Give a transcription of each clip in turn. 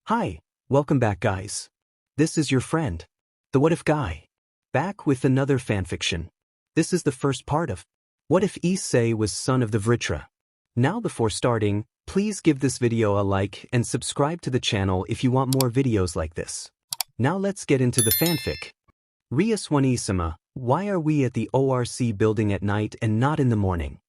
Hi, welcome back guys. This is your friend, the What If guy. Back with another fanfiction. This is the first part of What If Issei was son of the Vritra. Now before starting, please give this video a like and subscribe to the channel if you want more videos like this. Now let's get into the fanfic. Rias Gremory, why are we at the ORC building at night and not in the morning?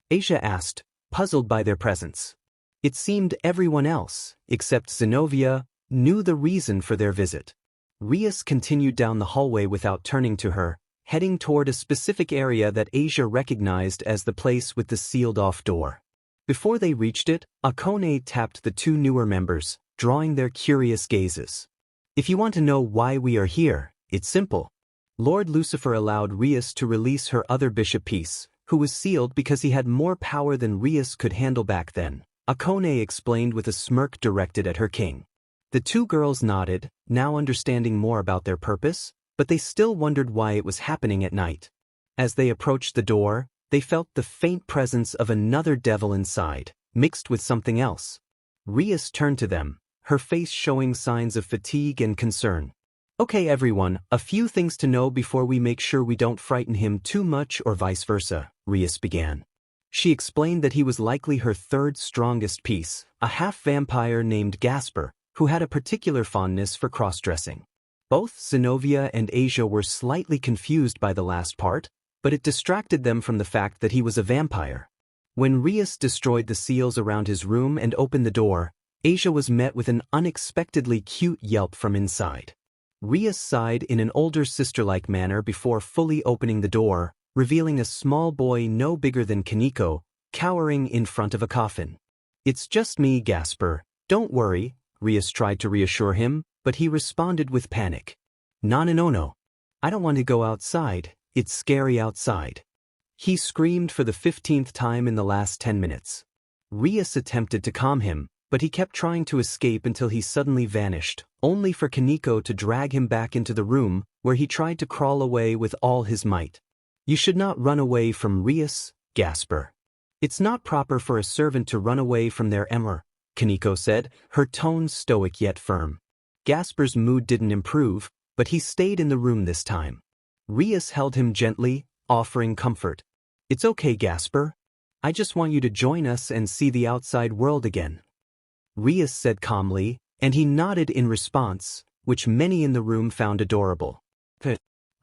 Asia asked, puzzled by their presence. It seemed everyone else, except Zenobia, knew the reason for their visit. Rias continued down the hallway without turning to her, heading toward a specific area that Asia recognized as the place with the sealed-off door. Before they reached it, Akone tapped the two newer members, drawing their curious gazes. If you want to know why we are here, it's simple. Lord Lucifer allowed Rias to release her other bishop piece, who was sealed because he had more power than Rias could handle back then. Akone explained with a smirk directed at her king. The two girls nodded, now understanding more about their purpose, but they still wondered why it was happening at night. As they approached the door, they felt the faint presence of another devil inside, mixed with something else. Rias turned to them, her face showing signs of fatigue and concern. Okay everyone, a few things to know before we make sure we don't frighten him too much or vice versa, Rias began. She explained that he was likely her third strongest piece, a half-vampire named Gasper, who had a particular fondness for cross-dressing. Both Zenobia and Asia were slightly confused by the last part, but it distracted them from the fact that he was a vampire. When Rias destroyed the seals around his room and opened the door, Asia was met with an unexpectedly cute yelp from inside. Rias sighed in an older sister-like manner before fully opening the door, revealing a small boy no bigger than Kaneko, cowering in front of a coffin. It's just me, Gasper. Don't worry, Rias tried to reassure him, but he responded with panic. No. I don't want to go outside, it's scary outside. He screamed for the 15th time in the last 10 minutes. Rias attempted to calm him, but he kept trying to escape until he suddenly vanished, only for Kaneko to drag him back into the room, where he tried to crawl away with all his might. You should not run away from Rias, Gasper. It's not proper for a servant to run away from their emir, Kaneko said, her tone stoic yet firm. Gasper's mood didn't improve, but he stayed in the room this time. Rias held him gently, offering comfort. It's okay, Gasper. I just want you to join us and see the outside world again. Rias said calmly, and he nodded in response, which many in the room found adorable.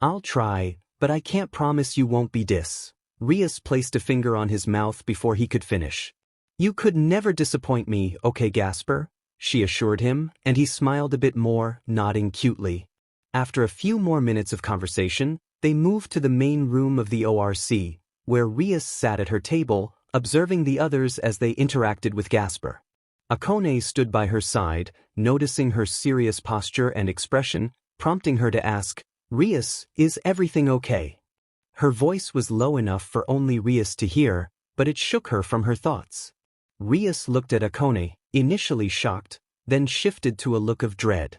I'll try, but I can't promise you won't be dis. Rias placed a finger on his mouth before he could finish. You could never disappoint me, okay Gasper? She assured him, and he smiled a bit more, nodding cutely. After a few more minutes of conversation, they moved to the main room of the ORC, where Rias sat at her table, observing the others as they interacted with Gasper. Akone stood by her side, noticing her serious posture and expression, prompting her to ask, Rias, is everything okay? Her voice was low enough for only Rias to hear, but it shook her from her thoughts. Rias looked at Akone, initially shocked, then shifted to a look of dread.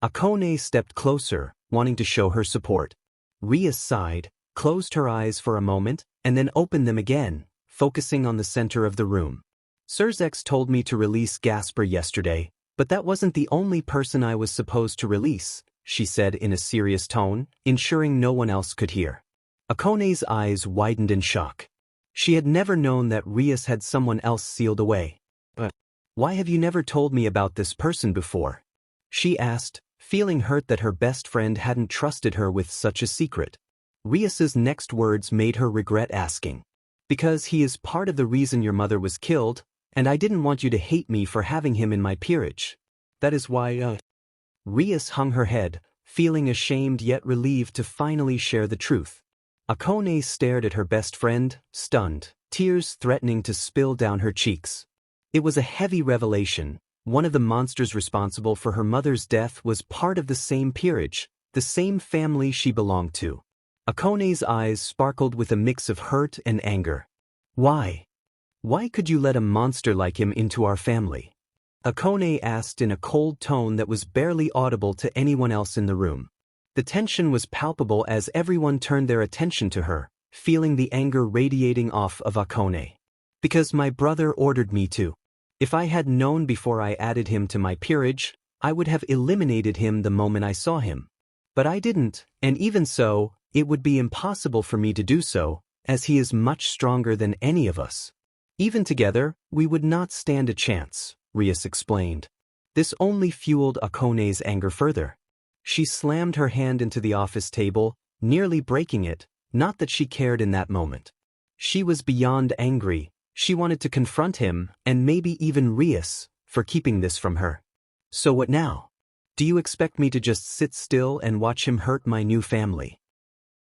Akone stepped closer, wanting to show her support. Rias sighed, closed her eyes for a moment, and then opened them again, focusing on the center of the room. Sirzechs told me to release Gasper yesterday, but that wasn't the only person I was supposed to release, she said in a serious tone, ensuring no one else could hear. Akone's eyes widened in shock. She had never known that Rias had someone else sealed away. But why have you never told me about this person before? She asked, feeling hurt that her best friend hadn't trusted her with such a secret. Rias's next words made her regret asking. Because he is part of the reason your mother was killed, and I didn't want you to hate me for having him in my peerage. That is why, Rias hung her head, feeling ashamed yet relieved to finally share the truth. Akone stared at her best friend, stunned, tears threatening to spill down her cheeks. It was a heavy revelation. One of the monsters responsible for her mother's death was part of the same peerage, the same family she belonged to. Akone's eyes sparkled with a mix of hurt and anger. Why? Why could you let a monster like him into our family? Akone asked in a cold tone that was barely audible to anyone else in the room. The tension was palpable as everyone turned their attention to her, feeling the anger radiating off of Akone. Because my brother ordered me to. If I had known before I added him to my peerage, I would have eliminated him the moment I saw him. But I didn't, and even so, it would be impossible for me to do so, as he is much stronger than any of us. Even together, we would not stand a chance, Rias explained. This only fueled Akone's anger further. She slammed her hand into the office table, nearly breaking it, not that she cared in that moment. She was beyond angry. She wanted to confront him, and maybe even Rias, for keeping this from her. So what now? Do you expect me to just sit still and watch him hurt my new family?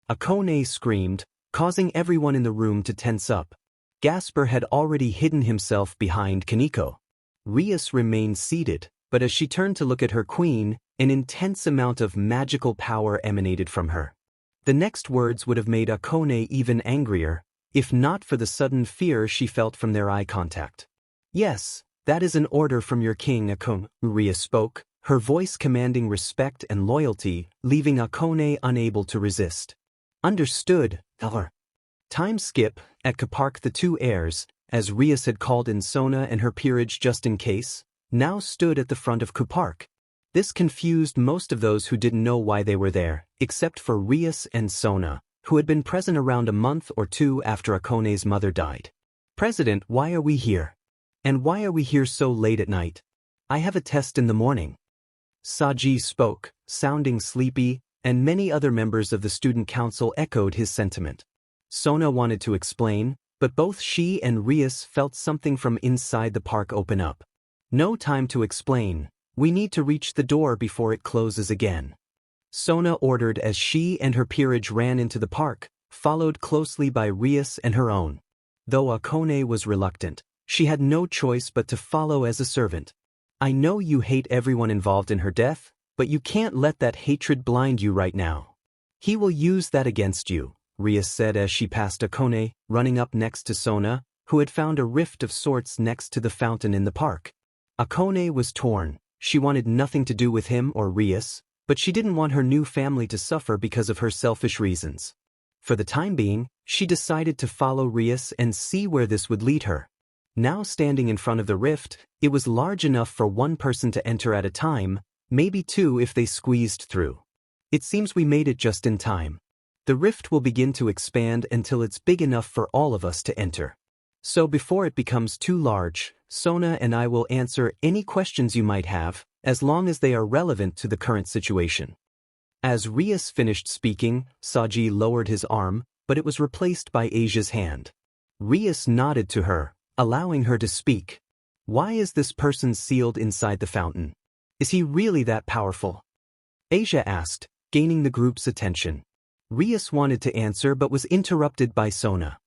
Akone screamed, causing everyone in the room to tense up. Gasper had already hidden himself behind Kaneko. Rias remained seated, but as she turned to look at her queen, an intense amount of magical power emanated from her. The next words would have made Akone even angrier, if not for the sudden fear she felt from their eye contact. Yes, that is an order from your king, Akone, Rias spoke, her voice commanding respect and loyalty, leaving Akone unable to resist. Understood, Elder. Time skip, at Kapark the two heirs, as Rias had called in Sona and her peerage just in case, now stood at the front of Kapark. This confused most of those who didn't know why they were there, except for Rias and Sona, who had been present around a month or two after Akone's mother died. President, why are we here? And why are we here so late at night? I have a test in the morning. Saji spoke, sounding sleepy, and many other members of the student council echoed his sentiment. Sona wanted to explain, but both she and Rias felt something from inside the park open up. No time to explain, we need to reach the door before it closes again. Sona ordered as she and her peerage ran into the park, followed closely by Rias and her own. Though Akone was reluctant, she had no choice but to follow as a servant. I know you hate everyone involved in her death, but you can't let that hatred blind you right now. He will use that against you, Rias said as she passed Akone, running up next to Sona, who had found a rift of sorts next to the fountain in the park. Akone was torn. She wanted nothing to do with him or Rias, but she didn't want her new family to suffer because of her selfish reasons. For the time being, she decided to follow Rias and see where this would lead her. Now standing in front of the rift, it was large enough for one person to enter at a time, maybe two if they squeezed through. It seems we made it just in time. The rift will begin to expand until it's big enough for all of us to enter. So before it becomes too large, Sona and I will answer any questions you might have, as long as they are relevant to the current situation. As Rias finished speaking, Saji lowered his arm, but it was replaced by Asia's hand. Rias nodded to her, allowing her to speak. Why is this person sealed inside the fountain? Is he really that powerful? Asia asked, gaining the group's attention. Rias wanted to answer but was interrupted by Sona.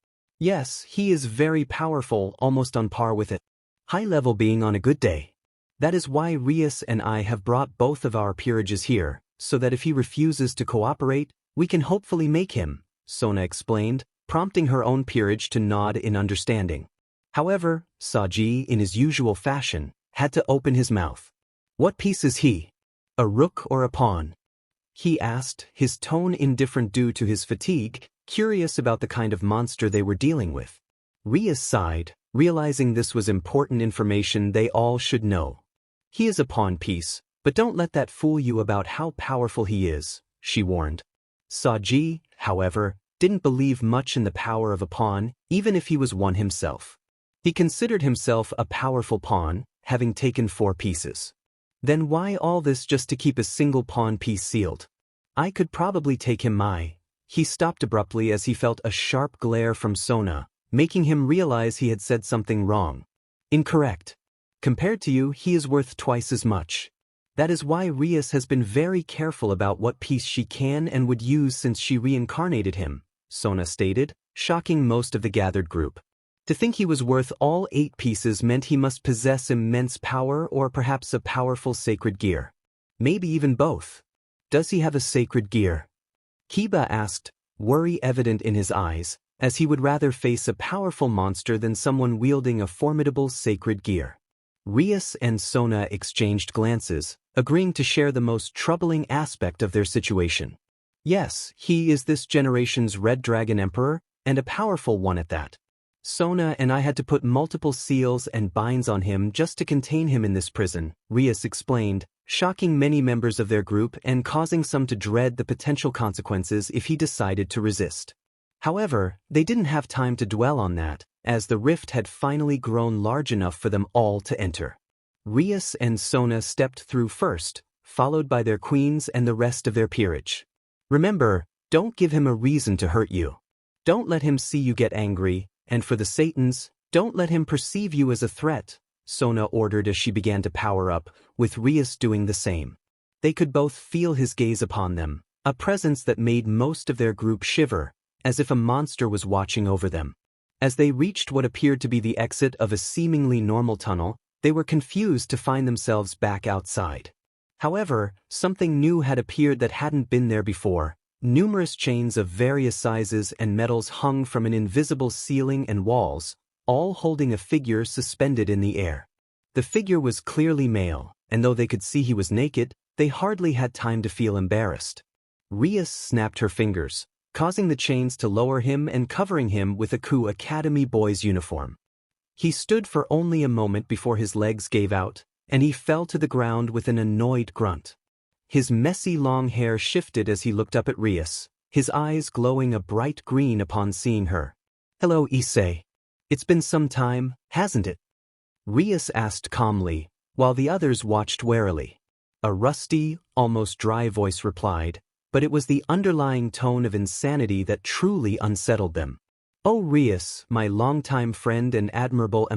Yes, he is very powerful, almost on par with it. High level being on a good day. That is why Rias and I have brought both of our peerages here, so that if he refuses to cooperate, we can hopefully make him, Sona explained, prompting her own peerage to nod in understanding. However, Saji, in his usual fashion, had to open his mouth. What piece is he? A rook or a pawn? He asked, his tone indifferent due to his fatigue, curious about the kind of monster they were dealing with. Rias sighed, realizing this was important information they all should know. He is a pawn piece, but don't let that fool you about how powerful he is, she warned. Saji, however, didn't believe much in the power of a pawn, even if he was one himself. He considered himself a powerful pawn, having taken 4 pieces. Then why all this just to keep a single pawn piece sealed? I could probably take him my. He stopped abruptly as he felt a sharp glare from Sona, making him realize he had said something wrong. Incorrect. Compared to you, he is worth twice as much. That is why Rias has been very careful about what piece she can and would use since she reincarnated him, Sona stated, shocking most of the gathered group. To think he was worth all 8 pieces meant he must possess immense power or perhaps a powerful sacred gear. Maybe even both. Does he have a sacred gear? Kiba asked, worry evident in his eyes, as he would rather face a powerful monster than someone wielding a formidable sacred gear. Rias and Sona exchanged glances, agreeing to share the most troubling aspect of their situation. Yes, he is this generation's Red Dragon Emperor, and a powerful one at that. Sona and I had to put multiple seals and binds on him just to contain him in this prison, Rias explained, shocking many members of their group and causing some to dread the potential consequences if he decided to resist. However, they didn't have time to dwell on that, as the rift had finally grown large enough for them all to enter. Rias and Sona stepped through first, followed by their queens and the rest of their peerage. Remember, don't give him a reason to hurt you. Don't let him see you get angry, and for the Satans, don't let him perceive you as a threat, Sona ordered as she began to power up, with Rias doing the same. They could both feel his gaze upon them, a presence that made most of their group shiver, as if a monster was watching over them. As they reached what appeared to be the exit of a seemingly normal tunnel, they were confused to find themselves back outside. However, something new had appeared that hadn't been there before. Numerous chains of various sizes and metals hung from an invisible ceiling and walls, all holding a figure suspended in the air. The figure was clearly male, and though they could see he was naked, they hardly had time to feel embarrassed. Rias snapped her fingers, causing the chains to lower him and covering him with a Ku Academy boy's uniform. He stood for only a moment before his legs gave out, and he fell to the ground with an annoyed grunt. His messy long hair shifted as he looked up at Rias, his eyes glowing a bright green upon seeing her. "Hello, Issei. It's been some time, hasn't it?" Rias asked calmly, while the others watched warily. A rusty, almost dry voice replied, but it was the underlying tone of insanity that truly unsettled them. "Oh Rias, my longtime friend and admirable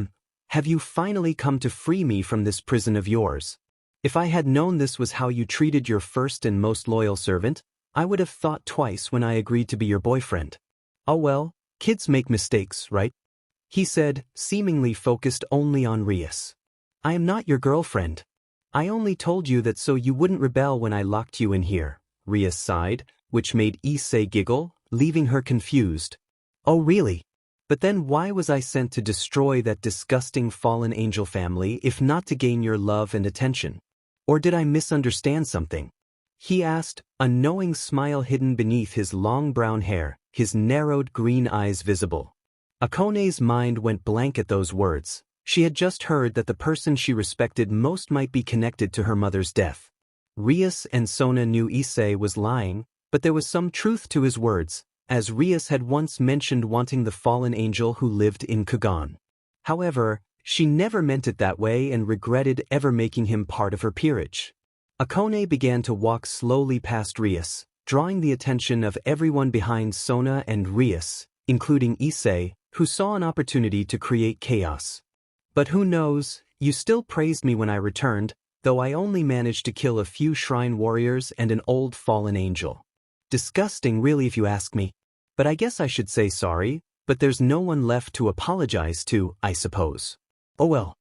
have you finally come to free me from this prison of yours? If I had known this was how you treated your first and most loyal servant, I would have thought twice when I agreed to be your boyfriend." "Oh well, kids make mistakes, right?" he said, seemingly focused only on Rias. "I am not your girlfriend. I only told you that so you wouldn't rebel when I locked you in here," Rias sighed, which made Issei giggle, leaving her confused. "Oh really? But then why was I sent to destroy that disgusting fallen angel family if not to gain your love and attention? Or did I misunderstand something?" he asked, a knowing smile hidden beneath his long brown hair, his narrowed green eyes visible. Akone's mind went blank at those words. She had just heard that the person she respected most might be connected to her mother's death. Rias and Sona knew Issei was lying, but there was some truth to his words, as Rias had once mentioned wanting the fallen angel who lived in Kugan. However, she never meant it that way and regretted ever making him part of her peerage. Akone began to walk slowly past Rias, drawing the attention of everyone behind Sona and Rias, including Issei, who saw an opportunity to create chaos. "But who knows, you still praised me when I returned, though I only managed to kill a few shrine warriors and an old fallen angel. Disgusting really if you ask me. But I guess I should say sorry, but there's no one left to apologize to, I suppose. Oh well."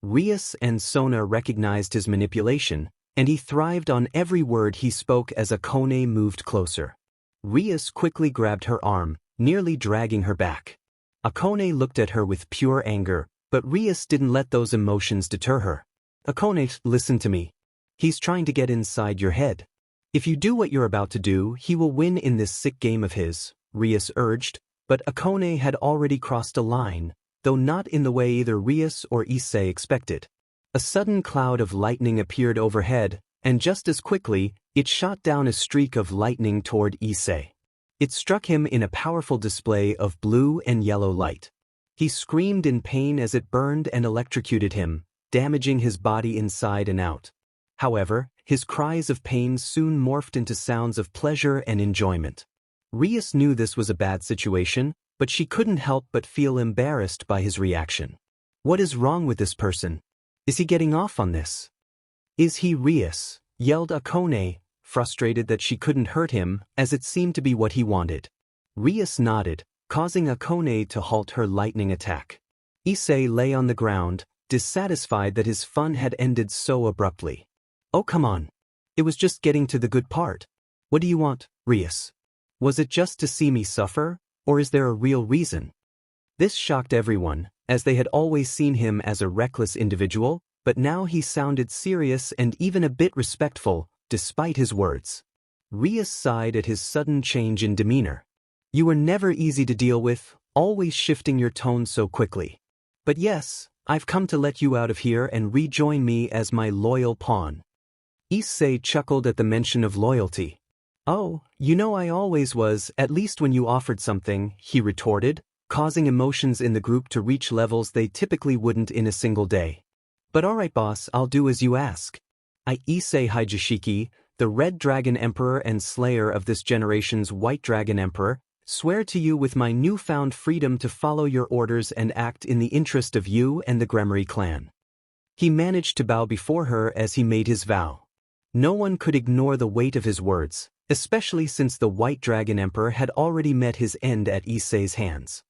Rias and Sona recognized his manipulation, and he thrived on every word he spoke as Akone moved closer. Rias quickly grabbed her arm, nearly dragging her back. Akone looked at her with pure anger, but Rias didn't let those emotions deter her. "Akone, listen to me. He's trying to get inside your head. If you do what you're about to do, he will win in this sick game of his," Rias urged, but Akone had already crossed a line, though not in the way either Rias or Issei expected. A sudden cloud of lightning appeared overhead, and just as quickly, it shot down a streak of lightning toward Issei. It struck him in a powerful display of blue and yellow light. He screamed in pain as it burned and electrocuted him, damaging his body inside and out. However, his cries of pain soon morphed into sounds of pleasure and enjoyment. Rias knew this was a bad situation, but she couldn't help but feel embarrassed by his reaction. What is wrong with this person? Is he getting off on this? Is he Rias? Yelled Akone, frustrated that she couldn't hurt him, as it seemed to be what he wanted. Rias nodded, causing Akone to halt her lightning attack. Issei lay on the ground, dissatisfied that his fun had ended so abruptly. "Oh come on. It was just getting to the good part. What do you want, Rias? Was it just to see me suffer, or is there a real reason?" This shocked everyone, as they had always seen him as a reckless individual, but now he sounded serious and even a bit respectful, despite his words. Rias sighed at his sudden change in demeanor. "You were never easy to deal with, always shifting your tone so quickly. But yes, I've come to let you out of here and rejoin me as my loyal pawn. Issei chuckled at the mention of loyalty. Oh, you know I always was, at least when you offered something, he retorted, causing emotions in the group to reach levels they typically wouldn't in a single day. But alright boss, I'll do as you ask. I Issei Hijishiki, the Red Dragon Emperor and slayer of this generation's White Dragon Emperor, swear to you with my newfound freedom to follow your orders and act in the interest of you and the Gremory clan. He managed to bow before her as he made his vow. No one could ignore the weight of his words, especially since the White Dragon Emperor had already met his end at Issei's hands.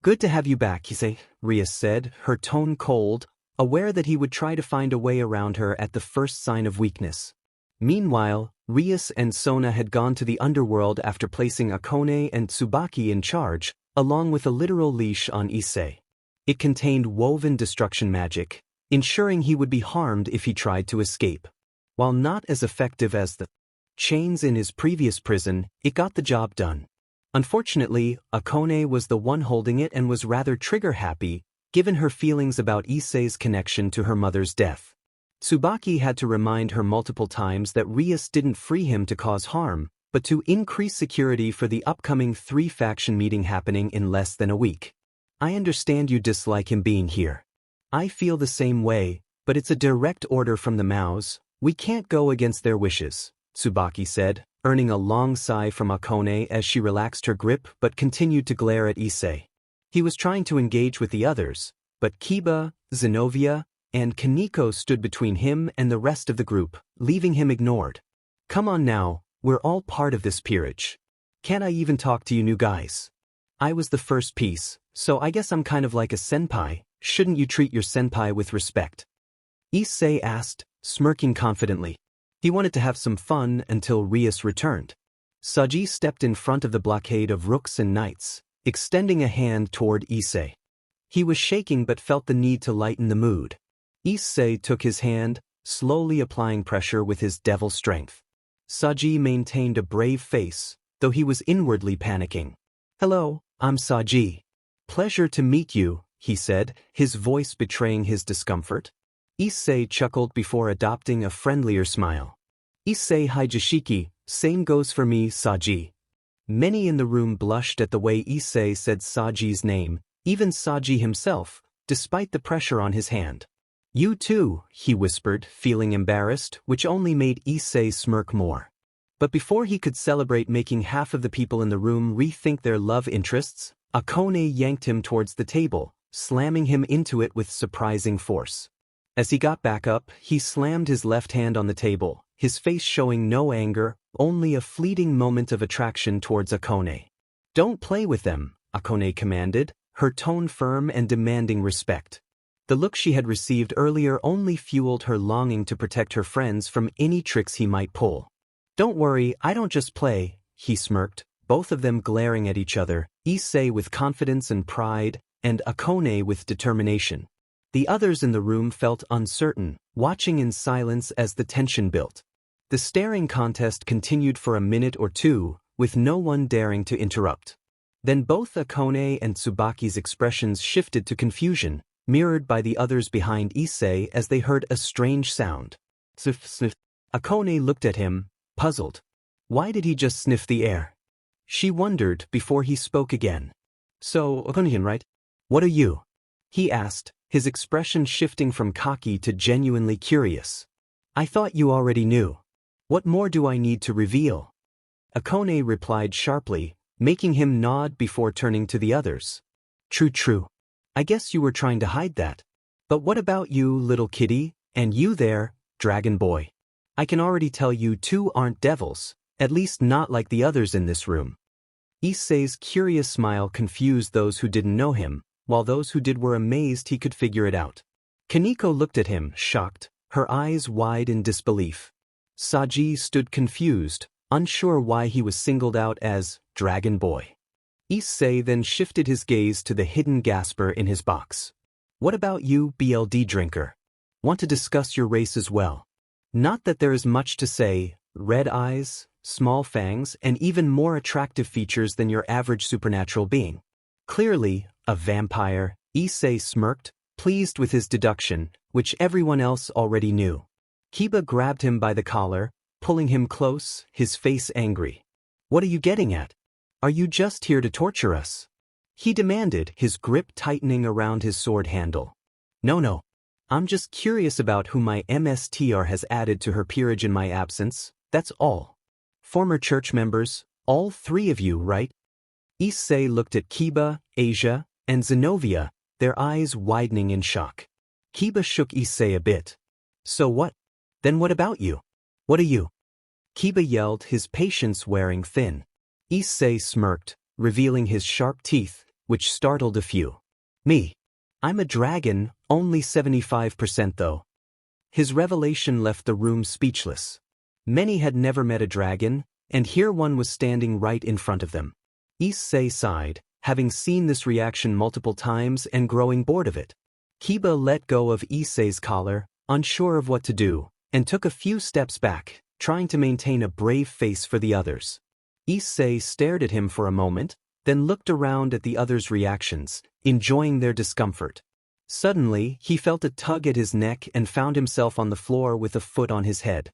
Good to have you back, Issei, Rias said, her tone cold, aware that he would try to find a way around her at the first sign of weakness. Meanwhile, Rias and Sona had gone to the Underworld after placing Akone and Tsubaki in charge, along with a literal leash on Issei. It contained woven destruction magic, ensuring he would be harmed if he tried to escape. While not as effective as the chains in his previous prison, it got the job done. Unfortunately, Akone was the one holding it and was rather trigger-happy, given her feelings about Issei's connection to her mother's death. Tsubaki had to remind her multiple times that Rias didn't free him to cause harm, but to increase security for the upcoming 3-faction meeting happening in less than a week. I understand you dislike him being here. I feel the same way, but it's a direct order from the Maos. We can't go against their wishes, Tsubaki said, earning a long sigh from Akone as she relaxed her grip but continued to glare at Issei. He was trying to engage with the others, but Kiba, Zenobia, and Kaneko stood between him and the rest of the group, leaving him ignored. Come on now, we're all part of this peerage. Can't I even talk to you new guys? I was the first piece, so I guess I'm kind of like a senpai. Shouldn't you treat your senpai with respect? Issei asked, smirking confidently. He wanted to have some fun until Rias returned. Saji stepped in front of the blockade of rooks and knights, extending a hand toward Issei. He was shaking but felt the need to lighten the mood. Issei took his hand, slowly applying pressure with his devil strength. Saji maintained a brave face, though he was inwardly panicking. Hello, I'm Saji. Pleasure to meet you, he said, his voice betraying his discomfort. Issei chuckled before adopting a friendlier smile. Issei Hijishiki, same goes for me, Saji. Many in the room blushed at the way Issei said Saji's name, even Saji himself, despite the pressure on his hand. You too, he whispered, feeling embarrassed, which only made Issei smirk more. But before he could celebrate making half of the people in the room rethink their love interests, Akone yanked him towards the table, slamming him into it with surprising force. As he got back up, he slammed his left hand on the table, his face showing no anger, only a fleeting moment of attraction towards Akone. Don't play with them, Akone commanded, her tone firm and demanding respect. The look she had received earlier only fueled her longing to protect her friends from any tricks he might pull. Don't worry, I don't just play, he smirked, both of them glaring at each other, Issei with confidence and pride, and Akone with determination. The others in the room felt uncertain, watching in silence as the tension built. The staring contest continued for a minute or two, with no one daring to interrupt. Then both Akone and Tsubaki's expressions shifted to confusion, mirrored by the others behind Issei as they heard a strange sound. Sniff, sniff. Akone looked at him, puzzled. Why did he just sniff the air? She wondered before he spoke again. So, Akone, right? What are you? He asked, his expression shifting from cocky to genuinely curious. I thought you already knew. What more do I need to reveal? Akone replied sharply, making him nod before turning to the others. True. I guess you were trying to hide that. But what about you, little kitty, and you there, dragon boy? I can already tell you two aren't devils, at least not like the others in this room. Issei's curious smile confused those who didn't know him, while those who did were amazed he could figure it out. Kaneko looked at him, shocked, her eyes wide in disbelief. Saji stood confused, unsure why he was singled out as Dragon Boy. Issei then shifted his gaze to the hidden Gasper in his box. What about you, BLD drinker? Want to discuss your race as well? Not that there is much to say, red eyes, small fangs, and even more attractive features than your average supernatural being. Clearly, a vampire, Issei smirked, pleased with his deduction, which everyone else already knew. Kiba grabbed him by the collar, pulling him close, his face angry. "What are you getting at? Are you just here to torture us?" he demanded, his grip tightening around his sword handle. No. I'm just curious about who my MSTR has added to her peerage in my absence, that's all. Former church members, all three of you, right?" Issei looked at Kiba, Asia, and Zenobia, their eyes widening in shock. Kiba shook Issei a bit. "So what? Then what about you? What are you?" Kiba yelled, his patience wearing thin. Issei smirked, revealing his sharp teeth, which startled a few. "Me? I'm a dragon, only 75% though." His revelation left the room speechless. Many had never met a dragon, and here one was standing right in front of them. Issei sighed, having seen this reaction multiple times and growing bored of it. Kiba let go of Issei's collar, unsure of what to do, and took a few steps back, trying to maintain a brave face for the others. Issei stared at him for a moment, then looked around at the others' reactions, enjoying their discomfort. Suddenly, he felt a tug at his neck and found himself on the floor with a foot on his head.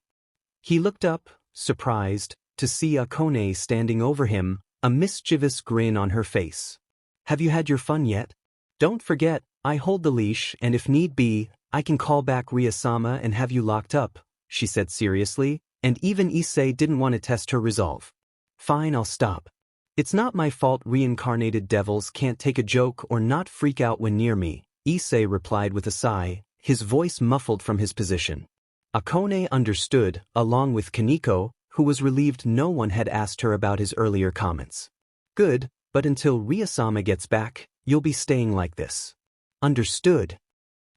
He looked up, surprised, to see Akone standing over him, a mischievous grin on her face. "Have you had your fun yet? Don't forget, I hold the leash, and if need be, I can call back Ria-sama and have you locked up," she said seriously, and even Issei didn't want to test her resolve. "Fine, I'll stop. It's not my fault reincarnated devils can't take a joke or not freak out when near me," Issei replied with a sigh, his voice muffled from his position. Akone understood, along with Kaneko, who was relieved no one had asked her about his earlier comments. "Good, but until Ria-sama gets back, you'll be staying like this." "Understood."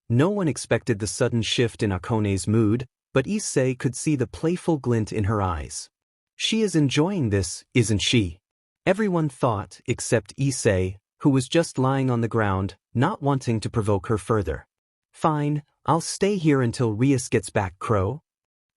No one expected the sudden shift in Akone's mood, but Issei could see the playful glint in her eyes. "She is enjoying this, isn't she?" Everyone thought, except Issei, who was just lying on the ground, not wanting to provoke her further. "Fine, I'll stay here until Rias gets back, Crow."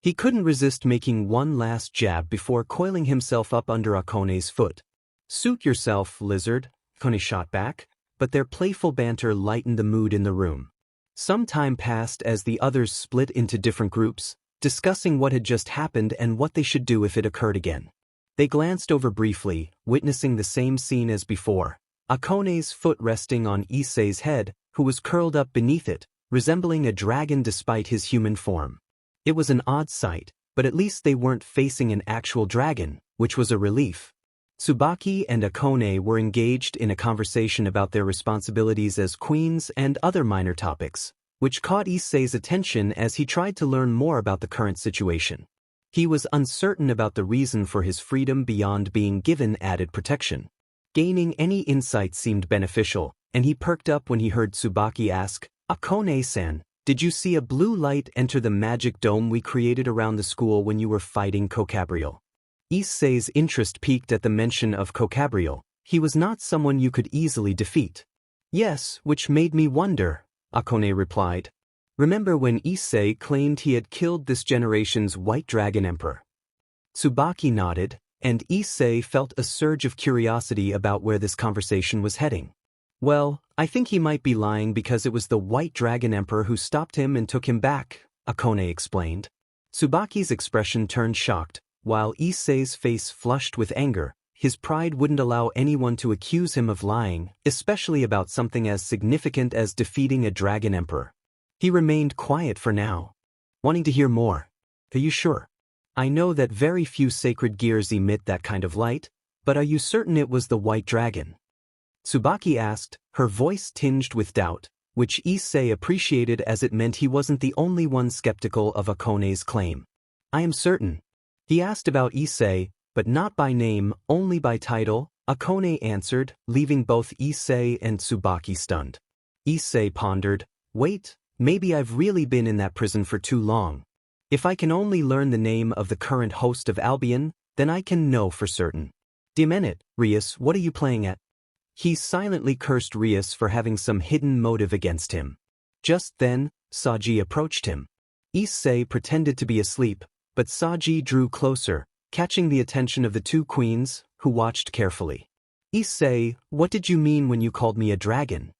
He couldn't resist making one last jab before coiling himself up under Akone's foot. "Suit yourself, lizard," Akone shot back, but their playful banter lightened the mood in the room. Some time passed as the others split into different groups, discussing what had just happened and what they should do if it occurred again. They glanced over briefly, witnessing the same scene as before, Akone's foot resting on Issei's head, who was curled up beneath it, resembling a dragon despite his human form. It was an odd sight, but at least they weren't facing an actual dragon, which was a relief. Tsubaki and Akone were engaged in a conversation about their responsibilities as queens and other minor topics, which caught Issei's attention as he tried to learn more about the current situation. He was uncertain about the reason for his freedom beyond being given added protection. Gaining any insight seemed beneficial, and he perked up when he heard Tsubaki ask, "Akone-san, did you see a blue light enter the magic dome we created around the school when you were fighting Kokabrial?" Issei's interest peaked at the mention of Kokabrial. He was not someone you could easily defeat. "Yes, which made me wonder," Akone replied. "Remember when Issei claimed he had killed this generation's White Dragon Emperor?" Tsubaki nodded, and Issei felt a surge of curiosity about where this conversation was heading. "Well, I think he might be lying because it was the White Dragon Emperor who stopped him and took him back," Akone explained. Tsubaki's expression turned shocked, while Issei's face flushed with anger. His pride wouldn't allow anyone to accuse him of lying, especially about something as significant as defeating a dragon emperor. He remained quiet for now, wanting to hear more. "Are you sure? I know that very few sacred gears emit that kind of light, but are you certain it was the White Dragon?" Tsubaki asked, her voice tinged with doubt, which Issei appreciated as it meant he wasn't the only one skeptical of Akone's claim. "I am certain." He asked about Issei, but not by name, only by title, Akone answered, leaving both Issei and Tsubaki stunned. Issei pondered, "Wait, maybe I've really been in that prison for too long. If I can only learn the name of the current host of Albion, then I can know for certain." "Damn it, Rias, what are you playing at?" He silently cursed Rias for having some hidden motive against him. Just then, Saji approached him. Issei pretended to be asleep, but Saji drew closer, catching the attention of the two queens, who watched carefully. Issei, what did you mean when you called me a dragon?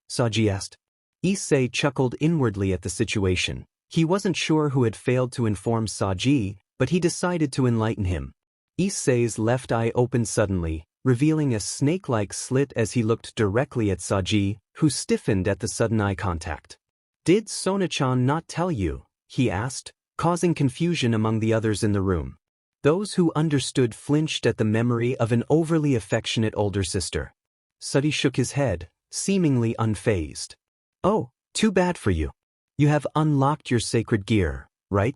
Saji asked. Issei chuckled inwardly at the situation. He wasn't sure who had failed to inform Saji, but he decided to enlighten him. Issei's left eye opened suddenly, revealing a snake-like slit as he looked directly at Saji, who stiffened at the sudden eye contact. Did Sona-chan not tell you? He asked, causing confusion among the others in the room. Those who understood flinched at the memory of an overly affectionate older sister. Saji shook his head, seemingly unfazed. Oh, too bad for you. You have unlocked your sacred gear, right?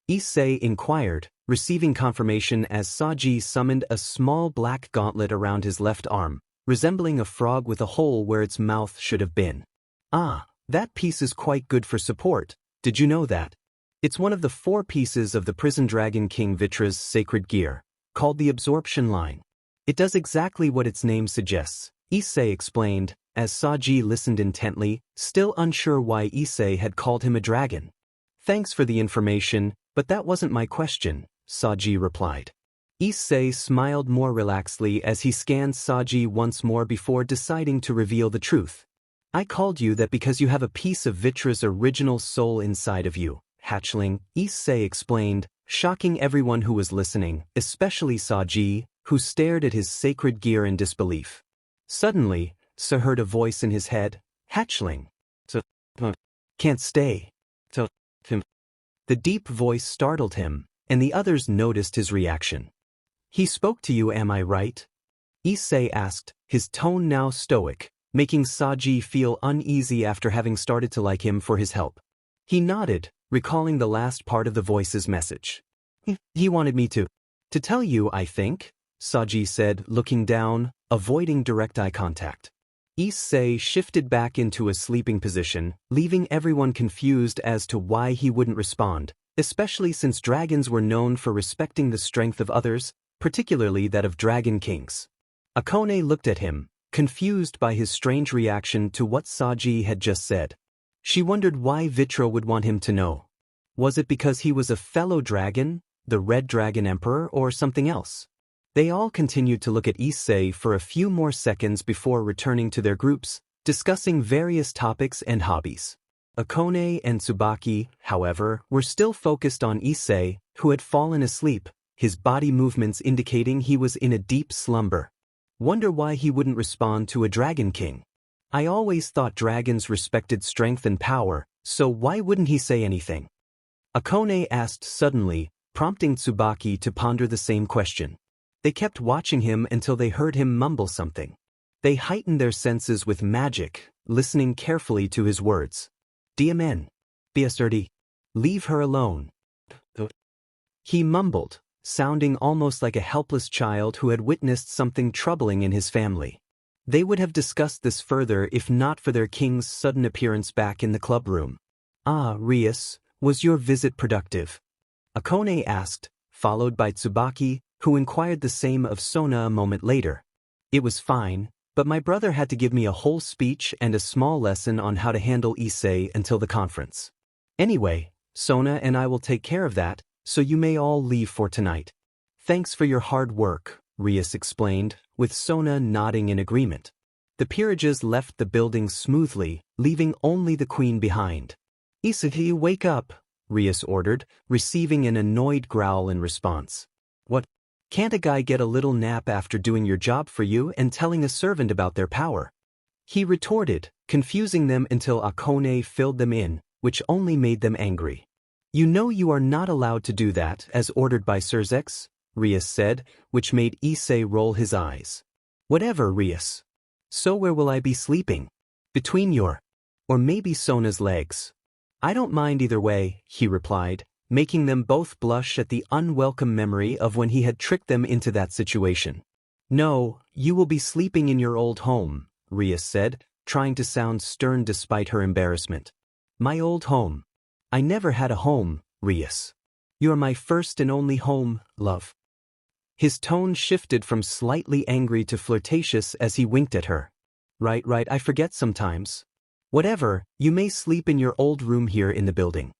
Issei inquired, receiving confirmation as Saji summoned a small black gauntlet around his left arm, resembling a frog with a hole where its mouth should have been. Ah, that piece is quite good for support. Did you know that? It's one of the 4 pieces of the Prison Dragon King Vritra's sacred gear, called the Absorption Line. It does exactly what its name suggests, Issei explained, as Saji listened intently, still unsure why Issei had called him a dragon. Thanks for the information, but that wasn't my question, Saji replied. Issei smiled more relaxedly as he scanned Saji once more before deciding to reveal the truth. I called you that because you have a piece of Vritra's original soul inside of you, hatchling, Issei explained, shocking everyone who was listening, especially Saji, who stared at his sacred gear in disbelief. Suddenly, Sa heard a voice in his head, hatchling. So, can't stay. So, the deep voice startled him, and the others noticed his reaction. He spoke to you, am I right? Issei asked, his tone now stoic, making Saji feel uneasy after having started to like him for his help. He nodded, recalling the last part of the voice's message. He wanted me to tell you, I think, Saji said, looking down, avoiding direct eye contact. Issei shifted back into a sleeping position, leaving everyone confused as to why he wouldn't respond, especially since dragons were known for respecting the strength of others, particularly that of dragon kings. Akone looked at him, confused by his strange reaction to what Saji had just said. She wondered why Vritra would want him to know. Was it because he was a fellow dragon, the Red Dragon Emperor, or something else? They all continued to look at Issei for a few more seconds before returning to their groups, discussing various topics and hobbies. Akone and Tsubaki, however, were still focused on Issei, who had fallen asleep, his body movements indicating he was in a deep slumber. Wonder why he wouldn't respond to a dragon king. I always thought dragons respected strength and power, so why wouldn't he say anything? Akone asked suddenly, prompting Tsubaki to ponder the same question. They kept watching him until they heard him mumble something. They heightened their senses with magic, listening carefully to his words. DMN. BSRD. Leave her alone. He mumbled, sounding almost like a helpless child who had witnessed something troubling in his family. They would have discussed this further if not for their king's sudden appearance back in the club room. Ah, Rias, was your visit productive? Akone asked, followed by Tsubaki, who inquired the same of Sona a moment later. It was fine, but my brother had to give me a whole speech and a small lesson on how to handle Issei until the conference. Anyway, Sona and I will take care of that, so you may all leave for tonight. Thanks for your hard work, Rias explained, with Sona nodding in agreement. The peerages left the building smoothly, leaving only the queen behind. Issei, wake up, Rias ordered, receiving an annoyed growl in response. What? Can't a guy get a little nap after doing your job for you and telling a servant about their power? He retorted, confusing them until Akone filled them in, which only made them angry. You know you are not allowed to do that, as ordered by Sirzechs, Rias said, which made Issei roll his eyes. Whatever, Rias. So where will I be sleeping? Between your, or maybe Sona's legs. I don't mind either way, he replied, making them both blush at the unwelcome memory of when he had tricked them into that situation. No, you will be sleeping in your old home, Rias said, trying to sound stern despite her embarrassment. My old home. I never had a home, Rias. You are my first and only home, love. His tone shifted from slightly angry to flirtatious as he winked at her. Right, I forget sometimes. Whatever, you may sleep in your old room here in the building.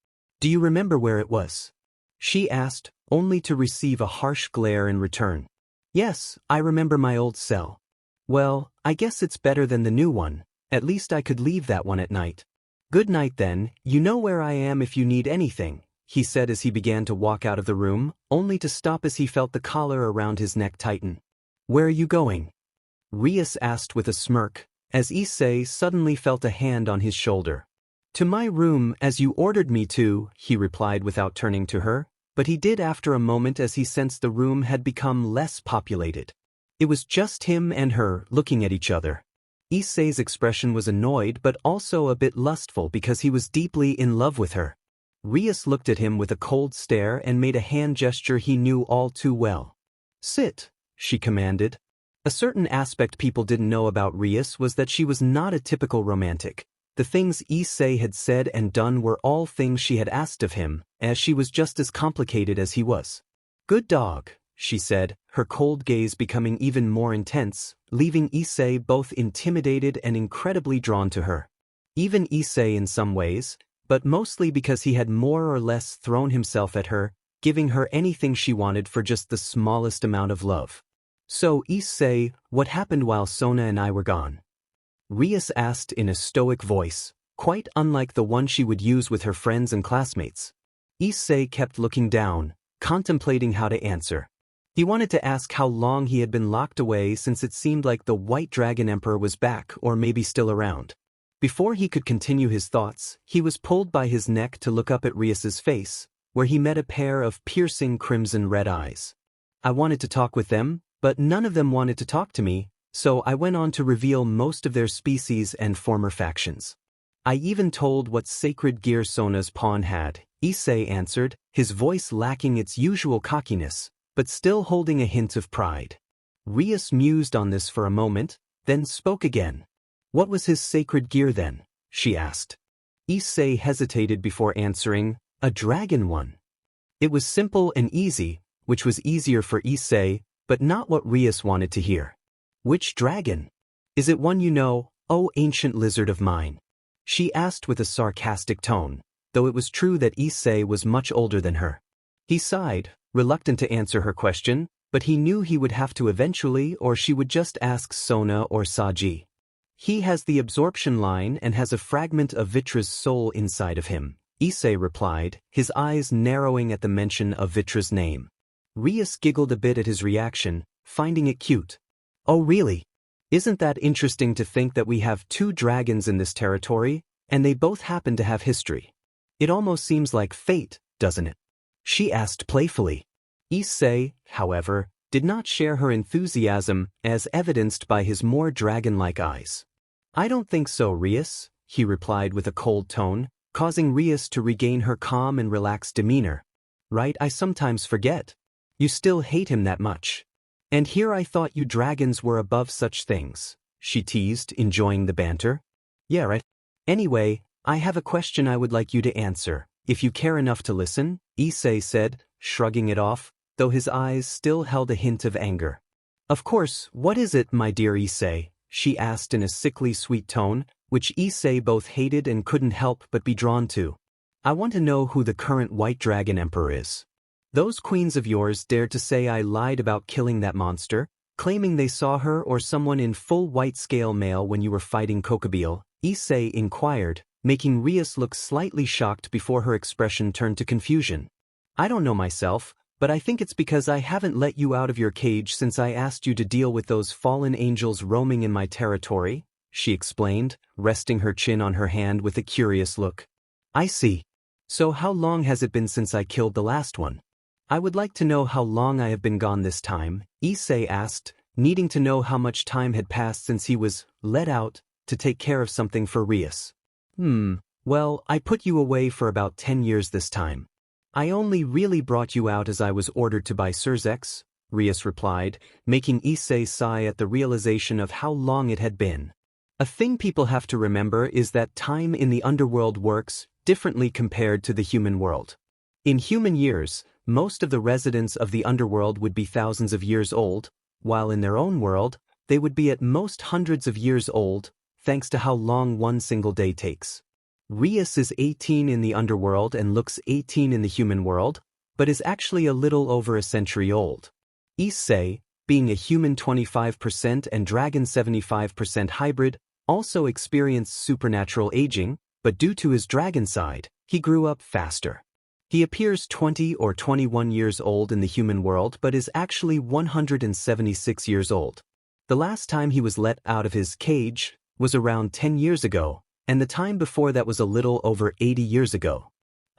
Do you remember where it was? She asked, only to receive a harsh glare in return. Yes, I remember my old cell. Well, I guess it's better than the new one. At least I could leave that one at night. Good night then, you know where I am if you need anything, he said as he began to walk out of the room, only to stop as he felt the collar around his neck tighten. Where are you going? Rias asked with a smirk, as Issei suddenly felt a hand on his shoulder. To my room as you ordered me to, he replied without turning to her, but he did after a moment as he sensed the room had become less populated. It was just him and her looking at each other. Issei's expression was annoyed but also a bit lustful because he was deeply in love with her. Rias looked at him with a cold stare and made a hand gesture he knew all too well. Sit, she commanded. A certain aspect people didn't know about Rias was that she was not a typical romantic. The things Issei had said and done were all things she had asked of him, as she was just as complicated as he was. Good dog, she said, her cold gaze becoming even more intense, leaving Issei both intimidated and incredibly drawn to her. Even Issei in some ways, but mostly because he had more or less thrown himself at her, giving her anything she wanted for just the smallest amount of love. So Issei, what happened while Sona and I were gone? Rias asked in a stoic voice, quite unlike the one she would use with her friends and classmates. Issei kept looking down, contemplating how to answer. He wanted to ask how long he had been locked away since it seemed like the White Dragon Emperor was back or maybe still around. Before he could continue his thoughts, he was pulled by his neck to look up at Rias's face, where he met a pair of piercing crimson-red eyes. I wanted to talk with them, but none of them wanted to talk to me, so I went on to reveal most of their species and former factions. I even told what sacred gear Sona's pawn had, Issei answered, his voice lacking its usual cockiness, but still holding a hint of pride. Rias mused on this for a moment, then spoke again. What was his sacred gear then? She asked. Issei hesitated before answering, a dragon one. It was simple and easy, which was easier for Issei, but not what Rias wanted to hear. Which dragon? Is it one you know, oh ancient lizard of mine? She asked with a sarcastic tone, though it was true that Issei was much older than her. He sighed, reluctant to answer her question, but he knew he would have to eventually or she would just ask Sona or Saji. He has the absorption line and has a fragment of Vritra's soul inside of him, Issei replied, his eyes narrowing at the mention of Vritra's name. Rias giggled a bit at his reaction, finding it cute. Oh really? Isn't that interesting to think that we have two dragons in this territory, and they both happen to have history? It almost seems like fate, doesn't it? She asked playfully. Issei, however, did not share her enthusiasm as evidenced by his more dragon-like eyes. I don't think so, Rias, he replied with a cold tone, causing Rias to regain her calm and relaxed demeanor. Right, I sometimes forget. You still hate him that much. And here I thought you dragons were above such things, she teased, enjoying the banter. Yeah, right. Anyway, I have a question I would like you to answer, if you care enough to listen, Issei said, shrugging it off, though his eyes still held a hint of anger. Of course, what is it, my dear Issei? She asked in a sickly sweet tone, which Issei both hated and couldn't help but be drawn to. I want to know who the current White Dragon Emperor is. Those queens of yours dared to say I lied about killing that monster, claiming they saw her or someone in full white scale mail when you were fighting Kokabrial, Issei inquired, making Rias look slightly shocked before her expression turned to confusion. I don't know myself, but I think it's because I haven't let you out of your cage since I asked you to deal with those fallen angels roaming in my territory, she explained, resting her chin on her hand with a curious look. I see. So how long has it been since I killed the last one? I would like to know how long I have been gone this time, Issei asked, needing to know how much time had passed since he was let out to take care of something for Rias. Well, I put you away for about 10 years this time. I only really brought you out as I was ordered to by Sirzechs, Rias replied, making Issei sigh at the realization of how long it had been. A thing people have to remember is that time in the underworld works differently compared to the human world. In human years, most of the residents of the underworld would be thousands of years old, while in their own world, they would be at most hundreds of years old, thanks to how long one single day takes. Rias is 18 in the underworld and looks 18 in the human world, but is actually a little over a century old. Issei, being a human 25% and dragon 75% hybrid, also experienced supernatural aging, but due to his dragon side, he grew up faster. He appears 20 or 21 years old in the human world but is actually 176 years old. The last time he was let out of his cage was around 10 years ago, and the time before that was a little over 80 years ago.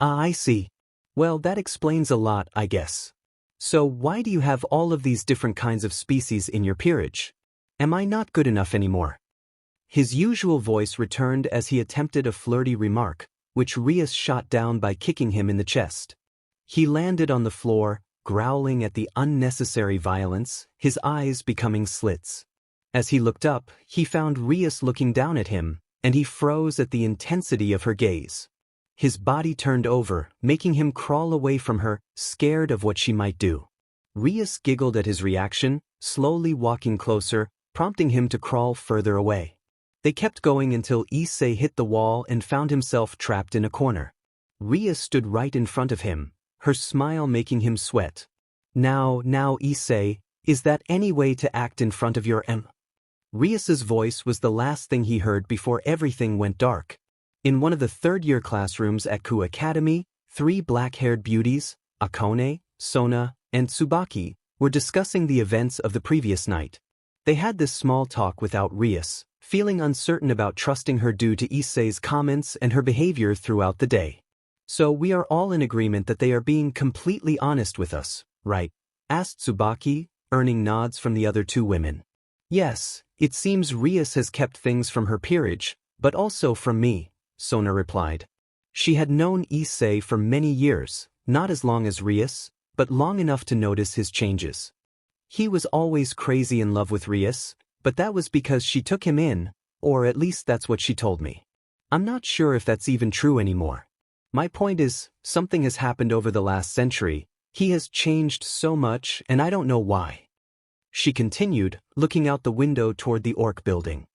Ah, I see. Well, that explains a lot, I guess. So why do you have all of these different kinds of species in your peerage? Am I not good enough anymore? His usual voice returned as he attempted a flirty remark, which Rias shot down by kicking him in the chest. He landed on the floor, growling at the unnecessary violence, his eyes becoming slits. As he looked up, he found Rias looking down at him, and he froze at the intensity of her gaze. His body turned over, making him crawl away from her, scared of what she might do. Rias giggled at his reaction, slowly walking closer, prompting him to crawl further away. They kept going until Issei hit the wall and found himself trapped in a corner. Rias stood right in front of him, her smile making him sweat. Now, Issei, is that any way to act in front of your Rias's voice was the last thing he heard before everything went dark. In one of the third-year classrooms at Ku Academy, 3 black-haired beauties, Akone, Sona, and Tsubaki, were discussing the events of the previous night. They had this small talk without Rias, feeling uncertain about trusting her due to Issei's comments and her behavior throughout the day. So we are all in agreement that they are being completely honest with us, right? Asked Tsubaki, earning nods from the other 2 women. Yes, it seems Rias has kept things from her peerage, but also from me, Sona replied. She had known Issei for many years, not as long as Rias, but long enough to notice his changes. He was always crazy in love with Rias, but that was because she took him in, or at least that's what she told me. I'm not sure if that's even true anymore. My point is, something has happened over the last century. He has changed so much and I don't know why. She continued, looking out the window toward the orc building.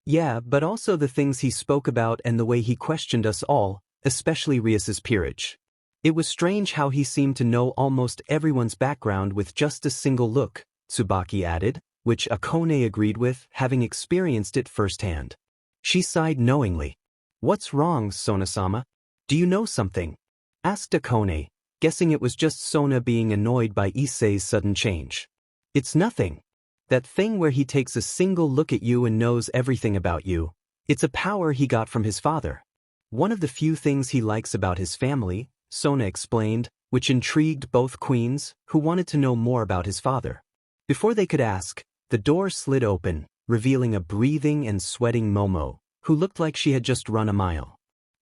Yeah, but also the things he spoke about and the way he questioned us all, especially Rias's peerage. It was strange how he seemed to know almost everyone's background with just a single look, Tsubaki added, which Akone agreed with, having experienced it firsthand. She sighed knowingly. What's wrong, Sona-sama? Do you know something? Asked Akone, guessing it was just Sona being annoyed by Issei's sudden change. It's nothing. That thing where he takes a single look at you and knows everything about you. It's a power he got from his father. One of the few things he likes about his family, Sona explained, which intrigued both queens, who wanted to know more about his father. Before they could ask, the door slid open, revealing a breathing and sweating Momo, who looked like she had just run a mile.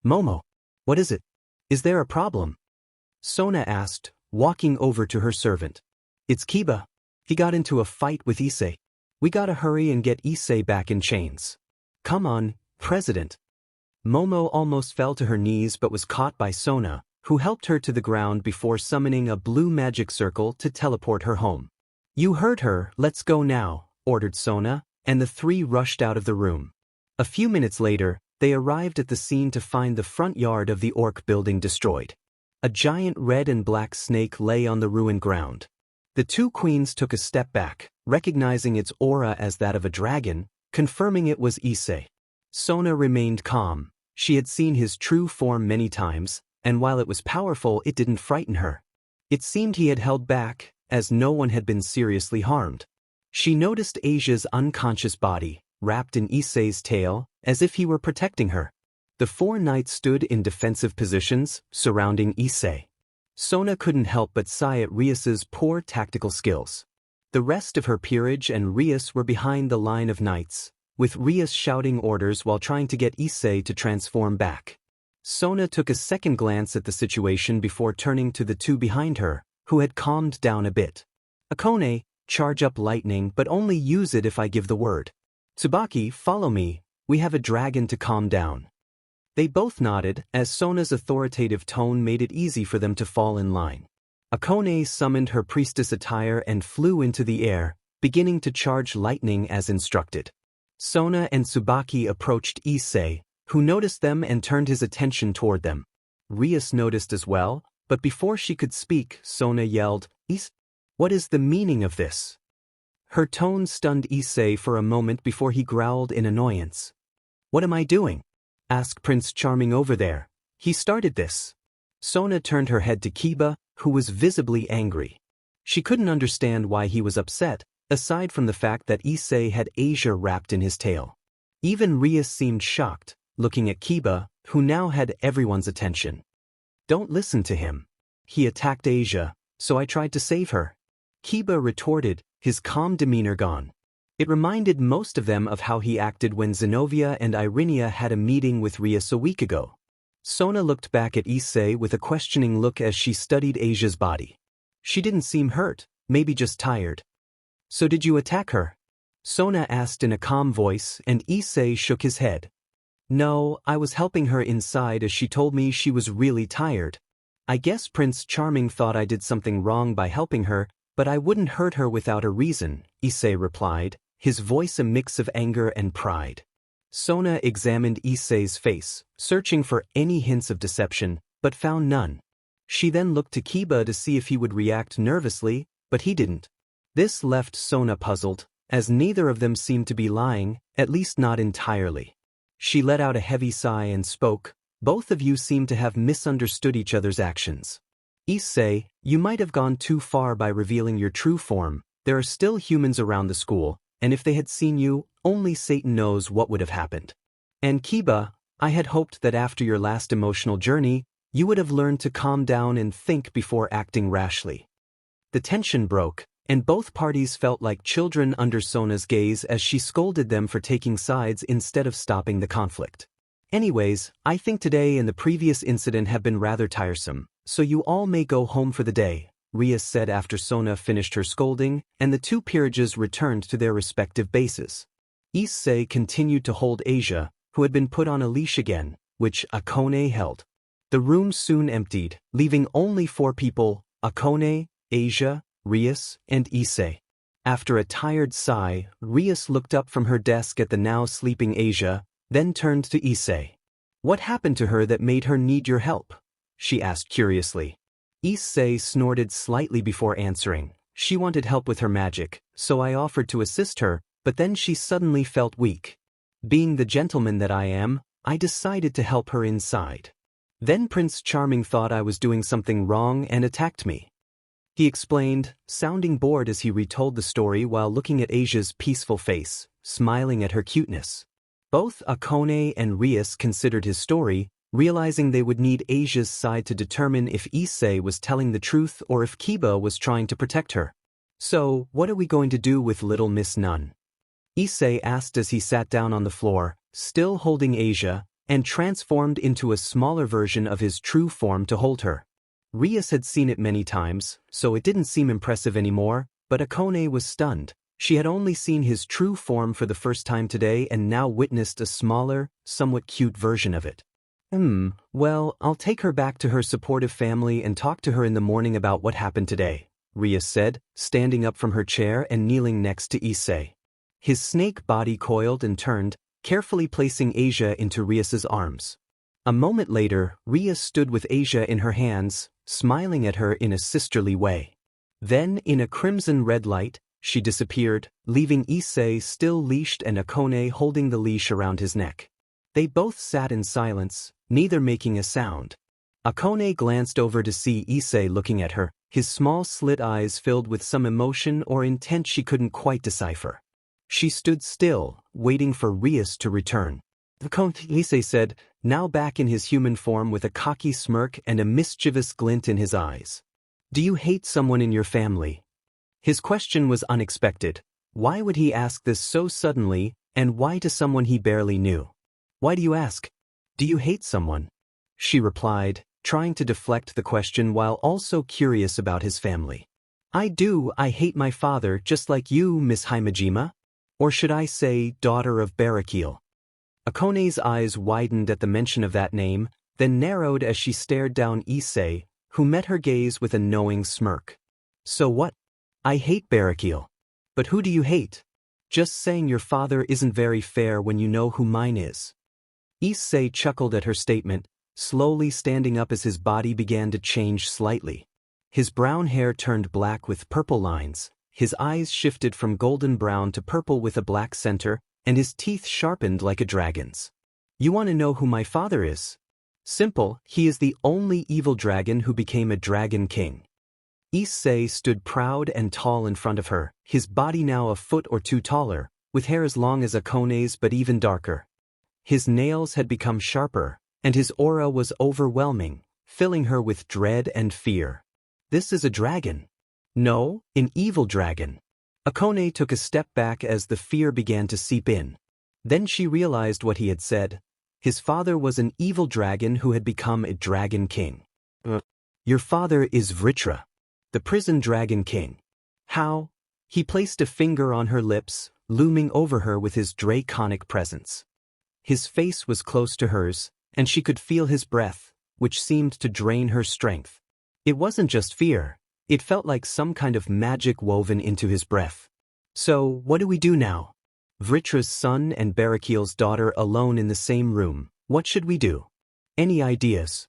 Momo, what is it? Is there a problem? Sona asked, walking over to her servant. It's Kiba. He got into a fight with Issei. We gotta hurry and get Issei back in chains. Come on, President. Momo almost fell to her knees but was caught by Sona, who helped her to the ground before summoning a blue magic circle to teleport her home. You heard her, let's go now, ordered Sona, and the 3 rushed out of the room. A few minutes later, they arrived at the scene to find the front yard of the orc building destroyed. A giant red and black snake lay on the ruined ground. The 2 queens took a step back, recognizing its aura as that of a dragon, confirming it was Issei. Sona remained calm. She had seen his true form many times, and while it was powerful, it didn't frighten her. It seemed he had held back, as no one had been seriously harmed. She noticed Asia's unconscious body, wrapped in Issei's tail, as if he were protecting her. The 4 knights stood in defensive positions, surrounding Issei. Sona couldn't help but sigh at Rias's poor tactical skills. The rest of her peerage and Rias were behind the line of knights, with Rias shouting orders while trying to get Issei to transform back. Sona took a second glance at the situation before turning to the 2 behind her, who had calmed down a bit. Akone, charge up lightning but only use it if I give the word. Tsubaki, follow me, we have a dragon to calm down. They both nodded, as Sona's authoritative tone made it easy for them to fall in line. Akone summoned her priestess attire and flew into the air, beginning to charge lightning as instructed. Sona and Tsubaki approached Issei, who noticed them and turned his attention toward them. Rias noticed as well, but before she could speak, Sona yelled, "Issei, what is the meaning of this?" Her tone stunned Issei for a moment before he growled in annoyance. "What am I doing?" "Ask Prince Charming over there. He started this." Sona turned her head to Kiba, who was visibly angry. She couldn't understand why he was upset, aside from the fact that Issei had Asia wrapped in his tail. Even Rias seemed shocked, looking at Kiba, who now had everyone's attention. "Don't listen to him. He attacked Asia, so I tried to save her," Kiba retorted, his calm demeanor gone. It reminded most of them of how he acted when Zenobia and Irenia had a meeting with Rias a week ago. Sona looked back at Issei with a questioning look as she studied Asia's body. She didn't seem hurt, maybe just tired. "So did you attack her?" Sona asked in a calm voice, and Issei shook his head. "No, I was helping her inside as she told me she was really tired. I guess Prince Charming thought I did something wrong by helping her, but I wouldn't hurt her without a reason," Issei replied, his voice a mix of anger and pride. Sona examined Issei's face, searching for any hints of deception, but found none. She then looked to Kiba to see if he would react nervously, but he didn't. This left Sona puzzled, as neither of them seemed to be lying, at least not entirely. She let out a heavy sigh and spoke, "Both of you seem to have misunderstood each other's actions. Issei, you might have gone too far by revealing your true form. There are still humans around the school, and if they had seen you, only Satan knows what would have happened. And Kiba, I had hoped that after your last emotional journey, you would have learned to calm down and think before acting rashly." The tension broke, and both parties felt like children under Sona's gaze as she scolded them for taking sides instead of stopping the conflict. "Anyways, I think today and the previous incident have been rather tiresome, so you all may go home for the day," Rias said after Sona finished her scolding, and the two peerages returned to their respective bases. Issei continued to hold Asia, who had been put on a leash again, which Akone held. The room soon emptied, leaving only 4 people, Akone, Asia, Rias, and Issei. After a tired sigh, Rias looked up from her desk at the now sleeping Asia, then turned to Issei. "What happened to her that made her need your help?" she asked curiously. Issei snorted slightly before answering. "She wanted help with her magic, so I offered to assist her, but then she suddenly felt weak. Being the gentleman that I am, I decided to help her inside. Then Prince Charming thought I was doing something wrong and attacked me," he explained, sounding bored as he retold the story while looking at Asia's peaceful face, smiling at her cuteness. Both Akone and Rias considered his story, realizing they would need Asia's side to determine if Issei was telling the truth or if Kiba was trying to protect her. "So, what are we going to do with little Miss Nun?" Issei asked as he sat down on the floor, still holding Asia, and transformed into a smaller version of his true form to hold her. Rias had seen it many times, so it didn't seem impressive anymore, but Akone was stunned. She had only seen his true form for the first time today and now witnessed a smaller, somewhat cute version of it. Well, I'll take her back to her supportive family and talk to her in the morning about what happened today," Rias said, standing up from her chair and kneeling next to Issei. His snake body coiled and turned, carefully placing Asia into Rias's arms. A moment later, Rias stood with Asia in her hands, smiling at her in a sisterly way. Then, in a crimson-red light, she disappeared, leaving Issei still leashed and Akone holding the leash around his neck. They both sat in silence, neither making a sound. Akone glanced over to see Issei looking at her, his small slit eyes filled with some emotion or intent she couldn't quite decipher. She stood still, waiting for Rias to return. Issei said, now back in his human form with a cocky smirk and a mischievous glint in his eyes. "Do you hate someone in your family?" His question was unexpected. Why would he ask this so suddenly, and why to someone he barely knew? "Why do you ask? Do you hate someone?" she replied, trying to deflect the question while also curious about his family. I hate my father just like you, Miss Himejima. Or should I say, daughter of Breakout? Akone's eyes widened at the mention of that name, then narrowed as she stared down Issei, who met her gaze with a knowing smirk. "So what? I hate Breakout. But who do you hate? Just saying your father isn't very fair when you know who mine is." Issei chuckled at her statement, slowly standing up as his body began to change slightly. His brown hair turned black with purple lines, his eyes shifted from golden brown to purple with a black center, and his teeth sharpened like a dragon's. You want to know who my father is? Simple, he is the only evil dragon who became a dragon king. Issei stood proud and tall in front of her, his body now a foot or two taller, with hair as long as Akone's but even darker. His nails had become sharper, and his aura was overwhelming, filling her with dread and fear. This is a dragon. No, an evil dragon. Akone took a step back as the fear began to seep in. Then she realized what he had said. His father was an evil dragon who had become a dragon king. Your father is Vritra, the prison dragon king. How? He placed a finger on her lips, looming over her with his draconic presence. His face was close to hers, and she could feel his breath, which seemed to drain her strength. It wasn't just fear, it felt like some kind of magic woven into his breath. So, what do we do now? Vritra's son and Barakiel's daughter alone in the same room, what should we do? Any ideas?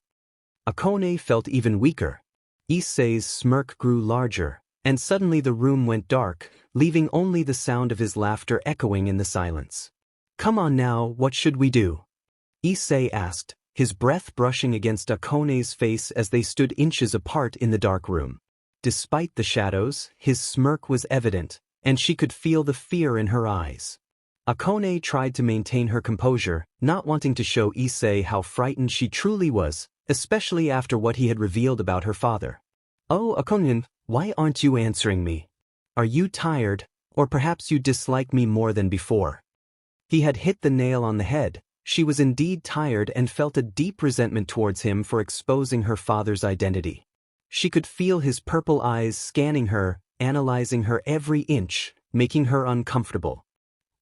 Akone felt even weaker. Issei's smirk grew larger, and suddenly the room went dark, leaving only the sound of his laughter echoing in the silence. Come on now, what should we do? Issei asked, his breath brushing against Akone's face as they stood inches apart in the dark room. Despite the shadows, his smirk was evident, and she could feel the fear in her eyes. Akone tried to maintain her composure, not wanting to show Issei how frightened she truly was, especially after what he had revealed about her father. Oh, Akone, why aren't you answering me? Are you tired, or perhaps you dislike me more than before? He had hit the nail on the head. She was indeed tired and felt a deep resentment towards him for exposing her father's identity. She could feel his purple eyes scanning her, analyzing her every inch, making her uncomfortable.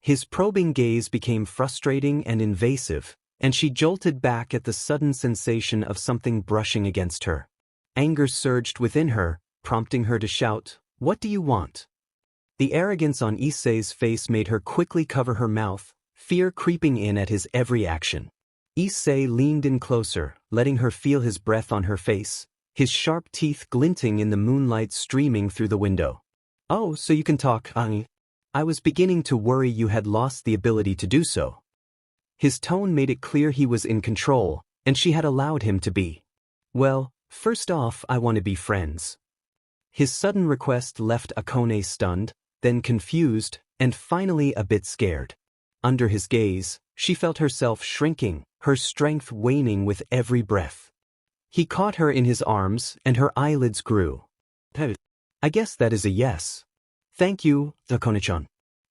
His probing gaze became frustrating and invasive, and she jolted back at the sudden sensation of something brushing against her. Anger surged within her, prompting her to shout, "What do you want?" The arrogance on Issei's face made her quickly cover her mouth, fear creeping in at his every action. Issei leaned in closer, letting her feel his breath on her face, his sharp teeth glinting in the moonlight streaming through the window. Oh, so you can talk, Angi. I was beginning to worry you had lost the ability to do so. His tone made it clear he was in control, and she had allowed him to be. Well, first off, I want to be friends. His sudden request left Akone stunned, then confused, and finally a bit scared. Under his gaze, she felt herself shrinking, her strength waning with every breath. He caught her in his arms, and her eyelids grew. I guess that is a yes. Thank you, Akone-chan.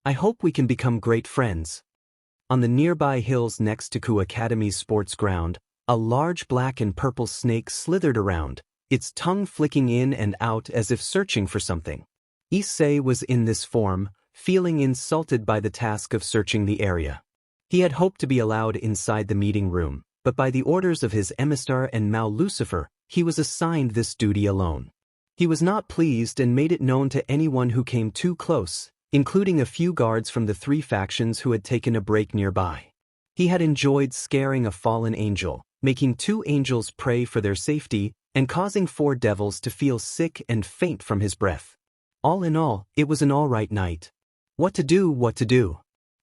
I hope we can become great friends. On the nearby hills next to Ku Academy's sports ground, a large black and purple snake slithered around, its tongue flicking in and out as if searching for something. Issei was in this form, feeling insulted by the task of searching the area. He had hoped to be allowed inside the meeting room, but by the orders of his emissar and Mal Lucifer, he was assigned this duty alone. He was not pleased and made it known to anyone who came too close, including a few guards from the three factions who had taken a break nearby. He had enjoyed scaring a fallen angel, making 2 angels pray for their safety, and causing 4 devils to feel sick and faint from his breath. All in all, it was an all-right night. What to do?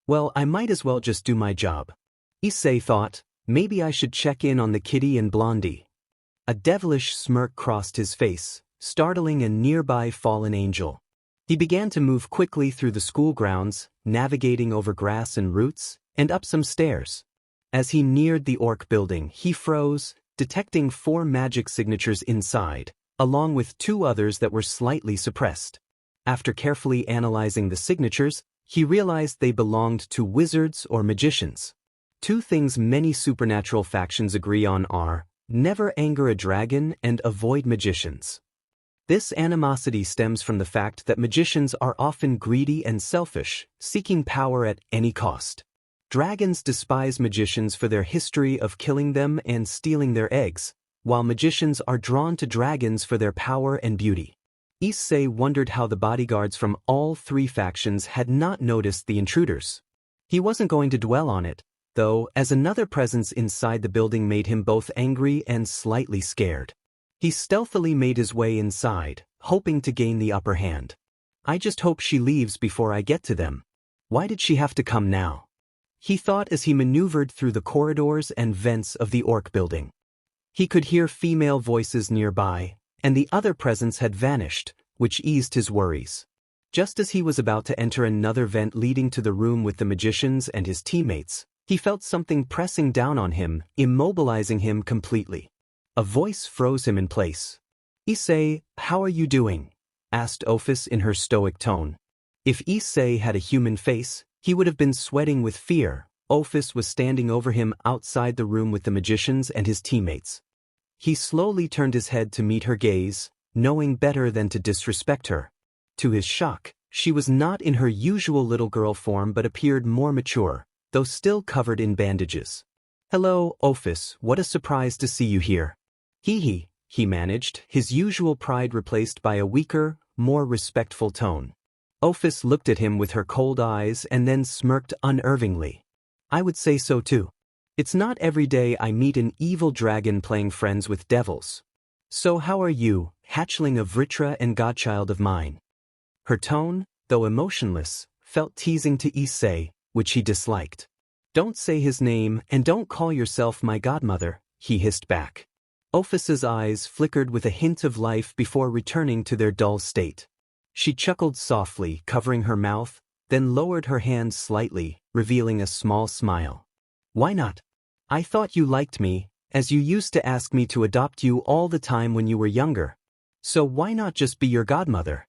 Well, I might as well just do my job. Issei thought, maybe I should check in on the kitty and Blondie. A devilish smirk crossed his face, startling a nearby fallen angel. He began to move quickly through the school grounds, navigating over grass and roots, and up some stairs. As he neared the orc building, he froze, detecting 4 magic signatures inside, along with 2 others that were slightly suppressed. After carefully analyzing the signatures, he realized they belonged to wizards or magicians. 2 things many supernatural factions agree on are, never anger a dragon and avoid magicians. This animosity stems from the fact that magicians are often greedy and selfish, seeking power at any cost. Dragons despise magicians for their history of killing them and stealing their eggs, while magicians are drawn to dragons for their power and beauty. Issei wondered how the bodyguards from all 3 factions had not noticed the intruders. He wasn't going to dwell on it, though, as another presence inside the building made him both angry and slightly scared. He stealthily made his way inside, hoping to gain the upper hand. I just hope she leaves before I get to them. Why did she have to come now? He thought as he maneuvered through the corridors and vents of the orc building. He could hear female voices nearby, and the other presence had vanished, which eased his worries. Just as he was about to enter another vent leading to the room with the magicians and his teammates, he felt something pressing down on him, immobilizing him completely. A voice froze him in place. "Issei, how are you doing?" asked Ophis in her stoic tone. If Issei had a human face, he would have been sweating with fear. Ophis was standing over him outside the room with the magicians and his teammates. He slowly turned his head to meet her gaze, knowing better than to disrespect her. To his shock, she was not in her usual little girl form but appeared more mature, though still covered in bandages. "Hello, Ophis, what a surprise to see you here." He managed, his usual pride replaced by a weaker, more respectful tone. Ophis looked at him with her cold eyes and then smirked unervingly. "I would say so too. It's not every day I meet an evil dragon playing friends with devils. So how are you, hatchling of Vritra and godchild of mine?" Her tone, though emotionless, felt teasing to Issei, which he disliked. "Don't say his name and don't call yourself my godmother," he hissed back. Ophis's eyes flickered with a hint of life before returning to their dull state. She chuckled softly, covering her mouth, then lowered her hand slightly, revealing a small smile. "Why not? I thought you liked me, as you used to ask me to adopt you all the time when you were younger. So why not just be your godmother?"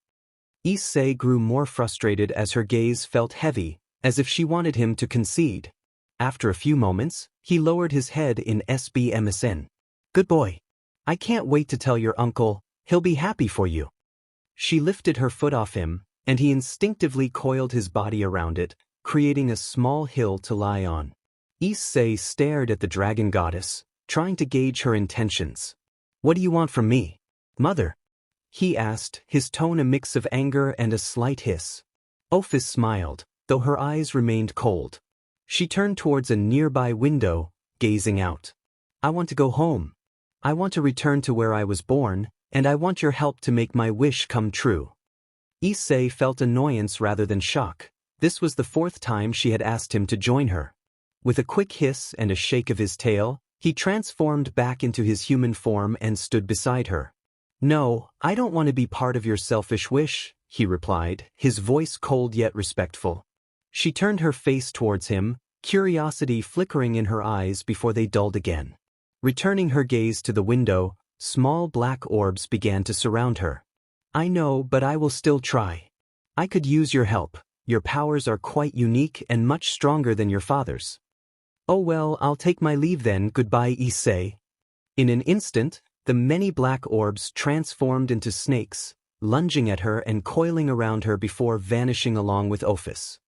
Issei grew more frustrated as her gaze felt heavy, as if she wanted him to concede. After a few moments, he lowered his head in SBMSN. "Good boy. I can't wait to tell your uncle, he'll be happy for you." She lifted her foot off him, and he instinctively coiled his body around it, creating a small hill to lie on. Issei stared at the dragon goddess, trying to gauge her intentions. "What do you want from me, mother?" he asked, his tone a mix of anger and a slight hiss. Ophis smiled, though her eyes remained cold. She turned towards a nearby window, gazing out. "I want to go home. I want to return to where I was born, and I want your help to make my wish come true." Issei felt annoyance rather than shock. This was the fourth time she had asked him to join her. With a quick hiss and a shake of his tail, he transformed back into his human form and stood beside her. "No, I don't want to be part of your selfish wish," he replied, his voice cold yet respectful. She turned her face towards him, curiosity flickering in her eyes before they dulled again. Returning her gaze to the window, small black orbs began to surround her. "I know, but I will still try. I could use your help. Your powers are quite unique and much stronger than your father's." "Oh well, I'll take my leave then, goodbye Issei." In an instant, the many black orbs transformed into snakes, lunging at her and coiling around her before vanishing along with Ophis.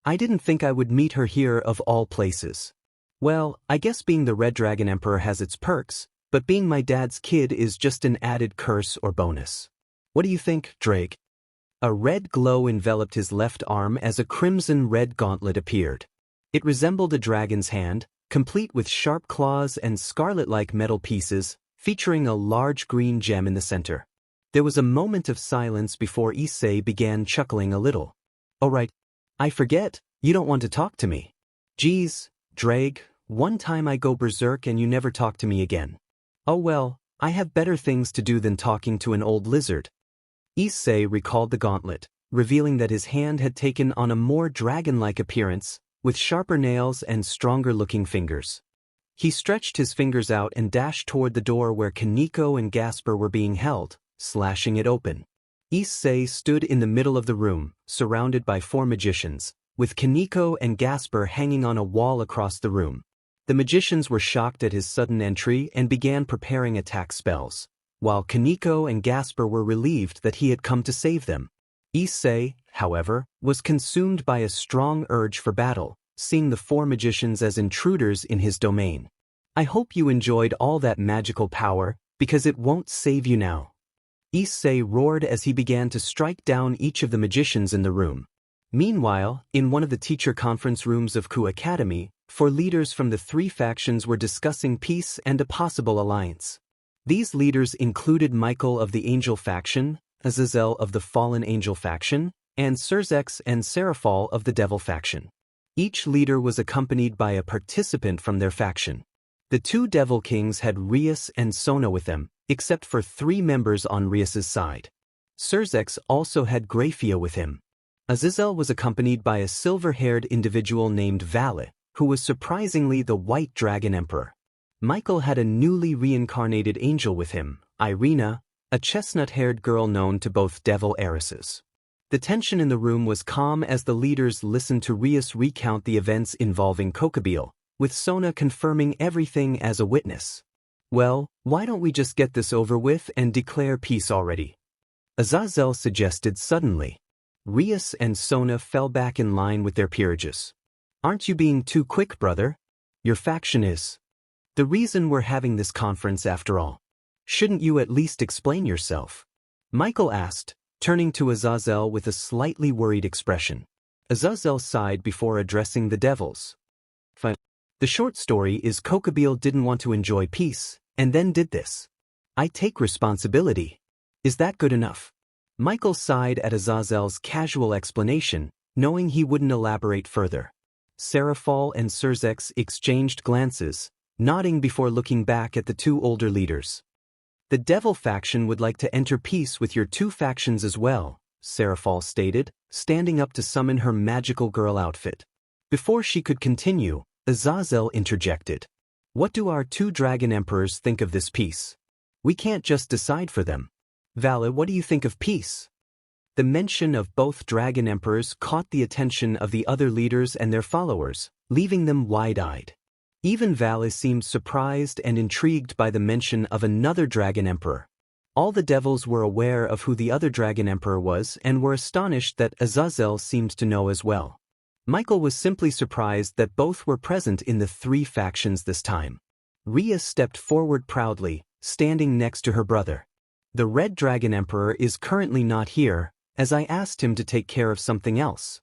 "I didn't think I would meet her here of all places. Well, I guess being the Red Dragon Emperor has its perks, but being my dad's kid is just an added curse or bonus. What do you think, Drake?" A red glow enveloped his left arm as a crimson-red gauntlet appeared. It resembled a dragon's hand, complete with sharp claws and scarlet-like metal pieces, featuring a large green gem in the center. There was a moment of silence before Issei began chuckling a little. "Oh right. I forget, you don't want to talk to me. Geez, Drake, one time I go berserk and you never talk to me again. Oh well, I have better things to do than talking to an old lizard." Issei recalled the gauntlet, revealing that his hand had taken on a more dragon-like appearance, with sharper nails and stronger-looking fingers. He stretched his fingers out and dashed toward the door where Kaneko and Gasper were being held, slashing it open. Issei stood in the middle of the room, surrounded by 4 magicians, with Kaneko and Gasper hanging on a wall across the room. The magicians were shocked at his sudden entry and began preparing attack spells, while Kaneko and Gasper were relieved that he had come to save them. Issei, however, was consumed by a strong urge for battle, seeing the 4 magicians as intruders in his domain. "I hope you enjoyed all that magical power, because it won't save you now." Issei roared as he began to strike down each of the magicians in the room. Meanwhile, in one of the teacher conference rooms of Ku Academy, 4 leaders from the 3 factions were discussing peace and a possible alliance. These leaders included Michael of the Angel faction, Azazel of the Fallen Angel faction, and Sirzechs and Seraphal of the Devil faction. Each leader was accompanied by a participant from their faction. The two Devil Kings had Rias and Sona with them, except for 3 members on Rias's side. Sirzechs also had Grafia with him. Azazel was accompanied by a silver-haired individual named Vale, who was surprisingly the White Dragon Emperor. Michael had a newly reincarnated angel with him, Irina, a chestnut-haired girl known to both devil heiresses. The tension in the room was calm as the leaders listened to Rias recount the events involving Kokabrial, with Sona confirming everything as a witness. "Well, why don't we just get this over with and declare peace already?" Azazel suggested suddenly. Rias and Sona fell back in line with their peerages. "Aren't you being too quick, brother? Your faction is the reason we're having this conference after all. Shouldn't you at least explain yourself?" Michael asked, turning to Azazel with a slightly worried expression. Azazel sighed before addressing the devils. "The short story is Kokabrial didn't want to enjoy peace, and then did this. I take responsibility. Is that good enough?" Michael sighed at Azazel's casual explanation, knowing he wouldn't elaborate further. Seraphal and Sirzechs exchanged glances, nodding before looking back at the 2 older leaders. "The Devil faction would like to enter peace with your 2 factions as well," Seraphal stated, standing up to summon her magical girl outfit. Before she could continue, Azazel interjected. "What do our 2 dragon emperors think of this peace? We can't just decide for them. Vale, what do you think of peace?" The mention of both dragon emperors caught the attention of the other leaders and their followers, leaving them wide-eyed. Even Vale seemed surprised and intrigued by the mention of another dragon emperor. All the devils were aware of who the other dragon emperor was and were astonished that Azazel seemed to know as well. Michael was simply surprised that both were present in the 3 factions this time. Rias stepped forward proudly, standing next to her brother. "The Red Dragon Emperor is currently not here, as I asked him to take care of something else."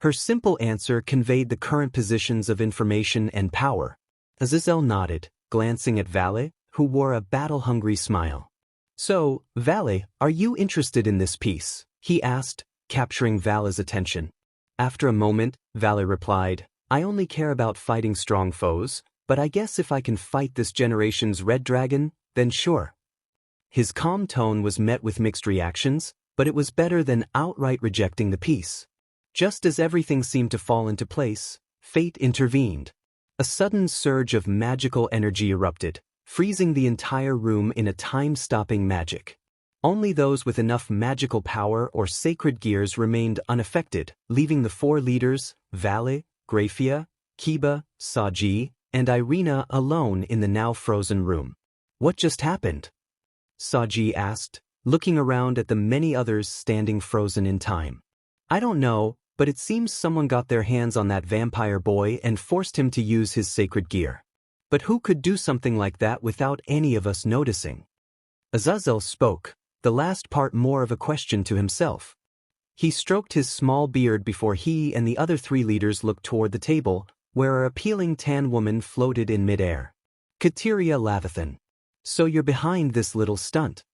Her simple answer conveyed the current positions of information and power. Azazel nodded, glancing at Vale, who wore a battle-hungry smile. "So, Vale, are you interested in this peace?" he asked, capturing Vale's attention. After a moment, Vale replied, "I only care about fighting strong foes, but I guess if I can fight this generation's red dragon, then sure." His calm tone was met with mixed reactions, but it was better than outright rejecting the peace. Just as everything seemed to fall into place, fate intervened. A sudden surge of magical energy erupted, freezing the entire room in a time-stopping magic. Only those with enough magical power or sacred gears remained unaffected, leaving the 4 leaders, Vale, Grafia, Kiba, Saji, and Irina alone in the now frozen room. "What just happened?" Saji asked, looking around at the many others standing frozen in time. "I don't know, but it seems someone got their hands on that vampire boy and forced him to use his sacred gear. But who could do something like that without any of us noticing?" Azazel spoke, the last part more of a question to himself. He stroked his small beard before he and the other 3 leaders looked toward the table, where an appealing tan woman floated in midair. "Kateria Lavathan. So you're behind this little stunt?"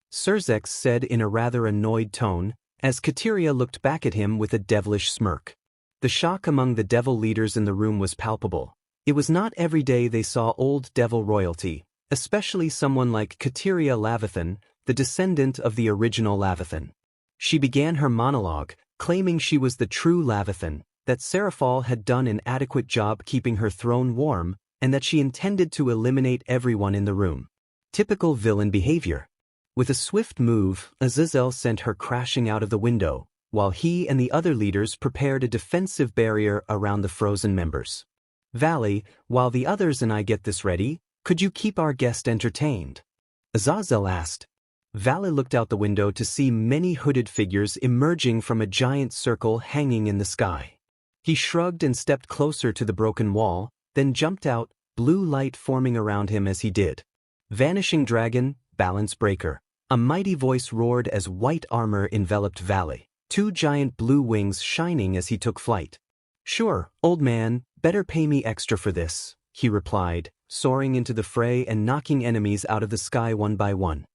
Sirzechs said in a rather annoyed tone, as Kateria looked back at him with a devilish smirk. The shock among the devil leaders in the room was palpable. It was not every day they saw old devil royalty, especially someone like Kateria Lavathan, the descendant of the original Lavathan. She began her monologue, claiming she was the true Lavathan, that Seraphal had done an adequate job keeping her throne warm, and that she intended to eliminate everyone in the room. Typical villain behavior. With a swift move, Azazel sent her crashing out of the window, while he and the other leaders prepared a defensive barrier around the frozen members. "Vale, while the others and I get this ready, could you keep our guest entertained?" Azazel asked. Vale looked out the window to see many hooded figures emerging from a giant circle hanging in the sky. He shrugged and stepped closer to the broken wall, then jumped out, blue light forming around him as he did. "Vanishing Dragon, Balance Breaker." A mighty voice roared as white armor enveloped Vale, 2 giant blue wings shining as he took flight. "Sure, old man, better pay me extra for this," he replied, soaring into the fray and knocking enemies out of the sky one by one.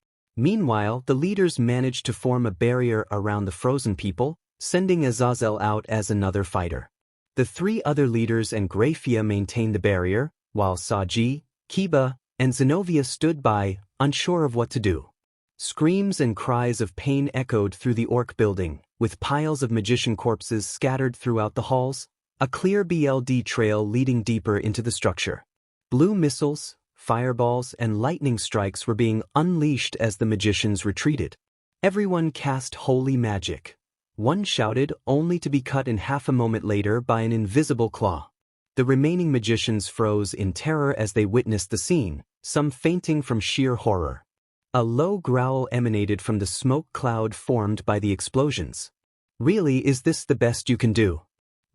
Meanwhile, the leaders managed to form a barrier around the frozen people, sending Azazel out as another fighter. The three other leaders and Graphia maintained the barrier, while Saji, Kiba, and Zenobia stood by, unsure of what to do. Screams and cries of pain echoed through the orc building, with piles of magician corpses scattered throughout the halls, a clear BLD trail leading deeper into the structure. Blue missiles, fireballs, and lightning strikes were being unleashed as the magicians retreated. Everyone cast holy magic. One shouted, only to be cut in half a moment later by an invisible claw. The remaining magicians froze in terror as they witnessed the scene, some fainting from sheer horror. A low growl emanated from the smoke cloud formed by the explosions. Really, is this the best you can do?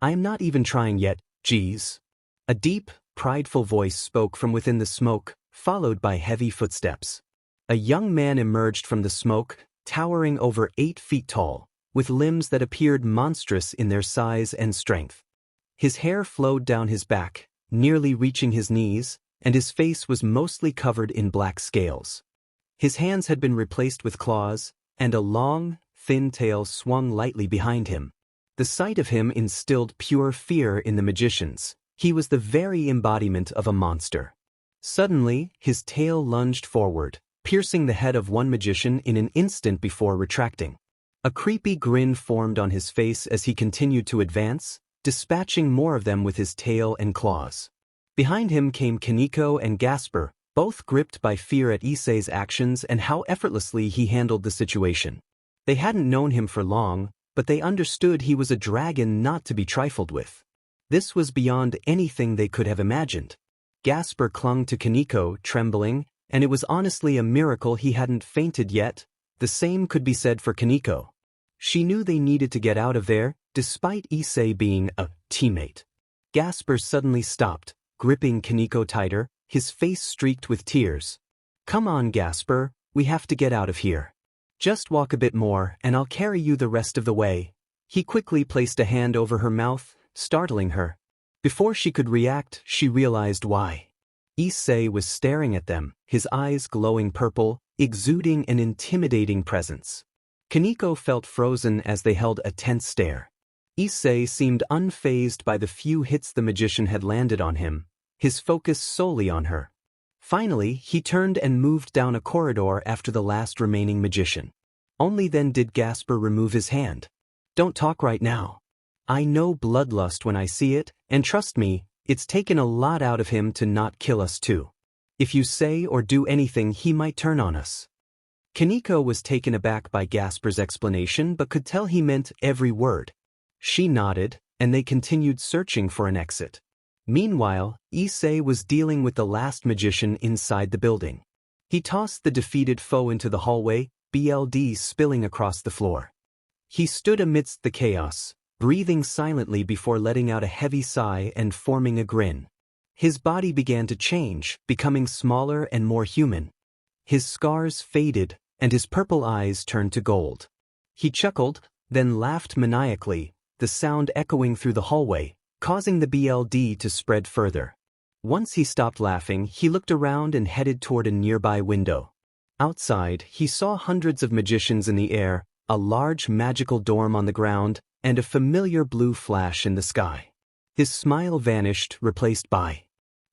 I am not even trying yet, geez. A deep, prideful voice spoke from within the smoke, followed by heavy footsteps. A young man emerged from the smoke, towering over 8 feet tall, with limbs that appeared monstrous in their size and strength. His hair flowed down his back, nearly reaching his knees, and his face was mostly covered in black scales. His hands had been replaced with claws, and a long, thin tail swung lightly behind him. The sight of him instilled pure fear in the magicians. He was the very embodiment of a monster. Suddenly, his tail lunged forward, piercing the head of one magician in an instant before retracting. A creepy grin formed on his face as he continued to advance, dispatching more of them with his tail and claws. Behind him came Kaneko and Gasper, both gripped by fear at Issei's actions and how effortlessly he handled the situation. They hadn't known him for long, but they understood he was a dragon not to be trifled with. This was beyond anything they could have imagined. Gasper clung to Kaneko, trembling, and it was honestly a miracle he hadn't fainted yet. The same could be said for Kaneko. She knew they needed to get out of there, despite Issei being a teammate. Gasper suddenly stopped, gripping Kaneko tighter, his face streaked with tears. Come on, Gasper, we have to get out of here. Just walk a bit more and I'll carry you the rest of the way. He quickly placed a hand over her mouth, startling her. Before she could react, she realized why. Issei was staring at them, his eyes glowing purple, exuding an intimidating presence. Kaneko felt frozen as they held a tense stare. Issei seemed unfazed by the few hits the magician had landed on him, his focus solely on her. Finally, he turned and moved down a corridor after the last remaining magician. Only then did Gasper remove his hand. Don't talk right now. I know bloodlust when I see it, and trust me, it's taken a lot out of him to not kill us too. If you say or do anything, he might turn on us. Kaneko was taken aback by Gasper's explanation but could tell he meant every word. She nodded, and they continued searching for an exit. Meanwhile, Issei was dealing with the last magician inside the building. He tossed the defeated foe into the hallway, BLD spilling across the floor. He stood amidst the chaos, breathing silently before letting out a heavy sigh and forming a grin. His body began to change, becoming smaller and more human. His scars faded, and his purple eyes turned to gold. He chuckled, then laughed maniacally, the sound echoing through the hallway, causing the BLD to spread further. Once he stopped laughing, he looked around and headed toward a nearby window. Outside, he saw hundreds of magicians in the air, a large magical dorm on the ground, and a familiar blue flash in the sky. His smile vanished, replaced by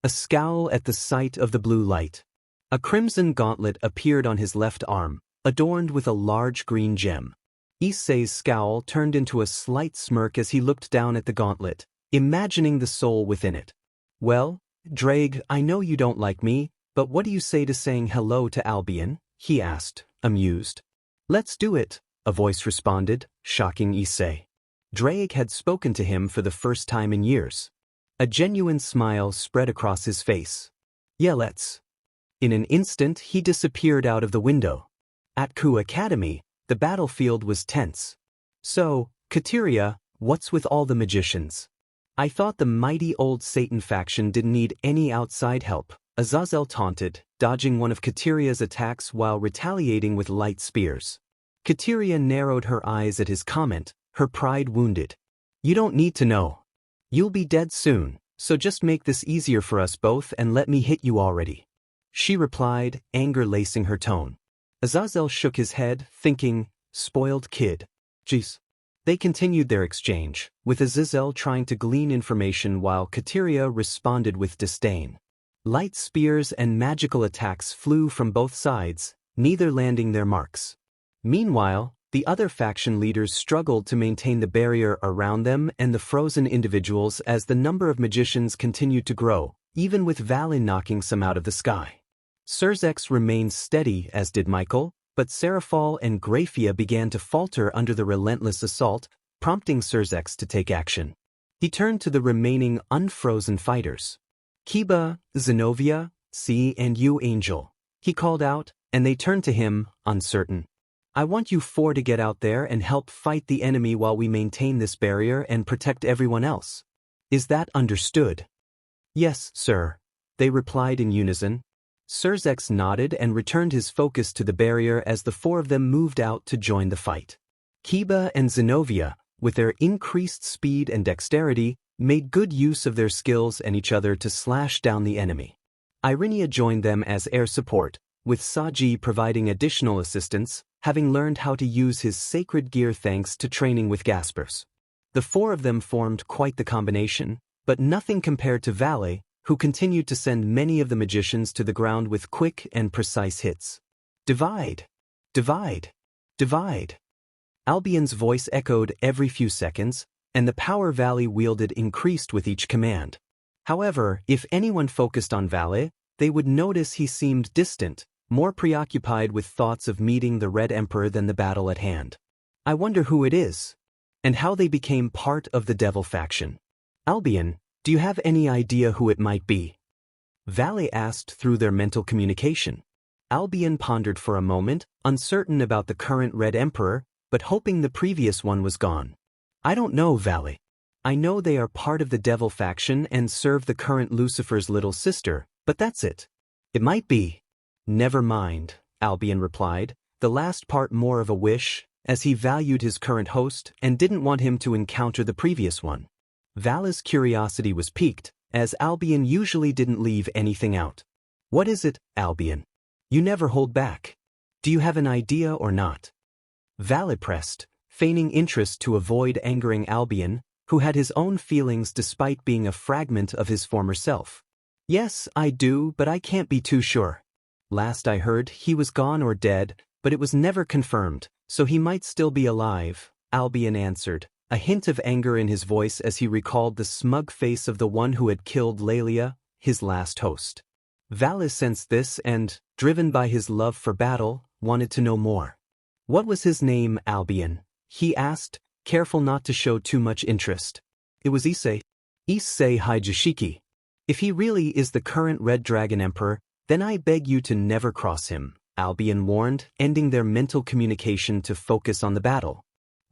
a scowl at the sight of the blue light. A crimson gauntlet appeared on his left arm, adorned with a large green gem. Issei's scowl turned into a slight smirk as he looked down at the gauntlet, imagining the soul within it. Well, Drake, I know you don't like me, but what do you say to saying hello to Albion? He asked, amused. Let's do it, a voice responded, shocking Issei. Drake had spoken to him for the first time in years. A genuine smile spread across his face. Yeah, let's. In an instant, he disappeared out of the window. At Ku Academy, the battlefield was tense. So, Kateria, what's with all the magicians? I thought the mighty old Satan faction didn't need any outside help, Azazel taunted, dodging one of Kateria's attacks while retaliating with light spears. Kateria narrowed her eyes at his comment, her pride wounded. You don't need to know. You'll be dead soon, so just make this easier for us both and let me hit you already. She replied, anger lacing her tone. Azazel shook his head, thinking, spoiled kid. Jeez. They continued their exchange, with Azazel trying to glean information while Kateria responded with disdain. Light spears and magical attacks flew from both sides, neither landing their marks. Meanwhile, the other faction leaders struggled to maintain the barrier around them and the frozen individuals as the number of magicians continued to grow, even with Valley knocking some out of the sky. Sirzechs remained steady, as did Michael, but Seraphal and Graphia began to falter under the relentless assault, prompting Sirzechs to take action. He turned to the remaining unfrozen fighters. Kiba, Zenobia, C and you Angel. He called out, and they turned to him, uncertain. I want you four to get out there and help fight the enemy while we maintain this barrier and protect everyone else. Is that understood? Yes, sir, they replied in unison. Sirzechs nodded and returned his focus to the barrier as the four of them moved out to join the fight. Kiba and Zenobia, with their increased speed and dexterity, made good use of their skills and each other to slash down the enemy. Irenia joined them as air support, with Saji providing additional assistance, having learned how to use his sacred gear thanks to training with Gaspers. The four of them formed quite the combination, but nothing compared to Valet, who continued to send many of the magicians to the ground with quick and precise hits. Divide! Divide! Divide! Albion's voice echoed every few seconds, and the power Valet wielded increased with each command. However, if anyone focused on Valet, they would notice he seemed distant, more preoccupied with thoughts of meeting the Red Emperor than the battle at hand. I wonder who it is, and how they became part of the Devil faction. Albion, do you have any idea who it might be? Valet asked through their mental communication. Albion pondered for a moment, uncertain about the current Red Emperor, but hoping the previous one was gone. I don't know, Valet. I know they are part of the Devil faction and serve the current Lucifer's little sister, but that's it. It might be. Never mind, Albion replied, the last part more of a wish, as he valued his current host and didn't want him to encounter the previous one. Vala's curiosity was piqued, as Albion usually didn't leave anything out. What is it, Albion? You never hold back. Do you have an idea or not? Vala pressed, feigning interest to avoid angering Albion, who had his own feelings despite being a fragment of his former self. Yes, I do, but I can't be too sure. Last I heard, he was gone or dead, but it was never confirmed, so he might still be alive, Albion answered, a hint of anger in his voice as he recalled the smug face of the one who had killed Lelia, his last host. Vala sensed this and, driven by his love for battle, wanted to know more. What was his name, Albion? He asked, careful not to show too much interest. It was Issei. Issei Hijashiki. If he really is the current Red Dragon Emperor, then I beg you to never cross him, Albion warned, ending their mental communication to focus on the battle.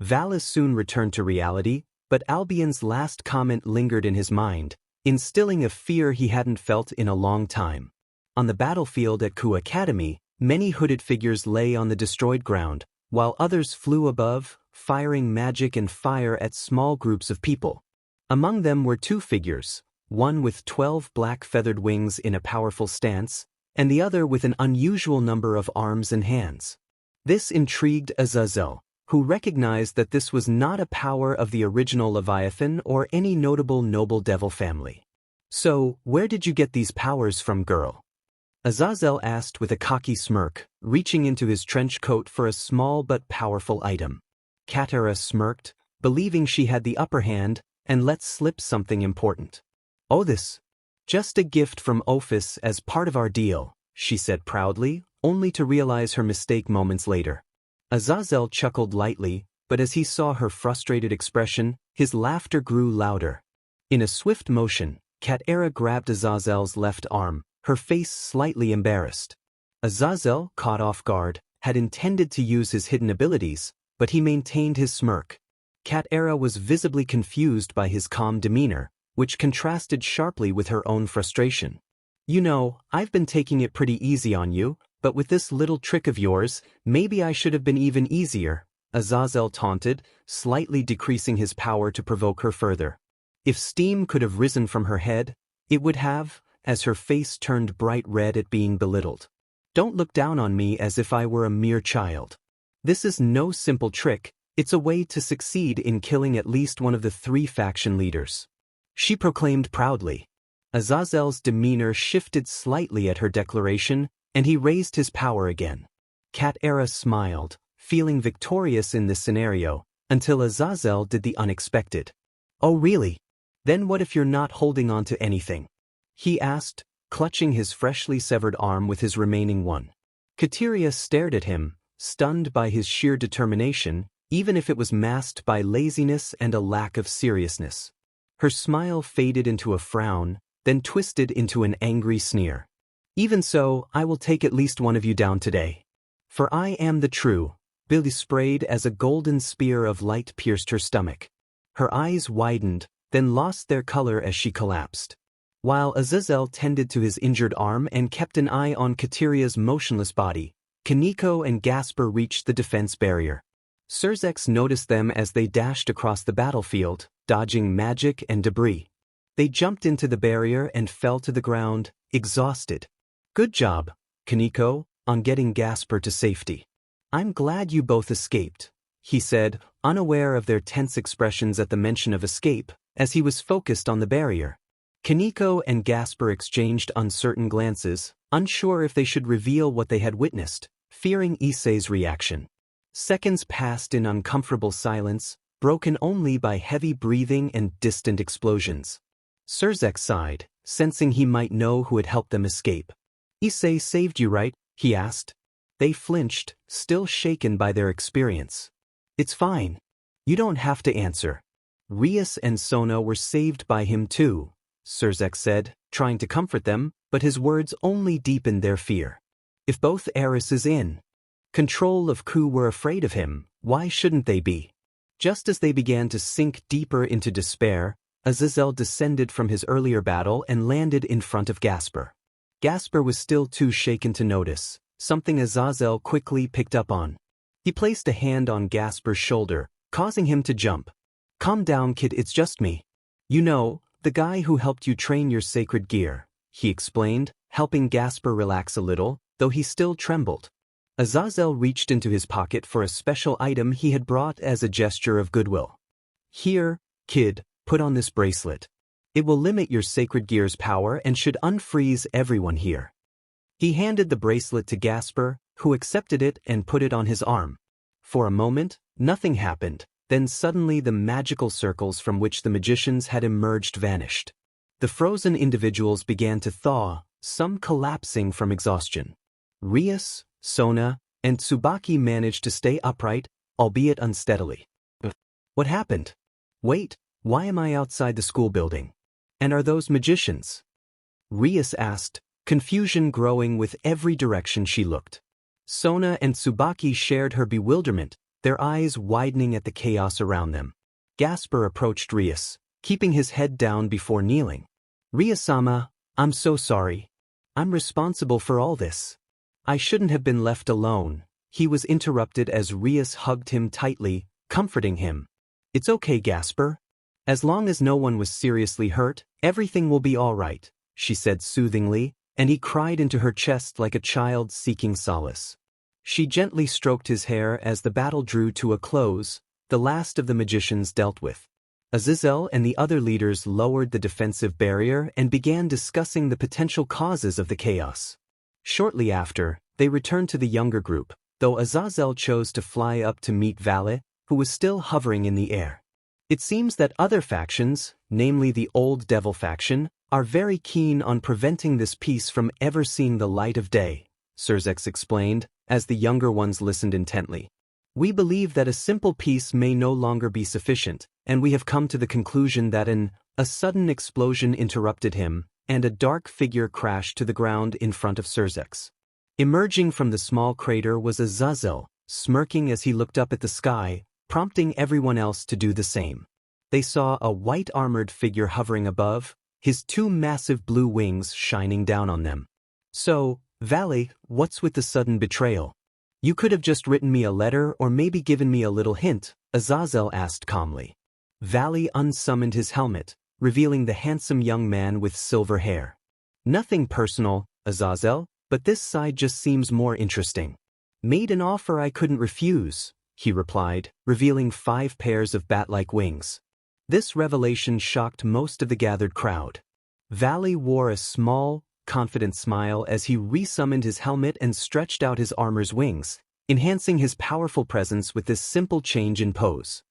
Vala soon returned to reality, but Albion's last comment lingered in his mind, instilling a fear he hadn't felt in a long time. On the battlefield at Ku Academy, many hooded figures lay on the destroyed ground, while others flew above, firing magic and fire at small groups of people. Among them were two figures, one with 12 black feathered wings in a powerful stance, and the other with an unusual number of arms and hands. This intrigued Azazel, who recognized that this was not a power of the original Leviathan or any notable noble devil family. So, where did you get these powers from, girl? Azazel asked with a cocky smirk, reaching into his trench coat for a small but powerful item. Katara smirked, believing she had the upper hand, and let slip something important. Oh, this. Just a gift from Ophis as part of our deal, she said proudly, only to realize her mistake moments later. Azazel chuckled lightly, but as he saw her frustrated expression, his laughter grew louder. In a swift motion, Katara grabbed Azazel's left arm, her face slightly embarrassed. Azazel, caught off guard, had intended to use his hidden abilities, but he maintained his smirk. Katara was visibly confused by his calm demeanor, which contrasted sharply with her own frustration. You know, I've been taking it pretty easy on you, but with this little trick of yours, maybe I should have been even easier, Azazel taunted, slightly decreasing his power to provoke her further. If steam could have risen from her head, it would have, as her face turned bright red at being belittled. Don't look down on me as if I were a mere child. This is no simple trick, it's a way to succeed in killing at least one of the 3 faction leaders. She proclaimed proudly. Azazel's demeanor shifted slightly at her declaration, and he raised his power again. Cat Era smiled, feeling victorious in this scenario, until Azazel did the unexpected. Oh really? Then what if you're not holding on to anything? He asked, clutching his freshly severed arm with his remaining one. Kateria stared at him, stunned by his sheer determination, even if it was masked by laziness and a lack of seriousness. Her smile faded into a frown, then twisted into an angry sneer. Even so, I will take at least one of you down today. For I am the true. Billy sprayed as a golden spear of light pierced her stomach. Her eyes widened, then lost their color as she collapsed. While Azazel tended to his injured arm and kept an eye on Kateria's motionless body, Kaneko and Gasper reached the defense barrier. Sirzechs noticed them as they dashed across the battlefield, dodging magic and debris. They jumped into the barrier and fell to the ground, exhausted. Good job, Kaneko, on getting Gasper to safety. I'm glad you both escaped, he said, unaware of their tense expressions at the mention of escape, as he was focused on the barrier. Kaneko and Gasper exchanged uncertain glances, unsure if they should reveal what they had witnessed, fearing Issei's reaction. Seconds passed in uncomfortable silence, broken only by heavy breathing and distant explosions. Sirzechs sighed, sensing he might know who had helped them escape. Issei saved you, right? He asked. They flinched, still shaken by their experience. It's fine. You don't have to answer. Rias and Sona were saved by him too, Sirzechs said, trying to comfort them, but his words only deepened their fear. If both heiresses in control of Ku were afraid of him, why shouldn't they be? Just as they began to sink deeper into despair, Azazel descended from his earlier battle and landed in front of Gasper. Gasper was still too shaken to notice, something Azazel quickly picked up on. He placed a hand on Gasper's shoulder, causing him to jump. Calm down, kid, it's just me. You know, the guy who helped you train your sacred gear, he explained, helping Gasper relax a little, though he still trembled. Azazel reached into his pocket for a special item he had brought as a gesture of goodwill. Here, kid, put on this bracelet. It will limit your sacred gear's power and should unfreeze everyone here. He handed the bracelet to Gasper, who accepted it and put it on his arm. For a moment, nothing happened, then suddenly the magical circles from which the magicians had emerged vanished. The frozen individuals began to thaw, some collapsing from exhaustion. Rias, Sona, and Tsubaki managed to stay upright, albeit unsteadily. What happened? Wait, why am I outside the school building? And are those magicians? Rias asked, confusion growing with every direction she looked. Sona and Tsubaki shared her bewilderment, their eyes widening at the chaos around them. Gasper approached Rias, keeping his head down before kneeling. Rias-sama, I'm so sorry. I'm responsible for all this. I shouldn't have been left alone. He was interrupted as Rias hugged him tightly, comforting him. It's okay, Gasper. As long as no one was seriously hurt, everything will be all right, she said soothingly, and he cried into her chest like a child seeking solace. She gently stroked his hair as the battle drew to a close, the last of the magicians dealt with. Azazel and the other leaders lowered the defensive barrier and began discussing the potential causes of the chaos. Shortly after, they returned to the younger group, though Azazel chose to fly up to meet Valle, who was still hovering in the air. It seems that other factions, namely the Old Devil faction, are very keen on preventing this peace from ever seeing the light of day, Sirzechs explained, as the younger ones listened intently. We believe that a simple peace may no longer be sufficient, and we have come to the conclusion that a sudden explosion interrupted him, and a dark figure crashed to the ground in front of Sirzechs. Emerging from the small crater was Azazel, smirking as he looked up at the sky, prompting everyone else to do the same. They saw a white-armored figure hovering above, his 2 massive blue wings shining down on them. So, Valle, what's with the sudden betrayal? You could have just written me a letter or maybe given me a little hint, Azazel asked calmly. Valle unsummoned his helmet, revealing the handsome young man with silver hair. Nothing personal, Azazel, But this side just seems more interesting. Made an offer I couldn't refuse, he replied, revealing 5 pairs of bat-like wings. This revelation shocked most of the gathered crowd. Valley wore a small, confident smile as he resummoned his helmet and stretched out his armor's wings, enhancing his powerful presence with this simple change in pose.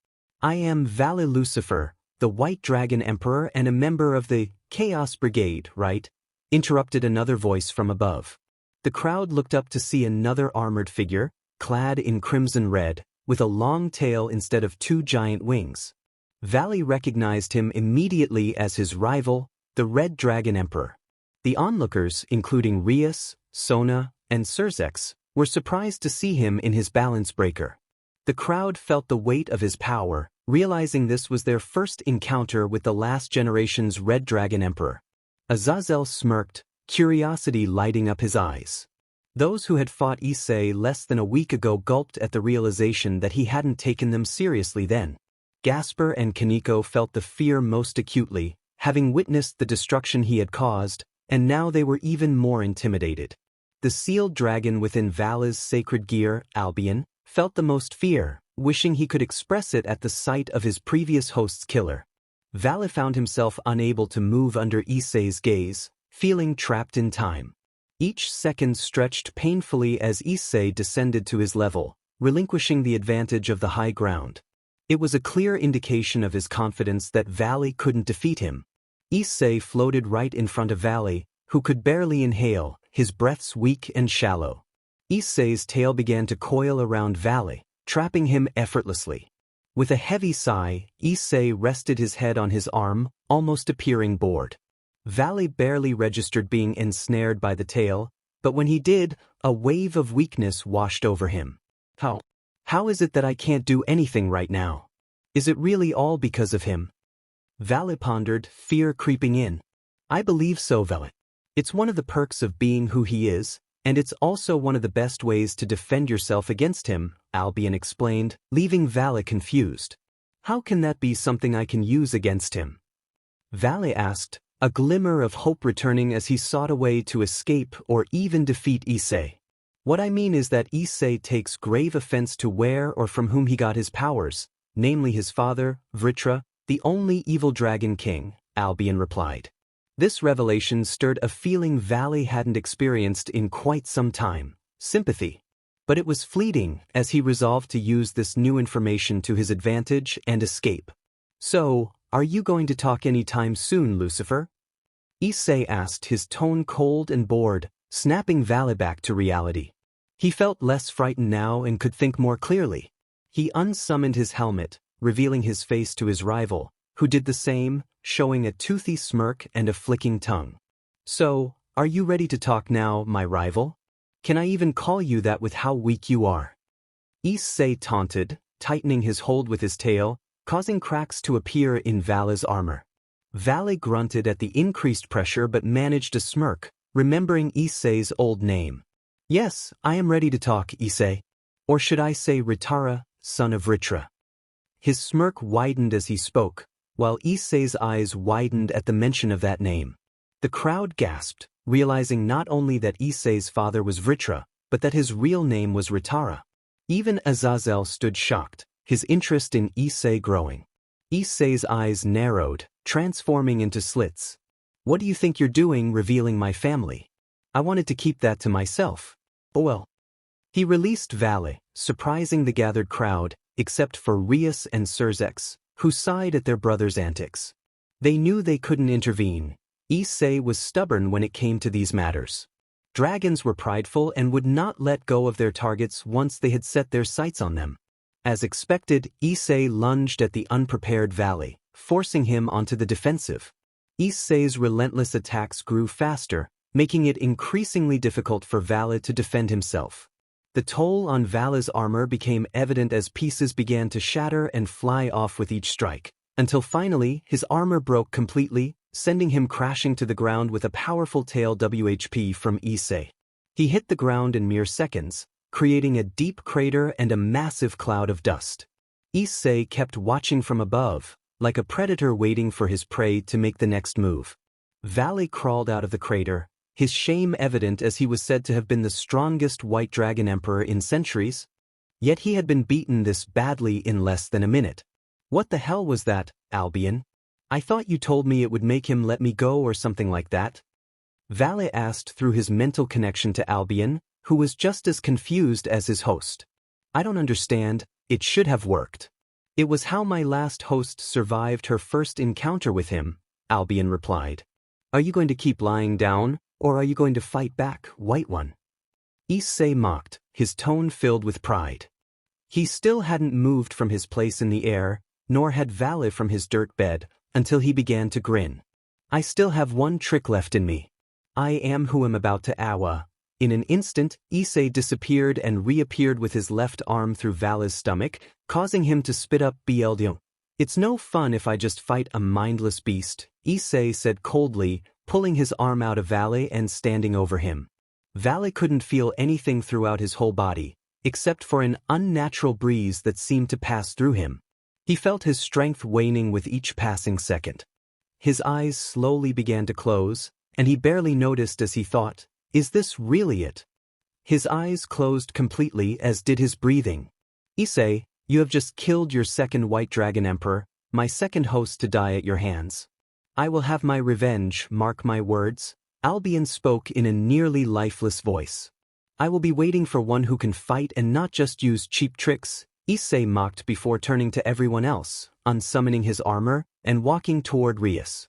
I am Valley Lucifer, the White Dragon Emperor and a member of the Chaos Brigade, right? Interrupted another voice from above. The crowd looked up to see another armored figure, clad in crimson red, with a long tail instead of 2 giant wings. Valley recognized him immediately as his rival, the Red Dragon Emperor. The onlookers, including Rias, Sona, and Sirzechs, were surprised to see him in his balance breaker. The crowd felt the weight of his power, realizing this was their first encounter with the last generation's Red Dragon Emperor. Azazel smirked, curiosity lighting up his eyes. Those who had fought Issei less than a week ago gulped at the realization that he hadn't taken them seriously then. Gasper and Kaneko felt the fear most acutely, having witnessed the destruction he had caused, and now they were even more intimidated. The sealed dragon within Vala's sacred gear, Albion, felt the most fear, wishing he could express it at the sight of his previous host's killer. Vala found himself unable to move under Issei's gaze, feeling trapped in time. Each second stretched painfully as Issei descended to his level, relinquishing the advantage of the high ground. It was a clear indication of his confidence that Valley couldn't defeat him. Issei floated right in front of Valley, who could barely inhale, his breaths weak and shallow. Issei's tail began to coil around Valley, trapping him effortlessly. With a heavy sigh, Issei rested his head on his arm, almost appearing bored. Valley barely registered being ensnared by the tail, but when he did, a wave of weakness washed over him. How is it that I can't do anything right now? Is it really all because of him? Valley pondered, fear creeping in. I believe so, Valley. It's one of the perks of being who he is, and it's also one of the best ways to defend yourself against him, Albion explained, leaving Valley confused. How can that be something I can use against him? Valley asked, a glimmer of hope returning as he sought a way to escape or even defeat Issei. What I mean is that Issei takes grave offense to where or from whom he got his powers, namely his father, Vritra, the only evil dragon king, Albion replied. This revelation stirred a feeling Valley hadn't experienced in quite some time, sympathy. But it was fleeting as he resolved to use this new information to his advantage and escape. So, are you going to talk any time soon, Lucifer? Issei asked, his tone cold and bored, snapping Valley back to reality. He felt less frightened now and could think more clearly. He unsummoned his helmet, revealing his face to his rival, who did the same, showing a toothy smirk and a flicking tongue. So, are you ready to talk now, my rival? Can I even call you that with how weak you are? Issei taunted, tightening his hold with his tail, causing cracks to appear in Vala's armor. Vala grunted at the increased pressure but managed to smirk, remembering Issei's old name. Yes, I am ready to talk, Issei. Or should I say Ritara, son of Vritra? His smirk widened as he spoke, while Issei's eyes widened at the mention of that name. The crowd gasped, realizing not only that Issei's father was Vritra, but that his real name was Ritara. Even Azazel stood shocked, his interest in Issei growing. Issei's eyes narrowed, transforming into slits. What do you think you're doing revealing my family? I wanted to keep that to myself. Oh well. He released Valley, surprising the gathered crowd, except for Rias and Sirzechs, who sighed at their brother's antics. They knew they couldn't intervene. Issei was stubborn when it came to these matters. Dragons were prideful and would not let go of their targets once they had set their sights on them. As expected, Issei lunged at the unprepared Valley, forcing him onto the defensive. Issei's relentless attacks grew faster, making it increasingly difficult for Valley to defend himself. The toll on Vala's armor became evident as pieces began to shatter and fly off with each strike, until finally his armor broke completely, sending him crashing to the ground with a powerful tail WHP from Issei. He hit the ground in mere seconds, creating a deep crater and a massive cloud of dust. Issei kept watching from above, like a predator waiting for his prey to make the next move. Valley crawled out of the crater, his shame evident as he was said to have been the strongest White Dragon Emperor in centuries. Yet he had been beaten this badly in less than a minute. What the hell was that, Albion? I thought you told me it would make him let me go or something like that. Valle asked through his mental connection to Albion, who was just as confused as his host. I don't understand, it should have worked. It was how my last host survived her first encounter with him, Albion replied. Are you going to keep lying down, or are you going to fight back, White One? Issei mocked, his tone filled with pride. He still hadn't moved from his place in the air, nor had Valle from his dirt bed, until he began to grin. I still have one trick left in me. I am who am about to awa. In an instant, Issei disappeared and reappeared with his left arm through Valle's stomach, causing him to spit up BLD. It's no fun if I just fight a mindless beast, Issei said coldly, pulling his arm out of Valle and standing over him. Valle couldn't feel anything throughout his whole body, except for an unnatural breeze that seemed to pass through him. He felt his strength waning with each passing second. His eyes slowly began to close, and he barely noticed as he thought, is this really it? His eyes closed completely, as did his breathing. Issei, you have just killed your second White Dragon Emperor, my second host to die at your hands. I will have my revenge, mark my words, Albion spoke in a nearly lifeless voice. I will be waiting for one who can fight and not just use cheap tricks, Issei mocked before turning to everyone else, unsummoning his armor, and walking toward Rias.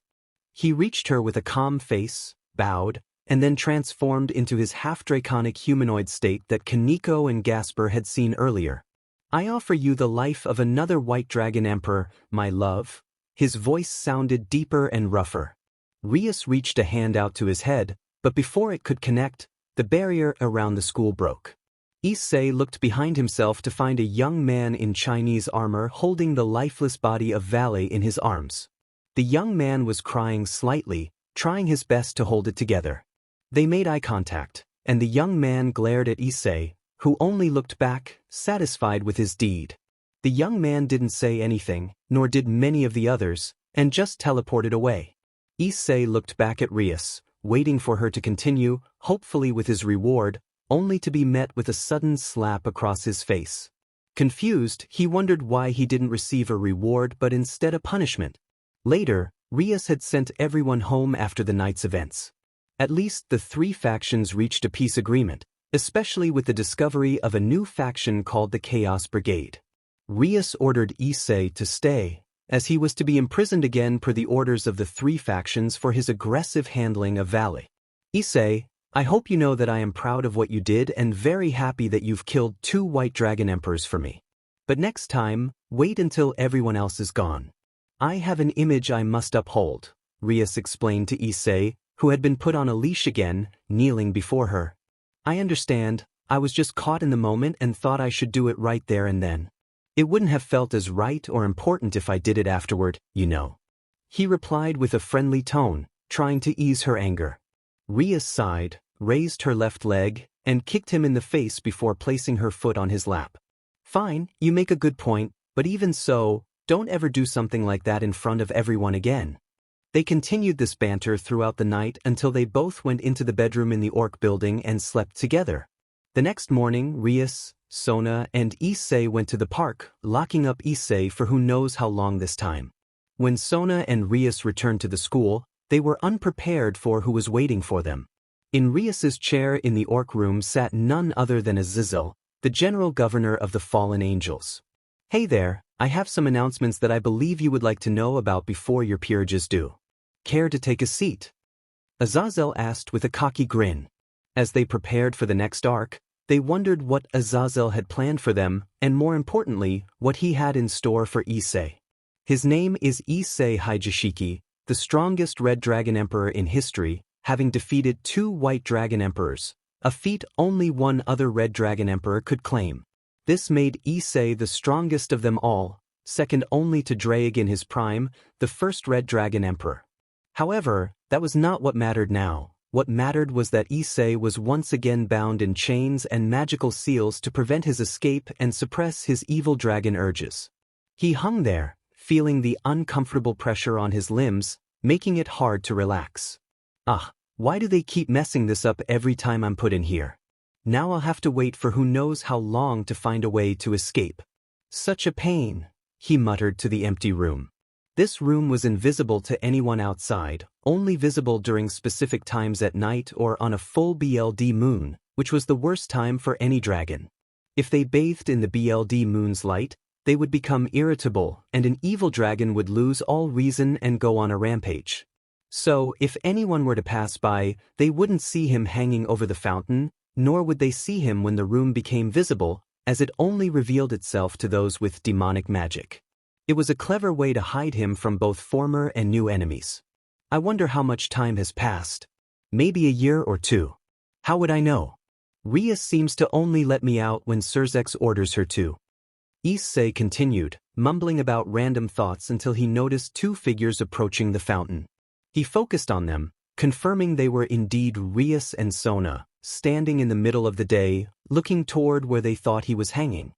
He reached her with a calm face, bowed, and then transformed into his half-draconic humanoid state that Kaneko and Gasper had seen earlier. I offer you the life of another White Dragon Emperor, my love. His voice sounded deeper and rougher. Rias reached a hand out to his head, but before it could connect, the barrier around the school broke. Issei looked behind himself to find a young man in Chinese armor holding the lifeless body of Valle in his arms. The young man was crying slightly, trying his best to hold it together. They made eye contact, and the young man glared at Issei, who only looked back, satisfied with his deed. The young man didn't say anything, nor did many of the others, and just teleported away. Issei looked back at Rias, waiting for her to continue, hopefully with his reward, only to be met with a sudden slap across his face. Confused, he wondered why he didn't receive a reward but instead a punishment. Later, Rias had sent everyone home after the night's events. At least the three factions reached a peace agreement, especially with the discovery of a new faction called the Chaos Brigade. Rias ordered Issei to stay, as he was to be imprisoned again per the orders of the three factions for his aggressive handling of Valle. Issei, I hope you know that I am proud of what you did and very happy that you've killed 2 White Dragon Emperors for me. But next time, wait until everyone else is gone. I have an image I must uphold, Rias explained to Issei, who had been put on a leash again, kneeling before her. I understand, I was just caught in the moment and thought I should do it right there and then. It wouldn't have felt as right or important if I did it afterward, you know. He replied with a friendly tone, trying to ease her anger. Rias sighed, raised her left leg, and kicked him in the face before placing her foot on his lap. Fine, you make a good point, but even so, don't ever do something like that in front of everyone again. They continued this banter throughout the night until they both went into the bedroom in the Orc building and slept together. The next morning, Rias, Sona, and Issei went to the park, locking up Issei for who knows how long this time. When Sona and Rias returned to the school, they were unprepared for who was waiting for them. In Rias's chair in the Orc room sat none other than Azazel, the general governor of the Fallen Angels. Hey there, I have some announcements that I believe you would like to know about before your peerage is due. Care to take a seat? Azazel asked with a cocky grin. As they prepared for the next arc, they wondered what Azazel had planned for them, and more importantly, what he had in store for Issei. His name is Issei Hijashiki, the strongest Red Dragon Emperor in history, having defeated 2 White Dragon Emperors, a feat only one other Red Dragon Emperor could claim. This made Issei the strongest of them all, second only to Draig in his prime, the first Red Dragon Emperor. However, that was not what mattered now. What mattered was that Issei was once again bound in chains and magical seals to prevent his escape and suppress his evil dragon urges. He hung there, feeling the uncomfortable pressure on his limbs, making it hard to relax. Why do they keep messing this up every time I'm put in here? Now I'll have to wait for who knows how long to find a way to escape. Such a pain, he muttered to the empty room. This room was invisible to anyone outside, only visible during specific times at night or on a full BLD moon, which was the worst time for any dragon. If they bathed in the BLD moon's light, they would become irritable, and an evil dragon would lose all reason and go on a rampage. So, if anyone were to pass by, they wouldn't see him hanging over the fountain, nor would they see him when the room became visible, as it only revealed itself to those with demonic magic. It was a clever way to hide him from both former and new enemies. I wonder how much time has passed. Maybe a year or two. How would I know? Rias seems to only let me out when Sirzechs orders her to. Issei continued, mumbling about random thoughts until he noticed two figures approaching the fountain. He focused on them, confirming they were indeed Rias and Sona, standing in the middle of the day, looking toward where they thought he was hanging.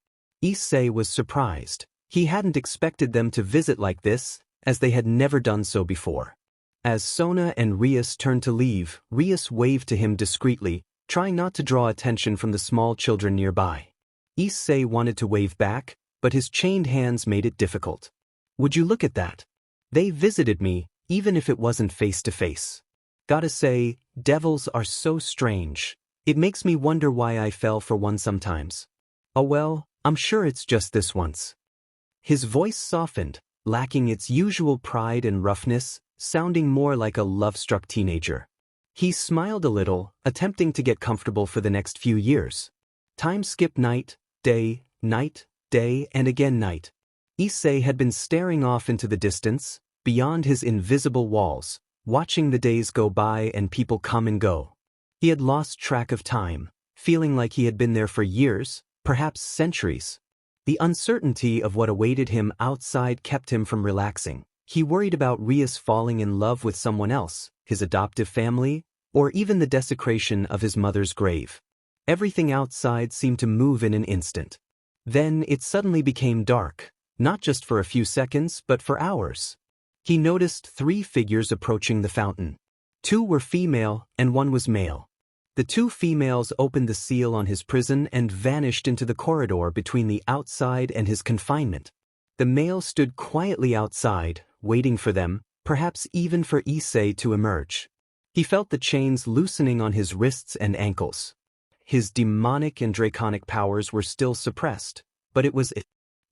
Issei was surprised. He hadn't expected them to visit like this, as they had never done so before. As Sona and Rias turned to leave, Rias waved to him discreetly, trying not to draw attention from the small children nearby. Issei wanted to wave back, but his chained hands made it difficult. Would you look at that? They visited me, even if it wasn't face to face. Gotta say, devils are so strange. It makes me wonder why I fell for one sometimes. Oh well, I'm sure it's just this once. His voice softened, lacking its usual pride and roughness, sounding more like a love-struck teenager. He smiled a little, attempting to get comfortable for the next few years. Time skipped night, day, and again night. Issei had been staring off into the distance, beyond his invisible walls, watching the days go by and people come and go. He had lost track of time, feeling like he had been there for years, perhaps centuries. The uncertainty of what awaited him outside kept him from relaxing. He worried about Rias falling in love with someone else, his adoptive family, or even the desecration of his mother's grave. Everything outside seemed to move in an instant. Then it suddenly became dark, not just for a few seconds but for hours. He noticed three figures approaching the fountain. Two were female and one was male. The two females opened the seal on his prison and vanished into the corridor between the outside and his confinement. The male stood quietly outside, waiting for them, perhaps even for Issei to emerge. He felt the chains loosening on his wrists and ankles. His demonic and draconic powers were still suppressed, but it was a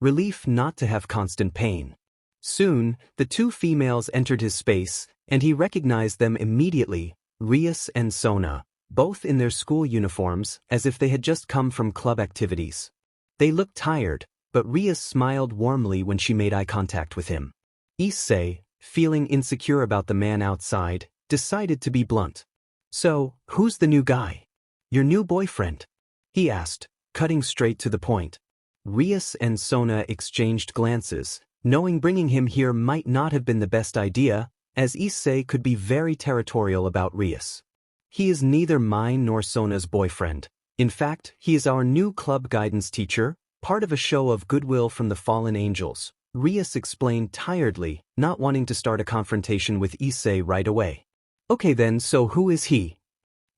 relief not to have constant pain. Soon, the two females entered his space, and he recognized them immediately, Rias and Sona, both in their school uniforms, as if they had just come from club activities. They looked tired, but Rias smiled warmly when she made eye contact with him. Issei, feeling insecure about the man outside, decided to be blunt. So, who's the new guy? Your new boyfriend? He asked, cutting straight to the point. Rias and Sona exchanged glances, knowing bringing him here might not have been the best idea, as Issei could be very territorial about Rias. He is neither mine nor Sona's boyfriend. In fact, he is our new club guidance teacher, part of a show of goodwill from the fallen angels, Rias explained tiredly, not wanting to start a confrontation with Issei right away. Okay then, so who is he?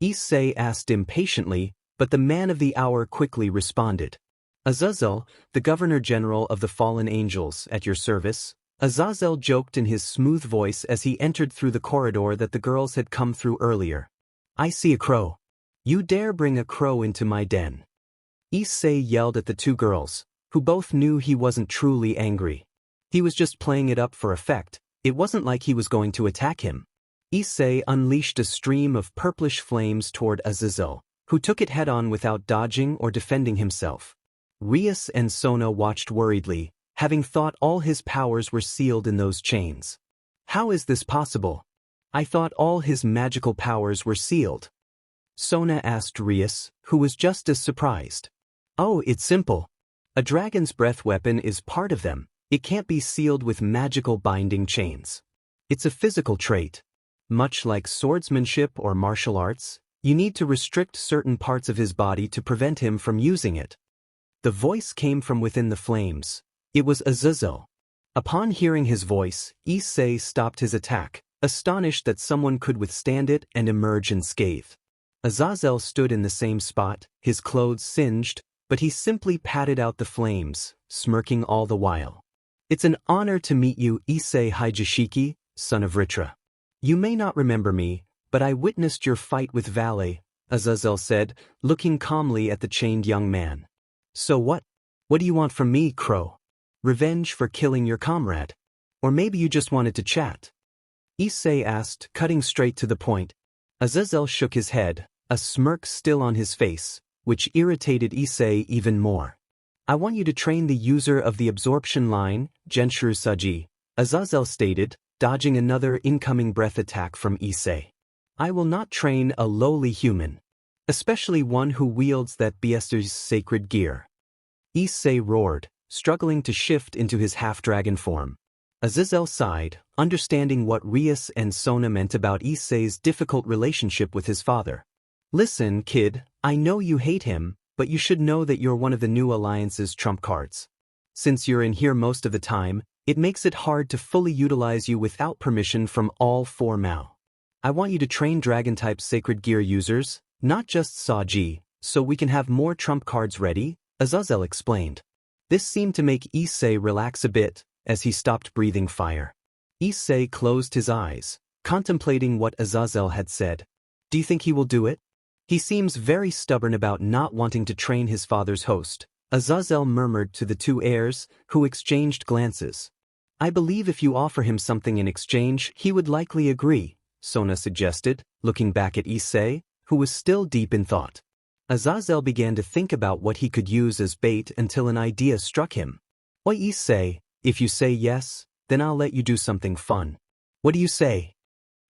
Issei asked impatiently, but the man of the hour quickly responded. Azazel, the Governor-General of the Fallen Angels, at your service. Azazel joked in his smooth voice as he entered through the corridor that the girls had come through earlier. I see a crow. You dare bring a crow into my den. Issei yelled at the two girls, who both knew he wasn't truly angry. He was just playing it up for effect. It wasn't like he was going to attack him. Issei unleashed a stream of purplish flames toward Azazel, who took it head-on without dodging or defending himself. Rias and Sona watched worriedly, having thought all his powers were sealed in those chains. How is this possible? I thought all his magical powers were sealed. Sona asked Rias, who was just as surprised. Oh, it's simple. A dragon's breath weapon is part of them. It can't be sealed with magical binding chains. It's a physical trait. Much like swordsmanship or martial arts, you need to restrict certain parts of his body to prevent him from using it. The voice came from within the flames. It was Azazel. Upon hearing his voice, Issei stopped his attack, astonished that someone could withstand it and emerge unscathed. Azazel stood in the same spot, his clothes singed, but he simply patted out the flames, smirking all the while. It's an honor to meet you, Issei Hijashiki, son of Vritra. You may not remember me, but I witnessed your fight with Valet, Azazel said, looking calmly at the chained young man. So what? What do you want from me, Crow? Revenge for killing your comrade? Or maybe you just wanted to chat? Issei asked, cutting straight to the point. Azazel shook his head, a smirk still on his face, which irritated Issei even more. I want you to train the user of the absorption line, Genshuru Saji, Azazel stated, dodging another incoming breath attack from Issei. I will not train a lowly human, especially one who wields that BGMI's sacred gear. Issei roared, struggling to shift into his half-dragon form. Azazel sighed, understanding what Rias and Sona meant about Issei's difficult relationship with his father. Listen, kid, I know you hate him, but you should know that you're one of the new alliance's trump cards. Since you're in here most of the time, it makes it hard to fully utilize you without permission from all four Mao. I want you to train Dragon-type sacred gear users, not just Saji, so we can have more trump cards ready, Azazel explained. This seemed to make Issei relax a bit, as he stopped breathing fire. Issei closed his eyes, contemplating what Azazel had said. Do you think he will do it? He seems very stubborn about not wanting to train his father's host, Azazel murmured to the two heirs, who exchanged glances. I believe if you offer him something in exchange, he would likely agree, Sona suggested, looking back at Issei, who was still deep in thought. Azazel began to think about what he could use as bait until an idea struck him. Oi Issei, if you say yes, then I'll let you do something fun. What do you say?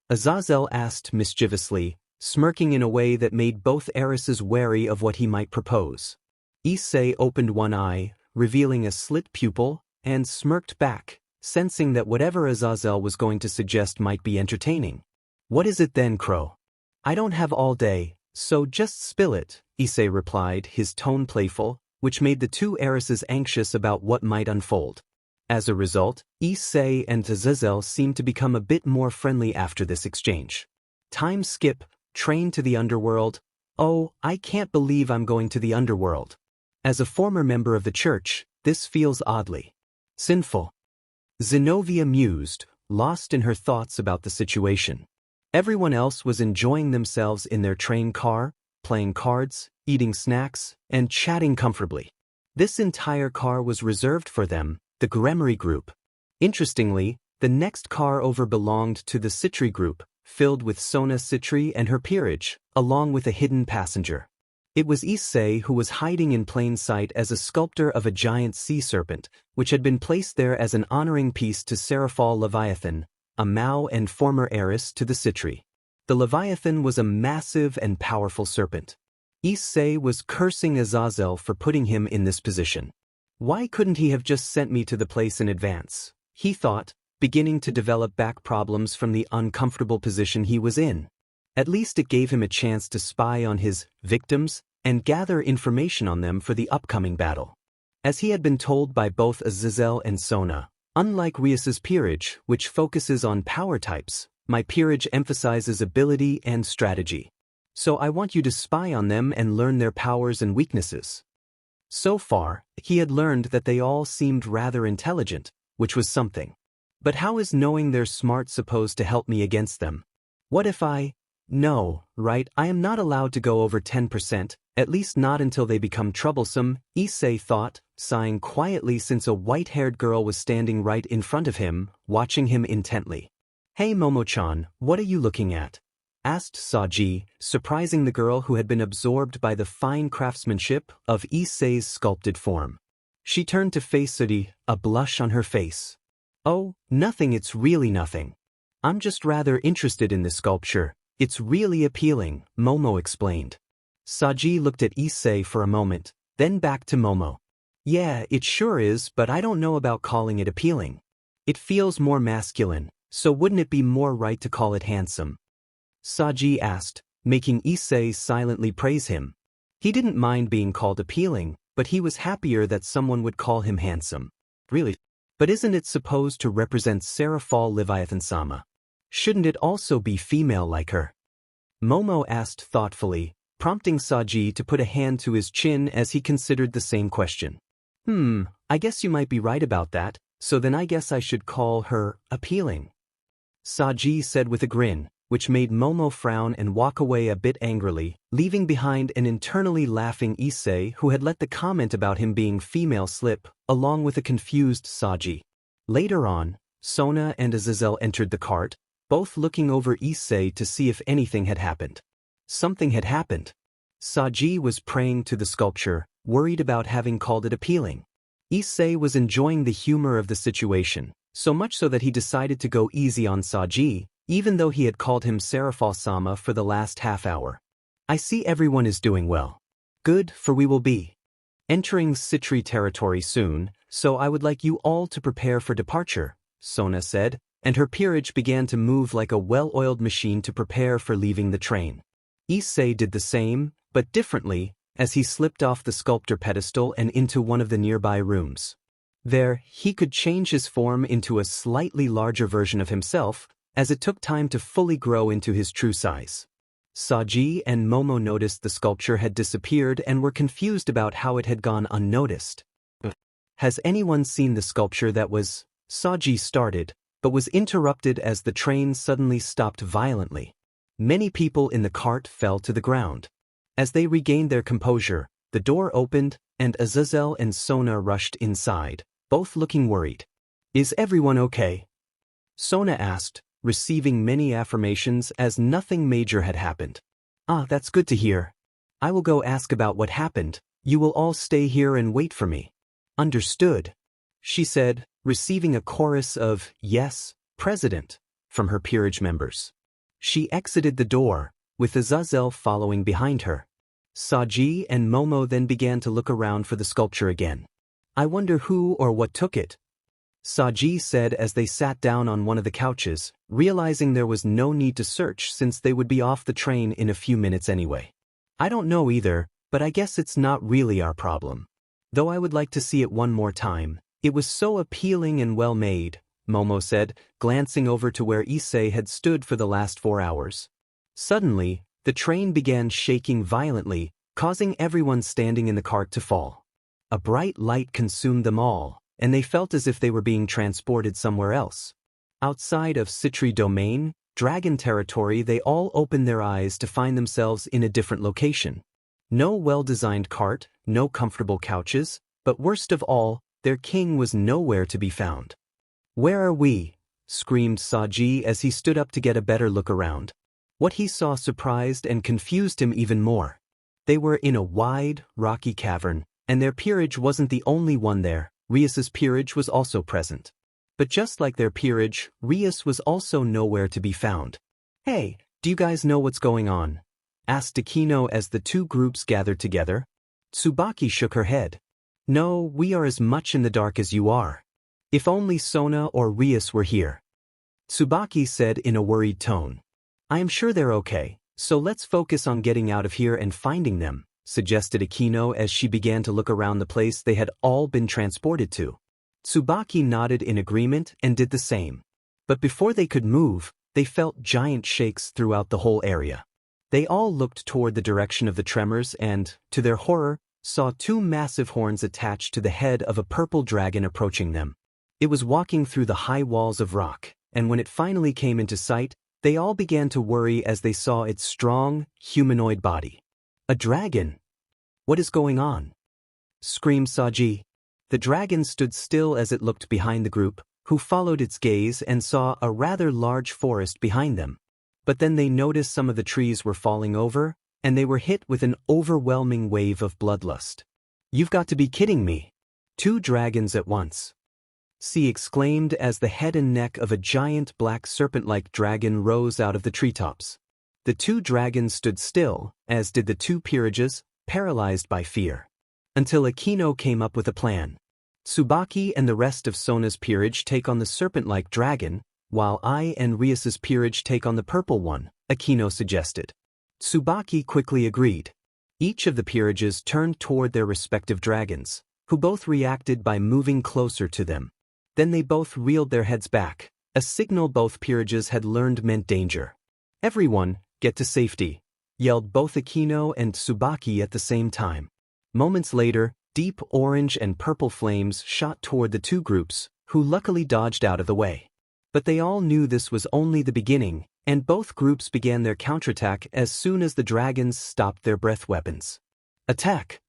Azazel asked mischievously, smirking in a way that made both heiresses wary of what he might propose. Issei opened one eye, revealing a slit pupil, and smirked back, sensing that whatever Azazel was going to suggest might be entertaining. What is it then, Crow? I don't have all day, so just spill it, Issei replied, his tone playful, which made the two heiresses anxious about what might unfold. As a result, Issei and Azazel seemed to become a bit more friendly after this exchange. Time skip, train to the Underworld. Oh, I can't believe I'm going to the Underworld. As a former member of the church, this feels oddly sinful. Zenobia mused, lost in her thoughts about the situation. Everyone else was enjoying themselves in their train car, playing cards, eating snacks, and chatting comfortably. This entire car was reserved for them, the Gremory group. Interestingly, the next car over belonged to the Citri group, filled with Sona Citri and her peerage, along with a hidden passenger. It was Issei who was hiding in plain sight as a sculptor of a giant sea serpent, which had been placed there as an honoring piece to Seraphal Leviathan, a Mao and former heiress to the Citri. The Leviathan was a massive and powerful serpent. Issei was cursing Azazel for putting him in this position. Why couldn't he have just sent me to the place in advance? He thought, beginning to develop back problems from the uncomfortable position he was in. At least it gave him a chance to spy on his victims and gather information on them for the upcoming battle. As he had been told by both Azazel and Sona, unlike Rias's peerage, which focuses on power types, my peerage emphasizes ability and strategy. So I want you to spy on them and learn their powers and weaknesses. So far, he had learned that they all seemed rather intelligent, which was something. But how is knowing they're smart supposed to help me against them? What if No, right, I am not allowed to go over 10%, at least not until they become troublesome, Issei thought, sighing quietly since a white-haired girl was standing right in front of him, watching him intently. Hey Momo-chan, what are you looking at? Asked Saji, surprising the girl who had been absorbed by the fine craftsmanship of Issei's sculpted form. She turned to face Saji, a blush on her face. Oh, nothing, it's really nothing. I'm just rather interested in this sculpture. It's really appealing, Momo explained. Saji looked at Issei for a moment, then back to Momo. Yeah, it sure is, but I don't know about calling it appealing. It feels more masculine, so wouldn't it be more right to call it handsome? Saji asked, making Issei silently praise him. He didn't mind being called appealing, but he was happier that someone would call him handsome. Really? But isn't it supposed to represent Seraphal Leviathan-sama? Shouldn't it also be female like her? Momo asked thoughtfully, prompting Saji to put a hand to his chin as he considered the same question. I guess you might be right about that, so then I guess I should call her appealing. Saji said with a grin, which made Momo frown and walk away a bit angrily, leaving behind an internally laughing Issei who had let the comment about him being female slip, along with a confused Saji. Later on, Sona and Azazel entered the cart, both looking over Issei to see if anything had happened. Something had happened. Saji was praying to the sculpture, worried about having called it appealing. Issei was enjoying the humor of the situation, so much so that he decided to go easy on Saji, even though he had called him Serapha-sama for the last half hour. I see everyone is doing well. Good, for we will be entering Citri territory soon, so I would like you all to prepare for departure, Sona said, and her peerage began to move like a well-oiled machine to prepare for leaving the train. Issei did the same, but differently, as he slipped off the sculptor pedestal and into one of the nearby rooms. There, he could change his form into a slightly larger version of himself, as it took time to fully grow into his true size. Saji and Momo noticed the sculpture had disappeared and were confused about how it had gone unnoticed. Has anyone seen the sculpture that was? Saji started, but was interrupted as the train suddenly stopped violently. Many people in the cart fell to the ground. As they regained their composure, the door opened, and Azazel and Sona rushed inside, both looking worried. Is everyone okay? Sona asked, receiving many affirmations as nothing major had happened. Ah, that's good to hear. I will go ask about what happened. You will all stay here and wait for me. Understood, she said, receiving a chorus of, yes, President, from her peerage members. She exited the door, with Azazel following behind her. Saji and Momo then began to look around for the sculpture again. I wonder who or what took it, Saji said as they sat down on one of the couches, realizing there was no need to search since they would be off the train in a few minutes anyway. I don't know either, but I guess it's not really our problem. Though I would like to see it one more time. It was so appealing and well made, Momo said, glancing over to where Issei had stood for the last 4 hours. Suddenly, the train began shaking violently, causing everyone standing in the cart to fall. A bright light consumed them all, and they felt as if they were being transported somewhere else. Outside of Citri domain, dragon territory, they all opened their eyes to find themselves in a different location. No well-designed cart, no comfortable couches, but worst of all, their king was nowhere to be found. Where are we? Screamed Saji as he stood up to get a better look around. What he saw surprised and confused him even more. They were in a wide, rocky cavern, and their peerage wasn't the only one there. Rias's peerage was also present. But just like their peerage, Rias was also nowhere to be found. Hey, do you guys know what's going on? Asked Akino as the two groups gathered together. Tsubaki shook her head. No, we are as much in the dark as you are. If only Sona or Rias were here. Tsubaki said in a worried tone. I am sure they're okay, so let's focus on getting out of here and finding them, suggested Akino as she began to look around the place they had all been transported to. Tsubaki nodded in agreement and did the same. But before they could move, they felt giant shakes throughout the whole area. They all looked toward the direction of the tremors and, to their horror, saw two massive horns attached to the head of a purple dragon approaching them. It was walking through the high walls of rock, and when it finally came into sight, they all began to worry as they saw its strong, humanoid body. A dragon? What is going on? Screamed Saji. The dragon stood still as it looked behind the group, who followed its gaze and saw a rather large forest behind them. But then they noticed some of the trees were falling over, and they were hit with an overwhelming wave of bloodlust. You've got to be kidding me. 2 dragons at once. She exclaimed as the head and neck of a giant black serpent-like dragon rose out of the treetops. The 2 dragons stood still, as did the 2 peerages, paralyzed by fear. Until Akino came up with a plan. Tsubaki and the rest of Sona's peerage take on the serpent-like dragon, while I and Rias's peerage take on the purple one, Akino suggested. Tsubaki quickly agreed. Each of the peerages turned toward their respective dragons, who both reacted by moving closer to them. Then they both reeled their heads back, a signal both peerages had learned meant danger. "Everyone, get to safety," yelled both Aquino and Tsubaki at the same time. Moments later, deep orange and purple flames shot toward the two groups, who luckily dodged out of the way. But they all knew this was only the beginning, and both groups began their counterattack as soon as the dragons stopped their breath weapons. "Attack!"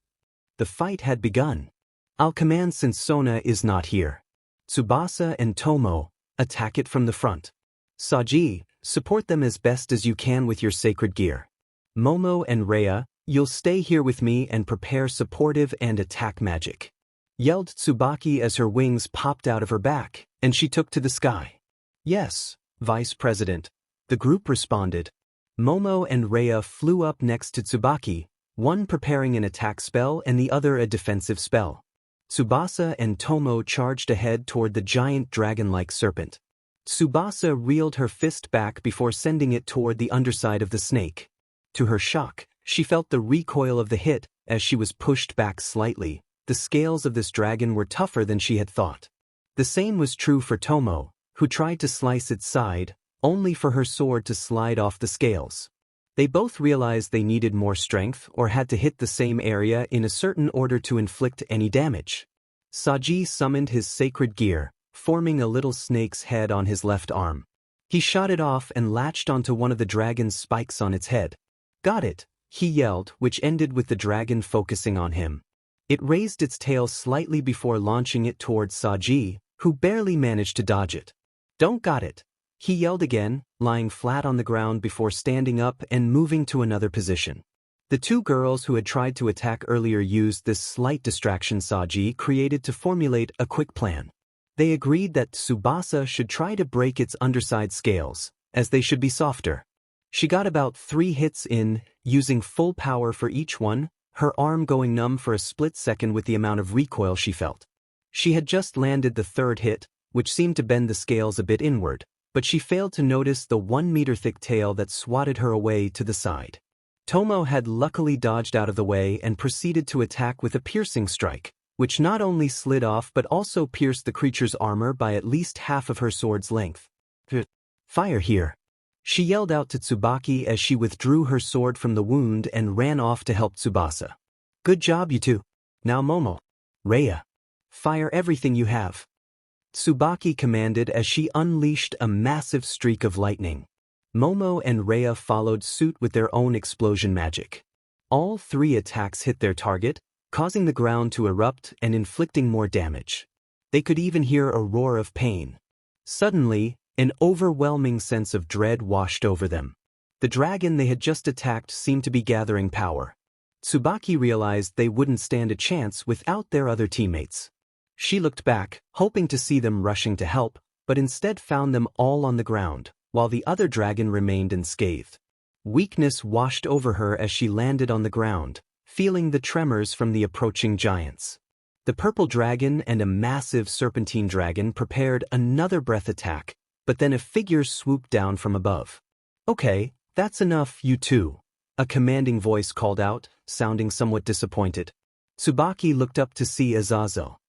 The fight had begun. "I'll command since Sona is not here. Tsubasa and Tomo, attack it from the front. Saji, support them as best as you can with your sacred gear. Momo and Rhea, you'll stay here with me and prepare supportive and attack magic," yelled Tsubaki as her wings popped out of her back, and she took to the sky. "Yes, Vice President," the group responded. Momo and Rhea flew up next to Tsubaki, one preparing an attack spell and the other a defensive spell. Tsubasa and Tomo charged ahead toward the giant dragon-like serpent. Tsubasa reeled her fist back before sending it toward the underside of the snake. To her shock, she felt the recoil of the hit as she was pushed back slightly. The scales of this dragon were tougher than she had thought. The same was true for Tomo, who tried to slice its side, only for her sword to slide off the scales. They both realized they needed more strength or had to hit the same area in a certain order to inflict any damage. Saji summoned his sacred gear, forming a little snake's head on his left arm. He shot it off and latched onto one of the dragon's spikes on its head. "Got it," he yelled, which ended with the dragon focusing on him. It raised its tail slightly before launching it towards Saji, who barely managed to dodge it. "Don't got it," he yelled again, lying flat on the ground before standing up and moving to another position. The two girls who had tried to attack earlier used this slight distraction Saji created to formulate a quick plan. They agreed that Tsubasa should try to break its underside scales, as they should be softer. She got about 3 hits in, using full power for each one, her arm going numb for a split second with the amount of recoil she felt. She had just landed the third hit, which seemed to bend the scales a bit inward, but she failed to notice the 1-meter-thick tail that swatted her away to the side. Tomo had luckily dodged out of the way and proceeded to attack with a piercing strike, which not only slid off but also pierced the creature's armor by at least half of her sword's length. "Fire here!" she yelled out to Tsubaki as she withdrew her sword from the wound and ran off to help Tsubasa. "Good job, you two. Now Momo. Rhea. Fire everything you have," Tsubaki commanded as she unleashed a massive streak of lightning. Momo and Rhea followed suit with their own explosion magic. All 3 attacks hit their target, causing the ground to erupt and inflicting more damage. They could even hear a roar of pain. Suddenly, an overwhelming sense of dread washed over them. The dragon they had just attacked seemed to be gathering power. Tsubaki realized they wouldn't stand a chance without their other teammates. She looked back, hoping to see them rushing to help, but instead found them all on the ground, while the other dragon remained unscathed. Weakness washed over her as she landed on the ground, feeling the tremors from the approaching giants. The purple dragon and a massive serpentine dragon prepared another breath attack, but then a figure swooped down from above. "Okay, that's enough, you two," a commanding voice called out, sounding somewhat disappointed. Tsubaki looked up to see Azazel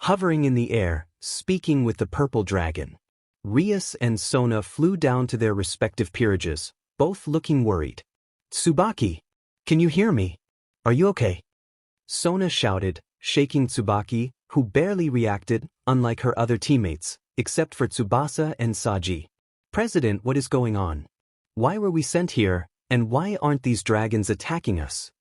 hovering in the air, speaking with the purple dragon. Rias and Sona flew down to their respective peerages, both looking worried. "Tsubaki, can you hear me? Are you okay?" Sona shouted, shaking Tsubaki, who barely reacted, unlike her other teammates, except for Tsubasa and Saji. "President, what is going on? Why were we sent here, and why aren't these dragons attacking us?"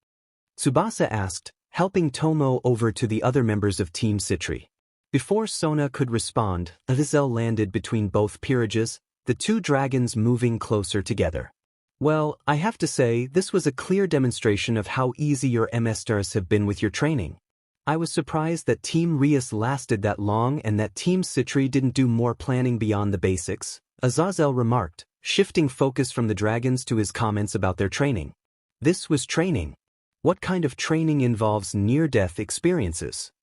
Tsubasa asked, helping Tomo over to the other members of Team Citri. Before Sona could respond, Azazel landed between both peerages, the two dragons moving closer together. "Well, I have to say, this was a clear demonstration of how easy your MSTers have been with your training. I was surprised that Team Rias lasted that long and that Team Citri didn't do more planning beyond the basics," Azazel remarked, shifting focus from the dragons to his comments about their training. This was training. What kind of training involves near-death experiences?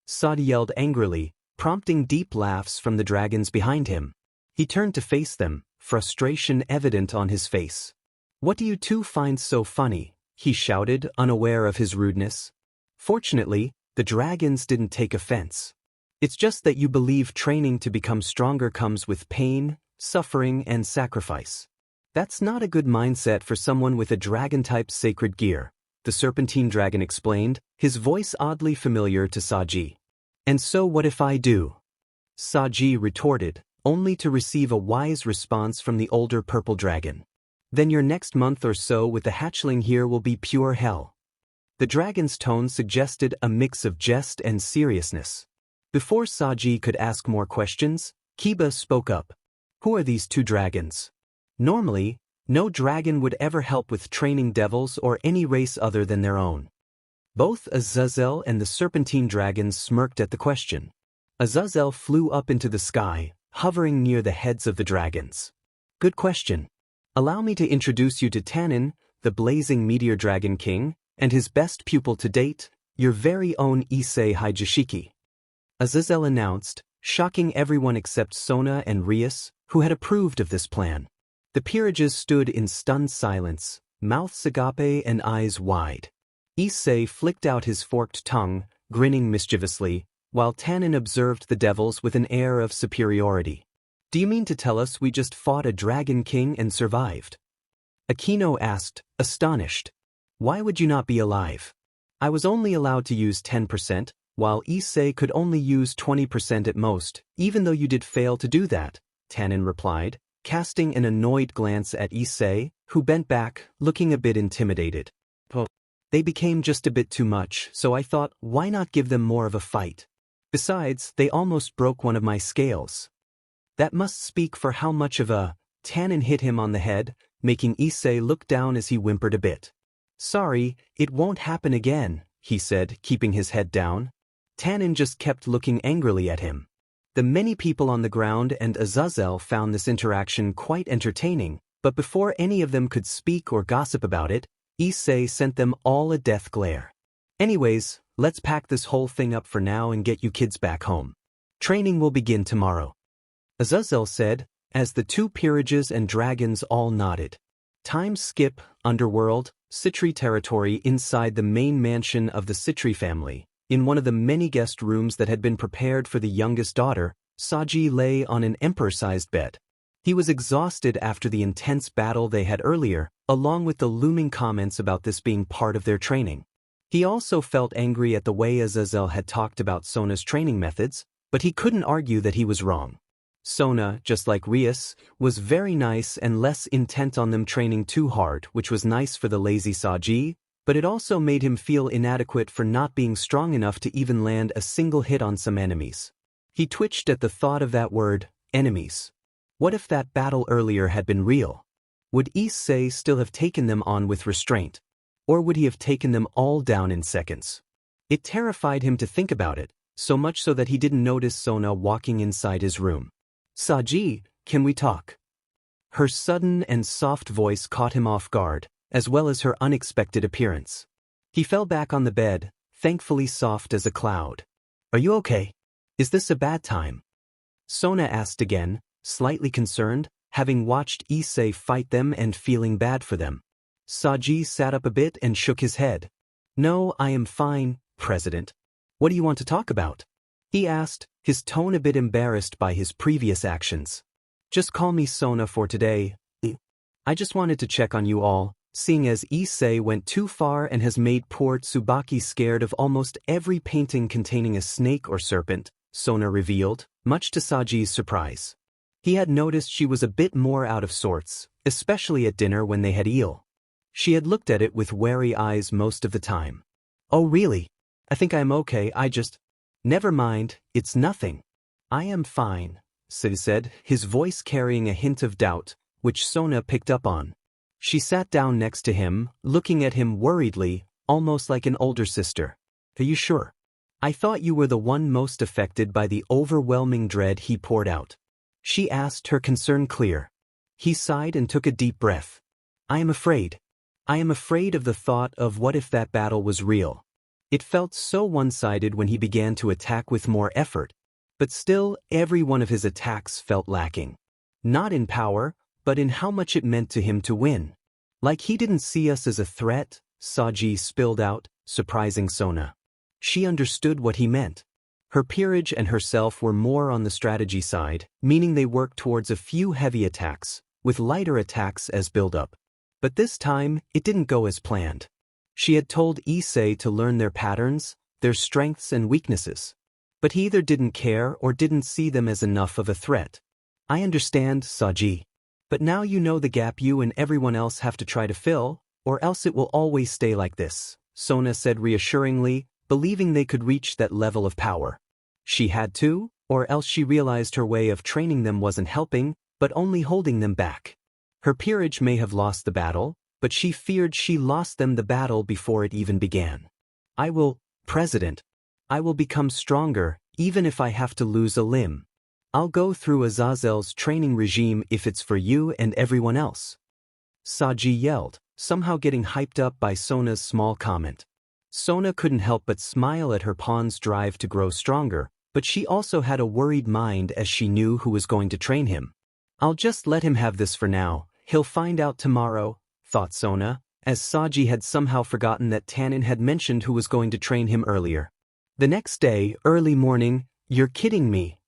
Sadi yelled angrily, prompting deep laughs from the dragons behind him. He turned to face them, frustration evident on his face. "What do you two find so funny?" he shouted, unaware of his rudeness. Fortunately, the dragons didn't take offense. It's just that you believe training to become stronger comes with pain, suffering, and sacrifice. That's not a good mindset for someone with a dragon-type sacred gear, the Serpentine Dragon explained, his voice oddly familiar to Saji. And so what if I do? Saji retorted, only to receive a wise response from the older purple dragon. Then your next month or so with the hatchling here will be pure hell. The dragon's tone suggested a mix of jest and seriousness. Before Saji could ask more questions, Kiba spoke up. Who are these two dragons? Normally, no dragon would ever help with training devils or any race other than their own. Both Azazel and the Serpentine dragons smirked at the question. Azazel flew up into the sky, hovering near the heads of the dragons. Good question. Allow me to introduce you to Tanin, the blazing meteor dragon king, and his best pupil to date, your very own Issei Hijishiki. Azazel announced, shocking everyone except Sona and Rias, who had approved of this plan. The peerages stood in stunned silence, mouths agape and eyes wide. Issei flicked out his forked tongue, grinning mischievously, while Tanin observed the devils with an air of superiority. Do you mean to tell us we just fought a dragon king and survived? Aquino asked, astonished. Why would you not be alive? I was only allowed to use 10%, while Issei could only use 20% at most, even though you did fail to do that, Tanin replied, casting an annoyed glance at Issei, who bent back, looking a bit intimidated. Oh. They became just a bit too much, so I thought, why not give them more of a fight? Besides, they almost broke one of my scales. That must speak for how much of a... Tanin hit him on the head, making Issei look down as he whimpered a bit. Sorry, it won't happen again, he said, keeping his head down. Tanin just kept looking angrily at him. The many people on the ground and Azazel found this interaction quite entertaining, but before any of them could speak or gossip about it, Issei sent them all a death glare. Anyways, let's pack this whole thing up for now and get you kids back home. Training will begin tomorrow. Azazel said, as the two peerages and dragons all nodded. Time skip, Underworld, Citri territory inside the main mansion of the Citri family. In one of the many guest rooms that had been prepared for the youngest daughter, Saji lay on an emperor-sized bed. He was exhausted after the intense battle they had earlier, along with the looming comments about this being part of their training. He also felt angry at the way Azazel had talked about Sona's training methods, but he couldn't argue that he was wrong. Sona, just like Rias, was very nice and less intent on them training too hard, which was nice for the lazy Saji, but it also made him feel inadequate for not being strong enough to even land a single hit on some enemies. He twitched at the thought of that word, enemies. What if that battle earlier had been real? Would Issei still have taken them on with restraint? Or would he have taken them all down in seconds? It terrified him to think about it, so much so that he didn't notice Sona walking inside his room. Saji, can we talk? Her sudden and soft voice caught him off guard, as well as her unexpected appearance. He fell back on the bed, thankfully soft as a cloud. Are you okay? Is this a bad time? Sona asked again, slightly concerned, having watched Issei fight them and feeling bad for them. Saji sat up a bit and shook his head. No, I am fine, President. What do you want to talk about? He asked, his tone a bit embarrassed by his previous actions. Just call me Sona for today. I just wanted to check on you all, seeing as Issei went too far and has made poor Tsubaki scared of almost every painting containing a snake or serpent, Sona revealed, much to Saji's surprise. He had noticed she was a bit more out of sorts, especially at dinner when they had eel. She had looked at it with wary eyes most of the time. Oh really? I think I'm okay, Never mind, it's nothing. I am fine, Sid said, his voice carrying a hint of doubt, which Sona picked up on. She sat down next to him, looking at him worriedly, almost like an older sister. Are you sure? I thought you were the one most affected by the overwhelming dread he poured out. She asked, her concern clear. He sighed and took a deep breath. I am afraid. I am afraid of the thought of what if that battle was real. It felt so one-sided when he began to attack with more effort, but still every one of his attacks felt lacking. Not in power, but in how much it meant to him to win. Like he didn't see us as a threat, Saji spilled out, surprising Sona. She understood what he meant. Her peerage and herself were more on the strategy side, meaning they worked towards a few heavy attacks, with lighter attacks as build-up. But this time, it didn't go as planned. She had told Issei to learn their patterns, their strengths and weaknesses. But he either didn't care or didn't see them as enough of a threat. I understand, Saji. But now you know the gap you and everyone else have to try to fill, or else it will always stay like this, Sona said reassuringly, believing they could reach that level of power. She had to, or else she realized her way of training them wasn't helping, but only holding them back. Her peerage may have lost the battle, but she feared she lost them the battle before it even began. I will, President. I will become stronger, even if I have to lose a limb. I'll go through Azazel's training regime if it's for you and everyone else. Saji yelled, somehow getting hyped up by Sona's small comment. Sona couldn't help but smile at her pawn's drive to grow stronger, but she also had a worried mind as she knew who was going to train him. I'll just let him have this for now, he'll find out tomorrow, thought Sona, as Saji had somehow forgotten that Tanin had mentioned who was going to train him earlier. The next day, early morning, you're kidding me.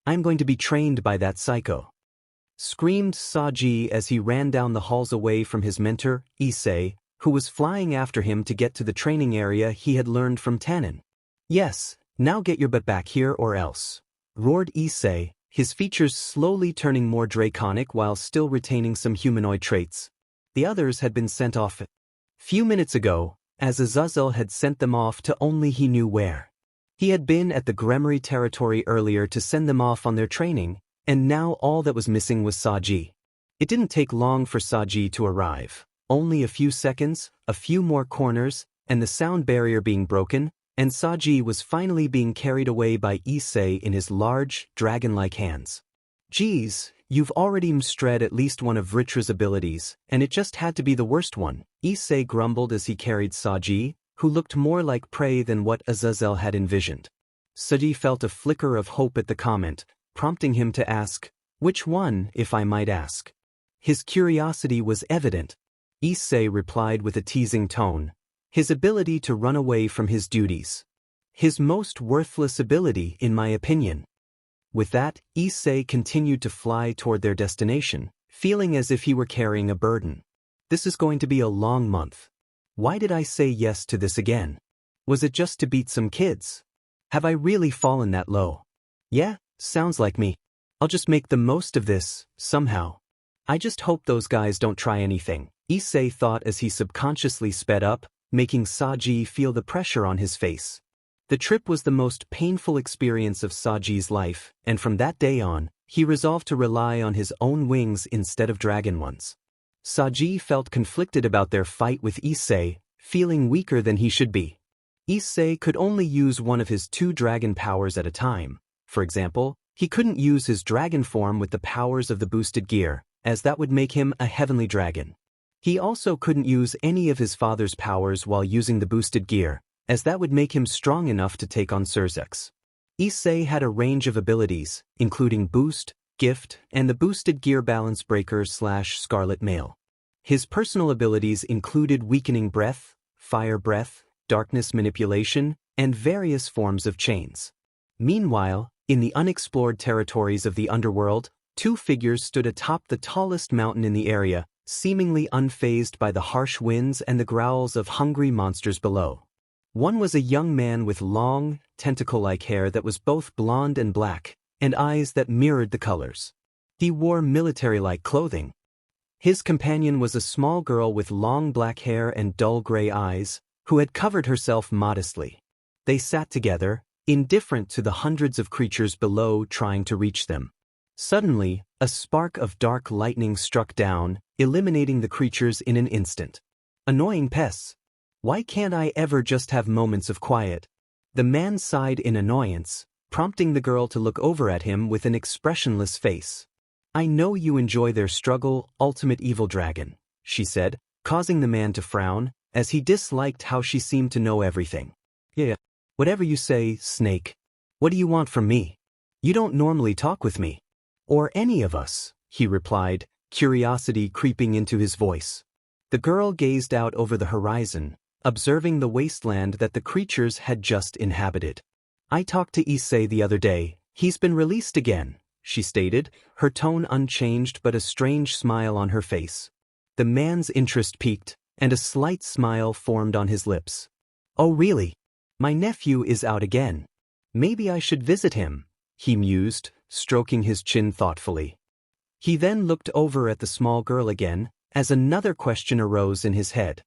I'm going to be trained by that psycho. Screamed Saji as he ran down the halls away from his mentor, Issei, who was flying after him to get to the training area he had learned from Tanin. Yes, now get your butt back here or else, roared Issei, his features slowly turning more draconic while still retaining some humanoid traits. The others had been sent off few minutes ago, as Azazel had sent them off to only he knew where. He had been at the Gremory territory earlier to send them off on their training, and now all that was missing was Saji. It didn't take long for Saji to arrive. Only a few seconds, a few more corners, and the sound barrier being broken, and Saji was finally being carried away by Issei in his large, dragon-like hands. Geez, you've already mstread at least one of Vritra's abilities, and it just had to be the worst one, Issei grumbled as he carried Saji, who looked more like prey than what Azazel had envisioned. Saji felt a flicker of hope at the comment, prompting him to ask, which one, if I might ask? His curiosity was evident. Issei replied with a teasing tone, his ability to run away from his duties. His most worthless ability, in my opinion. With that, Issei continued to fly toward their destination, feeling as if he were carrying a burden. This is going to be a long month. Why did I say yes to this again? Was it just to beat some kids? Have I really fallen that low? Yeah, sounds like me. I'll just make the most of this, somehow. I just hope those guys don't try anything, Issei thought as he subconsciously sped up, making Saji feel the pressure on his face. The trip was the most painful experience of Saji's life, and from that day on, he resolved to rely on his own wings instead of dragon ones. Saji felt conflicted about their fight with Issei, feeling weaker than he should be. Issei could only use one of his 2 dragon powers at a time. For example, he couldn't use his dragon form with the powers of the boosted gear, as that would make him a heavenly dragon. He also couldn't use any of his father's powers while using the boosted gear, as that would make him strong enough to take on Sirzechs. Issei had a range of abilities, including Boost, Gift, and the boosted gear balance breaker / Scarlet Mail. His personal abilities included Weakening Breath, Fire Breath, Darkness Manipulation, and various forms of chains. Meanwhile, in the unexplored territories of the Underworld, 2 figures stood atop the tallest mountain in the area, seemingly unfazed by the harsh winds and the growls of hungry monsters below. One was a young man with long, tentacle-like hair that was both blonde and black, and eyes that mirrored the colors. He wore military-like clothing. His companion was a small girl with long black hair and dull gray eyes, who had covered herself modestly. They sat together, indifferent to the hundreds of creatures below trying to reach them. Suddenly, a spark of dark lightning struck down, eliminating the creatures in an instant. Annoying pests. Why can't I ever just have moments of quiet? The man sighed in annoyance, prompting the girl to look over at him with an expressionless face. I know you enjoy their struggle, ultimate evil dragon, she said, causing the man to frown, as he disliked how she seemed to know everything. Yeah, whatever you say, Snake. What do you want from me? You don't normally talk with me. Or any of us, he replied, curiosity creeping into his voice. The girl gazed out over the horizon, observing the wasteland that the creatures had just inhabited. I talked to Issei the other day. He's been released again, she stated, her tone unchanged but a strange smile on her face. The man's interest peaked, and a slight smile formed on his lips. Oh really? My nephew is out again. Maybe I should visit him, he mused, stroking his chin thoughtfully. He then looked over at the small girl again, as another question arose in his head.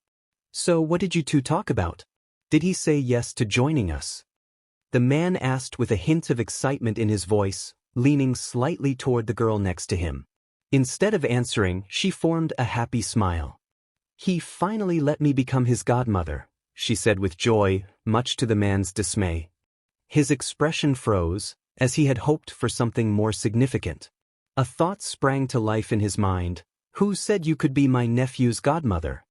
So what did you two talk about? Did he say yes to joining us? The man asked with a hint of excitement in his voice, leaning slightly toward the girl next to him. Instead of answering, she formed a happy smile. He finally let me become his godmother, she said with joy, much to the man's dismay. His expression froze, as he had hoped for something more significant. A thought sprang to life in his mind. Who said you could be my nephew's godmother?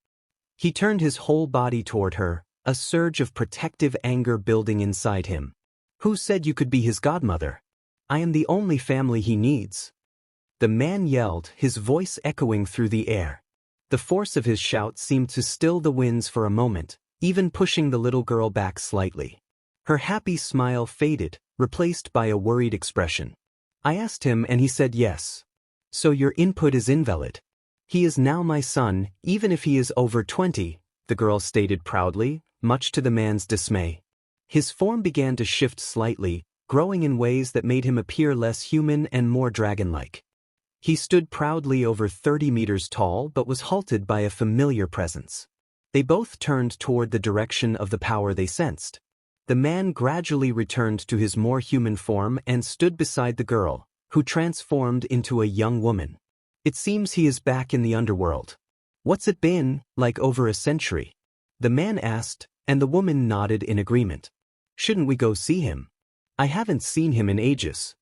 He turned his whole body toward her, a surge of protective anger building inside him. Who said you could be his godmother? I am the only family he needs. The man yelled, his voice echoing through the air. The force of his shout seemed to still the winds for a moment, even pushing the little girl back slightly. Her happy smile faded, replaced by a worried expression. I asked him and he said yes. So your input is invalid. He is now my son, even if he is over 20, the girl stated proudly, much to the man's dismay. His form began to shift slightly, growing in ways that made him appear less human and more dragon-like. He stood proudly over 30 meters tall but was halted by a familiar presence. They both turned toward the direction of the power they sensed. The man gradually returned to his more human form and stood beside the girl, who transformed into a young woman. It seems he is back in the Underworld. What's it been, like over a century? The man asked, and the woman nodded in agreement. Shouldn't we go see him? I haven't seen him in ages.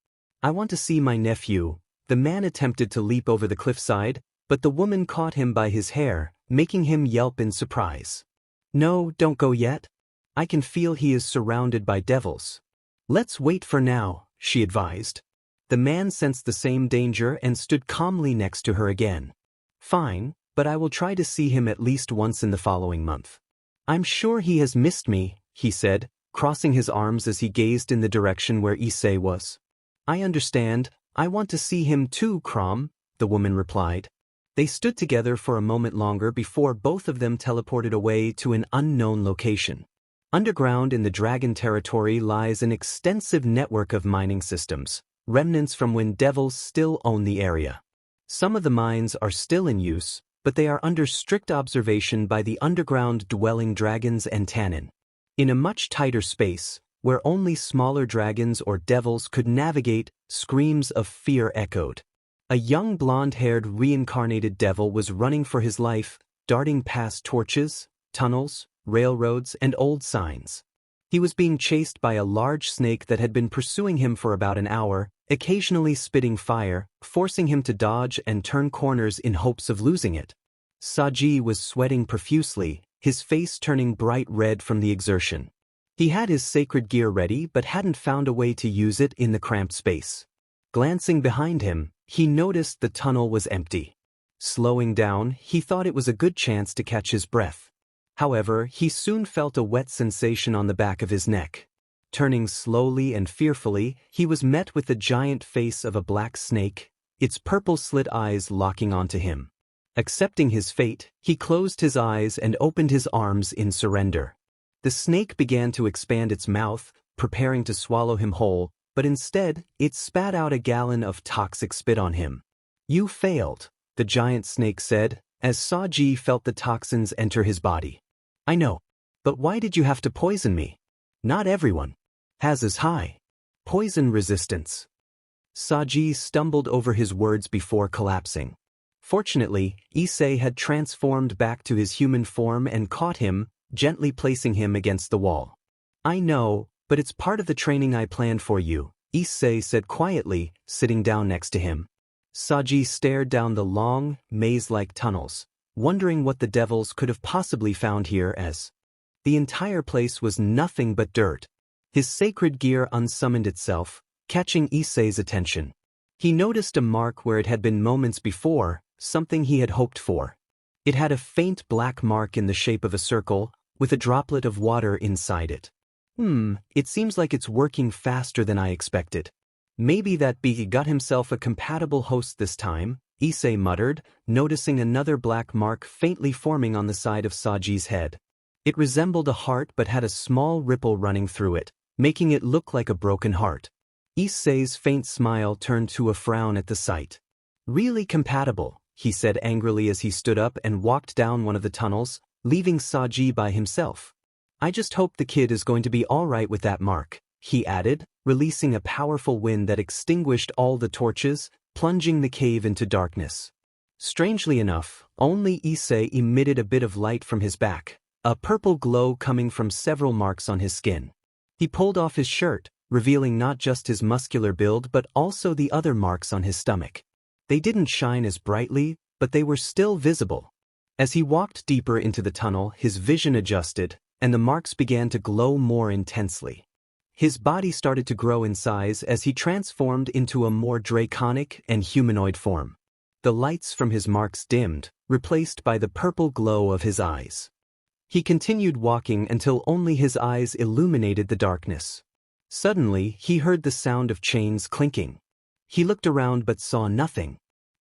I want to see my nephew. The man attempted to leap over the cliffside, but the woman caught him by his hair, making him yelp in surprise. No, don't go yet. I can feel he is surrounded by devils. Let's wait for now, she advised. The man sensed the same danger and stood calmly next to her again. Fine, but I will try to see him at least once in the following month. I'm sure he has missed me, he said, crossing his arms as he gazed in the direction where Issei was. I understand, I want to see him too, Crom, the woman replied. They stood together for a moment longer before both of them teleported away to an unknown location. Underground in the dragon territory lies an extensive network of mining systems, remnants from when devils still own the area. Some of the mines are still in use, but they are under strict observation by the underground dwelling dragons and Tannin. In a much tighter space, where only smaller dragons or devils could navigate, screams of fear echoed. A young blonde-haired reincarnated devil was running for his life, darting past torches, tunnels, railroads, and old signs. He was being chased by a large snake that had been pursuing him for about an hour, occasionally spitting fire, forcing him to dodge and turn corners in hopes of losing it. Saji was sweating profusely, his face turning bright red from the exertion. He had his sacred gear ready but hadn't found a way to use it in the cramped space. Glancing behind him, he noticed the tunnel was empty. Slowing down, he thought it was a good chance to catch his breath. However, he soon felt a wet sensation on the back of his neck. Turning slowly and fearfully, he was met with the giant face of a black snake, its purple-slit eyes locking onto him. Accepting his fate, he closed his eyes and opened his arms in surrender. The snake began to expand its mouth, preparing to swallow him whole, but instead, it spat out a gallon of toxic spit on him. You failed, the giant snake said, as Saji felt the toxins enter his body. I know. But why did you have to poison me? Not everyone has as high poison resistance. Saji stumbled over his words before collapsing. Fortunately, Issei had transformed back to his human form and caught him, gently placing him against the wall. I know, but it's part of the training I planned for you, Issei said quietly, sitting down next to him. Saji stared down the long, maze-like tunnels, wondering what the devils could have possibly found here as the entire place was nothing but dirt. His sacred gear unsummoned itself, catching Issei's attention. He noticed a mark where it had been moments before, something he had hoped for. It had a faint black mark in the shape of a circle, with a droplet of water inside it. It seems like it's working faster than I expected. Maybe that Beaky got himself a compatible host this time, Issei muttered, noticing another black mark faintly forming on the side of Saji's head. It resembled a heart but had a small ripple running through it, making it look like a broken heart. Issei's faint smile turned to a frown at the sight. Really compatible, he said angrily as he stood up and walked down one of the tunnels, leaving Saji by himself. I just hope the kid is going to be all right with that mark, he added, releasing a powerful wind that extinguished all the torches, plunging the cave into darkness. Strangely enough, only Issei emitted a bit of light from his back, a purple glow coming from several marks on his skin. He pulled off his shirt, revealing not just his muscular build but also the other marks on his stomach. They didn't shine as brightly, but they were still visible. As he walked deeper into the tunnel, his vision adjusted, and the marks began to glow more intensely. His body started to grow in size as he transformed into a more draconic and humanoid form. The lights from his marks dimmed, replaced by the purple glow of his eyes. He continued walking until only his eyes illuminated the darkness. Suddenly, he heard the sound of chains clinking. He looked around but saw nothing.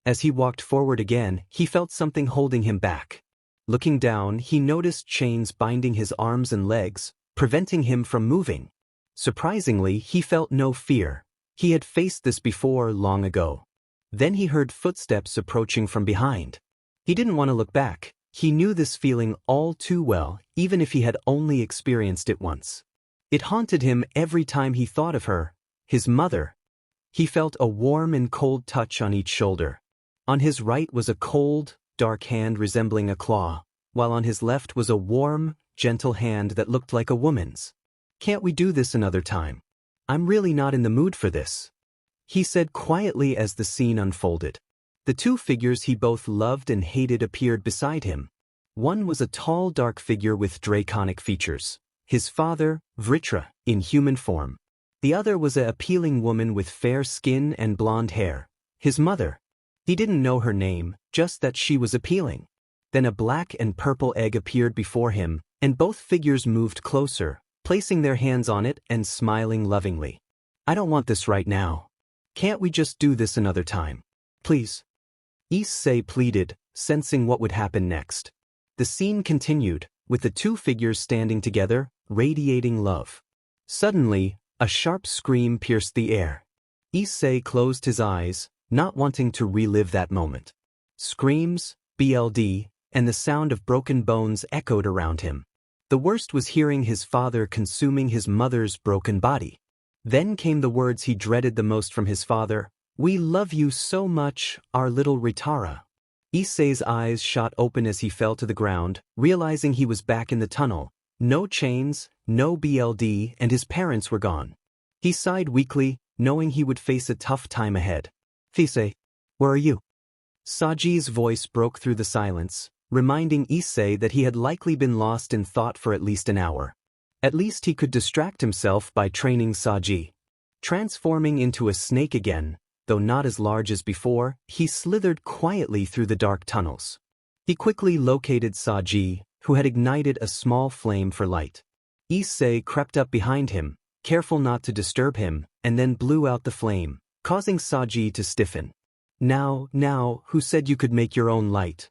As he walked forward again, he felt something holding him back. Looking down, he noticed chains binding his arms and legs, preventing him from moving. Surprisingly, he felt no fear. He had faced this before long ago. Then he heard footsteps approaching from behind. He didn't want to look back. He knew this feeling all too well, even if he had only experienced it once. It haunted him every time he thought of her, his mother. He felt a warm and cold touch on each shoulder. On his right was a cold, dark hand resembling a claw, while on his left was a warm, gentle hand that looked like a woman's. Can't we do this another time? I'm really not in the mood for this, he said quietly as the scene unfolded. The two figures he both loved and hated appeared beside him. One was a tall, dark figure with draconic features, his father, Vritra, in human form. The other was an appealing woman with fair skin and blonde hair, his mother. He didn't know her name, just that she was appealing. Then a black and purple egg appeared before him, and both figures moved closer, placing their hands on it and smiling lovingly. I don't want this right now. Can't we just do this another time? Please? Issei pleaded, sensing what would happen next. The scene continued, with the two figures standing together, radiating love. Suddenly, a sharp scream pierced the air. Issei closed his eyes, not wanting to relive that moment. Screams, BLD, and the sound of broken bones echoed around him. The worst was hearing his father consuming his mother's broken body. Then came the words he dreaded the most from his father, "We love you so much, our little Ritara." Issei's eyes shot open as he fell to the ground, realizing he was back in the tunnel. No chains, no BLD, and his parents were gone. He sighed weakly, knowing he would face a tough time ahead. "Issei, where are you?" Saji's voice broke through the silence, reminding Issei that he had likely been lost in thought for at least an hour. At least he could distract himself by training Saji. Transforming into a snake again, though not as large as before, he slithered quietly through the dark tunnels. He quickly located Saji, who had ignited a small flame for light. Issei crept up behind him, careful not to disturb him, and then blew out the flame, causing Saji to stiffen. Now, who said you could make your own light?"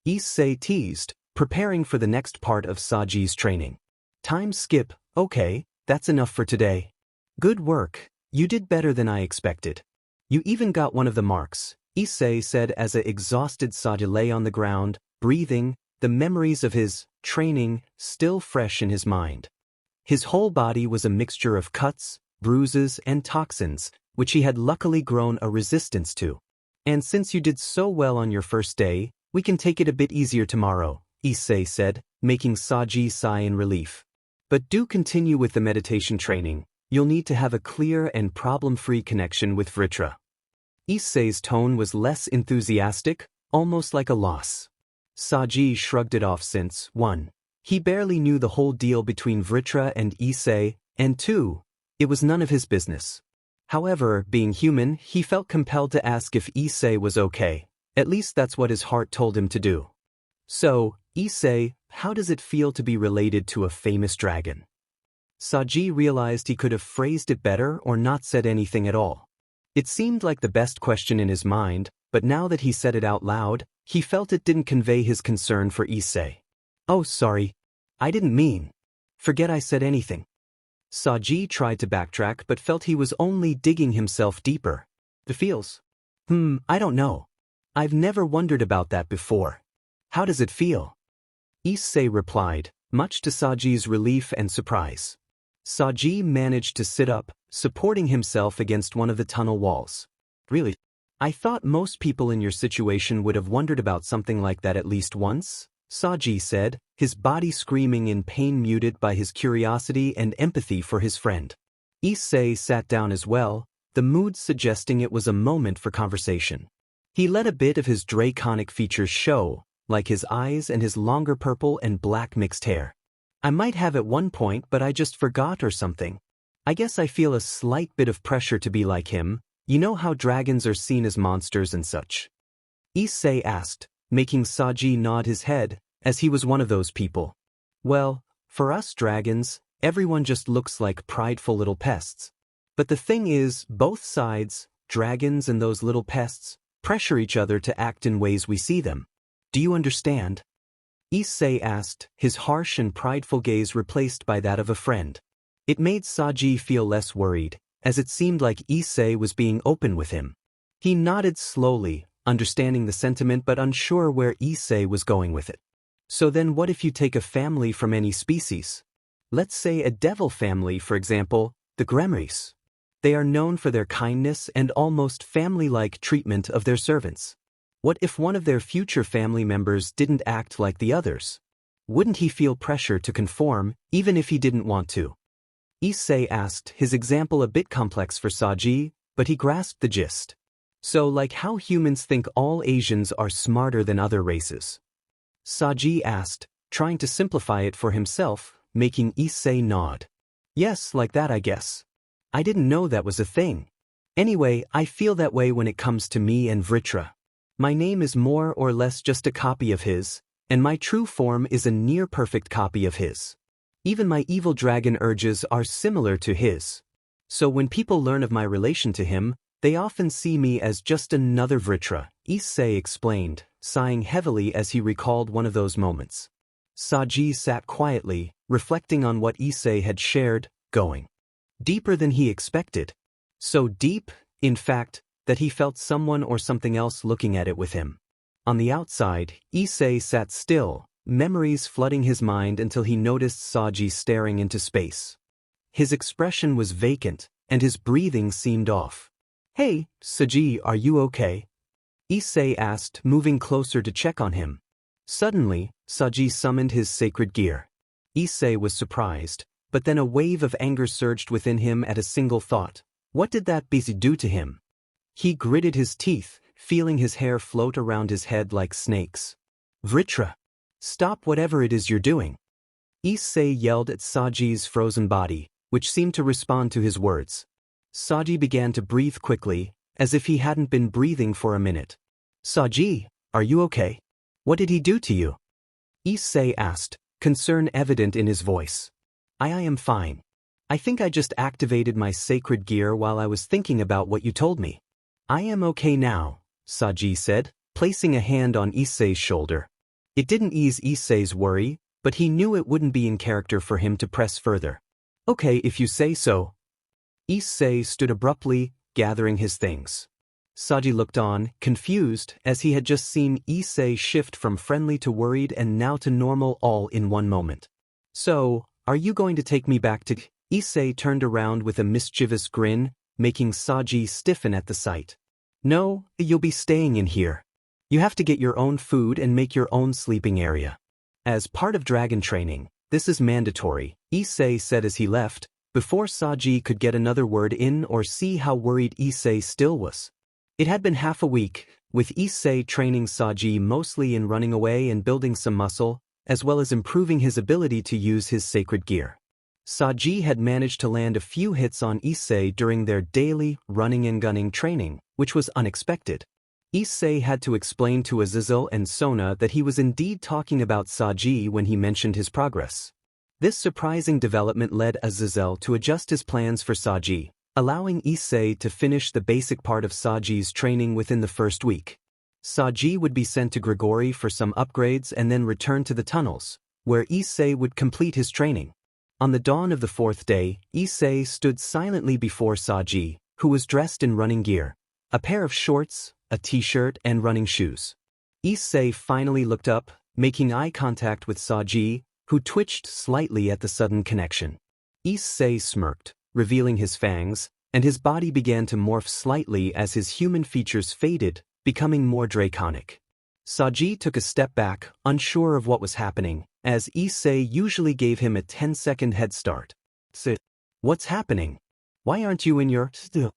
Issei teased, preparing for the next part of Saji's training. "Time skip, okay, that's enough for today. Good work, you did better than I expected. You even got one of the marks," Issei said as an exhausted Saji lay on the ground, breathing, the memories of his training still fresh in his mind. His whole body was a mixture of cuts, bruises, and toxins, which he had luckily grown a resistance to. "And since you did so well on your first day, we can take it a bit easier tomorrow," Issei said, making Saji sigh in relief. "But do continue with the meditation training. You'll need to have a clear and problem-free connection with Vritra." Issei's tone was less enthusiastic, almost like a loss. Saji shrugged it off since, 1. He barely knew the whole deal between Vritra and Issei, and 2. It was none of his business. However, being human, he felt compelled to ask if Issei was okay. At least that's what his heart told him to do. "So, Issei, how does it feel to be related to a famous dragon?" Saji realized he could have phrased it better or not said anything at all. It seemed like the best question in his mind, but now that he said it out loud, he felt it didn't convey his concern for Issei. "Oh, sorry. I didn't mean. Forget I said anything." Saji tried to backtrack but felt he was only digging himself deeper. "The feels? I don't know. I've never wondered about that before. How does it feel?" Issei replied, much to Saji's relief and surprise. Saji managed to sit up, supporting himself against one of the tunnel walls. "Really? I thought most people in your situation would have wondered about something like that at least once," Saji said, his body screaming in pain muted by his curiosity and empathy for his friend. Issei sat down as well, the mood suggesting it was a moment for conversation. He let a bit of his draconic features show, like his eyes and his longer purple and black mixed hair. "I might have at one point but I just forgot or something. I guess I feel a slight bit of pressure to be like him. You know how dragons are seen as monsters and such?" Issei asked, making Saji nod his head, as he was one of those people. "Well, for us dragons, everyone just looks like prideful little pests. But the thing is, both sides, dragons and those little pests, pressure each other to act in ways we see them. Do you understand?" Issei asked, his harsh and prideful gaze replaced by that of a friend. It made Saji feel less worried, as it seemed like Issei was being open with him. He nodded slowly, understanding the sentiment but unsure where Issei was going with it. "So then what if you take a family from any species? Let's say a devil family, for example, the Gremorys. They are known for their kindness and almost family-like treatment of their servants. What if one of their future family members didn't act like the others? Wouldn't he feel pressure to conform, even if he didn't want to?" Issei asked, his example a bit complex for Saji, but he grasped the gist. "So like how humans think all Asians are smarter than other races?" Saji asked, trying to simplify it for himself, making Issei nod. "Yes, like that I guess. I didn't know that was a thing. Anyway, I feel that way when it comes to me and Vritra. My name is more or less just a copy of his, and my true form is a near-perfect copy of his. Even my evil dragon urges are similar to his. So when people learn of my relation to him, they often see me as just another Vritra," Issei explained, sighing heavily as he recalled one of those moments. Saji sat quietly, reflecting on what Issei had shared, going deeper than he expected. So deep, in fact, that he felt someone or something else looking at it with him. On the outside, Issei sat still, memories flooding his mind until he noticed Saji staring into space. His expression was vacant, and his breathing seemed off. "Hey, Saji, are you okay?" Issei asked, moving closer to check on him. Suddenly, Saji summoned his sacred gear. Issei was surprised, but then a wave of anger surged within him at a single thought. What did that beast do to him? He gritted his teeth, feeling his hair float around his head like snakes. "Vritra! Stop whatever it is you're doing!" Issei yelled at Saji's frozen body, which seemed to respond to his words. Saji began to breathe quickly, as if he hadn't been breathing for a minute. "Saji, are you okay? What did he do to you?" Issei asked, concern evident in his voice. I am fine. I think I just activated my sacred gear while I was thinking about what you told me. I am okay now," Saji said, placing a hand on Issei's shoulder. It didn't ease Issei's worry, but he knew it wouldn't be in character for him to press further. "Okay if you say so." Issei stood abruptly, gathering his things. Saji looked on, confused, as he had just seen Issei shift from friendly to worried and now to normal all in one moment. "So, are you going to take me back to—" Issei turned around with a mischievous grin, making Saji stiffen at the sight. "No, you'll be staying in here. You have to get your own food and make your own sleeping area. As part of dragon training, this is mandatory," Issei said as he left, before Saji could get another word in or see how worried Issei still was. It had been half a week, with Issei training Saji mostly in running away and building some muscle, as well as improving his ability to use his sacred gear. Saji had managed to land a few hits on Issei during their daily running and gunning training, which was unexpected. Issei had to explain to Azazel and Sona that he was indeed talking about Saji when he mentioned his progress. This surprising development led Azazel to adjust his plans for Saji, allowing Issei to finish the basic part of Saji's training within the first week. Saji would be sent to Gregory for some upgrades and then return to the tunnels, where Issei would complete his training. On the dawn of the fourth day, Issei stood silently before Saji, who was dressed in running gear, a pair of shorts, a t-shirt and running shoes. Issei finally looked up, making eye contact with Saji, who twitched slightly at the sudden connection. Issei smirked, revealing his fangs, and his body began to morph slightly as his human features faded, becoming more draconic. Saji took a step back, unsure of what was happening, as Issei usually gave him a 10-second head start. What's happening? Why aren't you in your still?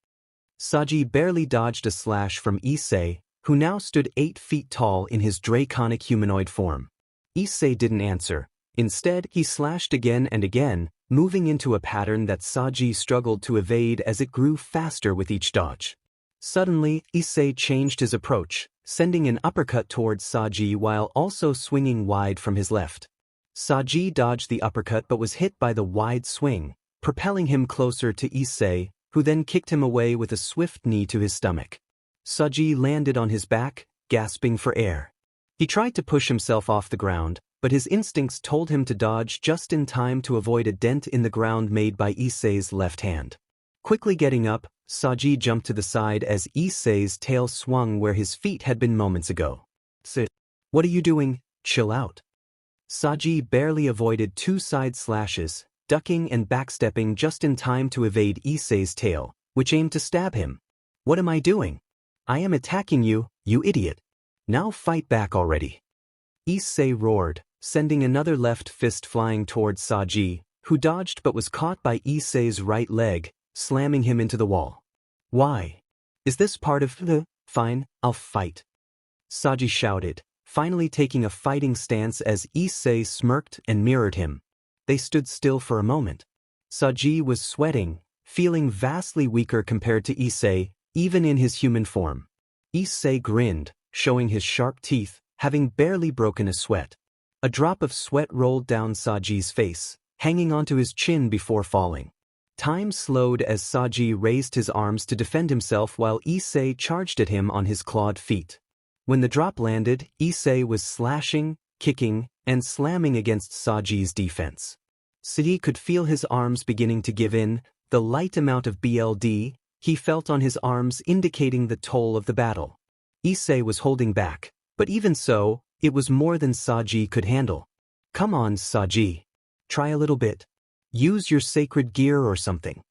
Saji barely dodged a slash from Issei, who now stood 8 feet tall in his draconic humanoid form. Issei didn't answer. Instead, he slashed again and again, moving into a pattern that Saji struggled to evade as it grew faster with each dodge. Suddenly, Issei changed his approach, sending an uppercut towards Saji while also swinging wide from his left. Saji dodged the uppercut but was hit by the wide swing, propelling him closer to Issei, who then kicked him away with a swift knee to his stomach. Saji landed on his back, gasping for air. He tried to push himself off the ground, but his instincts told him to dodge just in time to avoid a dent in the ground made by Issei's left hand. Quickly getting up, Saji jumped to the side as Issei's tail swung where his feet had been moments ago. What are you doing? Chill out. Saji barely avoided 2 side slashes, ducking and backstepping just in time to evade Issei's tail, which aimed to stab him. What am I doing? I am attacking you, you idiot. Now fight back already. Issei roared, sending another left fist flying towards Saji, who dodged but was caught by Issei's right leg, slamming him into the wall. Why? Is this part of the? Fine, I'll fight. Saji shouted, finally taking a fighting stance as Issei smirked and mirrored him. They stood still for a moment. Saji was sweating, feeling vastly weaker compared to Issei, even in his human form. Issei grinned, showing his sharp teeth, having barely broken a sweat. A drop of sweat rolled down Saji's face, hanging onto his chin before falling. Time slowed as Saji raised his arms to defend himself while Issei charged at him on his clawed feet. When the drop landed, Issei was slashing, kicking, and slamming against Saji's defense. Saji could feel his arms beginning to give in, the light amount of BLD he felt on his arms indicating the toll of the battle. Issei was holding back, but even so, it was more than Saji could handle. Come on, Saji. Try a little bit. Use your sacred gear or something.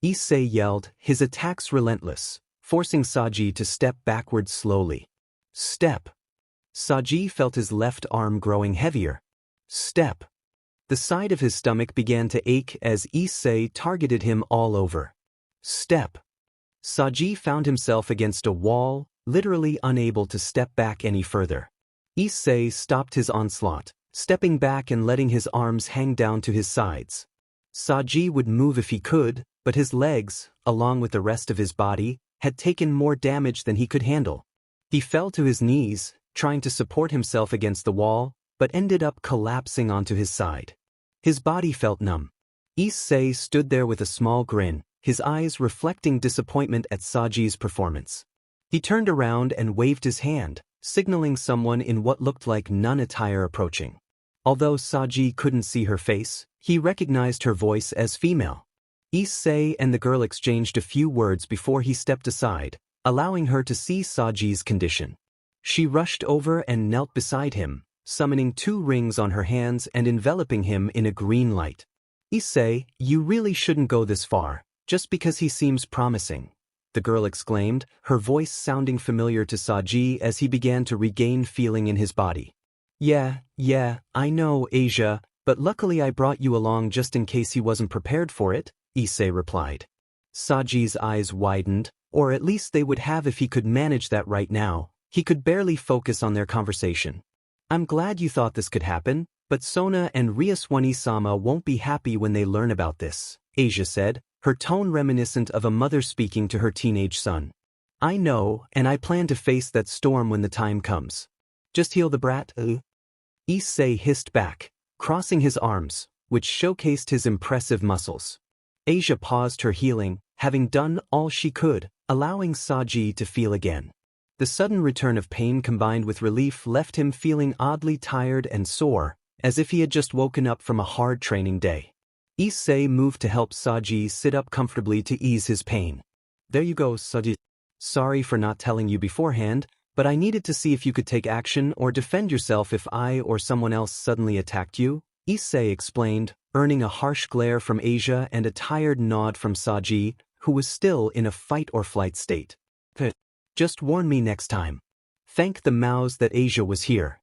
Issei yelled, his attacks relentless, forcing Saji to step backwards slowly. Step. Saji felt his left arm growing heavier. Step. The side of his stomach began to ache as Issei targeted him all over. Step. Saji found himself against a wall, literally unable to step back any further. Issei stopped his onslaught, stepping back and letting his arms hang down to his sides. Saji would move if he could, but his legs, along with the rest of his body, had taken more damage than he could handle. He fell to his knees, trying to support himself against the wall, but ended up collapsing onto his side. His body felt numb. Issei stood there with a small grin, his eyes reflecting disappointment at Saji's performance. He turned around and waved his hand, signaling someone in what looked like nun attire approaching. Although Saji couldn't see her face, he recognized her voice as female. Issei and the girl exchanged a few words before he stepped aside, allowing her to see Saji's condition. She rushed over and knelt beside him, summoning 2 rings on her hands and enveloping him in a green light. Issei, you really shouldn't go this far, just because he seems promising, the girl exclaimed, her voice sounding familiar to Saji as he began to regain feeling in his body. Yeah, I know, Asia, but luckily I brought you along just in case he wasn't prepared for it, Issei replied. Saji's eyes widened, or at least they would have if he could manage that right now. He could barely focus on their conversation. I'm glad you thought this could happen, but Sona and Rias Gremory-sama won't be happy when they learn about this, Asia said, her tone reminiscent of a mother speaking to her teenage son. I know, and I plan to face that storm when the time comes. Just heal the brat, Issei hissed back, crossing his arms, which showcased his impressive muscles. Asia paused her healing, having done all she could, allowing Saji to feel again. The sudden return of pain combined with relief left him feeling oddly tired and sore, as if he had just woken up from a hard training day. Issei moved to help Saji sit up comfortably to ease his pain. There you go, Saji. Sorry for not telling you beforehand, but I needed to see if you could take action or defend yourself if I or someone else suddenly attacked you, Issei explained, earning a harsh glare from Asia and a tired nod from Saji, who was still in a fight-or-flight state. Just warn me next time. Thank the mouse that Asia was here.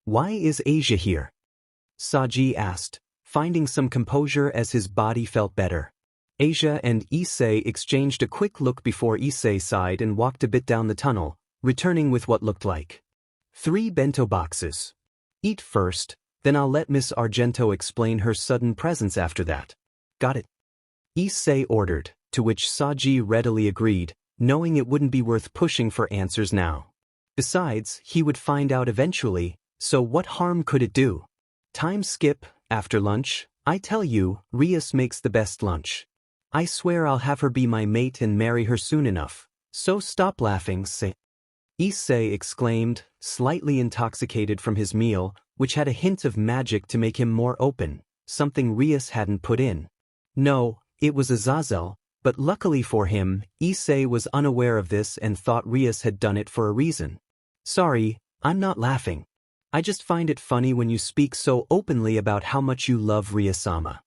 Why is Asia here? Saji asked, finding some composure as his body felt better. Asia and Issei exchanged a quick look before Issei sighed and walked a bit down the tunnel, returning with what looked like 3 bento boxes. Eat first, then I'll let Miss Argento explain her sudden presence after that. Got it? Issei ordered, to which Saji readily agreed, knowing it wouldn't be worth pushing for answers now. Besides, he would find out eventually, so what harm could it do? Time skip, after lunch, I tell you, Rias makes the best lunch. I swear I'll have her be my mate and marry her soon enough, so stop laughing, Issei exclaimed, slightly intoxicated from his meal, which had a hint of magic to make him more open, something Rias hadn't put in. No, it was Azazel, but luckily for him, Issei was unaware of this and thought Rias had done it for a reason. Sorry, I'm not laughing. I just find it funny when you speak so openly about how much you love Rias-sama.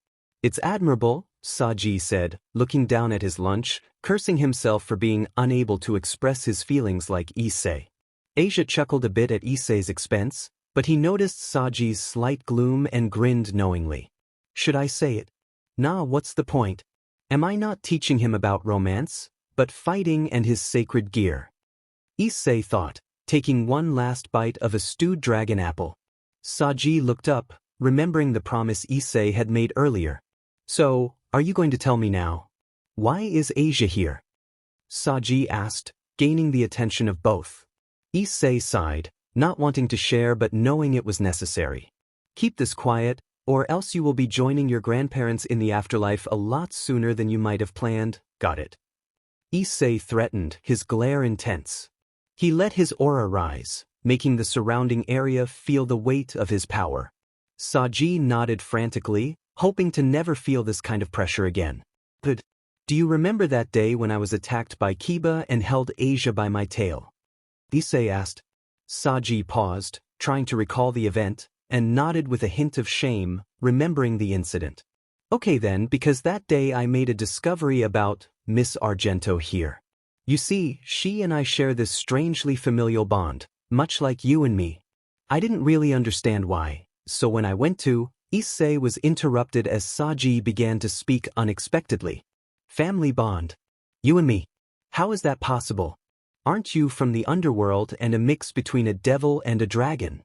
It's admirable, Saji said, looking down at his lunch, cursing himself for being unable to express his feelings like Issei. Asia chuckled a bit at Issei's expense, but he noticed Saji's slight gloom and grinned knowingly. Should I say it? Nah, what's the point? Am I not teaching him about romance, but fighting and his sacred gear? Issei thought, taking one last bite of a stewed dragon apple. Saji looked up, remembering the promise Issei had made earlier. So, are you going to tell me now? Why is Asia here? Saji asked, gaining the attention of both. Issei sighed, not wanting to share but knowing it was necessary. Keep this quiet, or else you will be joining your grandparents in the afterlife a lot sooner than you might have planned, got it? Issei threatened, his glare intense. He let his aura rise, making the surrounding area feel the weight of his power. Saji nodded frantically, hoping to never feel this kind of pressure again. But, do you remember that day when I was attacked by Kiba and held Asia by my tail? Issei asked. Saji paused, trying to recall the event, and nodded with a hint of shame, remembering the incident. Okay then, because that day I made a discovery about Miss Argento here. You see, she and I share this strangely familial bond, much like you and me. I didn't really understand why, so when I went to, Issei was interrupted as Saji began to speak unexpectedly. Family bond. You and me. How is that possible? Aren't you from the Underworld and a mix between a devil and a dragon?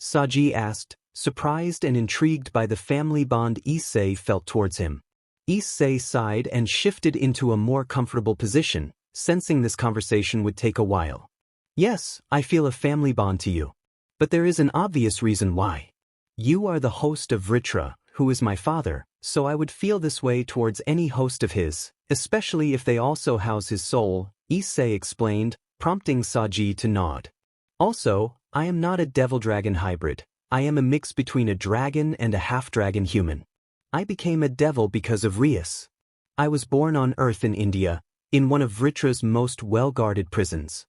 Saji asked, surprised and intrigued by the family bond Issei felt towards him. Issei sighed and shifted into a more comfortable position, sensing this conversation would take a while. Yes, I feel a family bond to you. But there is an obvious reason why. You are the host of Vritra, who is my father, so I would feel this way towards any host of his, especially if they also house his soul, Issei explained, prompting Saji to nod. Also, I am not a devil-dragon hybrid. I am a mix between a dragon and a half-dragon human. I became a devil because of Rias. I was born on Earth in India, in one of Vritra's most well-guarded prisons.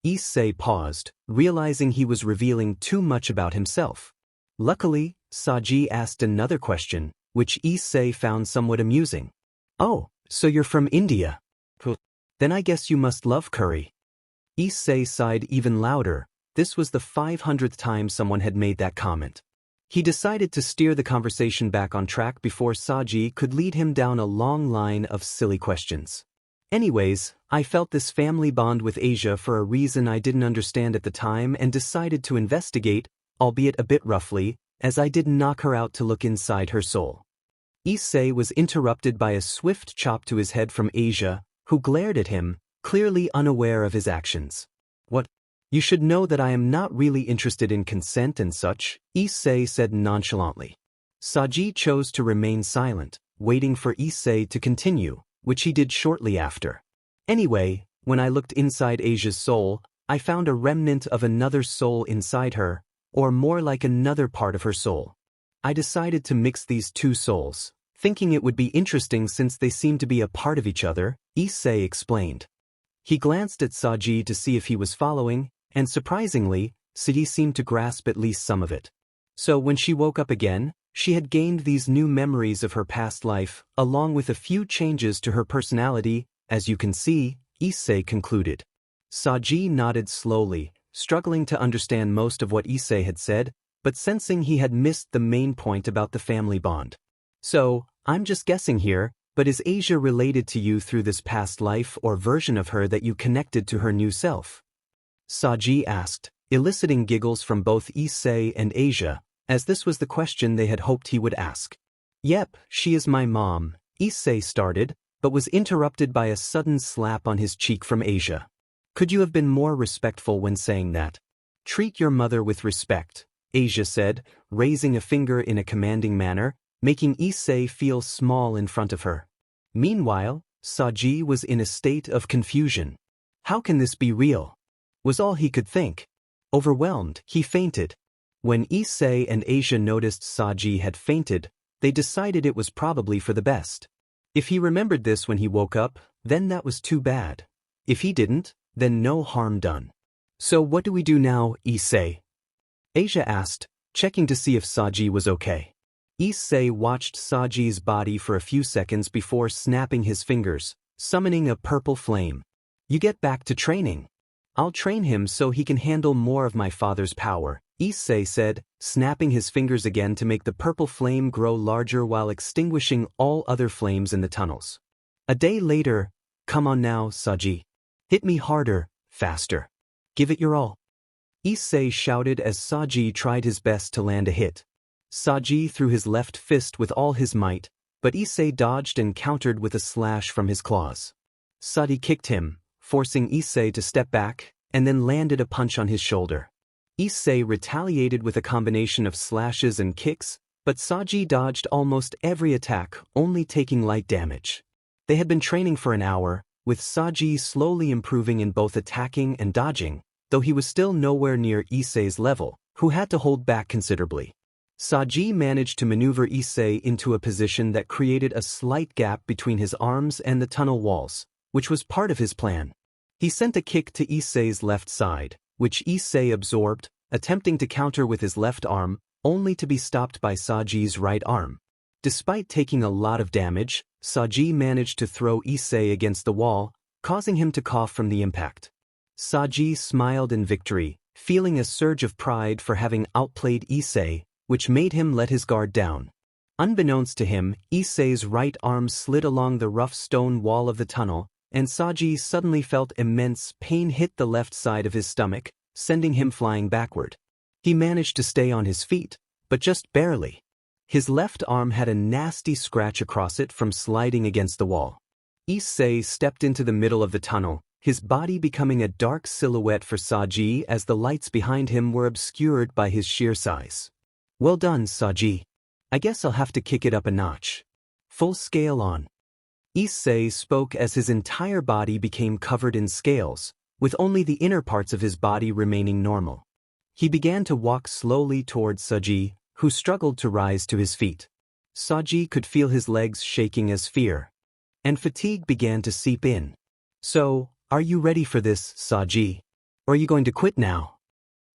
Issei paused, realizing he was revealing too much about himself. Luckily, Saji asked another question, which Issei found somewhat amusing. Oh, so you're from India? Then I guess you must love curry. Issei sighed even louder. This was the 500th time someone had made that comment. He decided to steer the conversation back on track before Saji could lead him down a long line of silly questions. Anyways, I felt this family bond with Asia for a reason I didn't understand at the time and decided to investigate, albeit a bit roughly, as I did knock her out to look inside her soul. Issei was interrupted by a swift chop to his head from Asia, who glared at him, clearly unaware of his actions. What? You should know that I am not really interested in consent and such, Issei said nonchalantly. Saji chose to remain silent, waiting for Issei to continue, which he did shortly after. Anyway, when I looked inside Asia's soul, I found a remnant of another soul inside her, or more like another part of her soul. I decided to mix these two souls, thinking it would be interesting since they seem to be a part of each other, Issei explained. He glanced at Saji to see if he was following, and surprisingly, Saji seemed to grasp at least some of it. So when she woke up again, she had gained these new memories of her past life, along with a few changes to her personality, as you can see, Issei concluded. Saji nodded slowly, struggling to understand most of what Issei had said, but sensing he had missed the main point about the family bond. So, I'm just guessing here, but is Asia related to you through this past life or version of her that you connected to her new self? Saji asked, eliciting giggles from both Issei and Asia, as this was the question they had hoped he would ask. Yep, she is my mom, Issei started, but was interrupted by a sudden slap on his cheek from Asia. Could you have been more respectful when saying that? Treat your mother with respect, Asia said, raising a finger in a commanding manner, making Issei feel small in front of her. Meanwhile, Saji was in a state of confusion. How can this be real? Was all he could think. Overwhelmed, he fainted. When Issei and Asia noticed Saji had fainted, they decided it was probably for the best. If he remembered this when he woke up, then that was too bad. If he didn't, then no harm done. So what do we do now, Issei? Asia asked, checking to see if Saji was okay. Issei watched Saji's body for a few seconds before snapping his fingers, summoning a purple flame. You get back to training. I'll train him so he can handle more of my father's power, Issei said, snapping his fingers again to make the purple flame grow larger while extinguishing all other flames in the tunnels. A day later, come on now, Saji. Hit me harder, faster. Give it your all. Issei shouted as Saji tried his best to land a hit. Saji threw his left fist with all his might, but Issei dodged and countered with a slash from his claws. Saji kicked him, forcing Issei to step back, and then landed a punch on his shoulder. Issei retaliated with a combination of slashes and kicks, but Saji dodged almost every attack, only taking light damage. They had been training for an hour, with Saji slowly improving in both attacking and dodging, though he was still nowhere near Issei's level, who had to hold back considerably. Saji managed to maneuver Issei into a position that created a slight gap between his arms and the tunnel walls, which was part of his plan. He sent a kick to Issei's left side, which Issei absorbed, attempting to counter with his left arm, only to be stopped by Saji's right arm. Despite taking a lot of damage, Saji managed to throw Issei against the wall, causing him to cough from the impact. Saji smiled in victory, feeling a surge of pride for having outplayed Issei, which made him let his guard down. Unbeknownst to him, Issei's right arm slid along the rough stone wall of the tunnel, and Saji suddenly felt immense pain hit the left side of his stomach, sending him flying backward. He managed to stay on his feet, but just barely. His left arm had a nasty scratch across it from sliding against the wall. Issei stepped into the middle of the tunnel, his body becoming a dark silhouette for Saji as the lights behind him were obscured by his sheer size. Well done, Saji. I guess I'll have to kick it up a notch. Full scale on. Issei spoke as his entire body became covered in scales, with only the inner parts of his body remaining normal. He began to walk slowly towards Saji, who struggled to rise to his feet. Saji could feel his legs shaking as fear. And fatigue began to seep in. So, are you ready for this, Saji? Or are you going to quit now?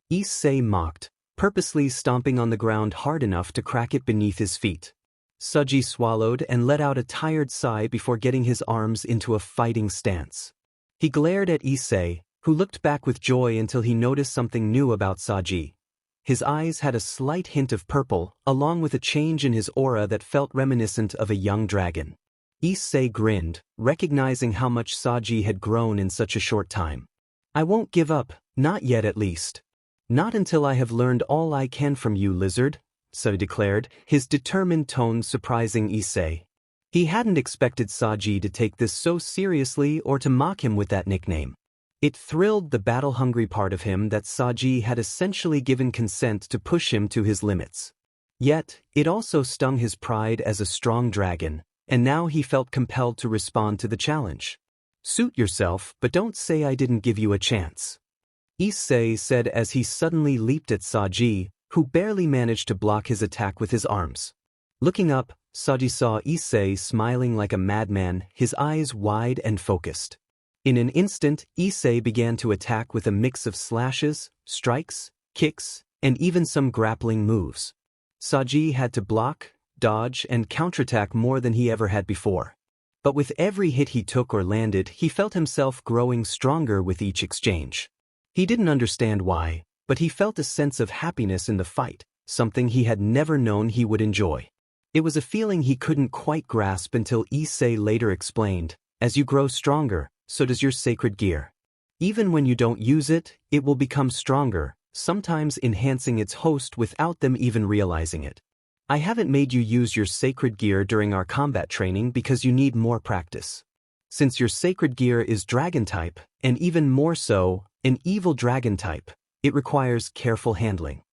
Issei mocked, purposely stomping on the ground hard enough to crack it beneath his feet. Saji swallowed and let out a tired sigh before getting his arms into a fighting stance. He glared at Issei, who looked back with joy until he noticed something new about Saji. His eyes had a slight hint of purple, along with a change in his aura that felt reminiscent of a young dragon. Issei grinned, recognizing how much Saji had grown in such a short time. I won't give up, not yet at least. Not until I have learned all I can from you, lizard, Saji declared, his determined tone surprising Issei. He hadn't expected Saji to take this so seriously or to mock him with that nickname. It thrilled the battle-hungry part of him that Saji had essentially given consent to push him to his limits. Yet, it also stung his pride as a strong dragon, and now he felt compelled to respond to the challenge. Suit yourself, but don't say I didn't give you a chance. Issei said as he suddenly leaped at Saji, who barely managed to block his attack with his arms. Looking up, Saji saw Issei smiling like a madman, his eyes wide and focused. In an instant, Issei began to attack with a mix of slashes, strikes, kicks, and even some grappling moves. Saji had to block, dodge, and counterattack more than he ever had before. But with every hit he took or landed, he felt himself growing stronger with each exchange. He didn't understand why, but he felt a sense of happiness in the fight, something he had never known he would enjoy. It was a feeling he couldn't quite grasp until Issei later explained, as you grow stronger, so does your sacred gear. Even when you don't use it, it will become stronger, sometimes enhancing its host without them even realizing it. I haven't made you use your sacred gear during our combat training because you need more practice. Since your sacred gear is dragon type, and even more so, an evil dragon type, it requires careful handling.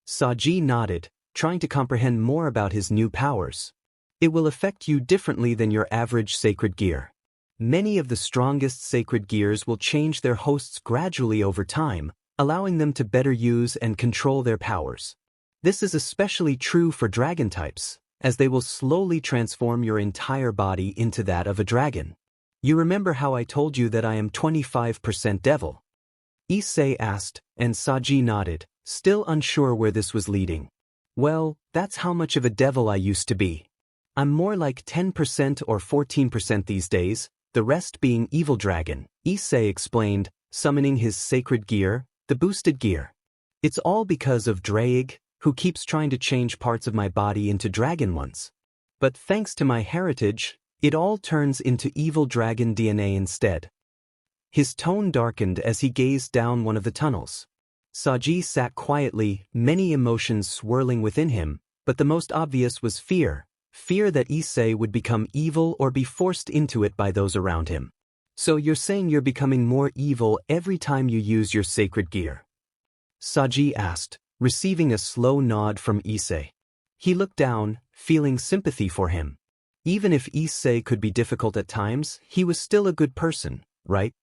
Saji nodded, trying to comprehend more about his new powers. It will affect you differently than your average sacred gear. Many of the strongest sacred gears will change their hosts gradually over time, allowing them to better use and control their powers. This is especially true for dragon types, as they will slowly transform your entire body into that of a dragon. You remember how I told you that I am 25% devil? Issei asked, and Saji nodded, still unsure where this was leading. Well, that's how much of a devil I used to be. I'm more like 10% or 14% these days, the rest being evil dragon, Issei explained, summoning his sacred gear, the boosted gear. It's all because of Drake, who keeps trying to change parts of my body into dragon ones. But thanks to my heritage, it all turns into evil dragon DNA instead. His tone darkened as he gazed down one of the tunnels. Saji sat quietly, many emotions swirling within him, but the most obvious was fear that Issei would become evil or be forced into it by those around him. So you're saying you're becoming more evil every time you use your sacred gear? Saji asked, receiving a slow nod from Issei. He looked down, feeling sympathy for him. Even if Issei could be difficult at times, he was still a good person, right?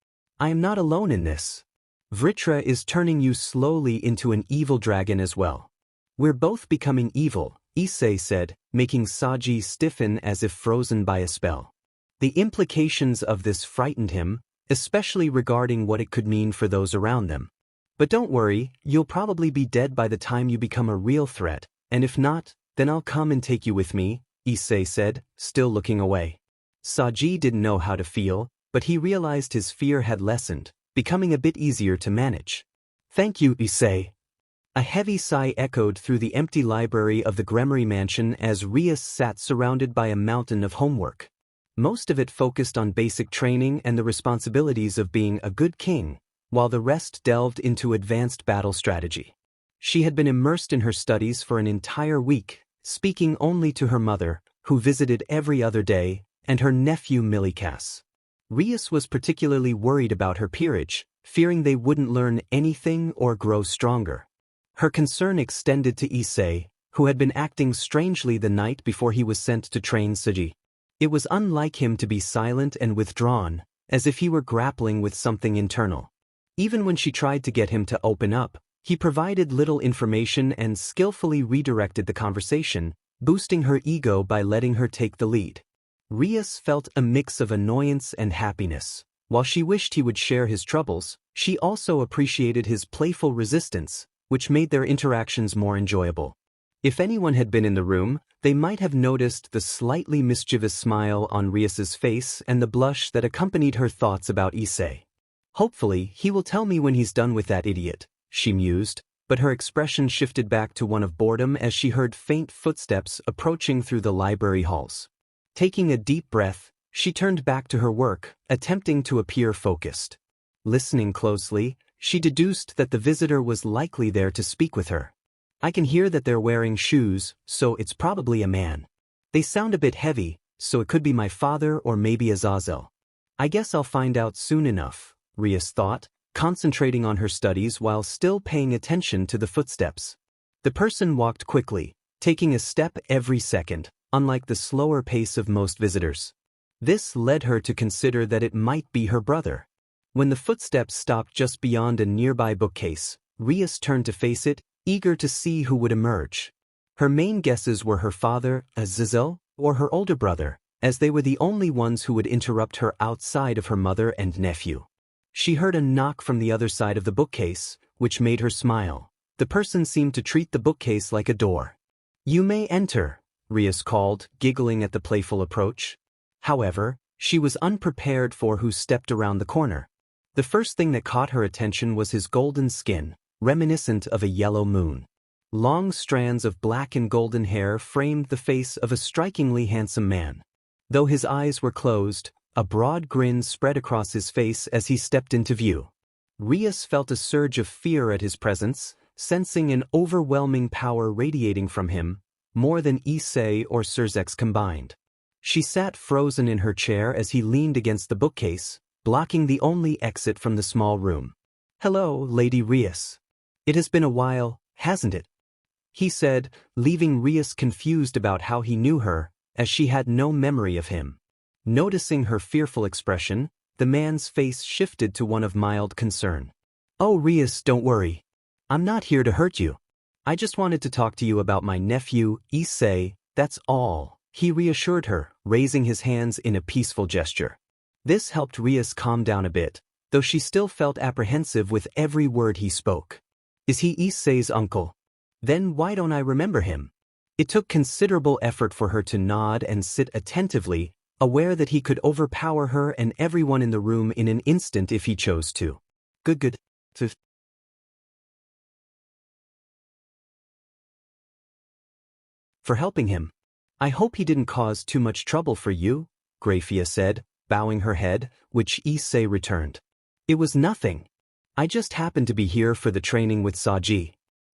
I am not alone in this. Vritra is turning you slowly into an evil dragon as well. We're both becoming evil, Issei said, making Saji stiffen as if frozen by a spell. The implications of this frightened him, especially regarding what it could mean for those around them. But don't worry, you'll probably be dead by the time you become a real threat, and if not, then I'll come and take you with me, Issei said, still looking away. Saji didn't know how to feel, but he realized his fear had lessened, becoming a bit easier to manage. Thank you, Issei. A heavy sigh echoed through the empty library of the Gremory mansion as Rias sat surrounded by a mountain of homework. Most of it focused on basic training and the responsibilities of being a good king, while the rest delved into advanced battle strategy. She had been immersed in her studies for an entire week, speaking only to her mother, who visited every other day, and her nephew Milikas. Rias was particularly worried about her peerage, fearing they wouldn't learn anything or grow stronger. Her concern extended to Issei, who had been acting strangely the night before he was sent to train Saji. It was unlike him to be silent and withdrawn, as if he were grappling with something internal. Even when she tried to get him to open up, he provided little information and skillfully redirected the conversation, boosting her ego by letting her take the lead. Rias felt a mix of annoyance and happiness. While she wished he would share his troubles, she also appreciated his playful resistance, which made their interactions more enjoyable. If anyone had been in the room, they might have noticed the slightly mischievous smile on Rias's face and the blush that accompanied her thoughts about Issei. Hopefully, he will tell me when he's done with that idiot, she mused, but her expression shifted back to one of boredom as she heard faint footsteps approaching through the library halls. Taking a deep breath, she turned back to her work, attempting to appear focused. Listening closely, she deduced that the visitor was likely there to speak with her. I can hear that they're wearing shoes, so it's probably a man. They sound a bit heavy, so it could be my father or maybe Azazel. I guess I'll find out soon enough, Rias thought, concentrating on her studies while still paying attention to the footsteps. The person walked quickly, taking a step every second, unlike the slower pace of most visitors. This led her to consider that it might be her brother. When the footsteps stopped just beyond a nearby bookcase, Rias turned to face it, eager to see who would emerge. Her main guesses were her father, Azazel, or her older brother, as they were the only ones who would interrupt her outside of her mother and nephew. She heard a knock from the other side of the bookcase, which made her smile. The person seemed to treat the bookcase like a door. "You may enter," Rias called, giggling at the playful approach. However, she was unprepared for who stepped around the corner. The first thing that caught her attention was his golden skin, reminiscent of a yellow moon. Long strands of black and golden hair framed the face of a strikingly handsome man. Though his eyes were closed, a broad grin spread across his face as he stepped into view. Rias felt a surge of fear at his presence, sensing an overwhelming power radiating from him, more than Issei or Sirzechs combined. She sat frozen in her chair as he leaned against the bookcase, blocking the only exit from the small room. "Hello, Lady Rias. It has been a while, hasn't it?" he said, leaving Rias confused about how he knew her, as she had no memory of him. Noticing her fearful expression, the man's face shifted to one of mild concern. "Oh, Rias, don't worry. I'm not here to hurt you. I just wanted to talk to you about my nephew, Issei, that's all," he reassured her, raising his hands in a peaceful gesture. This helped Rias calm down a bit, though she still felt apprehensive with every word he spoke. "Is he Issei's uncle? Then why don't I remember him?" It took considerable effort for her to nod and sit attentively, aware that he could overpower her and everyone in the room in an instant if he chose to. Good. For helping him. "I hope he didn't cause too much trouble for you," Grafia said, bowing her head, which Issei returned. "It was nothing. I just happened to be here for the training with Saji.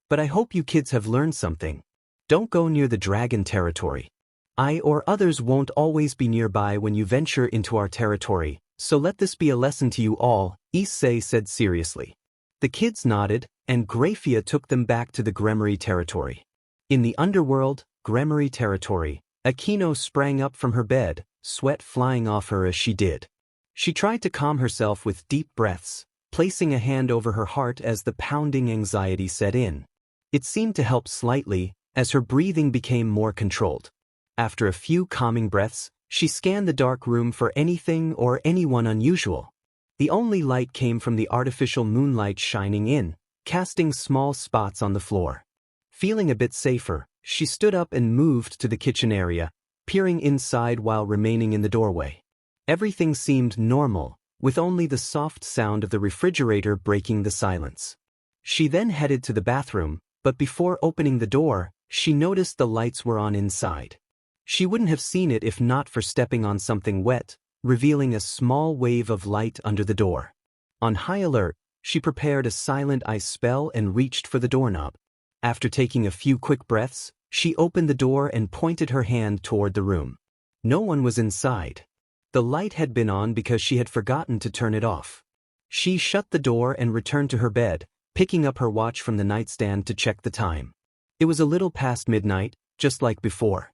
But I hope you kids have learned something. Don't go near the dragon territory. I or others won't always be nearby when you venture into our territory, so let this be a lesson to you all," Issei said seriously. The kids nodded, and Grafia took them back to the Gremory territory. In the Underworld, Gremory territory, Akino sprang up from her bed, sweat flying off her as she did. She tried to calm herself with deep breaths, placing a hand over her heart as the pounding anxiety set in. It seemed to help slightly, as her breathing became more controlled. After a few calming breaths, she scanned the dark room for anything or anyone unusual. The only light came from the artificial moonlight shining in, casting small spots on the floor. Feeling a bit safer, she stood up and moved to the kitchen area, peering inside while remaining in the doorway. Everything seemed normal, with only the soft sound of the refrigerator breaking the silence. She then headed to the bathroom, but before opening the door, she noticed the lights were on inside. She wouldn't have seen it if not for stepping on something wet, revealing a small wave of light under the door. On high alert, she prepared a silent ice spell and reached for the doorknob. After taking a few quick breaths, she opened the door and pointed her hand toward the room. No one was inside. The light had been on because she had forgotten to turn it off. She shut the door and returned to her bed, picking up her watch from the nightstand to check the time. It was a little past midnight, just like before.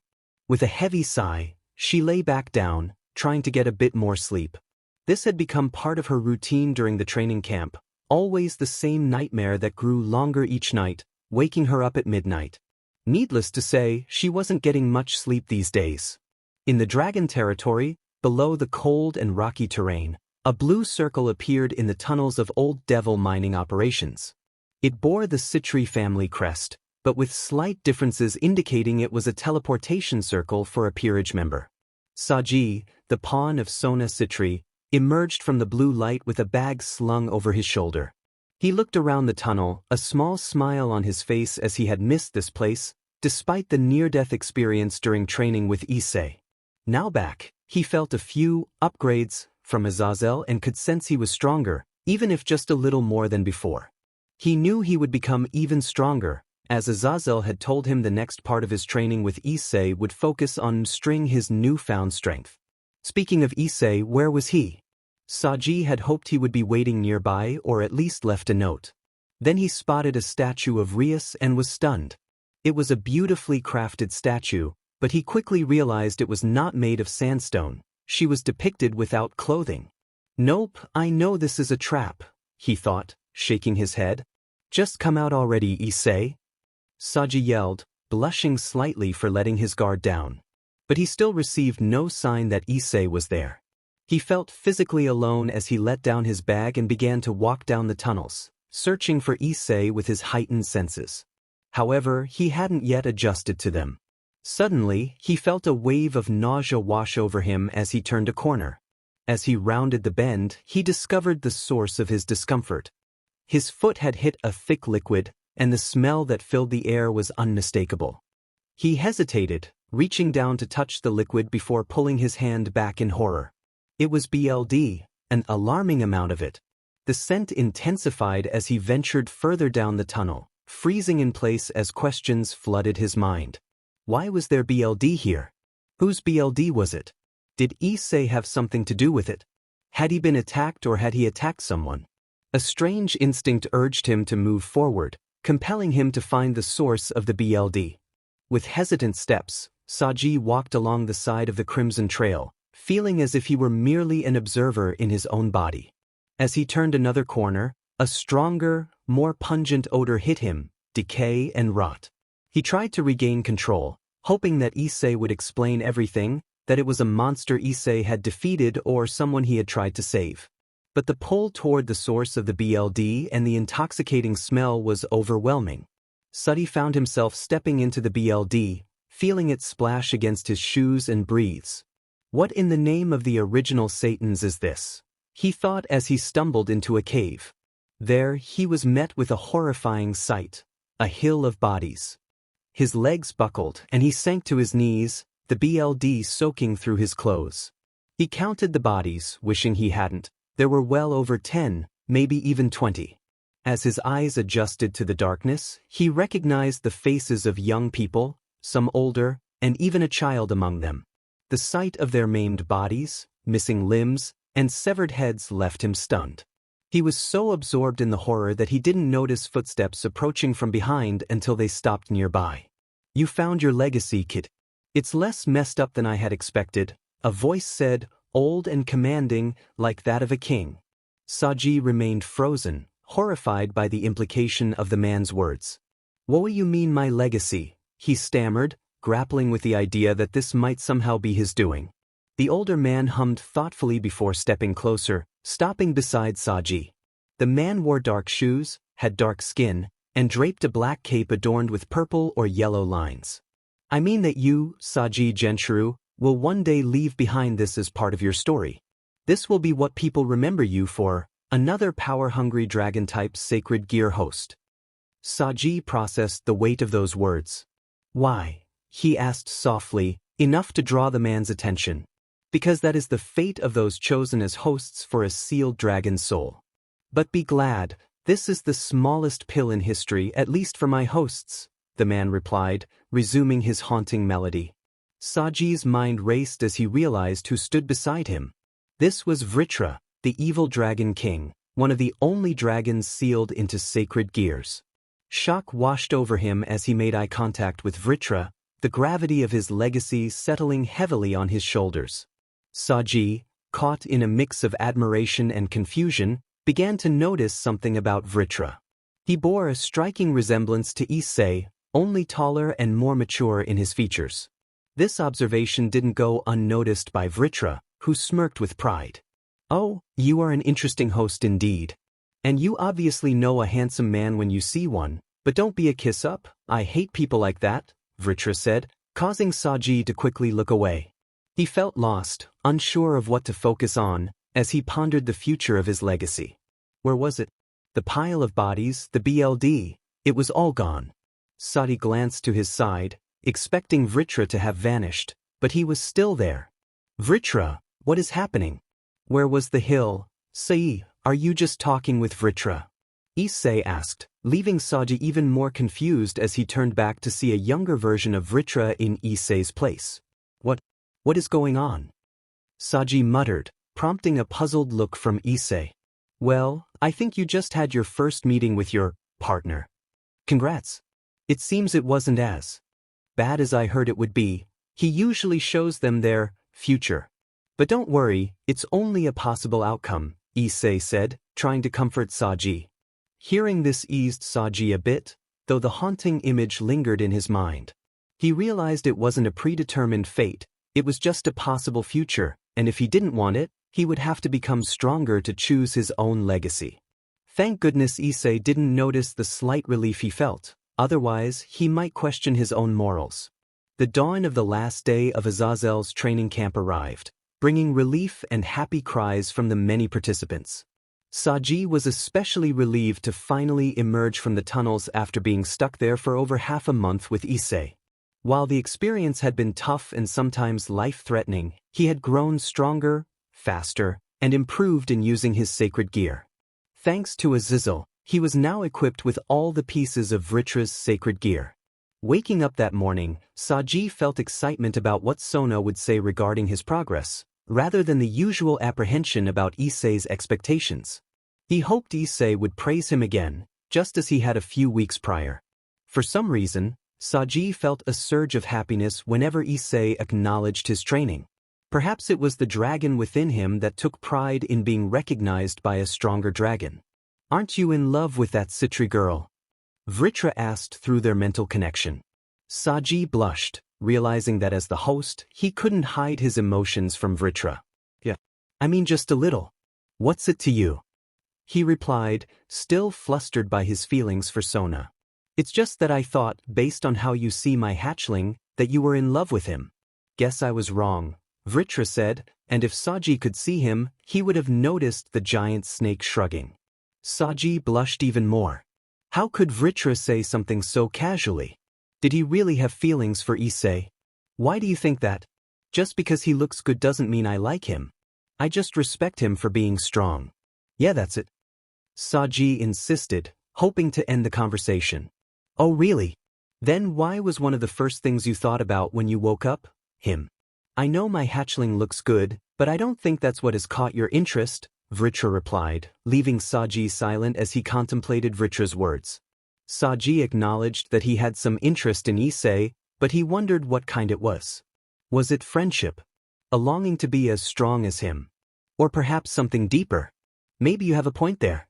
With a heavy sigh, she lay back down, trying to get a bit more sleep. This had become part of her routine during the training camp, always the same nightmare that grew longer each night, waking her up at midnight. Needless to say, she wasn't getting much sleep these days. In the dragon territory, below the cold and rocky terrain, a blue circle appeared in the tunnels of Old Devil mining operations. It bore the Citri family crest, but with slight differences indicating it was a teleportation circle for a peerage member. Saji, the pawn of Sona Citri, emerged from the blue light with a bag slung over his shoulder. He looked around the tunnel, a small smile on his face as he had missed this place, despite the near-death experience during training with Issei. Now back, he felt a few upgrades from Azazel and could sense he was stronger, even if just a little more than before. He knew he would become even stronger, as Azazel had told him the next part of his training with Issei would focus on mastering his newfound strength. Speaking of Issei, where was he? Saji had hoped he would be waiting nearby or at least left a note. Then he spotted a statue of Rias and was stunned. It was a beautifully crafted statue, but he quickly realized it was not made of sandstone. She was depicted without clothing. Nope, I know this is a trap, he thought, shaking his head. Just come out already, Issei. Saji yelled, blushing slightly for letting his guard down. But he still received no sign that Issei was there. He felt physically alone as he let down his bag and began to walk down the tunnels, searching for Issei with his heightened senses. However, he hadn't yet adjusted to them. Suddenly, he felt a wave of nausea wash over him as he turned a corner. As he rounded the bend, he discovered the source of his discomfort. His foot had hit a thick liquid, and the smell that filled the air was unmistakable. He hesitated, reaching down to touch the liquid before pulling his hand back in horror. It was BLD, an alarming amount of it. The scent intensified as he ventured further down the tunnel, freezing in place as questions flooded his mind. Why was there BLD here? Whose BLD was it? Did Issei have something to do with it? Had he been attacked or had he attacked someone? A strange instinct urged him to move forward, compelling him to find the source of the BLD. With hesitant steps, Saji walked along the side of the Crimson Trail, feeling as if he were merely an observer in his own body. As he turned another corner, a stronger, more pungent odor hit him, decay and rot. He tried to regain control, hoping that Issei would explain everything, that it was a monster Issei had defeated or someone he had tried to save. But the pull toward the source of the BLD and the intoxicating smell was overwhelming. Suddy found himself stepping into the BLD, feeling it splash against his shoes and breathes. What in the name of the original Satans is this? He thought as he stumbled into a cave. There he was met with a horrifying sight, a hill of bodies. His legs buckled and he sank to his knees, the BLD soaking through his clothes. He counted the bodies, wishing he hadn't. There were well over 10, maybe even 20. As his eyes adjusted to the darkness, he recognized the faces of young people, some older, and even a child among them. The sight of their maimed bodies, missing limbs, and severed heads left him stunned. He was so absorbed in the horror that he didn't notice footsteps approaching from behind until they stopped nearby. You found your legacy, kid. It's less messed up than I had expected, a voice said, old and commanding, like that of a king. Saji remained frozen, horrified by the implication of the man's words. What do you mean my legacy? He stammered, grappling with the idea that this might somehow be his doing. The older man hummed thoughtfully before stepping closer, stopping beside Saji. The man wore dark shoes, had dark skin, and draped a black cape adorned with purple or yellow lines. I mean that you, Saji Genshuru, will one day leave behind this as part of your story. This will be what people remember you for, another power-hungry dragon-type sacred gear host. Saji processed the weight of those words. Why? He asked softly, enough to draw the man's attention. Because that is the fate of those chosen as hosts for a sealed dragon soul. But be glad, this is the smallest pill in history, at least for my hosts, the man replied, resuming his haunting melody. Saji's mind raced as he realized who stood beside him. This was Vritra, the evil dragon king, one of the only dragons sealed into sacred gears. Shock washed over him as he made eye contact with Vritra, the gravity of his legacy settling heavily on his shoulders. Saji, caught in a mix of admiration and confusion, began to notice something about Vritra. He bore a striking resemblance to Issei, only taller and more mature in his features. This observation didn't go unnoticed by Vritra, who smirked with pride. Oh, you are an interesting host indeed. And you obviously know a handsome man when you see one, but don't be a kiss-up, I hate people like that, Vritra said, causing Saji to quickly look away. He felt lost, unsure of what to focus on, as he pondered the future of his legacy. Where was it? The pile of bodies, the BLD, it was all gone. Saji glanced to his side, expecting Vritra to have vanished, but he was still there. Vritra, what is happening? Where was the hill? Issei, are you just talking with Vritra? Issei asked, leaving Saji even more confused as he turned back to see a younger version of Vritra in Issei's place. What is going on? Saji muttered, prompting a puzzled look from Issei. Well, I think you just had your first meeting with your partner. Congrats. It seems it wasn't as bad as I heard it would be. He usually shows them their future. But don't worry, it's only a possible outcome, Issei said, trying to comfort Saji. Hearing this eased Saji a bit, though the haunting image lingered in his mind. He realized it wasn't a predetermined fate, it was just a possible future, and if he didn't want it, he would have to become stronger to choose his own legacy. Thank goodness Issei didn't notice the slight relief he felt, otherwise he might question his own morals. The dawn of the last day of Azazel's training camp arrived, bringing relief and happy cries from the many participants. Saji was especially relieved to finally emerge from the tunnels after being stuck there for over half a month with Issei. While the experience had been tough and sometimes life-threatening, he had grown stronger, faster, and improved in using his sacred gear. Thanks to Azazel, he was now equipped with all the pieces of Vritra's sacred gear. Waking up that morning, Saji felt excitement about what Sona would say regarding his progress, rather than the usual apprehension about Issei's expectations. He hoped Issei would praise him again, just as he had a few weeks prior. For some reason, Saji felt a surge of happiness whenever Issei acknowledged his training. Perhaps it was the dragon within him that took pride in being recognized by a stronger dragon. "Aren't you in love with that Citri girl?" Vritra asked through their mental connection. Saji blushed, realizing that as the host, he couldn't hide his emotions from Vritra. "Yeah. I mean just a little. What's it to you?" He replied, still flustered by his feelings for Sona. "It's just that I thought, based on how you see my hatchling, that you were in love with him." "Guess I was wrong," Vritra said, and if Saji could see him, he would have noticed the giant snake shrugging. Saji blushed even more. How could Vritra say something so casually? Did he really have feelings for Issei? "Why do you think that?" "Just because he looks good doesn't mean I like him. I just respect him for being strong." "Yeah, that's it," Saji insisted, hoping to end the conversation. "Oh really? Then why was one of the first things you thought about when you woke up him?" "I know my hatchling looks good, but I don't think that's what has caught your interest," Vritra replied, leaving Saji silent as he contemplated Vritra's words. Saji acknowledged that he had some interest in Issei, but he wondered what kind it was. Was it friendship? A longing to be as strong as him? Or perhaps something deeper? "Maybe you have a point there.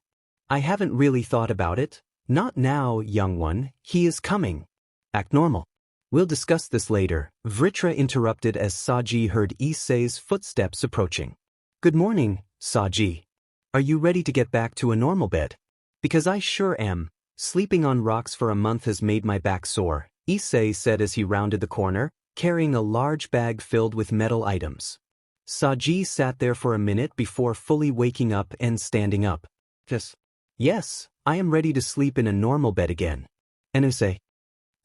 I haven't really thought about it. Not now, young one, he is coming. Act normal. We'll discuss this later," Vritra interrupted as Saji heard Issei's footsteps approaching. "Good morning, Saji. Are you ready to get back to a normal bed?" "Because I sure am. Sleeping on rocks for a month has made my back sore," Issei said as he rounded the corner, carrying a large bag filled with metal items. Saji sat there for a minute before fully waking up and standing up. Yes, I am ready to sleep in a normal bed again." "And Issei?"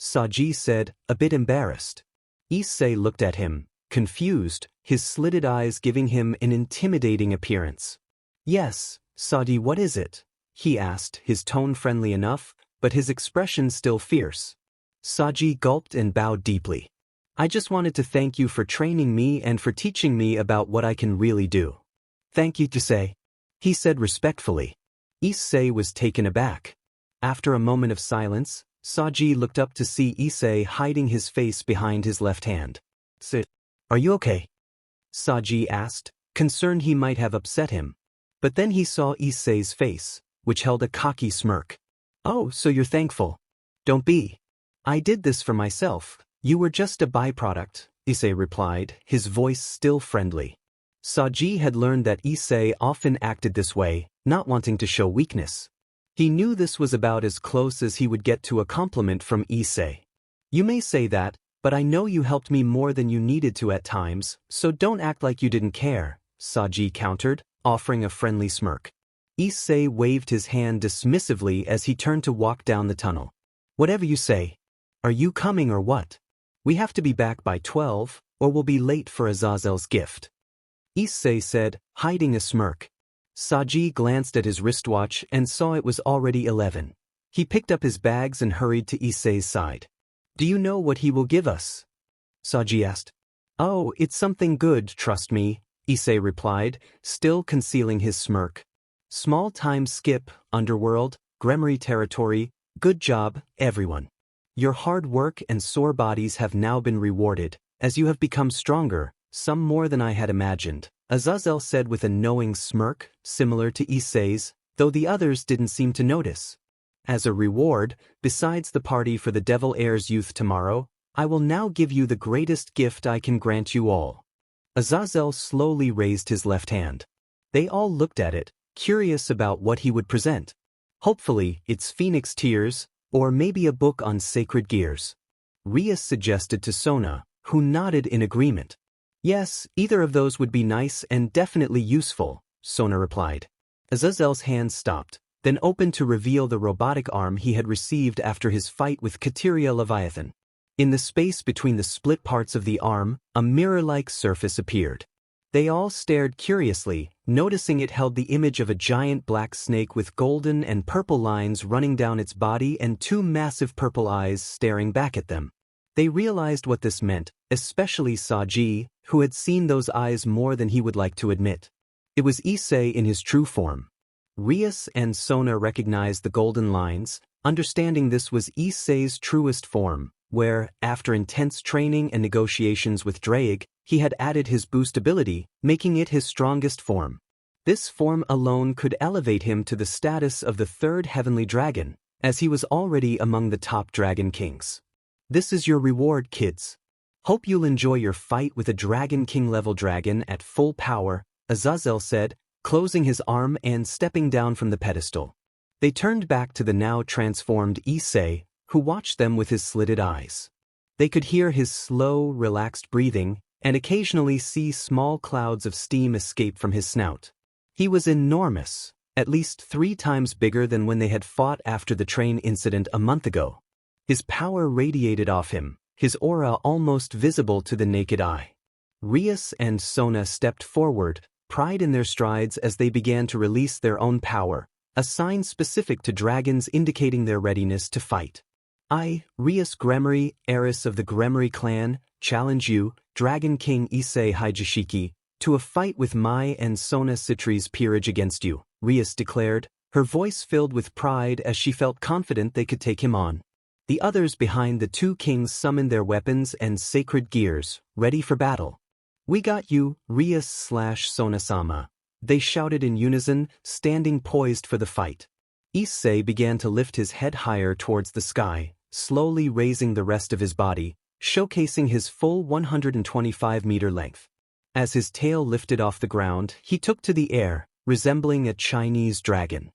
Saji said, a bit embarrassed. Issei looked at him, confused, his slitted eyes giving him an intimidating appearance. "Yes, Saji, what is it?" he asked, his tone friendly enough, but his expression still fierce. Saji gulped and bowed deeply. "I just wanted to thank you for training me and for teaching me about what I can really do." "Thank you, Issei," he said respectfully. Issei was taken aback. After a moment of silence, Saji looked up to see Issei hiding his face behind his left hand. "Sit. Are you okay?" Saji asked, concerned he might have upset him. But then he saw Issei's face, which held a cocky smirk. "Oh, so you're thankful. Don't be. I did this for myself. You were just a byproduct," Issei replied, his voice still friendly. Saji had learned that Issei often acted this way, not wanting to show weakness. He knew this was about as close as he would get to a compliment from Issei. "You may say that, but I know you helped me more than you needed to at times, so don't act like you didn't care," Saji countered, offering a friendly smirk. Issei waved his hand dismissively as he turned to walk down the tunnel. "Whatever you say. Are you coming or what? We have to be back by 12, or we'll be late for Azazel's gift," Issei said, hiding a smirk. Saji glanced at his wristwatch and saw it was already 11. He picked up his bags and hurried to Issei's side. "Do you know what he will give us?" Saji asked. "Oh, it's something good, trust me," Issei replied, still concealing his smirk. "Small time skip, Underworld, Gremory territory, good job, everyone." your hard work and sore bodies have now been rewarded, as you have become stronger, some more than I had imagined, Azazel said with a knowing smirk, similar to Issei's, though the others didn't seem to notice. As a reward, besides the party for the Devil Heir's youth tomorrow, I will now give you the greatest gift I can grant you all. Azazel slowly raised his left hand. They all looked at it, curious about what he would present. Hopefully, it's Phoenix Tears, or maybe a book on sacred gears. Rias suggested to Sona, who nodded in agreement. Yes, either of those would be nice and definitely useful, Sona replied. Azazel's hand stopped, then opened to reveal the robotic arm he had received after his fight with Kateria Leviathan. In the space between the split parts of the arm, a mirror-like surface appeared. They all stared curiously, noticing it held the image of a giant black snake with golden and purple lines running down its body and two massive purple eyes staring back at them. They realized what this meant, especially Saji, who had seen those eyes more than he would like to admit. It was Issei in his true form. Rias and Sona recognized the golden lines, understanding this was Issei's truest form, where, after intense training and negotiations with Drake, he had added his boost ability, making it his strongest form. This form alone could elevate him to the status of the third heavenly dragon, as he was already among the top dragon kings. This is your reward, kids. Hope you'll enjoy your fight with a Dragon King-level dragon at full power, Azazel said, closing his arm and stepping down from the pedestal. They turned back to the now transformed Issei, who watched them with his slitted eyes. They could hear his slow, relaxed breathing, and occasionally see small clouds of steam escape from his snout. He was enormous, at least 3 times bigger than when they had fought after the train incident a month ago. His power radiated off him, his aura almost visible to the naked eye. Rias and Sona stepped forward, pride in their strides as they began to release their own power, a sign specific to dragons indicating their readiness to fight. I, Rias Gremory, heiress of the Gremory clan, challenge you, Dragon King Issei Hijashiki, to a fight with Mai and Sona Citri's peerage against you, Rias declared, her voice filled with pride as she felt confident they could take him on. The others behind the 2 kings summoned their weapons and sacred gears, ready for battle. We got you, Rias/Sona-sama, they shouted in unison, standing poised for the fight. Issei began to lift his head higher towards the sky, slowly raising the rest of his body, showcasing his full 125-meter length. As his tail lifted off the ground, he took to the air, resembling a Chinese dragon.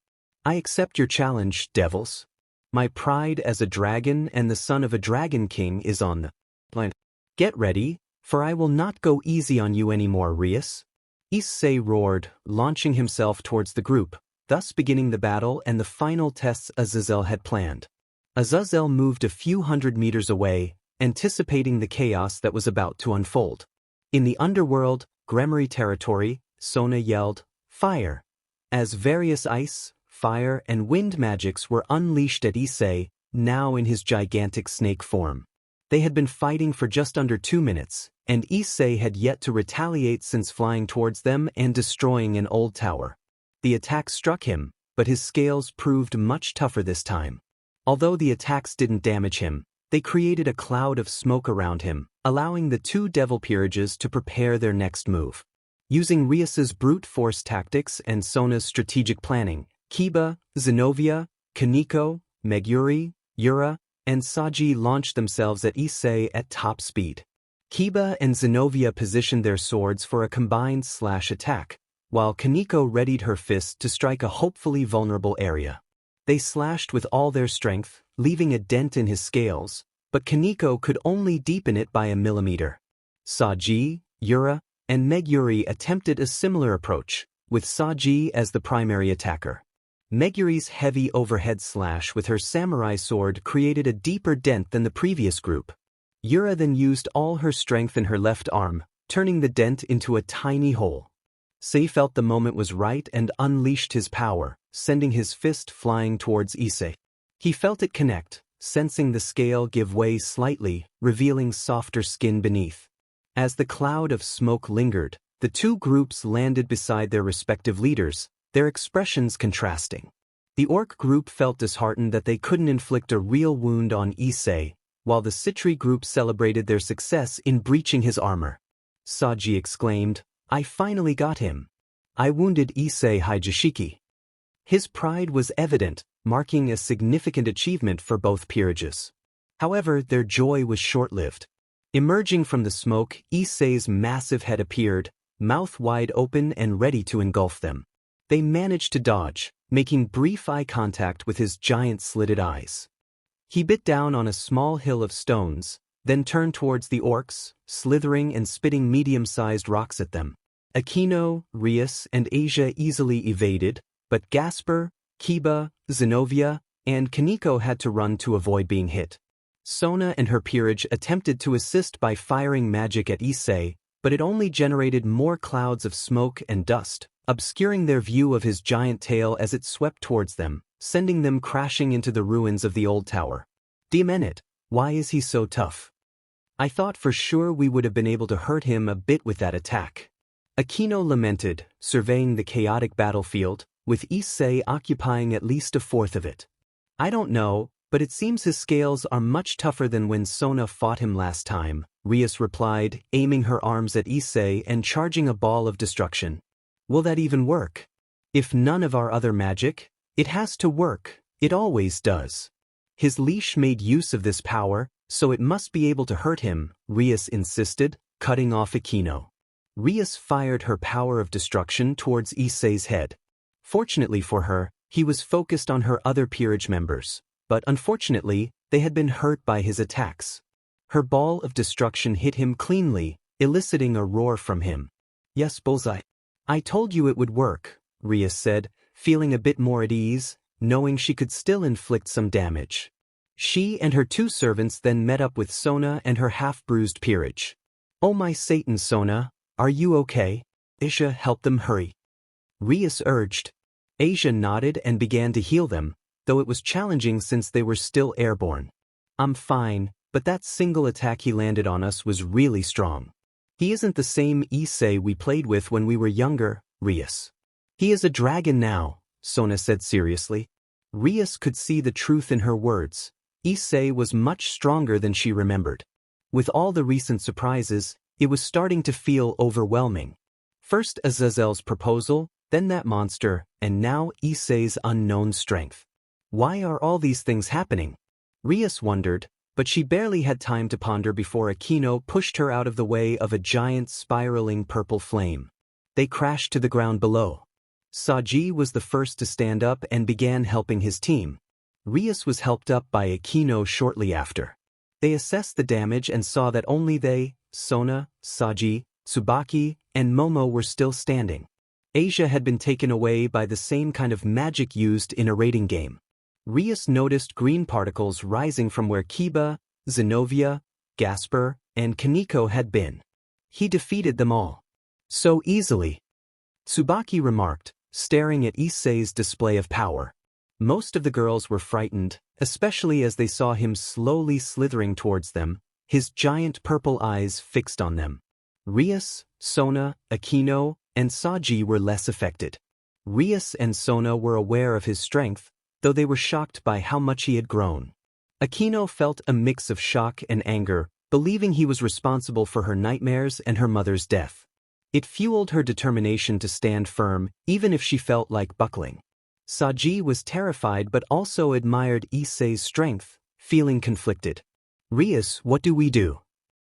I accept your challenge, devils. My pride as a dragon and the son of a dragon king is on the line. Get ready, for I will not go easy on you anymore, Rias. Issei roared, launching himself towards the group, thus beginning the battle and the final tests Azazel had planned. Azazel moved a few hundred meters away, anticipating the chaos that was about to unfold. In the Underworld, Gremory territory, Sona yelled, "Fire!" as various ice, fire, and wind magics were unleashed at Issei, now in his gigantic snake form. They had been fighting for just under 2 minutes, and Issei had yet to retaliate since flying towards them and destroying an old tower. The attack struck him, but his scales proved much tougher this time. Although the attacks didn't damage him, they created a cloud of smoke around him, allowing the 2 devil peerages to prepare their next move. Using Rias's brute force tactics and Sona's strategic planning, Kiba, Zenobia, Kaneko, Meguri, Yura, and Saji launched themselves at Issei at top speed. Kiba and Zenobia positioned their swords for a combined slash attack, while Kaneko readied her fist to strike a hopefully vulnerable area. They slashed with all their strength, leaving a dent in his scales, but Kaneko could only deepen it by a millimeter. Saji, Yura, and Meguri attempted a similar approach, with Saji as the primary attacker. Meguri's heavy overhead slash with her samurai sword created a deeper dent than the previous group. Yura then used all her strength in her left arm, turning the dent into a tiny hole. Sei felt the moment was right and unleashed his power, sending his fist flying towards Issei. He felt it connect, sensing the scale give way slightly, revealing softer skin beneath. As the cloud of smoke lingered, the 2 groups landed beside their respective leaders, their expressions contrasting. The orc group felt disheartened that they couldn't inflict a real wound on Issei, while the Citri group celebrated their success in breaching his armor. Saji exclaimed, "I finally got him. I wounded Issei Hijishiki." His pride was evident, marking a significant achievement for both peerages. However, their joy was short-lived. Emerging from the smoke, Issei's massive head appeared, mouth wide open and ready to engulf them. They managed to dodge, making brief eye contact with his giant slitted eyes. He bit down on a small hill of stones, then turned towards the orcs, slithering and spitting medium-sized rocks at them. Aquino, Rias, and Asia easily evaded, but Gasper, Kiba, Zenobia, and Kaneko had to run to avoid being hit. Sona and her peerage attempted to assist by firing magic at Issei, but it only generated more clouds of smoke and dust, obscuring their view of his giant tail as it swept towards them, sending them crashing into the ruins of the old tower. Damn it, why is he so tough? I thought for sure we would have been able to hurt him a bit with that attack. Aquino lamented, surveying the chaotic battlefield, with Issei occupying at least a fourth of it. I don't know, but it seems his scales are much tougher than when Sona fought him last time, Rias replied, aiming her arms at Issei and charging a ball of destruction. Will that even work? If none of our other magic? It has to work, it always does. His leash made use of this power, so it must be able to hurt him, Rias insisted, cutting off Aquino. Rias fired her power of destruction towards Issei's head. Fortunately for her, he was focused on her other peerage members, but unfortunately, they had been hurt by his attacks. Her ball of destruction hit him cleanly, eliciting a roar from him. Yes, bullseye. I told you it would work, Rias said, feeling a bit more at ease, knowing she could still inflict some damage. She and her two servants then met up with Sona and her half-bruised peerage. Oh my Satan, Sona, are you okay? Asia helped them hurry. Rias urged. Asia nodded and began to heal them, though it was challenging since they were still airborne. I'm fine, but that single attack he landed on us was really strong. He isn't the same Issei we played with when we were younger, Rias. He is a dragon now, Sona said seriously. Rias could see the truth in her words. Issei was much stronger than she remembered. With all the recent surprises, it was starting to feel overwhelming. First Azazel's proposal, then that monster, and now Issei's unknown strength. Why are all these things happening? Rias wondered, but she barely had time to ponder before Aquino pushed her out of the way of a giant spiraling purple flame. They crashed to the ground below. Saji was the first to stand up and began helping his team. Rias was helped up by Aquino shortly after. They assessed the damage and saw that only they, Sona, Saji, Tsubaki, and Momo were still standing. Asia had been taken away by the same kind of magic used in a raiding game. Rias noticed green particles rising from where Kiba, Zenobia, Gasper, and Kaneko had been. He defeated them all. So easily. Tsubaki remarked, staring at Issei's display of power. Most of the girls were frightened, especially as they saw him slowly slithering towards them, his giant purple eyes fixed on them. Rias, Sona, Aquino, and Saji were less affected. Rias and Sona were aware of his strength, though they were shocked by how much he had grown. Aquino felt a mix of shock and anger, believing he was responsible for her nightmares and her mother's death. It fueled her determination to stand firm, even if she felt like buckling. Saji was terrified but also admired Issei's strength, feeling conflicted. Rias, what do we do?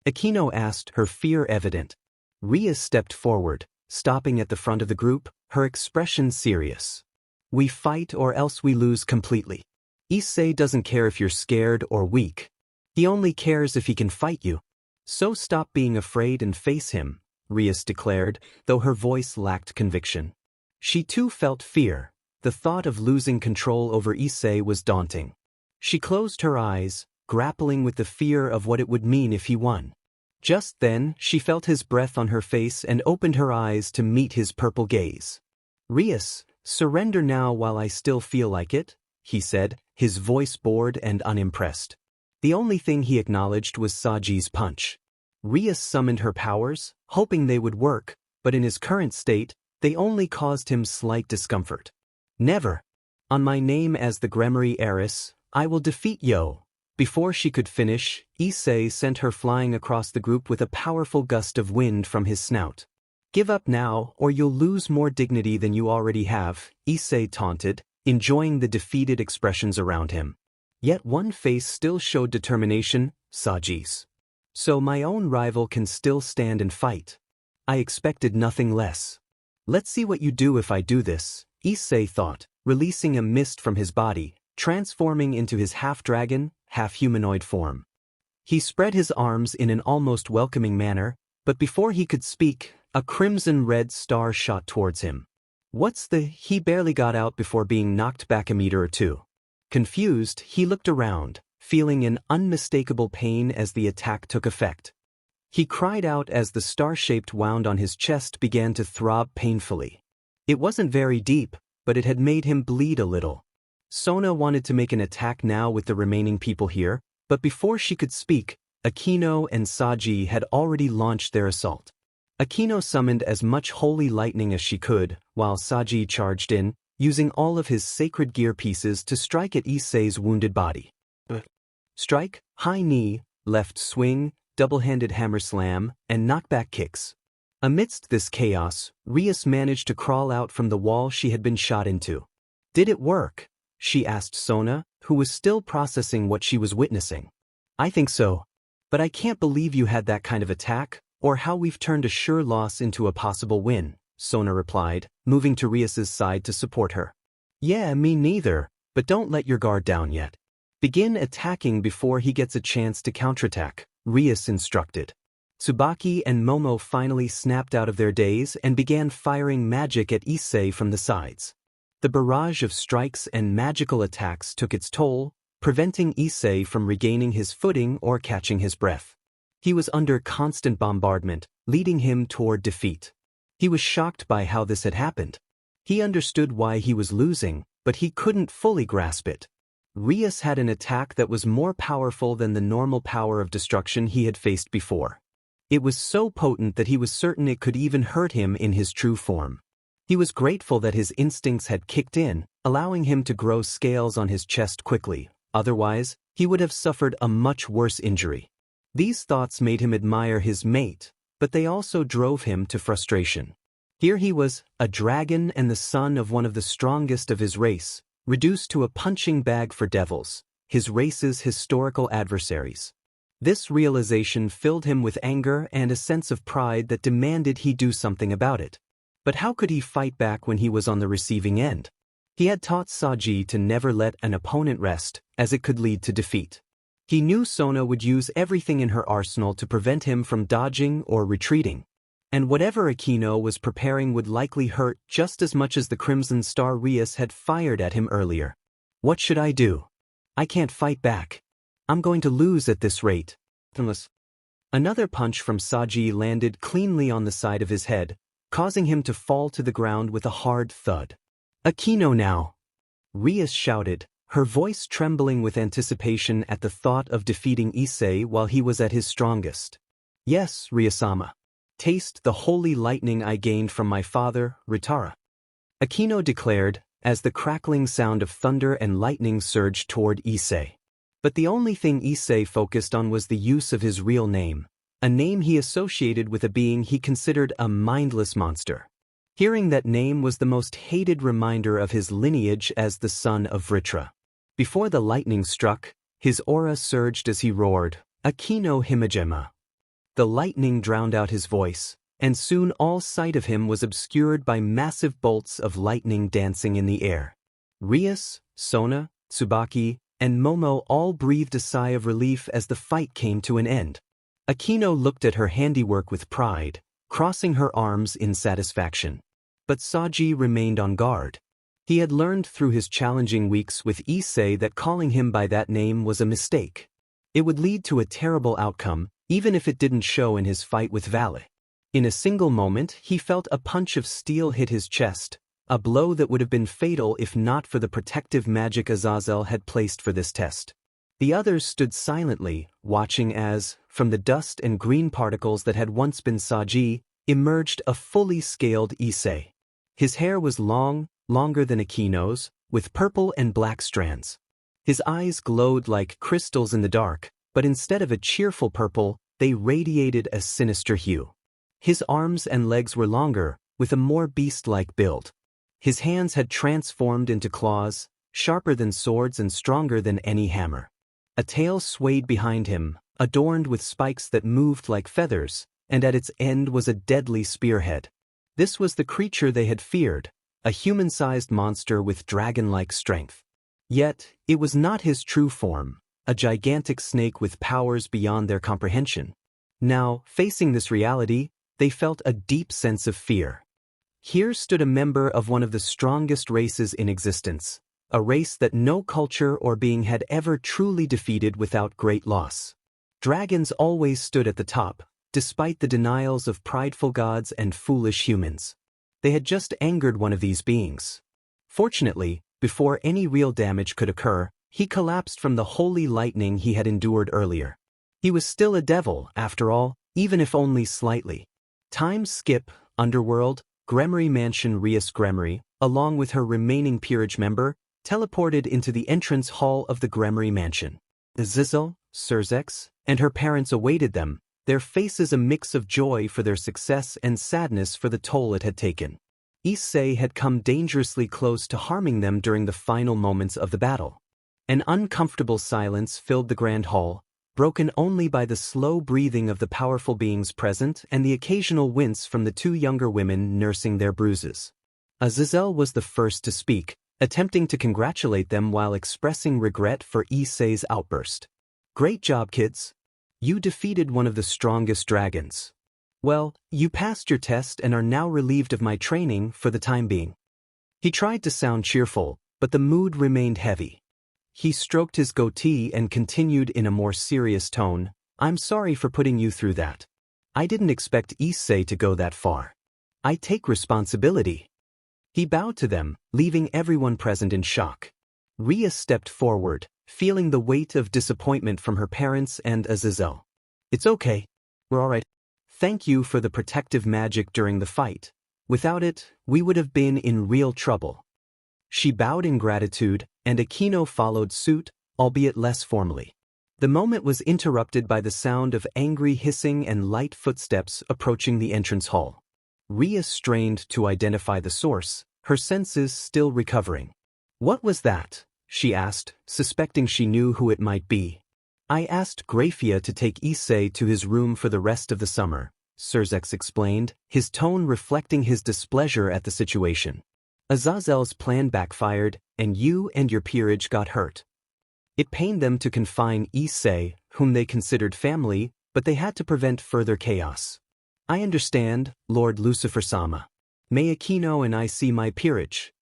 Aquino asked, her fear evident. Rias stepped forward, stopping at the front of the group, her expression serious. We fight or else we lose completely. Issei doesn't care if you're scared or weak. He only cares if he can fight you. So stop being afraid and face him, Rias declared, though her voice lacked conviction. She too felt fear. The thought of losing control over Issei was daunting. She closed her eyes, grappling with the fear of what it would mean if he won. Just then, she felt his breath on her face and opened her eyes to meet his purple gaze. Rias, surrender now while I still feel like it, he said, his voice bored and unimpressed. The only thing he acknowledged was Saji's punch. Rias summoned her powers, hoping they would work, but in his current state, they only caused him slight discomfort. Never. On my name as the Gremory heiress, I will defeat Yo. Before she could finish, Issei sent her flying across the group with a powerful gust of wind from his snout. Give up now, or you'll lose more dignity than you already have, Issei taunted, enjoying the defeated expressions around him. Yet one face still showed determination, Sirzechs. So my own rival can still stand and fight. I expected nothing less. Let's see what you do if I do this, Issei thought, releasing a mist from his body, transforming into his half-dragon, half-humanoid form. He spread his arms in an almost welcoming manner, but before he could speak, a crimson-red star shot towards him. He barely got out before being knocked back a meter or two. Confused, he looked around, feeling an unmistakable pain as the attack took effect. He cried out as the star-shaped wound on his chest began to throb painfully. It wasn't very deep, but it had made him bleed a little. Sona wanted to make an attack now with the remaining people here, but before she could speak, Aquino and Saji had already launched their assault. Aquino summoned as much holy lightning as she could, while Saji charged in, using all of his sacred gear pieces to strike at Issei's wounded body. Strike, high knee, left swing, double-handed hammer slam, and knockback kicks. Amidst this chaos, Rias managed to crawl out from the wall she had been shot into. Did it work? She asked Sona, who was still processing what she was witnessing. I think so. But I can't believe you had that kind of attack, or how we've turned a sure loss into a possible win, Sona replied, moving to Rias's side to support her. Yeah, me neither, but don't let your guard down yet. Begin attacking before he gets a chance to counterattack, Rias instructed. Tsubaki and Momo finally snapped out of their daze and began firing magic at Issei from the sides. The barrage of strikes and magical attacks took its toll, preventing Issei from regaining his footing or catching his breath. He was under constant bombardment, leading him toward defeat. He was shocked by how this had happened. He understood why he was losing, but he couldn't fully grasp it. Rias had an attack that was more powerful than the normal power of destruction he had faced before. It was so potent that he was certain it could even hurt him in his true form. He was grateful that his instincts had kicked in, allowing him to grow scales on his chest quickly. Otherwise, he would have suffered a much worse injury. These thoughts made him admire his mate, but they also drove him to frustration. Here he was, a dragon and the son of one of the strongest of his race, reduced to a punching bag for devils, his race's historical adversaries. This realization filled him with anger and a sense of pride that demanded he do something about it. But how could he fight back when he was on the receiving end? He had taught Saji to never let an opponent rest, as it could lead to defeat. He knew Sona would use everything in her arsenal to prevent him from dodging or retreating. And whatever Aquino was preparing would likely hurt just as much as the Crimson Star Rias had fired at him earlier. What should I do? I can't fight back. I'm going to lose at this rate. Another punch from Saji landed cleanly on the side of his head, causing him to fall to the ground with a hard thud. Aquino now! Rias shouted, her voice trembling with anticipation at the thought of defeating Issei while he was at his strongest. Yes, Riasama. Taste the holy lightning I gained from my father, Rara. Aquino declared, as the crackling sound of thunder and lightning surged toward Issei. But the only thing Issei focused on was the use of his real name, a name he associated with a being he considered a mindless monster. Hearing that name was the most hated reminder of his lineage as the son of Vritra. Before the lightning struck, his aura surged as he roared, Aquino Himajema. The lightning drowned out his voice, and soon all sight of him was obscured by massive bolts of lightning dancing in the air. Rias, Sona, Tsubaki, and Momo all breathed a sigh of relief as the fight came to an end. Aquino looked at her handiwork with pride, crossing her arms in satisfaction. But Saji remained on guard. He had learned through his challenging weeks with Issei that calling him by that name was a mistake. It would lead to a terrible outcome, even if it didn't show in his fight with Valle. In a single moment, he felt a punch of steel hit his chest, a blow that would have been fatal if not for the protective magic Azazel had placed for this test. The others stood silently, watching as, from the dust and green particles that had once been Saji, emerged a fully scaled Issei. His hair was long, longer than Aquino's, with purple and black strands. His eyes glowed like crystals in the dark, but instead of a cheerful purple, they radiated a sinister hue. His arms and legs were longer, with a more beast-like build. His hands had transformed into claws, sharper than swords and stronger than any hammer. A tail swayed behind him, adorned with spikes that moved like feathers, and at its end was a deadly spearhead. This was the creature they had feared, a human-sized monster with dragon-like strength. Yet, it was not his true form, a gigantic snake with powers beyond their comprehension. Now, facing this reality, they felt a deep sense of fear. Here stood a member of one of the strongest races in existence, a race that no culture or being had ever truly defeated without great loss. Dragons always stood at the top, despite the denials of prideful gods and foolish humans. They had just angered one of these beings. Fortunately, before any real damage could occur, he collapsed from the holy lightning he had endured earlier. He was still a devil, after all, even if only slightly. Time skip, Underworld, Gremory Mansion. Rias Gremory, along with her remaining peerage member, teleported into the entrance hall of the Gremory Mansion. Issei, Sirzechs, and her parents awaited them, their faces a mix of joy for their success and sadness for the toll it had taken. Issei had come dangerously close to harming them during the final moments of the battle. An uncomfortable silence filled the grand hall, broken only by the slow breathing of the powerful beings present and the occasional wince from the two younger women nursing their bruises. Issei was the first to speak, attempting to congratulate them while expressing regret for Issei's outburst. "Great job, kids. You defeated one of the strongest dragons. Well, you passed your test and are now relieved of my training for the time being." He tried to sound cheerful, but the mood remained heavy. He stroked his goatee and continued in a more serious tone, "I'm sorry for putting you through that. I didn't expect Issei to go that far. I take responsibility." He bowed to them, leaving everyone present in shock. Rias stepped forward, feeling the weight of disappointment from her parents and Issei. "It's okay. We're all right. Thank you for the protective magic during the fight. Without it, we would have been in real trouble." She bowed in gratitude, and Aquino followed suit, albeit less formally. The moment was interrupted by the sound of angry hissing and light footsteps approaching the entrance hall. Rias strained to identify the source, her senses still recovering. "What was that?" she asked, suspecting she knew who it might be. "I asked Grafia to take Issei to his room for the rest of the summer," Sirzechs explained, his tone reflecting his displeasure at the situation. "Azazel's plan backfired, and you and your peerage got hurt. It pained them to confine Issei, whom they considered family, but they had to prevent further chaos. I understand, Lord Lucifer-sama. May Aquino and I see my peerage?"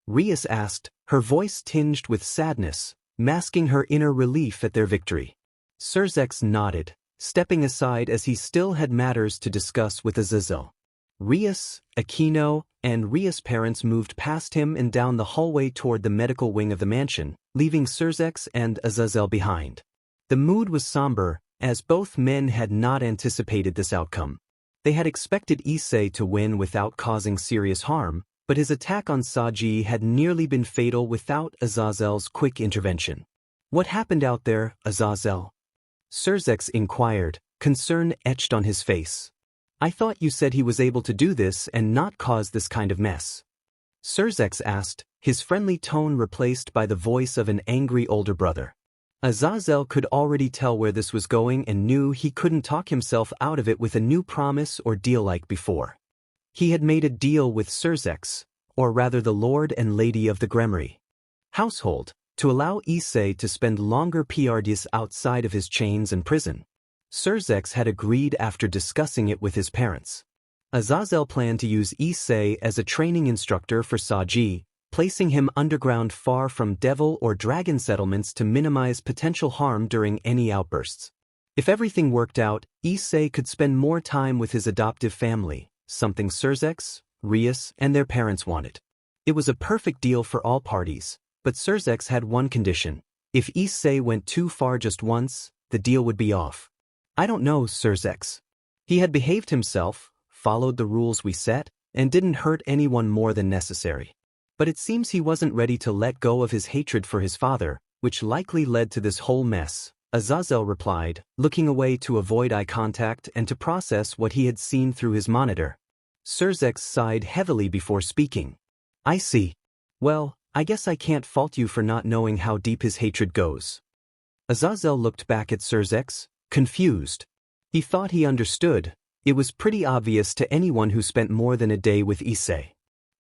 Rias asked, her voice tinged with sadness, masking her inner relief at their victory. Sirzechs nodded, stepping aside as he still had matters to discuss with Issei. Rias, Aquino, and Rias' parents moved past him and down the hallway toward the medical wing of the mansion, leaving Sirzechs and Issei behind. The mood was somber, as both men had not anticipated this outcome. They had expected Issei to win without causing serious harm, but his attack on Saji had nearly been fatal without Azazel's quick intervention. "What happened out there, Azazel?" Sirzechs inquired, concern etched on his face. "I thought you said he was able to do this and not cause this kind of mess." Sirzechs asked, his friendly tone replaced by the voice of an angry older brother. Azazel could already tell where this was going and knew he couldn't talk himself out of it with a new promise or deal like before. He had made a deal with Sirzechs, or rather the Lord and Lady of the Gremory household, to allow Issei to spend longer periods outside of his chains and prison. Sirzechs had agreed after discussing it with his parents. Azazel planned to use Issei as a training instructor for Saji, placing him underground far from devil or dragon settlements to minimize potential harm during any outbursts. If everything worked out, Issei could spend more time with his adoptive family, something Sirzechs, Rias, and their parents wanted. It was a perfect deal for all parties, but Sirzechs had one condition. If Issei went too far just once, the deal would be off. "I don't know, Sirzechs. He had behaved himself, followed the rules we set, and didn't hurt anyone more than necessary. But it seems he wasn't ready to let go of his hatred for his father, which likely led to this whole mess, Azazel replied, looking away to avoid eye contact and to process what he had seen through his monitor. Sirzechs sighed heavily before speaking. I see. Well, I guess I can't fault you for not knowing how deep his hatred goes. Azazel looked back at Sirzechs, confused. He thought he understood. It was pretty obvious to anyone who spent more than a day with Issei.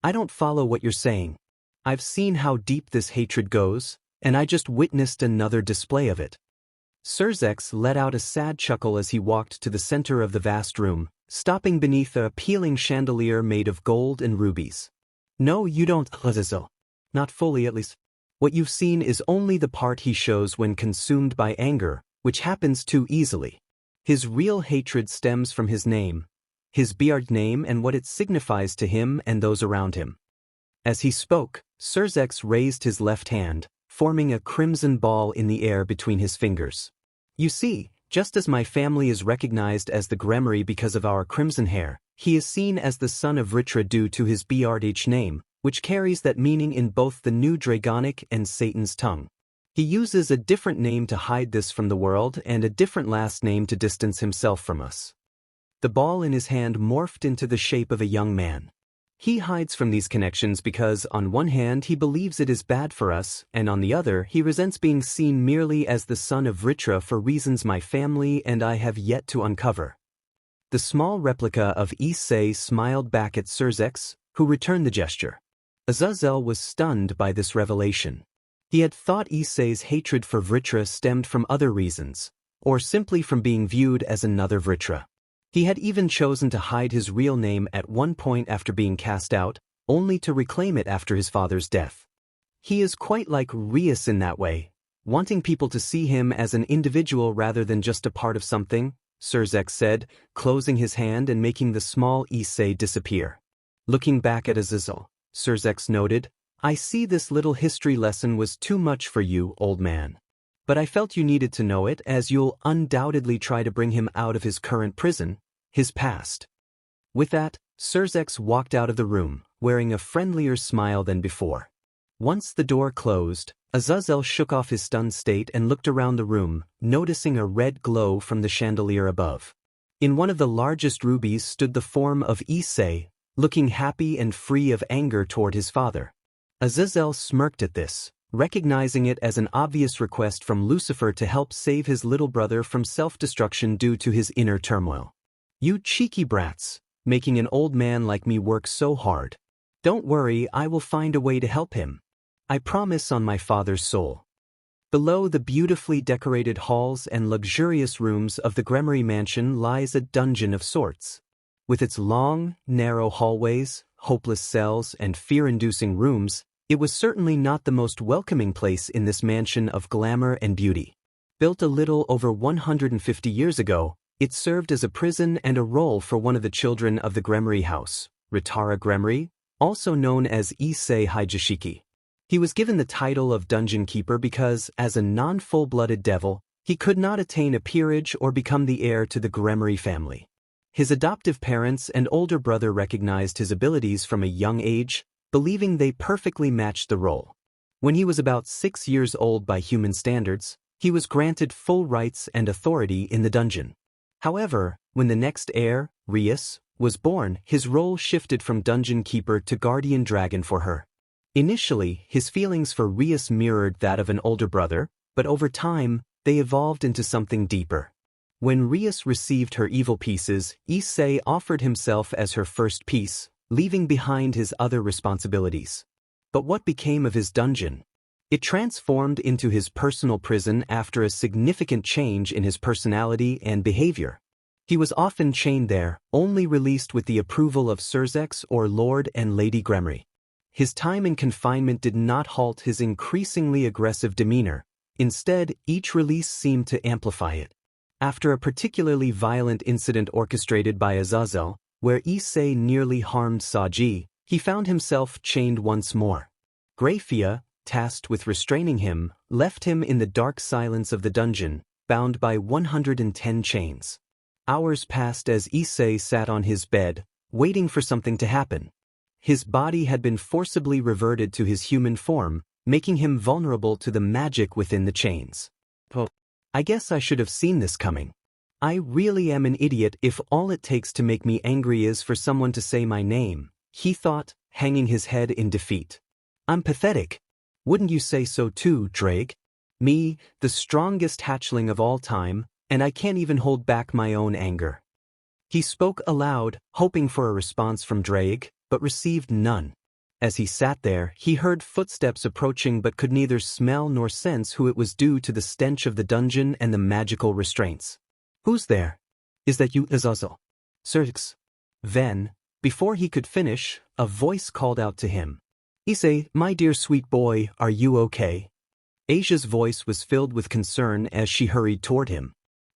I don't follow what you're saying. I've seen how deep this hatred goes, and I just witnessed another display of it. Sirzechs let out a sad chuckle as he walked to the center of the vast room, stopping beneath a appealing chandelier made of gold and rubies. No, you don't, Azazel. Not fully, at least. What you've seen is only the part he shows when consumed by anger, which happens too easily. His real hatred stems from his name, his beard name, and what it signifies to him and those around him. As he spoke, Sirzechs raised his left hand, forming a crimson ball in the air between his fingers. You see, just as my family is recognized as the Gremory because of our crimson hair, he is seen as the son of Vritra due to his Brdh name, which carries that meaning in both the new Dragonic and Satan's tongue. He uses a different name to hide this from the world and a different last name to distance himself from us. The ball in his hand morphed into the shape of a young man. He hides from these connections because, on one hand, he believes it is bad for us, and on the other, he resents being seen merely as the son of Vritra for reasons my family and I have yet to uncover. The small replica of Issei smiled back at Sirzechs, who returned the gesture. Azazel was stunned by this revelation. He had thought Issei's hatred for Vritra stemmed from other reasons, or simply from being viewed as another Vritra. He had even chosen to hide his real name at one point after being cast out, only to reclaim it after his father's death. He is quite like Rias in that way, wanting people to see him as an individual rather than just a part of something, Sirzechs said, closing his hand and making the small Issei disappear. Looking back at Azazel, Sirzechs noted, I see this little history lesson was too much for you, old man. But I felt you needed to know it as you'll undoubtedly try to bring him out of his current prison, his past. With that, Sirzechs walked out of the room, wearing a friendlier smile than before. Once the door closed, Azazel shook off his stunned state and looked around the room, noticing a red glow from the chandelier above. In one of the largest rubies stood the form of Issei, looking happy and free of anger toward his father. Azazel smirked at this, recognizing it as an obvious request from Lucifer to help save his little brother from self-destruction due to his inner turmoil. You cheeky brats, making an old man like me work so hard. Don't worry, I will find a way to help him. I promise on my father's soul. Below the beautifully decorated halls and luxurious rooms of the Gremory mansion lies a dungeon of sorts. With its long, narrow hallways, hopeless cells, and fear-inducing rooms, it was certainly not the most welcoming place in this mansion of glamour and beauty. Built a little over 150 years ago, it served as a prison and a role for one of the children of the Gremory house, Rias Gremory, also known as Issei Hijashiki. He was given the title of Dungeon Keeper because, as a non-full-blooded devil, he could not attain a peerage or become the heir to the Gremory family. His adoptive parents and older brother recognized his abilities from a young age, believing they perfectly matched the role. When he was about 6 years old by human standards, he was granted full rights and authority in the dungeon. However, when the next heir, Rias, was born, his role shifted from dungeon keeper to guardian dragon for her. Initially, his feelings for Rias mirrored that of an older brother, but over time, they evolved into something deeper. When Rias received her evil pieces, Issei offered himself as her first piece, leaving behind his other responsibilities. But what became of his dungeon? It transformed into his personal prison after a significant change in his personality and behavior. He was often chained there, only released with the approval of Sirzechs or Lord and Lady Gremory. His time in confinement did not halt his increasingly aggressive demeanor. Instead, each release seemed to amplify it. After a particularly violent incident orchestrated by Azazel, where Issei nearly harmed Saji, he found himself chained once more. Grafia, tasked with restraining him, left him in the dark silence of the dungeon, bound by 110 chains. Hours passed as Issei sat on his bed, waiting for something to happen. His body had been forcibly reverted to his human form, making him vulnerable to the magic within the chains. Oh, I guess I should have seen this coming. I really am an idiot if all it takes to make me angry is for someone to say my name, he thought, hanging his head in defeat. I'm pathetic. Wouldn't you say so too, Drake? Me, the strongest hatchling of all time, and I can't even hold back my own anger. He spoke aloud, hoping for a response from Drake, but received none. As he sat there, he heard footsteps approaching but could neither smell nor sense who it was due to the stench of the dungeon and the magical restraints. Who's there? Is that you, Azazel? Sirzechs. Then, before he could finish, a voice called out to him. Issei, my dear sweet boy, are you okay? Asia's voice was filled with concern as she hurried toward him.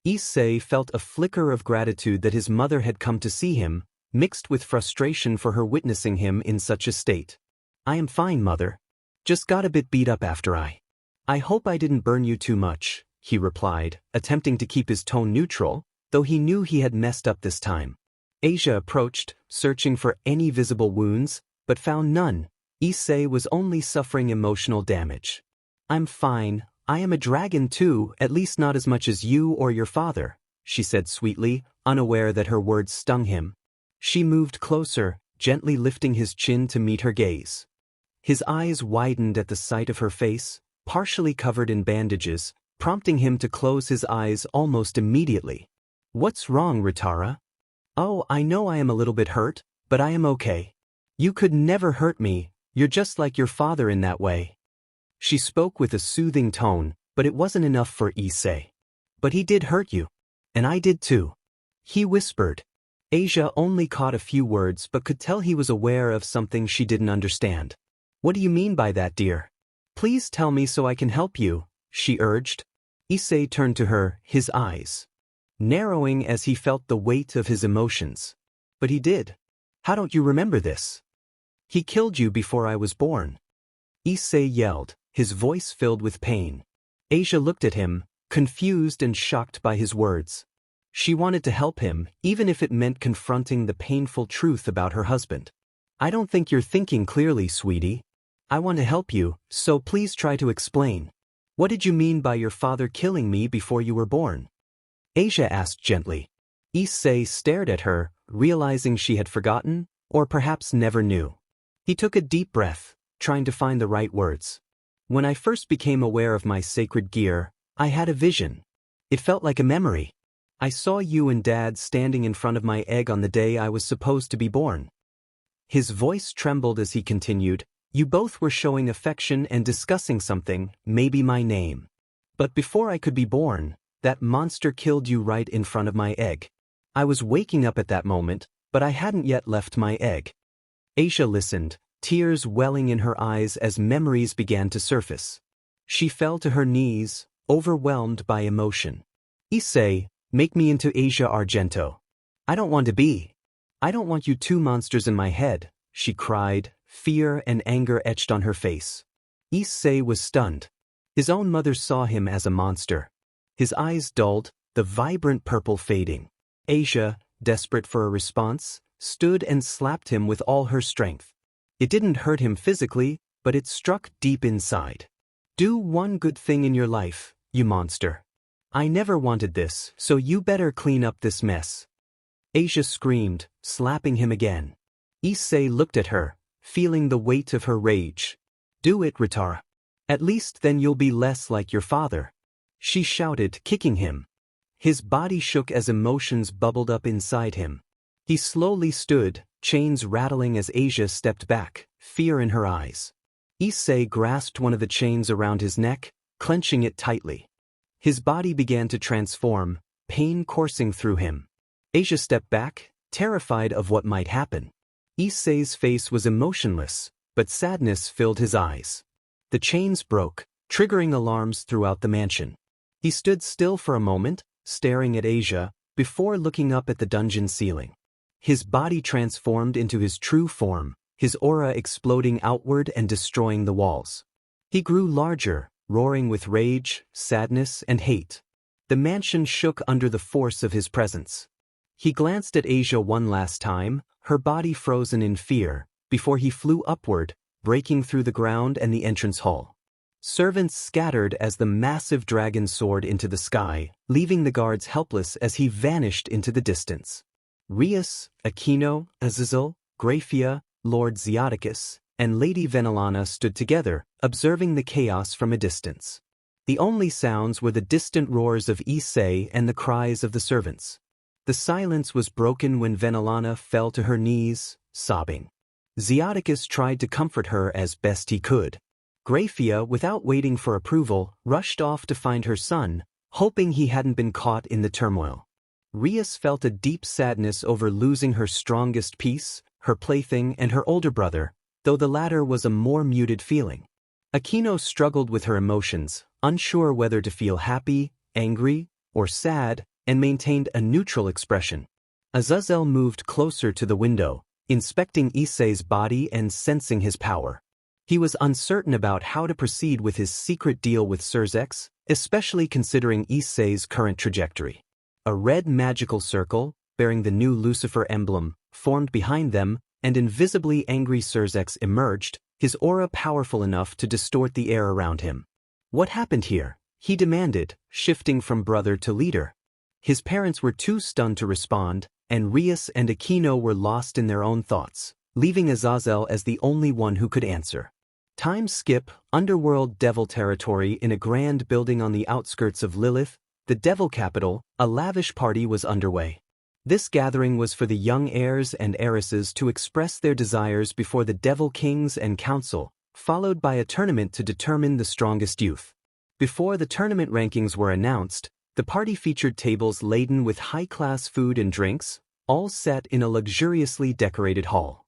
Issei felt a flicker of gratitude that his mother had come to see him, mixed with frustration for her witnessing him in such a state. I am fine, mother. Just got a bit beat up after I hope I didn't burn you too much, he replied, attempting to keep his tone neutral, though he knew he had messed up this time. Asia approached, searching for any visible wounds, but found none. Issei was only suffering emotional damage. I'm fine, I am a dragon too, at least not as much as you or your father, she said sweetly, unaware that her words stung him. She moved closer, gently lifting his chin to meet her gaze. His eyes widened at the sight of her face, partially covered in bandages, prompting him to close his eyes almost immediately. What's wrong, Ritara? Oh, I know I am a little bit hurt, but I am okay. You could never hurt me, you're just like your father in that way. She spoke with a soothing tone, but it wasn't enough for Issei. But he did hurt you. And I did too. He whispered. Asia only caught a few words but could tell he was aware of something she didn't understand. What do you mean by that, dear? Please tell me so I can help you, she urged. Issei turned to her, his eyes narrowing as he felt the weight of his emotions. But he did. How don't you remember this? He killed you before I was born. Issei yelled, his voice filled with pain. Asia looked at him, confused and shocked by his words. She wanted to help him, even if it meant confronting the painful truth about her husband. I don't think you're thinking clearly, sweetie. I want to help you, so please try to explain. What did you mean by your father killing me before you were born? Asia asked gently. Issei stared at her, realizing she had forgotten, or perhaps never knew. He took a deep breath, trying to find the right words. When I first became aware of my sacred gear, I had a vision. It felt like a memory. I saw you and Dad standing in front of my egg on the day I was supposed to be born. His voice trembled as he continued, you both were showing affection and discussing something, maybe my name. But before I could be born, that monster killed you right in front of my egg. I was waking up at that moment, but I hadn't yet left my egg. Asia listened, tears welling in her eyes as memories began to surface. She fell to her knees, overwhelmed by emotion. Issei, make me into Asia Argento. I don't want to be. I don't want you two monsters in my head, she cried, fear and anger etched on her face. Issei was stunned. His own mother saw him as a monster. His eyes dulled, the vibrant purple fading. Asia, desperate for a response, stood and slapped him with all her strength. It didn't hurt him physically, but it struck deep inside. Do one good thing in your life, you monster. I never wanted this, so you better clean up this mess. Asia screamed, slapping him again. Issei looked at her, feeling the weight of her rage. Do it, Ritara. At least then you'll be less like your father. She shouted, kicking him. His body shook as emotions bubbled up inside him. He slowly stood, chains rattling as Asia stepped back, fear in her eyes. Issei grasped one of the chains around his neck, clenching it tightly. His body began to transform, pain coursing through him. Asia stepped back, terrified of what might happen. Issei's face was emotionless, but sadness filled his eyes. The chains broke, triggering alarms throughout the mansion. He stood still for a moment, staring at Asia, before looking up at the dungeon ceiling. His body transformed into his true form, his aura exploding outward and destroying the walls. He grew larger, roaring with rage, sadness, and hate. The mansion shook under the force of his presence. He glanced at Asia one last time, her body frozen in fear, before he flew upward, breaking through the ground and the entrance hall. Servants scattered as the massive dragon soared into the sky, leaving the guards helpless as he vanished into the distance. Rias, Aquino, Azazel, Graphia, Lord Ziaticus, and Lady Venelana stood together, observing the chaos from a distance. The only sounds were the distant roars of Issei and the cries of the servants. The silence was broken when Venelana fell to her knees, sobbing. Ziaticus tried to comfort her as best he could. Graphia, without waiting for approval, rushed off to find her son, hoping he hadn't been caught in the turmoil. Rias felt a deep sadness over losing her strongest piece, her plaything, and her older brother, though the latter was a more muted feeling. Aquino struggled with her emotions, unsure whether to feel happy, angry, or sad, and maintained a neutral expression. Azazel moved closer to the window, inspecting Issei's body and sensing his power. He was uncertain about how to proceed with his secret deal with Sirzechs, especially considering Issei's current trajectory. A red magical circle, bearing the new Lucifer emblem, formed behind them, and invisibly angry Sirzechs emerged, his aura powerful enough to distort the air around him. "What happened here?" he demanded, shifting from brother to leader. His parents were too stunned to respond, and Rias and Aquino were lost in their own thoughts, leaving Azazel as the only one who could answer. Time skip, Underworld Devil territory. In a grand building on the outskirts of Lilith, the Devil capital, a lavish party was underway. This gathering was for the young heirs and heiresses to express their desires before the Devil Kings and Council, followed by a tournament to determine the strongest youth. Before the tournament rankings were announced, the party featured tables laden with high-class food and drinks, all set in a luxuriously decorated hall.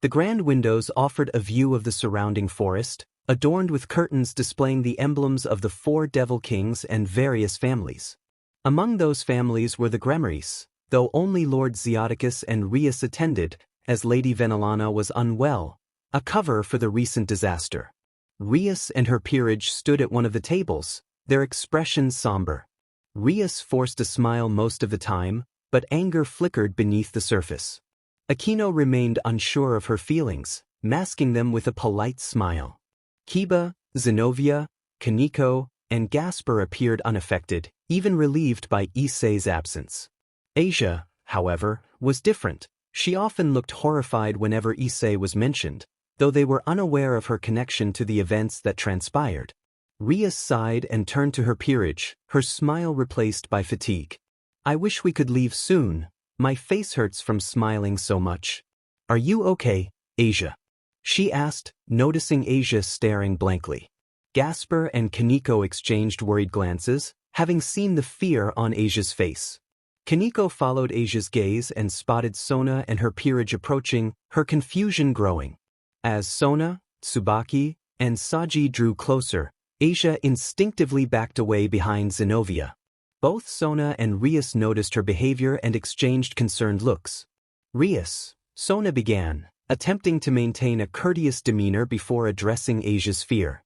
The grand windows offered a view of the surrounding forest, adorned with curtains displaying the emblems of the 4 Devil Kings and various families. Among those families were the Gremorys, though only Lord Ziaticus and Rias attended, as Lady Venelana was unwell, a cover for the recent disaster. Rias and her peerage stood at one of the tables, their expressions somber. Rias forced a smile most of the time, but anger flickered beneath the surface. Aquino remained unsure of her feelings, masking them with a polite smile. Kiba, Zenobia, Kaneko, and Gasper appeared unaffected, even relieved by Issei's absence. Asia, however, was different. She often looked horrified whenever Issei was mentioned, though they were unaware of her connection to the events that transpired. Rias sighed and turned to her peerage, her smile replaced by fatigue. "I wish we could leave soon. My face hurts from smiling so much." "Are you okay, Asia?" she asked, noticing Asia staring blankly. Gasper and Kaneko exchanged worried glances, having seen the fear on Asia's face. Kaneko followed Asia's gaze and spotted Sona and her peerage approaching, her confusion growing. As Sona, Tsubaki, and Saji drew closer, Asia instinctively backed away behind Zenobia. Both Sona and Rias noticed her behavior and exchanged concerned looks. "Rias," Sona began, attempting to maintain a courteous demeanor before addressing Asia's fear.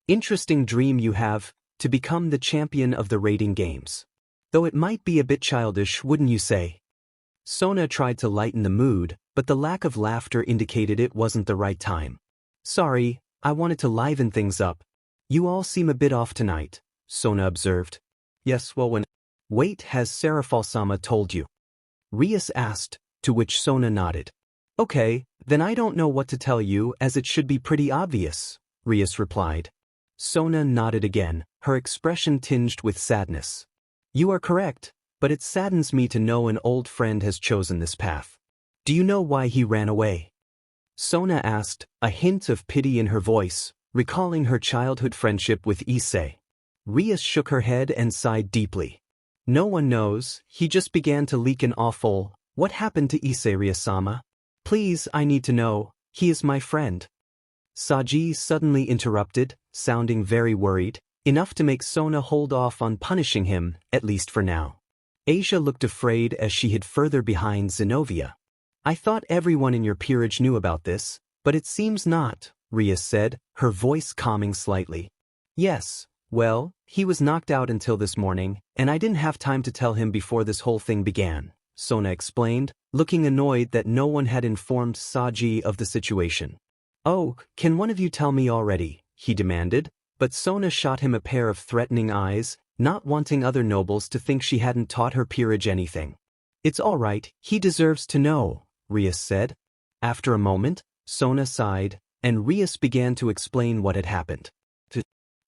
"Interesting dream you have, to become the champion of the raiding games. Though it might be a bit childish, wouldn't you say?" Sona tried to lighten the mood, but the lack of laughter indicated it wasn't the right time. "Sorry, I wanted to liven things up. You all seem a bit off tonight," Sona observed. "Yes, well when—" "Wait, has Serafal-sama told you?" Rias asked, to which Sona nodded. "Okay, then I don't know what to tell you as it should be pretty obvious," Rias replied. Sona nodded again, her expression tinged with sadness. "You are correct, but it saddens me to know an old friend has chosen this path. Do you know why he ran away?" Sona asked, a hint of pity in her voice, recalling her childhood friendship with Issei. Rias shook her head and sighed deeply. "No one knows, he just began to leak an awful— What happened to Issei, Rias-sama? Please, I need to know, he is my friend." Saji suddenly interrupted, sounding very worried, enough to make Sona hold off on punishing him, at least for now. Asia looked afraid as she hid further behind Zenobia. "I thought everyone in your peerage knew about this, but it seems not," Rias said, her voice calming slightly. "Yes, well, he was knocked out until this morning, and I didn't have time to tell him before this whole thing began," Sona explained, looking annoyed that no one had informed Saji of the situation. "Oh, can one of you tell me already?" he demanded, but Sona shot him a pair of threatening eyes, not wanting other nobles to think she hadn't taught her peerage anything. "It's all right, he deserves to know," Rias said. After a moment, Sona sighed, and Rias began to explain what had happened.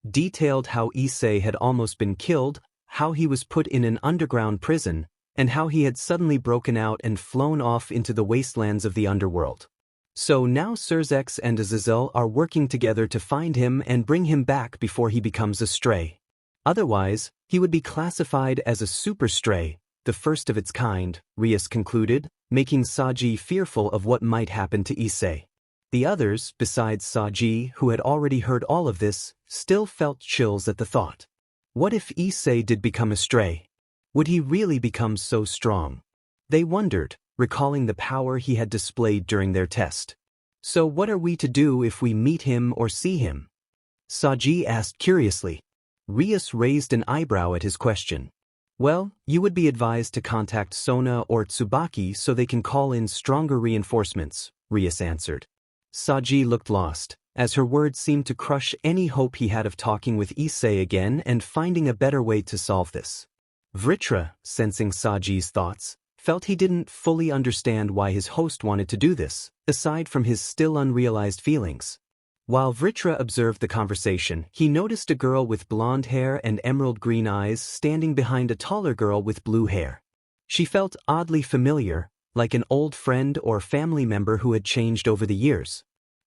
Detailed how Issei had almost been killed, how he was put in an underground prison, and how he had suddenly broken out and flown off into the wastelands of the Underworld. So now Sirzechs and Azazel are working together to find him and bring him back before he becomes a stray. Otherwise, he would be classified as a super stray, the first of its kind, Rias concluded, making Saji fearful of what might happen to Issei. The others, besides Saji, who had already heard all of this, still felt chills at the thought. What if Issei did become a stray? Would he really become so strong? They wondered, recalling the power he had displayed during their test. "So what are we to do if we meet him or see him?" Saji asked curiously. Rias raised an eyebrow at his question. "Well, you would be advised to contact Sona or Tsubaki so they can call in stronger reinforcements," Rias answered. Saji looked lost, as her words seemed to crush any hope he had of talking with Issei again and finding a better way to solve this. Vritra, sensing Saji's thoughts, felt he didn't fully understand why his host wanted to do this, aside from his still unrealized feelings. While Vritra observed the conversation, he noticed a girl with blonde hair and emerald green eyes standing behind a taller girl with blue hair. She felt oddly familiar, like an old friend or family member who had changed over the years.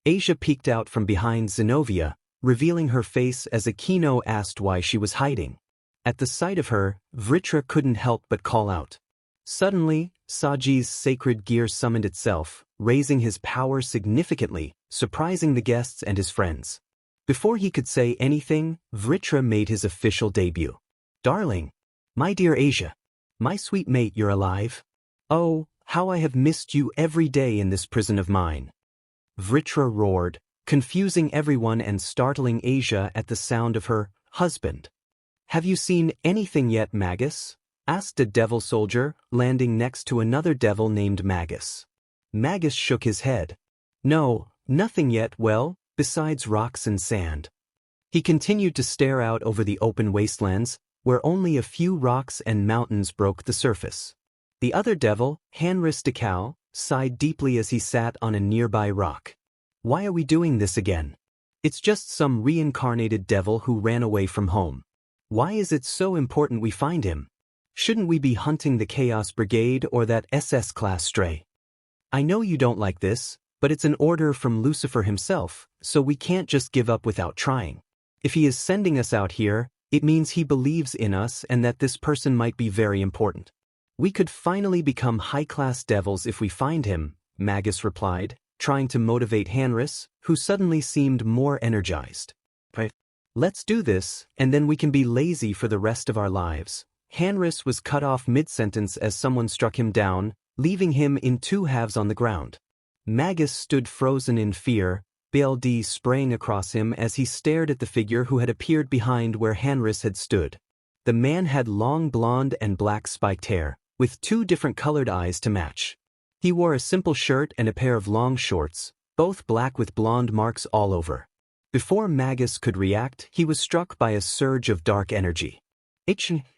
Asia peeked out from behind Zenobia, revealing her face as Aquino asked why she was hiding. At the sight of her, Vritra couldn't help but call out. Suddenly, Saji's sacred gear summoned itself, raising his power significantly, surprising the guests and his friends. Before he could say anything, Vritra made his official debut. "Darling, my dear Asia, my sweet mate, you're alive. Oh, how I have missed you every day in this prison of mine." Vritra roared, confusing everyone and startling Asia at the sound of her husband. "Have you seen anything yet, Magus?" asked a devil soldier, landing next to another devil named Magus. Magus shook his head. "No, nothing yet, well, besides rocks and sand." He continued to stare out over the open wastelands, where only a few rocks and mountains broke the surface. The other devil, Hanris Dekal, sighed deeply as he sat on a nearby rock. "Why are we doing this again? It's just some reincarnated devil who ran away from home. Why is it so important we find him? Shouldn't we be hunting the Chaos Brigade or that SS-class stray? I know you don't like this, but it's an order from Lucifer himself, so we can't just give up without trying. If he is sending us out here, it means he believes in us and that this person might be very important. We could finally become high-class devils if we find him," Magus replied, trying to motivate Hanris, who suddenly seemed more energized. "Let's do this, and then we can be lazy for the rest of our lives." Hanris was cut off mid-sentence as someone struck him down, leaving him in two halves on the ground. Magus stood frozen in fear, BLD spraying across him as he stared at the figure who had appeared behind where Hanris had stood. The man had long blonde and black spiked hair, with two different colored eyes to match. He wore a simple shirt and a pair of long shorts, both black with blonde marks all over. Before Magus could react, he was struck by a surge of dark energy.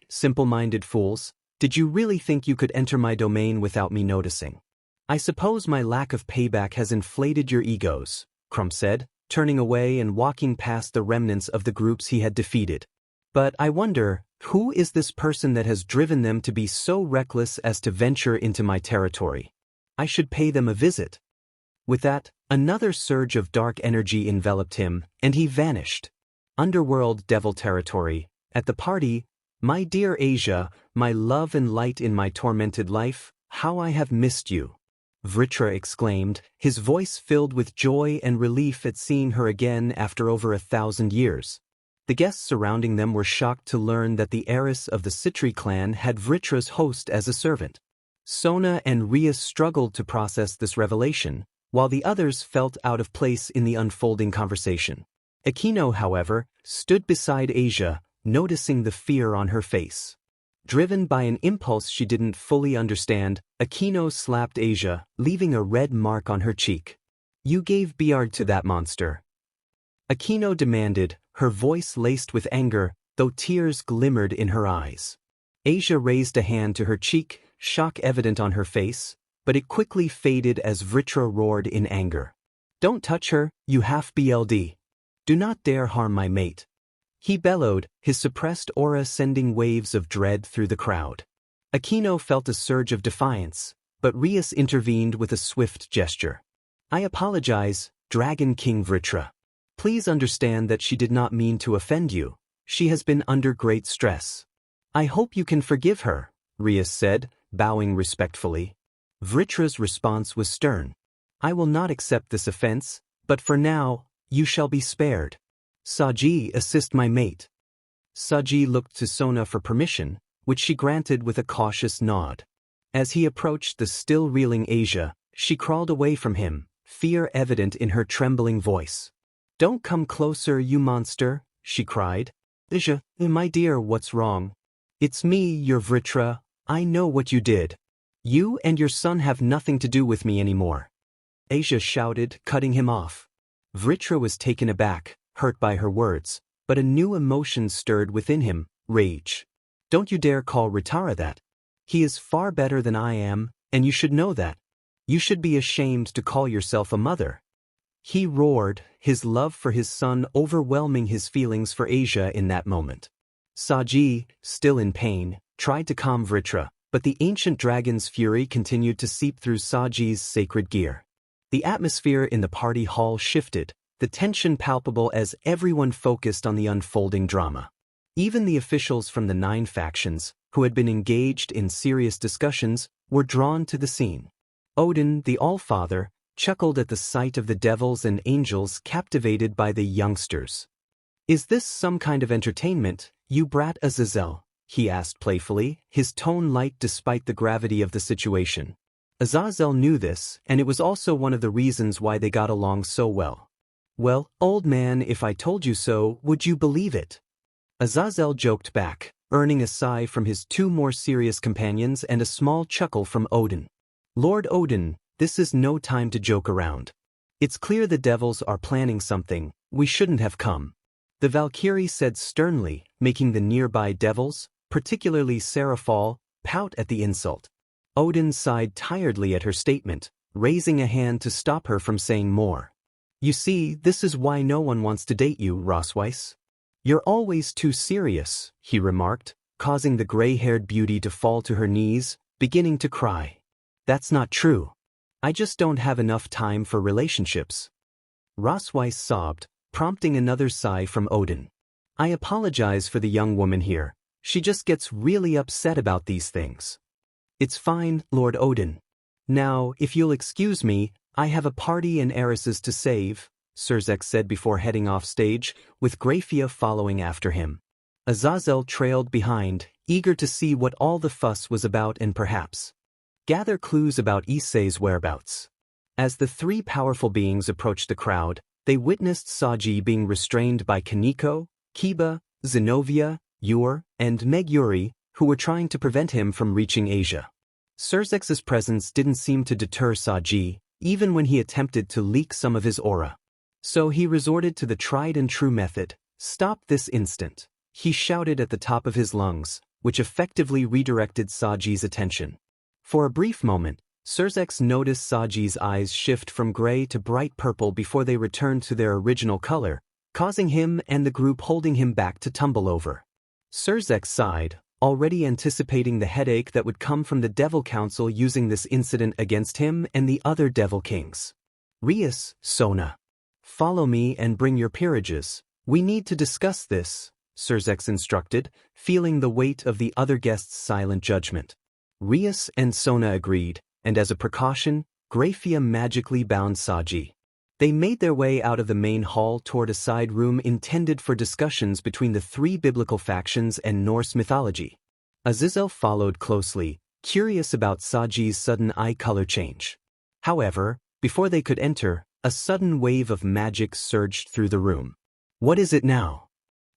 Simple-minded fools, did you really think you could enter my domain without me noticing? I suppose my lack of payback has inflated your egos, Crump said, turning away and walking past the remnants of the groups he had defeated. But I wonder, who is this person that has driven them to be so reckless as to venture into my territory? I should pay them a visit. With that, another surge of dark energy enveloped him, and he vanished. Underworld devil territory. At the party, "My dear Asia, my love and light in my tormented life, how I have missed you," Vritra exclaimed, his voice filled with joy and relief at seeing her again after over 1,000 years. The guests surrounding them were shocked to learn that the heiress of the Citri clan had Vritra's host as a servant. Sona and Rias struggled to process this revelation, while the others felt out of place in the unfolding conversation. Aquino, however, stood beside Asia, noticing the fear on her face. Driven by an impulse she didn't fully understand, Aquino slapped Asia, leaving a red mark on her cheek. "You gave Beard to that monster?" Aquino demanded, her voice laced with anger, though tears glimmered in her eyes. Asia raised a hand to her cheek, shock evident on her face, but it quickly faded as Vritra roared in anger. "Don't touch her, you half-BLD. Do not dare harm my mate." He bellowed, his suppressed aura sending waves of dread through the crowd. Aquino felt a surge of defiance, but Rias intervened with a swift gesture. "I apologize, Dragon King Vritra. Please understand that she did not mean to offend you. She has been under great stress." "I hope you can forgive her," Rias said, bowing respectfully. Vritra's response was stern. "I will not accept this offense, but for now, you shall be spared. Saji, assist my mate." Saji looked to Sona for permission, which she granted with a cautious nod. As he approached the still reeling Asia, she crawled away from him, fear evident in her trembling voice. "Don't come closer, you monster," she cried. "Asia, my dear, what's wrong?" "It's me, your Vritra. I know what you did. You and your son have nothing to do with me anymore." Asia shouted, cutting him off. Vritra was taken aback, hurt by her words, but a new emotion stirred within him, rage. "Don't you dare call Ritara that. He is far better than I am, and you should know that. You should be ashamed to call yourself a mother." He roared, his love for his son overwhelming his feelings for Asia in that moment. Saji, still in pain, tried to calm Vritra, but the ancient dragon's fury continued to seep through Saji's sacred gear. The atmosphere in the party hall shifted, the tension palpable as everyone focused on the unfolding drama. Even the officials from the 9 factions, who had been engaged in serious discussions, were drawn to the scene. Odin, the Allfather, chuckled at the sight of the devils and angels captivated by the youngsters. "Is this some kind of entertainment, you brat Azazel?" he asked playfully, his tone light despite the gravity of the situation. Azazel knew this, and it was also one of the reasons why they got along so well. "Well, old man, if I told you so, would you believe it?" Azazel joked back, earning a sigh from his 2 more serious companions and a small chuckle from Odin. "Lord Odin, this is no time to joke around. It's clear the devils are planning something. We shouldn't have come." The Valkyrie said sternly, making the nearby devils, particularly Seraphal, pout at the insult. Odin sighed tiredly at her statement, raising a hand to stop her from saying more. "You see, this is why no one wants to date you, Rosweiss. You're always too serious," he remarked, causing the gray-haired beauty to fall to her knees, beginning to cry. "That's not true. I just don't have enough time for relationships." Rosweiss sobbed, prompting another sigh from Odin. "I apologize for the young woman here. She just gets really upset about these things." "It's fine, Lord Odin. Now, if you'll excuse me, I have a party and heiresses to save," Sirzechs said before heading off stage, with Grafia following after him. Azazel trailed behind, eager to see what all the fuss was about and perhaps gather clues about Issei's whereabouts. As the 3 powerful beings approached the crowd, they witnessed Saji being restrained by Kaneko, Kiba, Zenobia, Yor, and Meguri, who were trying to prevent him from reaching Asia. Sirzechs' presence didn't seem to deter Saji, even when he attempted to leak some of his aura. So he resorted to the tried-and-true method. "Stop this instant," he shouted at the top of his lungs, which effectively redirected Saji's attention. For a brief moment, Sirzechs noticed Saji's eyes shift from gray to bright purple before they returned to their original color, causing him and the group holding him back to tumble over. Sirzechs sighed, already anticipating the headache that would come from the Devil Council using this incident against him and the other Devil Kings. "Rias, Sona. Follow me and bring your peerages. We need to discuss this," Sirzechs instructed, feeling the weight of the other guests' silent judgment. Rias and Sona agreed, and as a precaution, Grafia magically bound Saji. They made their way out of the main hall toward a side room intended for discussions between the 3 biblical factions and Norse mythology. Azazel followed closely, curious about Saji's sudden eye color change. However, before they could enter, a sudden wave of magic surged through the room. "What is it now?"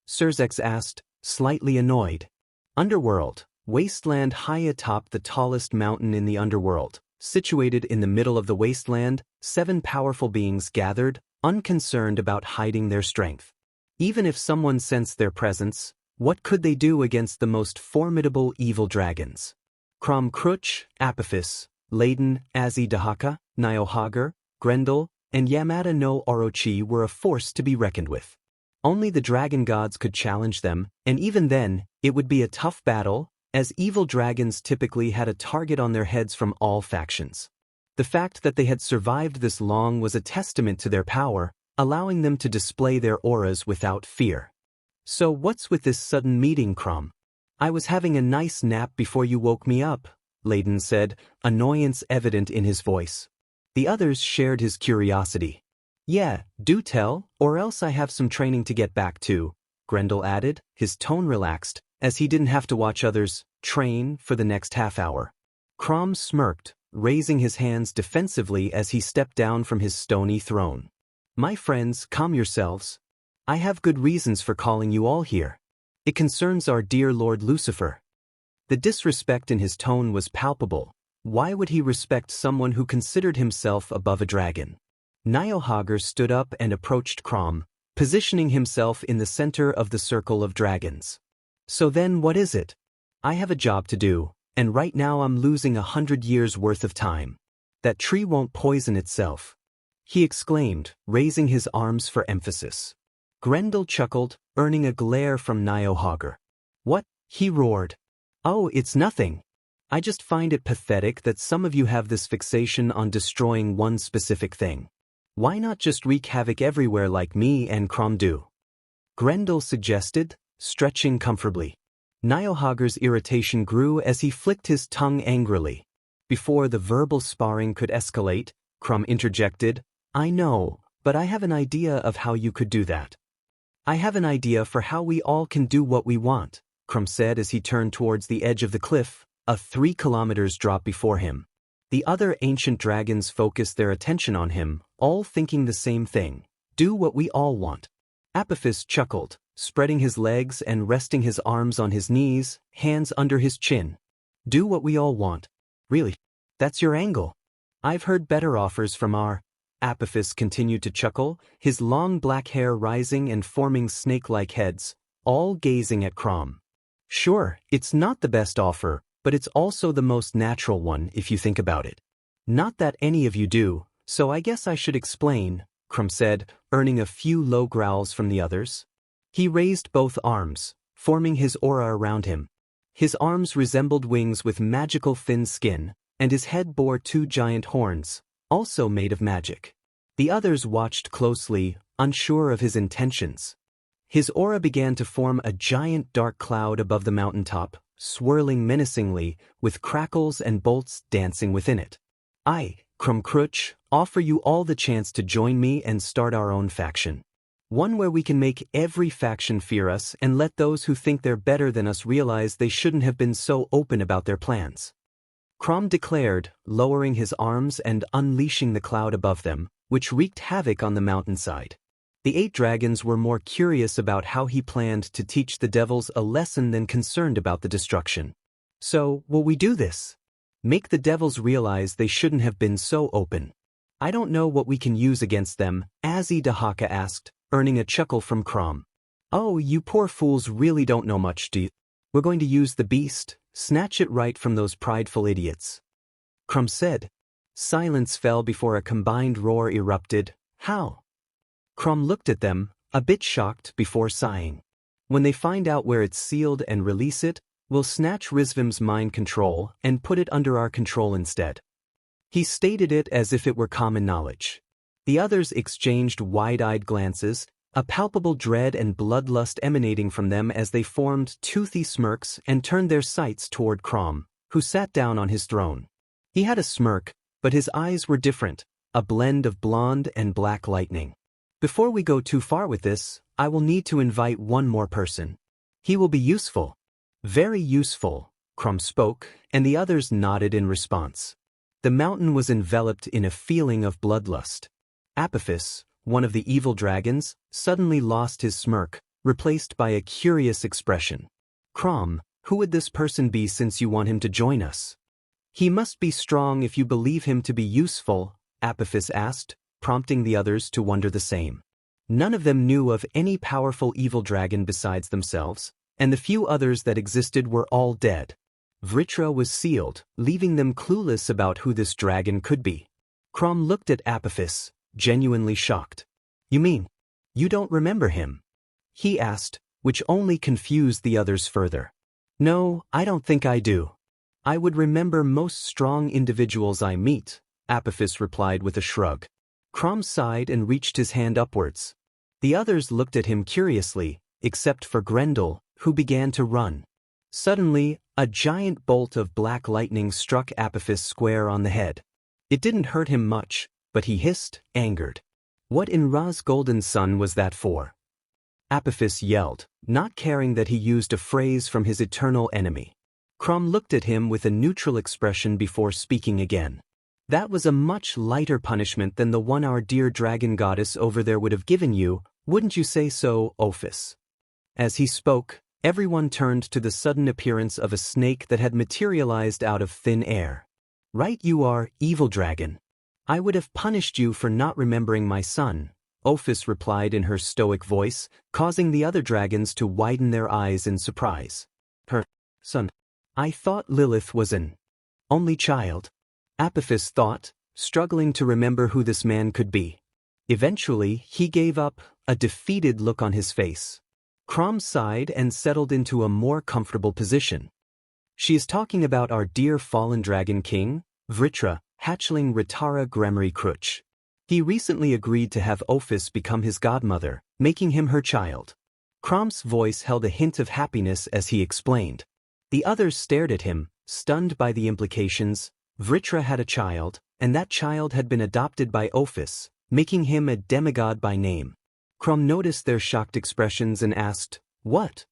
Sirzechs asked, slightly annoyed. "Underworld," Wasteland high atop the tallest mountain in the underworld, situated in the middle of the wasteland, 7 powerful beings gathered, unconcerned about hiding their strength. Even if someone sensed their presence, what could they do against the most formidable evil dragons? Crom Cruch, Apophis, Laden, Azzy Dahaka, Niohagar, Grendel, and Yamada no Orochi were a force to be reckoned with. Only the dragon gods could challenge them, and even then, it would be a tough battle, as evil dragons typically had a target on their heads from all factions. The fact that they had survived this long was a testament to their power, allowing them to display their auras without fear. So what's with this sudden meeting, Crom? I was having a nice nap before you woke me up, Laden said, annoyance evident in his voice. The others shared his curiosity. Yeah, do tell, or else I have some training to get back to, Grendel added, his tone relaxed, as he didn't have to watch others train for the next half hour. Crom smirked, raising his hands defensively as he stepped down from his stony throne. My friends, calm yourselves. I have good reasons for calling you all here. It concerns our dear Lord Lucifer. The disrespect in his tone was palpable. Why would he respect someone who considered himself above a dragon? Niohagar stood up and approached Crom, positioning himself in the center of the circle of dragons. So then what is it? I have a job to do, and right now I'm losing 100 years worth of time. That tree won't poison itself, he exclaimed, raising his arms for emphasis. Grendel chuckled, earning a glare from Niohagar. What? He roared. Oh, it's nothing. I just find it pathetic that some of you have this fixation on destroying one specific thing. Why not just wreak havoc everywhere like me and Crom do? Grendel suggested, stretching comfortably. Niohagar's irritation grew as he flicked his tongue angrily. Before the verbal sparring could escalate, Crom interjected, I know, but I have an idea of how you could do that. I have an idea for how we all can do what we want, Crom said as he turned towards the edge of the cliff, a 3 kilometers drop before him. The other ancient dragons focused their attention on him, all thinking the same thing. Do what we all want. Apophis chuckled, spreading his legs and resting his arms on his knees, hands under his chin. Do what we all want. Really? That's your angle? I've heard better offers from our... Apophis continued to chuckle, his long black hair rising and forming snake-like heads, all gazing at Crom. Sure, it's not the best offer, but it's also the most natural one if you think about it. Not that any of you do, so I guess I should explain, Crom said, earning a few low growls from the others. He raised both arms, forming his aura around him. His arms resembled wings with magical thin skin, and his head bore 2 giant horns, also made of magic. The others watched closely, unsure of his intentions. His aura began to form a giant dark cloud above the mountaintop, swirling menacingly, with crackles and bolts dancing within it. I, Crom Cruch, offer you all the chance to join me and start our own faction. One where we can make every faction fear us and let those who think they're better than us realize they shouldn't have been so open about their plans. Crom declared, lowering his arms and unleashing the cloud above them, which wreaked havoc on the mountainside. The 8 dragons were more curious about how he planned to teach the devils a lesson than concerned about the destruction. So, will we do this? Make the devils realize they shouldn't have been so open. I don't know what we can use against them, Azzy Dahaka asked, earning a chuckle from Crom. Oh, you poor fools really don't know much, do you? We're going to use the beast, snatch it right from those prideful idiots. Crom said. Silence fell before a combined roar erupted. How? Crom looked at them, a bit shocked before sighing. When they find out where it's sealed and release it, we'll snatch Rizvim's mind control and put it under our control instead. He stated it as if it were common knowledge. The others exchanged wide-eyed glances, a palpable dread and bloodlust emanating from them as they formed toothy smirks and turned their sights toward Crom, who sat down on his throne. He had a smirk, but his eyes were different, a blend of blonde and black lightning. Before we go too far with this, I will need to invite one more person. He will be useful. Very useful, Crom spoke, and the others nodded in response. The mountain was enveloped in a feeling of bloodlust. Apophis, one of the evil dragons, suddenly lost his smirk, replaced by a curious expression. Crom, Who would this person be since you want him to join us? He must be strong if you believe him to be useful, Apophis asked, prompting the others to wonder the same. None of them knew of any powerful evil dragon besides themselves, and the few others that existed were all dead. Vritra was sealed, leaving them clueless about who this dragon could be. Crom looked at Apophis, genuinely shocked. You mean, you don't remember him? He asked, which only confused the others further. No, I don't think I do. I would remember most strong individuals I meet, Apophis replied with a shrug. Crom sighed and reached his hand upwards. The others looked at him curiously, except for Grendel, who began to run. Suddenly, a giant bolt of black lightning struck Apophis square on the head. It didn't hurt him much, but he hissed, angered. What in Ra's golden sun was that for? Apophis yelled, not caring that he used a phrase from his eternal enemy. Crom looked at him with a neutral expression before speaking again. That was a much lighter punishment than the one our dear dragon goddess over there would have given you, wouldn't you say so, Ophis? As he spoke, everyone turned to the sudden appearance of a snake that had materialized out of thin air. Right you are, evil dragon. I would have punished you for not remembering my son, Ophis replied in her stoic voice, causing the other dragons to widen their eyes in surprise. Her son. I thought Lilith was an only child. Apophis thought, struggling to remember who this man could be. Eventually, he gave up, a defeated look on his face. Crom sighed and settled into a more comfortable position. She is talking about our dear fallen dragon king, Vritra, hatchling Rias Gremory Crutch. He recently agreed to have Ophis become his godmother, making him her child. Crom's voice held a hint of happiness as he explained. The others stared at him, stunned by the implications. Vritra had a child, and that child had been adopted by Ophis, making him a demigod by name. Crom noticed their shocked expressions and asked, What?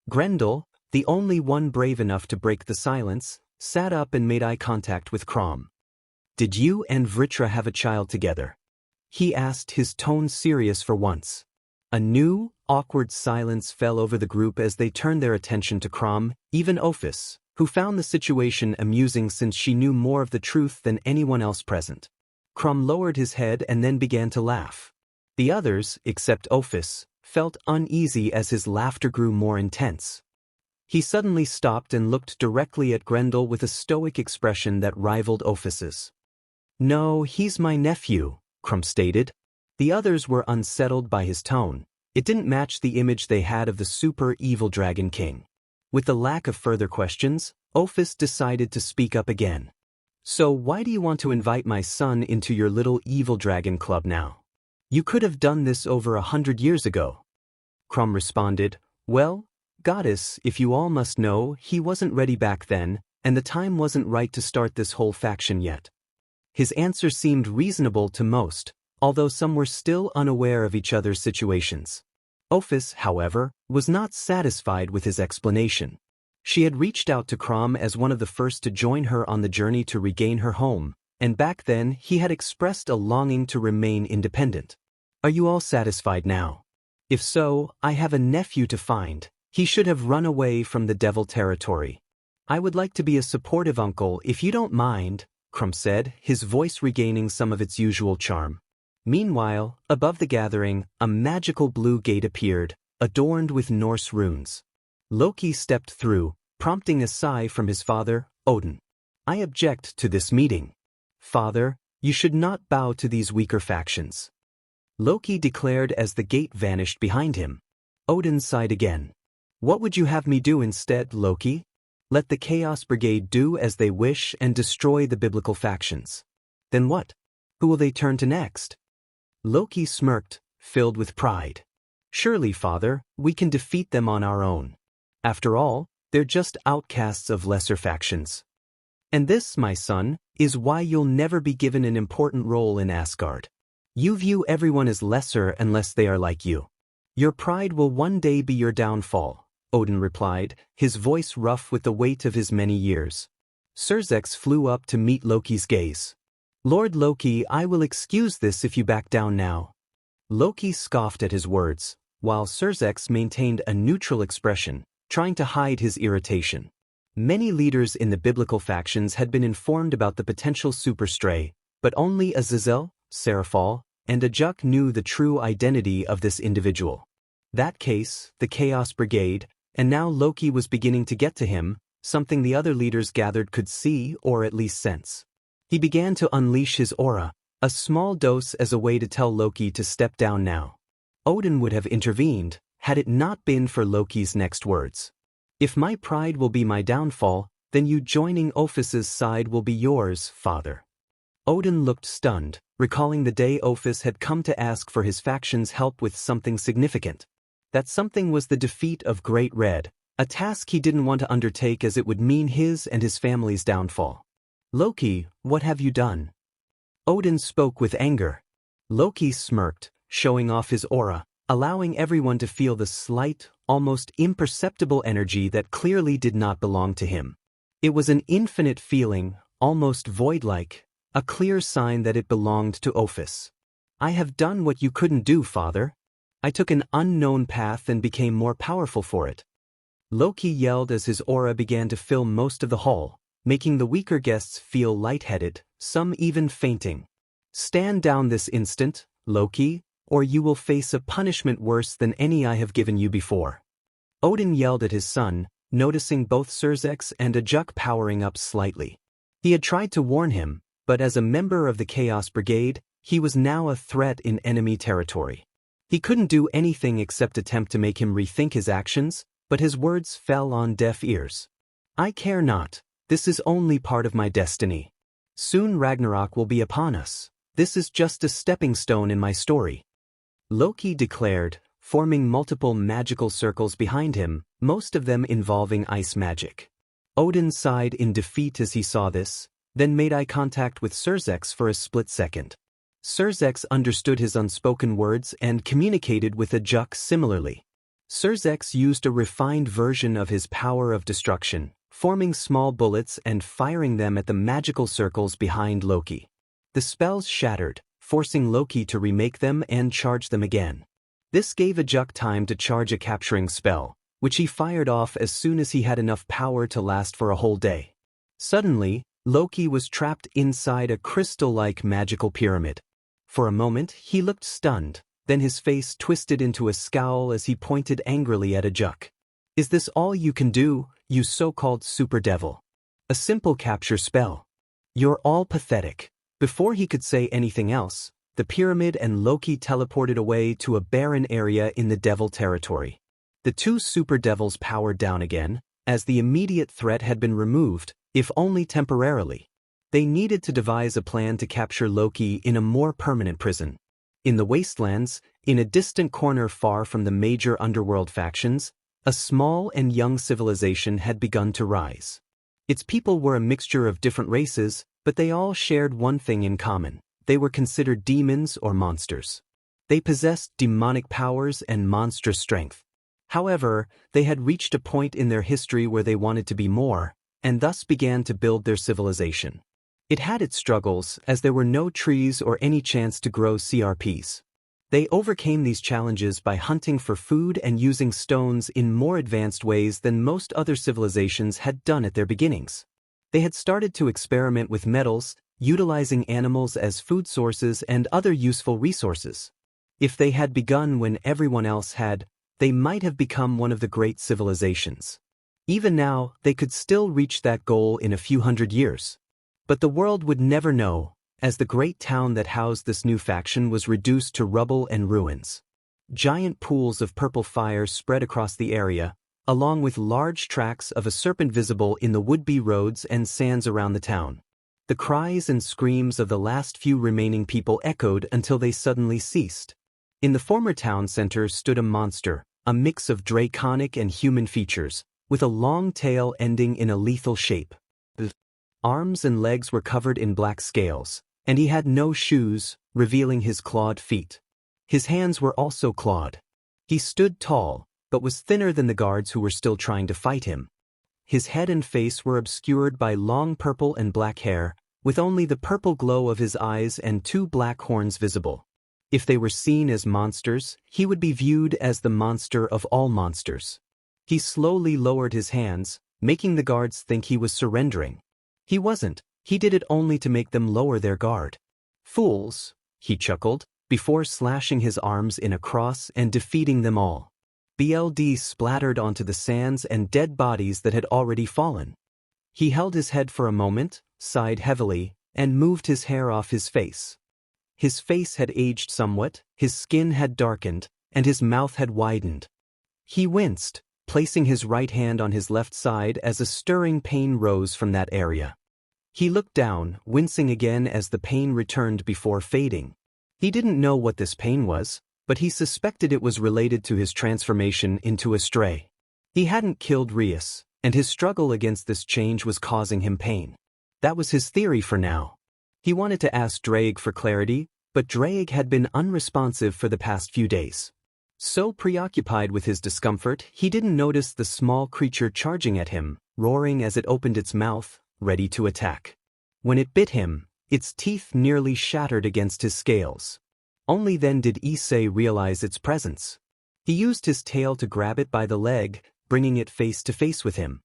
Grendel, the only one brave enough to break the silence, sat up and made eye contact with Crom. Did you and Vritra have a child together? He asked, his tone serious for once. A new, awkward silence fell over the group as they turned their attention to Crom, even Ophis, who found the situation amusing since she knew more of the truth than anyone else present. Crom lowered his head and then began to laugh. The others, except Ophis, felt uneasy as his laughter grew more intense. He suddenly stopped and looked directly at Grendel with a stoic expression that rivaled Ophis's. No, he's my nephew, Crom stated. The others were unsettled by his tone. It didn't match the image they had of the super evil dragon king. With the lack of further questions, Ophis decided to speak up again. So why do you want to invite my son into your little evil dragon club now? You could have done this over 100 years ago. Crom responded, Well, goddess, if you all must know, he wasn't ready back then, and the time wasn't right to start this whole faction yet. His answer seemed reasonable to most, although some were still unaware of each other's situations. Ophis, however, was not satisfied with his explanation. She had reached out to Crom as one of the first to join her on the journey to regain her home, and back then he had expressed a longing to remain independent. Are you all satisfied now? If so, I have a nephew to find. He should have run away from the devil territory. I would like to be a supportive uncle if you don't mind, Crom said, his voice regaining some of its usual charm. Meanwhile, above the gathering, a magical blue gate appeared, adorned with Norse runes. Loki stepped through, prompting a sigh from his father, Odin. I object to this meeting. Father, you should not bow to these weaker factions. Loki declared as the gate vanished behind him. Odin sighed again. What would you have me do instead, Loki? Let the Chaos Brigade do as they wish and destroy the biblical factions. Then what? Who will they turn to next? Loki smirked, filled with pride. Surely, father, we can defeat them on our own. After all, they're just outcasts of lesser factions. And this, my son, is why you'll never be given an important role in Asgard. You view everyone as lesser unless they are like you. Your pride will one day be your downfall, Odin replied, his voice rough with the weight of his many years. Sirzechs flew up to meet Loki's gaze. Lord Loki, I will excuse this if you back down now. Loki scoffed at his words, while Sirzechs maintained a neutral expression, trying to hide his irritation. Many leaders in the biblical factions had been informed about the potential superstray, but only Azazel, Seraphal, and Ajuk knew the true identity of this individual. That case, the Chaos Brigade, and now Loki was beginning to get to him, something the other leaders gathered could see or at least sense. He began to unleash his aura, a small dose as a way to tell Loki to step down now. Odin would have intervened, had it not been for Loki's next words. If my pride will be my downfall, then you joining Ophus's side will be yours, father. Odin looked stunned, recalling the day Ophus had come to ask for his faction's help with something significant. That something was the defeat of Great Red, a task he didn't want to undertake as it would mean his and his family's downfall. Loki, what have you done? Odin spoke with anger. Loki smirked, showing off his aura, allowing everyone to feel the slight, almost imperceptible energy that clearly did not belong to him. It was an infinite feeling, almost void-like, a clear sign that it belonged to Ophus. I have done what you couldn't do, father. I took an unknown path and became more powerful for it. Loki yelled as his aura began to fill most of the hall, making the weaker guests feel lightheaded, some even fainting. Stand down this instant, Loki, or you will face a punishment worse than any I have given you before. Odin yelled at his son, noticing both Sirzechs and Ajuk powering up slightly. He had tried to warn him, but as a member of the Chaos Brigade, he was now a threat in enemy territory. He couldn't do anything except attempt to make him rethink his actions, but his words fell on deaf ears. I care not, this is only part of my destiny. Soon Ragnarok will be upon us. This is just a stepping stone in my story. Loki declared, forming multiple magical circles behind him, most of them involving ice magic. Odin sighed in defeat as he saw this, then made eye contact with Sirzechs for a split second. Sirzechs understood his unspoken words and communicated with Ajuk similarly. Sirzechs used a refined version of his power of destruction, forming small bullets and firing them at the magical circles behind Loki. The spells shattered, forcing Loki to remake them and charge them again. This gave Ajuk time to charge a capturing spell, which he fired off as soon as he had enough power to last for a whole day. Suddenly, Loki was trapped inside a crystal-like magical pyramid. For a moment, he looked stunned, then his face twisted into a scowl as he pointed angrily at Ajuk. Is this all you can do, you so-called super devil? A simple capture spell. You're all pathetic. Before he could say anything else, the pyramid and Loki teleported away to a barren area in the devil territory. The two super devils powered down again, as the immediate threat had been removed, if only temporarily. They needed to devise a plan to capture Loki in a more permanent prison. In the wastelands, in a distant corner far from the major underworld factions, a small and young civilization had begun to rise. Its people were a mixture of different races, but they all shared one thing in common. They were considered demons or monsters. They possessed demonic powers and monstrous strength. However, they had reached a point in their history where they wanted to be more, and thus began to build their civilization. It had its struggles, as there were no trees or any chance to grow CRPs. They overcame these challenges by hunting for food and using stones in more advanced ways than most other civilizations had done at their beginnings. They had started to experiment with metals, utilizing animals as food sources and other useful resources. If they had begun when everyone else had, they might have become one of the great civilizations. Even now, they could still reach that goal in a few hundred years. But the world would never know, as the great town that housed this new faction was reduced to rubble and ruins. Giant pools of purple fire spread across the area, along with large tracks of a serpent visible in the would-be roads and sands around the town. The cries and screams of the last few remaining people echoed until they suddenly ceased. In the former town center stood a monster, a mix of draconic and human features, with a long tail ending in a lethal shape. Arms and legs were covered in black scales, and he had no shoes, revealing his clawed feet. His hands were also clawed. He stood tall, but was thinner than the guards who were still trying to fight him. His head and face were obscured by long purple and black hair, with only the purple glow of his eyes and two black horns visible. If they were seen as monsters, he would be viewed as the monster of all monsters. He slowly lowered his hands, making the guards think he was surrendering. He wasn't, he did it only to make them lower their guard. Fools, he chuckled, before slashing his arms in a cross and defeating them all. BLD splattered onto the sands and dead bodies that had already fallen. He held his head for a moment, sighed heavily, and moved his hair off his face. His face had aged somewhat, his skin had darkened, and his mouth had widened. He winced, placing his right hand on his left side as a stirring pain rose from that area. He looked down, wincing again as the pain returned before fading. He didn't know what this pain was, but he suspected it was related to his transformation into a stray. He hadn't killed Rias, and his struggle against this change was causing him pain. That was his theory for now. He wanted to ask Drake for clarity, but Drake had been unresponsive for the past few days. So preoccupied with his discomfort, he didn't notice the small creature charging at him, roaring as it opened its mouth, ready to attack. When it bit him, its teeth nearly shattered against his scales. Only then did Issei realize its presence. He used his tail to grab it by the leg, bringing it face to face with him.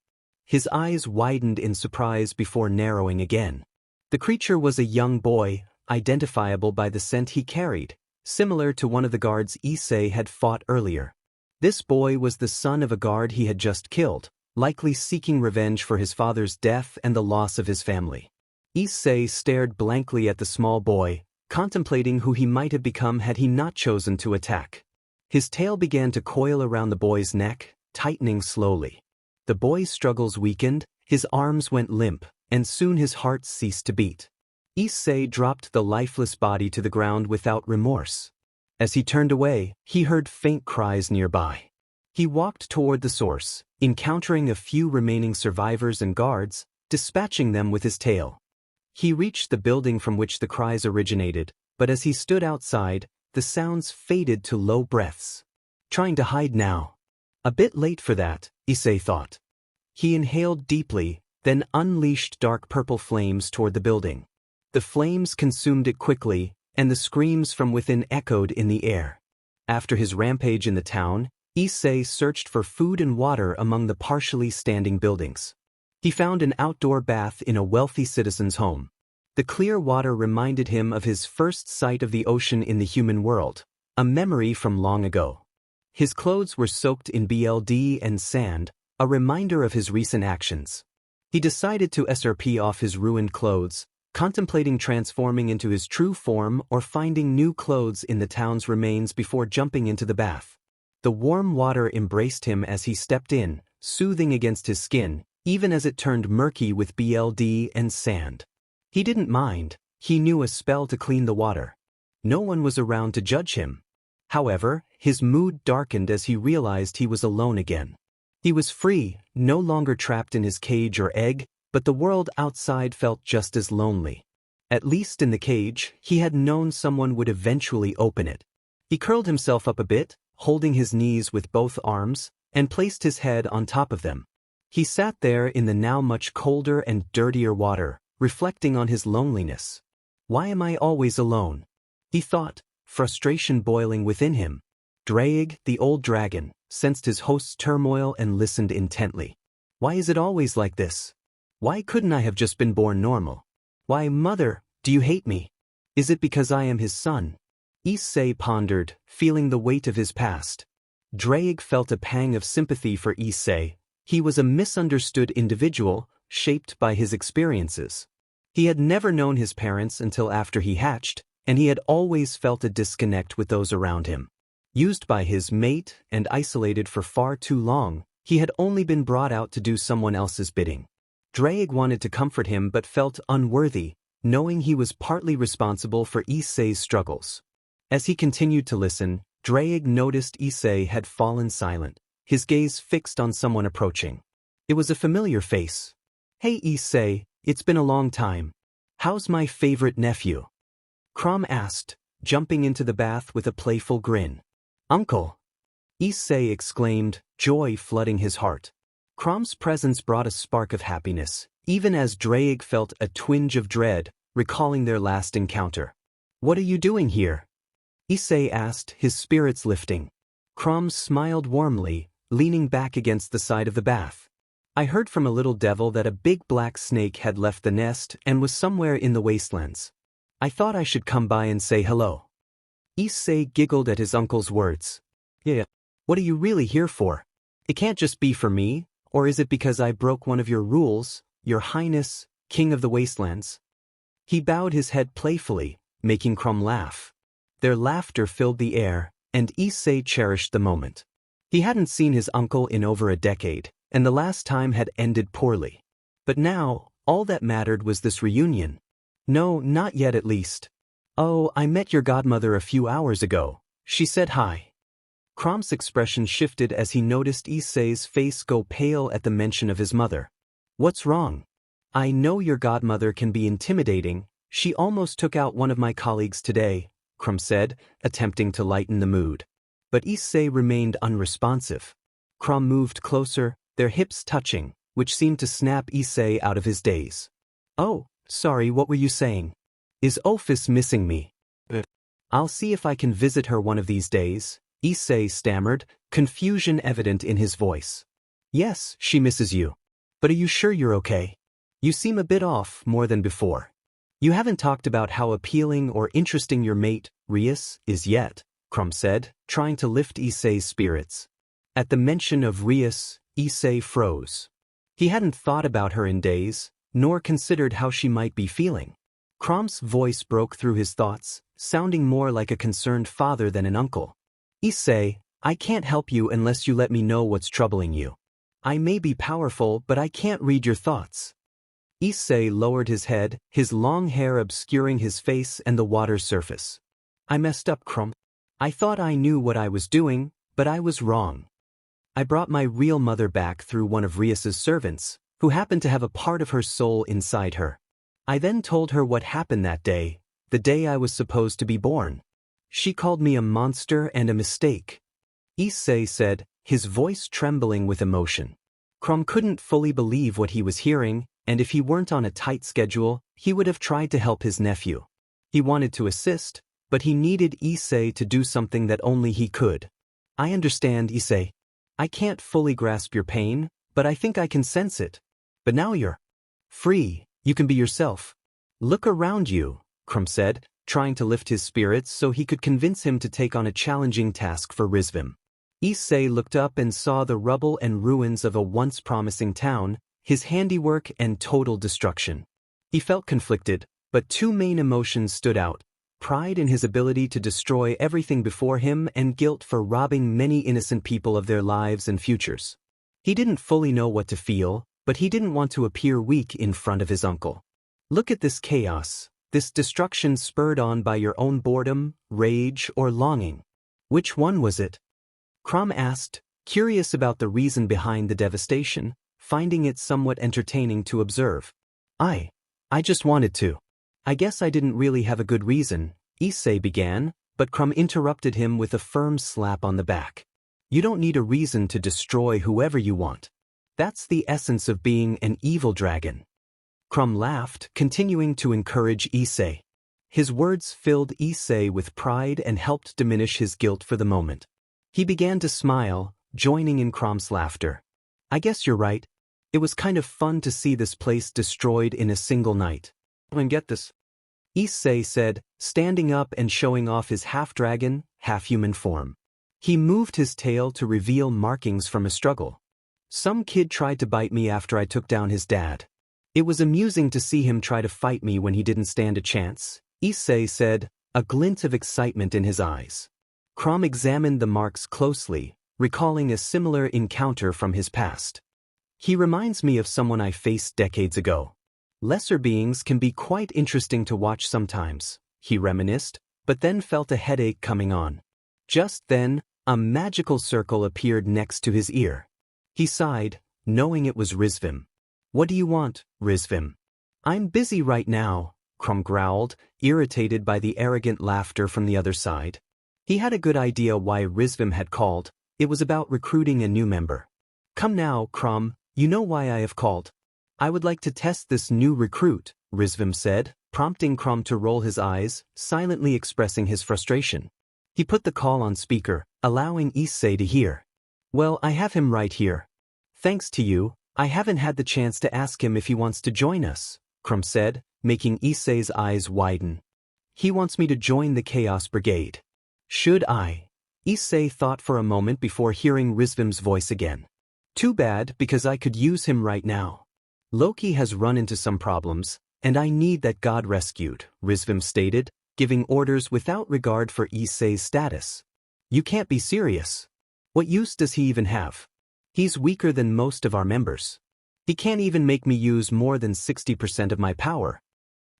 His eyes widened in surprise before narrowing again. The creature was a young boy, identifiable by the scent he carried, similar to one of the guards Issei had fought earlier. This boy was the son of a guard he had just killed, likely seeking revenge for his father's death and the loss of his family. Issei stared blankly at the small boy, contemplating who he might have become had he not chosen to attack. His tail began to coil around the boy's neck, tightening slowly. The boy's struggles weakened, his arms went limp, and soon his heart ceased to beat. Issei dropped the lifeless body to the ground without remorse. As he turned away, he heard faint cries nearby. He walked toward the source, encountering a few remaining survivors and guards, dispatching them with his tail. He reached the building from which the cries originated, but as he stood outside, the sounds faded to low breaths. Trying to hide now. A bit late for that, Issei thought. He inhaled deeply, then unleashed dark purple flames toward the building. The flames consumed it quickly, and the screams from within echoed in the air. After his rampage in the town, Issei searched for food and water among the partially standing buildings. He found an outdoor bath in a wealthy citizen's home. The clear water reminded him of his first sight of the ocean in the human world, a memory from long ago. His clothes were soaked in BLD and sand, a reminder of his recent actions. He decided to SRP off his ruined clothes, contemplating transforming into his true form or finding new clothes in the town's remains before jumping into the bath. The warm water embraced him as he stepped in, soothing against his skin, even as it turned murky with BLD and sand. He didn't mind, he knew a spell to clean the water. No one was around to judge him. However, his mood darkened as he realized he was alone again. He was free, no longer trapped in his cage or egg, but the world outside felt just as lonely. At least in the cage, he had known someone would eventually open it. He curled himself up a bit, holding his knees with both arms, and placed his head on top of them. He sat there in the now much colder and dirtier water, reflecting on his loneliness. Why am I always alone? He thought, frustration boiling within him. Drake, the old dragon, sensed his host's turmoil and listened intently. Why is it always like this? Why couldn't I have just been born normal? Why, mother, do you hate me? Is it because I am his son? Issei pondered, feeling the weight of his past. Drake felt a pang of sympathy for Issei. He was a misunderstood individual, shaped by his experiences. He had never known his parents until after he hatched, and he had always felt a disconnect with those around him. Used by his mate and isolated for far too long, he had only been brought out to do someone else's bidding. Drake wanted to comfort him but felt unworthy, knowing he was partly responsible for Issei's struggles. As he continued to listen, Drake noticed Issei had fallen silent, his gaze fixed on someone approaching. It was a familiar face. Hey Issei, it's been a long time. How's my favorite nephew? Crom asked, jumping into the bath with a playful grin. Uncle! Issei exclaimed, joy flooding his heart. Crom's presence brought a spark of happiness, even as Drake felt a twinge of dread, recalling their last encounter. What are you doing here? Issei asked, his spirits lifting. Crom smiled warmly, leaning back against the side of the bath. I heard from a little devil that a big black snake had left the nest and was somewhere in the wastelands. I thought I should come by and say hello. Issei giggled at his uncle's words. Yeah. What are you really here for? It can't just be for me, or is it because I broke one of your rules, Your Highness, King of the Wastelands? He bowed his head playfully, making Crom laugh. Their laughter filled the air, and Issei cherished the moment. He hadn't seen his uncle in over a decade, and the last time had ended poorly. But now, all that mattered was this reunion. No, not yet at least. Oh, I met your godmother a few hours ago. She said hi. Crom's expression shifted as he noticed Issei's face go pale at the mention of his mother. What's wrong? I know your godmother can be intimidating. She almost took out one of my colleagues today, Crom said, attempting to lighten the mood. But Issei remained unresponsive. Crom moved closer, their hips touching, which seemed to snap Issei out of his daze. Oh, sorry, what were you saying? Is Ophis missing me? I'll see if I can visit her one of these days, Issei stammered, confusion evident in his voice. Yes, she misses you. But are you sure you're okay? You seem a bit off more than before. You haven't talked about how appealing or interesting your mate, Rias, is yet, Crom said, trying to lift Issei's spirits. At the mention of Rias, Issei froze. He hadn't thought about her in days, nor considered how she might be feeling. Crom's voice broke through his thoughts, sounding more like a concerned father than an uncle. Issei, I can't help you unless you let me know what's troubling you. I may be powerful, but I can't read your thoughts. Issei lowered his head, his long hair obscuring his face and the water's surface. I messed up, Crom. I thought I knew what I was doing, but I was wrong. I brought my real mother back through one of Rias's servants, who happened to have a part of her soul inside her. I then told her what happened that day, the day I was supposed to be born. She called me a monster and a mistake. Issei said, his voice trembling with emotion. Crom couldn't fully believe what he was hearing, and if he weren't on a tight schedule, he would have tried to help his nephew. He wanted to assist, but he needed Issei to do something that only he could. I understand, Issei. I can't fully grasp your pain, but I think I can sense it. But now you're free, you can be yourself. Look around you, Crom said, trying to lift his spirits so he could convince him to take on a challenging task for Rizvim. Issei looked up and saw the rubble and ruins of a once promising town, his handiwork and total destruction. He felt conflicted, but two main emotions stood out: pride in his ability to destroy everything before him and guilt for robbing many innocent people of their lives and futures. He didn't fully know what to feel, but he didn't want to appear weak in front of his uncle. Look at this chaos, this destruction spurred on by your own boredom, rage, or longing. Which one was it? Crom asked, curious about the reason behind the devastation, finding it somewhat entertaining to observe. I just wanted to. I guess I didn't really have a good reason, Issei began, but Crom interrupted him with a firm slap on the back. You don't need a reason to destroy whoever you want. That's the essence of being an evil dragon. Crom laughed, continuing to encourage Issei. His words filled Issei with pride and helped diminish his guilt for the moment. He began to smile, joining in Crom's laughter. I guess you're right. It was kind of fun to see this place destroyed in a single night. And get this, Issei said, standing up and showing off his half-dragon, half-human form. He moved his tail to reveal markings from a struggle. Some kid tried to bite me after I took down his dad. It was amusing to see him try to fight me when he didn't stand a chance, Issei said, a glint of excitement in his eyes. Crom examined the marks closely, recalling a similar encounter from his past. He reminds me of someone I faced decades ago. Lesser beings can be quite interesting to watch sometimes, he reminisced, but then felt a headache coming on. Just then, a magical circle appeared next to his ear. He sighed, knowing it was Rizvim. What do you want, Rizvim? I'm busy right now, Crom growled, irritated by the arrogant laughter from the other side. He had a good idea why Rizvim had called. It was about recruiting a new member. Come now, Crom, you know why I have called. I would like to test this new recruit, Rizvim said, prompting Crom to roll his eyes, silently expressing his frustration. He put the call on speaker, allowing Issei to hear. Well, I have him right here. Thanks to you, I haven't had the chance to ask him if he wants to join us, Krum said, making Issei's eyes widen. He wants me to join the Chaos Brigade. Should I? Issei thought for a moment before hearing Rizvim's voice again. Too bad, because I could use him right now. Loki has run into some problems, and I need that god rescued, Rizvim stated, giving orders without regard for Issei's status. You can't be serious. What use does he even have? He's weaker than most of our members. He can't even make me use more than 60% of my power.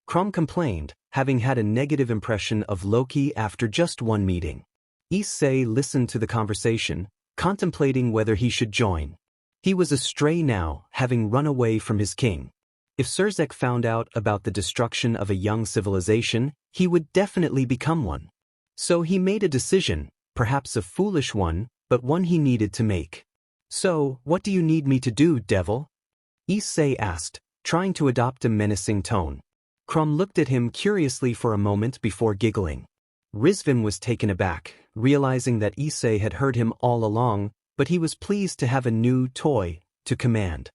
Krum complained, having had a negative impression of Loki after just one meeting. Issei listened to the conversation, contemplating whether he should join. He was astray now, having run away from his king. If Sirzechs found out about the destruction of a young civilization, he would definitely become one. So he made a decision, perhaps a foolish one, but one he needed to make. So, what do you need me to do, devil? Issei asked, trying to adopt a menacing tone. Krum looked at him curiously for a moment before giggling. Rizvim was taken aback, realizing that Issei had heard him all along, but he was pleased to have a new toy to command.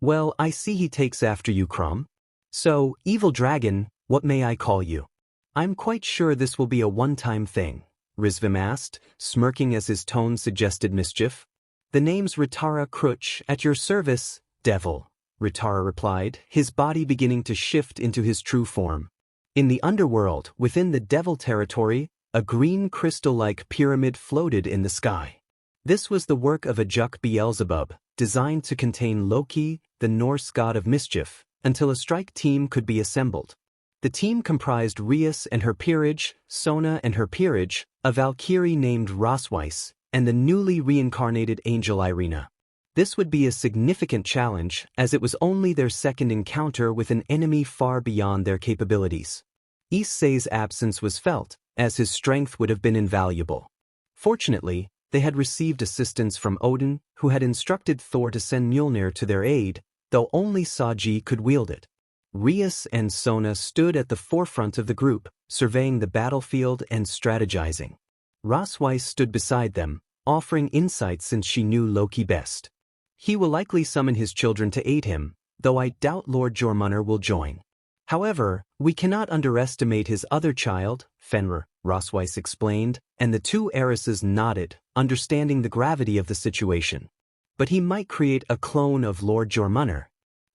Well, I see he takes after you, Krum. So, evil dragon, what may I call you? I'm quite sure this will be a one-time thing, Rizvim asked, smirking as his tone suggested mischief. The name's Ritara Crutch, at your service, devil, Ritara replied, his body beginning to shift into his true form. In the Underworld, within the devil territory, a green crystal-like pyramid floated in the sky. This was the work of a Juk Beelzebub, designed to contain Loki, the Norse god of mischief, until a strike team could be assembled. The team comprised Rias and her peerage, Sona and her peerage, a Valkyrie named Rosweiss, and the newly reincarnated angel Irina. This would be a significant challenge, as it was only their second encounter with an enemy far beyond their capabilities. Issei's absence was felt, as his strength would have been invaluable. Fortunately, they had received assistance from Odin, who had instructed Thor to send Mjolnir to their aid, though only Saji could wield it. Rias and Sona stood at the forefront of the group, surveying the battlefield and strategizing. Rosweiss stood beside them, offering insight since she knew Loki best. He will likely summon his children to aid him, though I doubt Lord Jormunner will join. However, we cannot underestimate his other child, Fenrir, Rosweiss explained, and the two heiresses nodded, understanding the gravity of the situation. But he might create a clone of Lord Jormunner.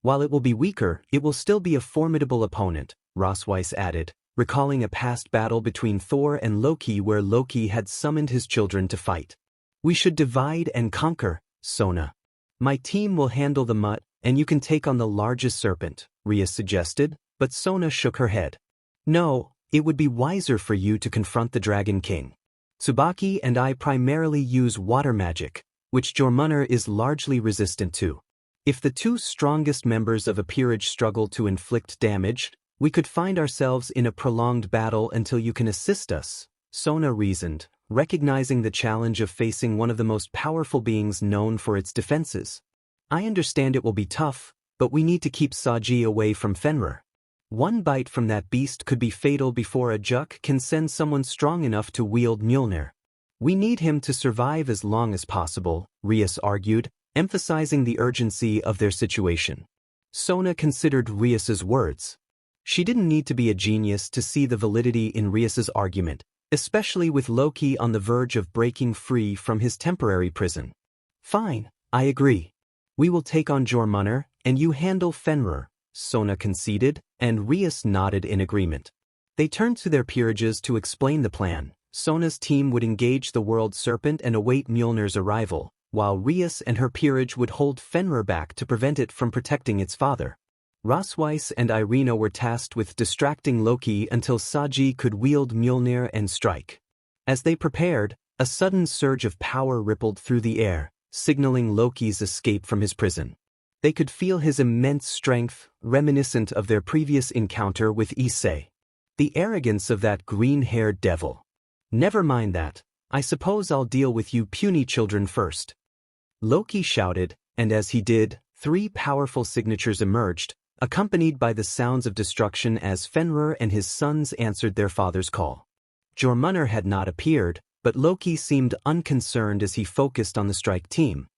While it will be weaker, it will still be a formidable opponent, Rosweiss added, recalling a past battle between Thor and Loki where Loki had summoned his children to fight. We should divide and conquer, Sona. My team will handle the mutt, and you can take on the largest serpent, Rias suggested, but Sona shook her head. No, it would be wiser for you to confront the Dragon King. Tsubaki and I primarily use water magic, which Jormunner is largely resistant to. If the two strongest members of a peerage struggle to inflict damage, we could find ourselves in a prolonged battle until you can assist us, Sona reasoned, recognizing the challenge of facing one of the most powerful beings known for its defenses. I understand it will be tough, but we need to keep Saji away from Fenrir. One bite from that beast could be fatal before a Juk can send someone strong enough to wield Mjolnir. We need him to survive as long as possible, Rias argued, emphasizing the urgency of their situation. Sona considered Rias's words. She didn't need to be a genius to see the validity in Rias's argument, especially with Loki on the verge of breaking free from his temporary prison. Fine, I agree. We will take on Jormunner, and you handle Fenrir, Sona conceded, and Rias nodded in agreement. They turned to their peerages to explain the plan. Sona's team would engage the World Serpent and await Mjolnir's arrival, while Rias and her peerage would hold Fenrir back to prevent it from protecting its father. Rosweiss and Irina were tasked with distracting Loki until Saji could wield Mjolnir and strike. As they prepared, a sudden surge of power rippled through the air, signaling Loki's escape from his prison. They could feel his immense strength, reminiscent of their previous encounter with Issei. The arrogance of that green-haired devil. Never mind that, I suppose I'll deal with you puny children first. Loki shouted, and as he did, 3 powerful signatures emerged, accompanied by the sounds of destruction as Fenrir and his sons answered their father's call. Jormunner had not appeared, but Loki seemed unconcerned as he focused on the strike team.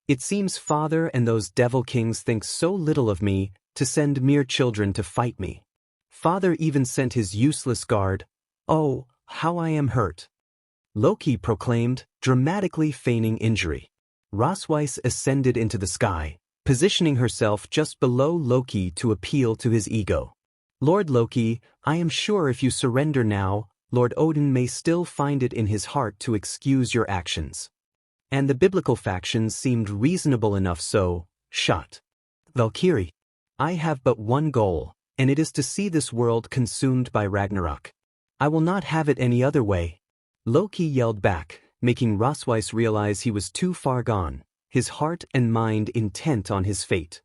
It seems Father and those Devil Kings think so little of me to send mere children to fight me. Father even sent his useless guard. Oh, how I am hurt. Loki proclaimed, dramatically feigning injury. Rosweiss ascended into the sky, positioning herself just below Loki to appeal to his ego. Lord Loki, I am sure if you surrender now, Lord Odin may still find it in his heart to excuse your actions. And the biblical factions seemed reasonable enough, so, shut. Valkyrie. I have but one goal, and it is to see this world consumed by Ragnarok. I will not have it any other way. Loki yelled back, making Rosweiss realize he was too far gone, his heart and mind intent on his fate.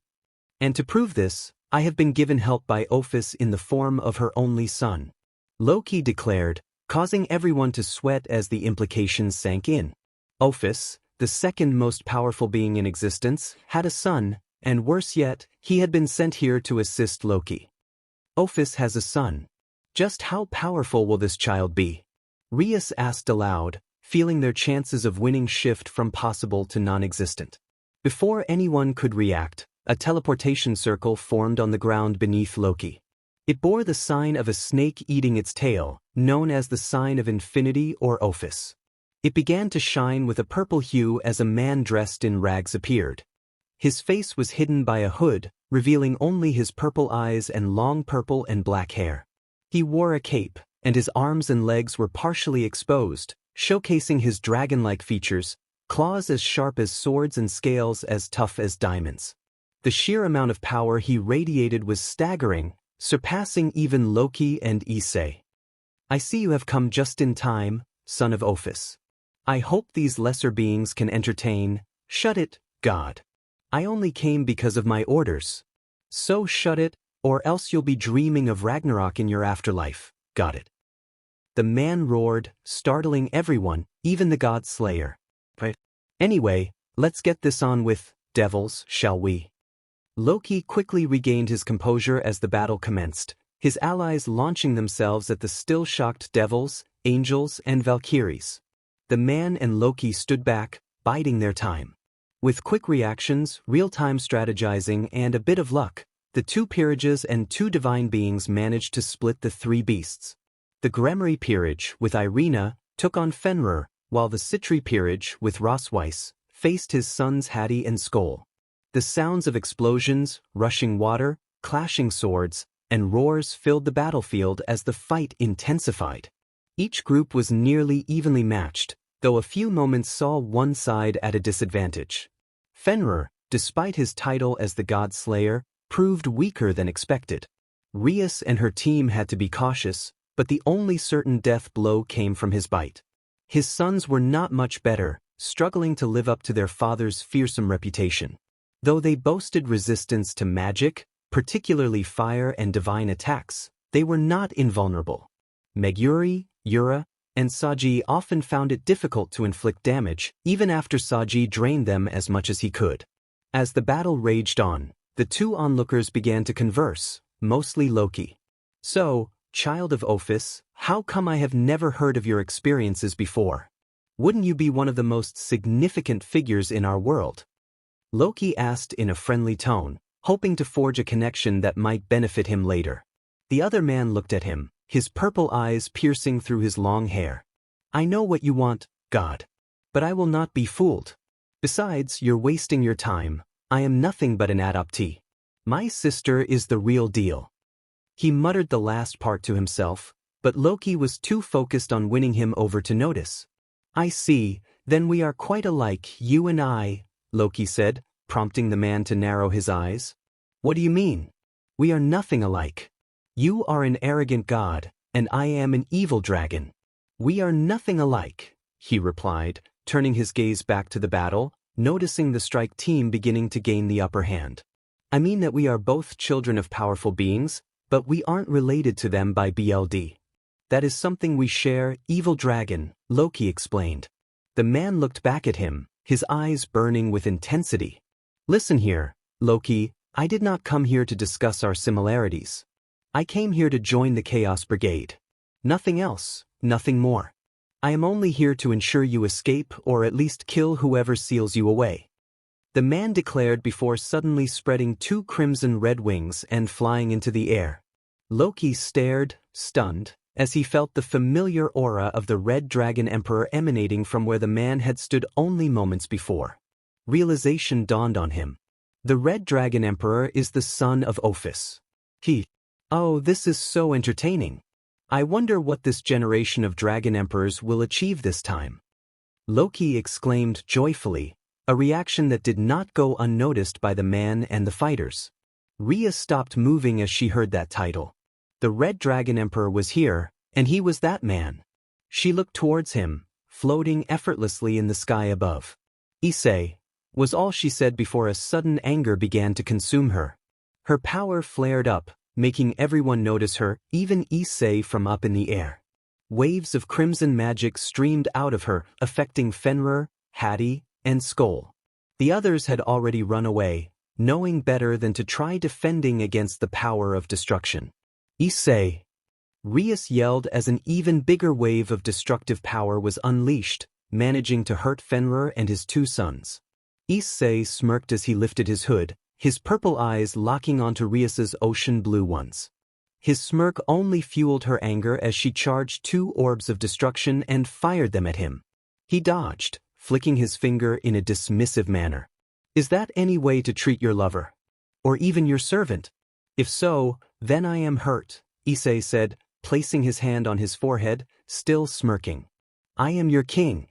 And to prove this, I have been given help by Ophis in the form of her only son. Loki declared, causing everyone to sweat as the implications sank in. Ophis, the second most powerful being in existence, had a son, and worse yet, he had been sent here to assist Loki. Ophis has a son. Just how powerful will this child be? Rias asked aloud, feeling their chances of winning shift from possible to non-existent. Before anyone could react, a teleportation circle formed on the ground beneath Loki. It bore the sign of a snake eating its tail, known as the sign of infinity or Ophis. It began to shine with a purple hue as a man dressed in rags appeared. His face was hidden by a hood, revealing only his purple eyes and long purple and black hair. He wore a cape, and his arms and legs were partially exposed, showcasing his dragon-like features, claws as sharp as swords and scales as tough as diamonds. The sheer amount of power he radiated was staggering, surpassing even Loki and Issei. I see you have come just in time, son of Ophis. I hope these lesser beings can entertain. Shut it, God. I only came because of my orders. So shut it, or else you'll be dreaming of Ragnarok in your afterlife. Got it. The man roared, startling everyone, even the God Slayer. Anyway, let's get this on with, devils, shall we? Loki quickly regained his composure as the battle commenced, his allies launching themselves at the still-shocked devils, angels, and valkyries. The man and Loki stood back, biding their time. With quick reactions, real-time strategizing, and a bit of luck, the two peerages and two divine beings managed to split the three beasts. The Gremory peerage, with Irina, took on Fenrir, while the Sitri peerage, with Rosweiss, faced his sons Hati and Skoll. The sounds of explosions, rushing water, clashing swords, and roars filled the battlefield as the fight intensified. Each group was nearly evenly matched, though a few moments saw one side at a disadvantage. Fenrir, despite his title as the God Slayer, proved weaker than expected. Rias and her team had to be cautious, but the only certain death blow came from his bite. His sons were not much better, struggling to live up to their father's fearsome reputation. Though they boasted resistance to magic, particularly fire and divine attacks, they were not invulnerable. Meguri, Yura, and Saji often found it difficult to inflict damage, even after Saji drained them as much as he could. As the battle raged on, the two onlookers began to converse, mostly Loki. So, child of Ophis, how come I have never heard of your experiences before? Wouldn't you be one of the most significant figures in our world? Loki asked in a friendly tone, hoping to forge a connection that might benefit him later. The other man looked at him, his purple eyes piercing through his long hair. I know what you want, God. But I will not be fooled. Besides, you're wasting your time. I am nothing but an adoptee. My sister is the real deal. He muttered the last part to himself, but Loki was too focused on winning him over to notice. I see, then we are quite alike, you and I, Loki said, prompting the man to narrow his eyes. What do you mean? We are nothing alike. You are an arrogant god, and I am an evil dragon. We are nothing alike, he replied, turning his gaze back to the battle, noticing the strike team beginning to gain the upper hand. I mean that we are both children of powerful beings, but we aren't related to them by BLD. That is something we share, evil dragon, Loki explained. The man looked back at him, his eyes burning with intensity. Listen here, Loki, I did not come here to discuss our similarities. I came here to join the Chaos Brigade. Nothing else, nothing more. I am only here to ensure you escape or at least kill whoever seals you away. The man declared before suddenly spreading two crimson-red wings and flying into the air. Loki stared, stunned, as he felt the familiar aura of the Red Dragon Emperor emanating from where the man had stood only moments before. Realization dawned on him. The Red Dragon Emperor is the son of Ophis. Oh, this is so entertaining. I wonder what this generation of Dragon Emperors will achieve this time. Loki exclaimed joyfully, a reaction that did not go unnoticed by the man and the fighters. Rhea stopped moving as she heard that title. The Red Dragon Emperor was here, and he was that man. She looked towards him, floating effortlessly in the sky above. Issei, was all she said before a sudden anger began to consume her. Her power flared up, making everyone notice her, even Issei from up in the air. Waves of crimson magic streamed out of her, affecting Fenrir, Hattie, and Skoll. The others had already run away, knowing better than to try defending against the power of destruction. Issei! Rias yelled as an even bigger wave of destructive power was unleashed, managing to hurt Fenrir and his two sons. Issei smirked as he lifted his hood, his purple eyes locking onto Rias's ocean blue ones. His smirk only fueled her anger as she charged two orbs of destruction and fired them at him. He dodged, flicking his finger in a dismissive manner. Is that any way to treat your lover? Or even your servant? If so, then I am hurt, Issei said, placing his hand on his forehead, still smirking. I am your king.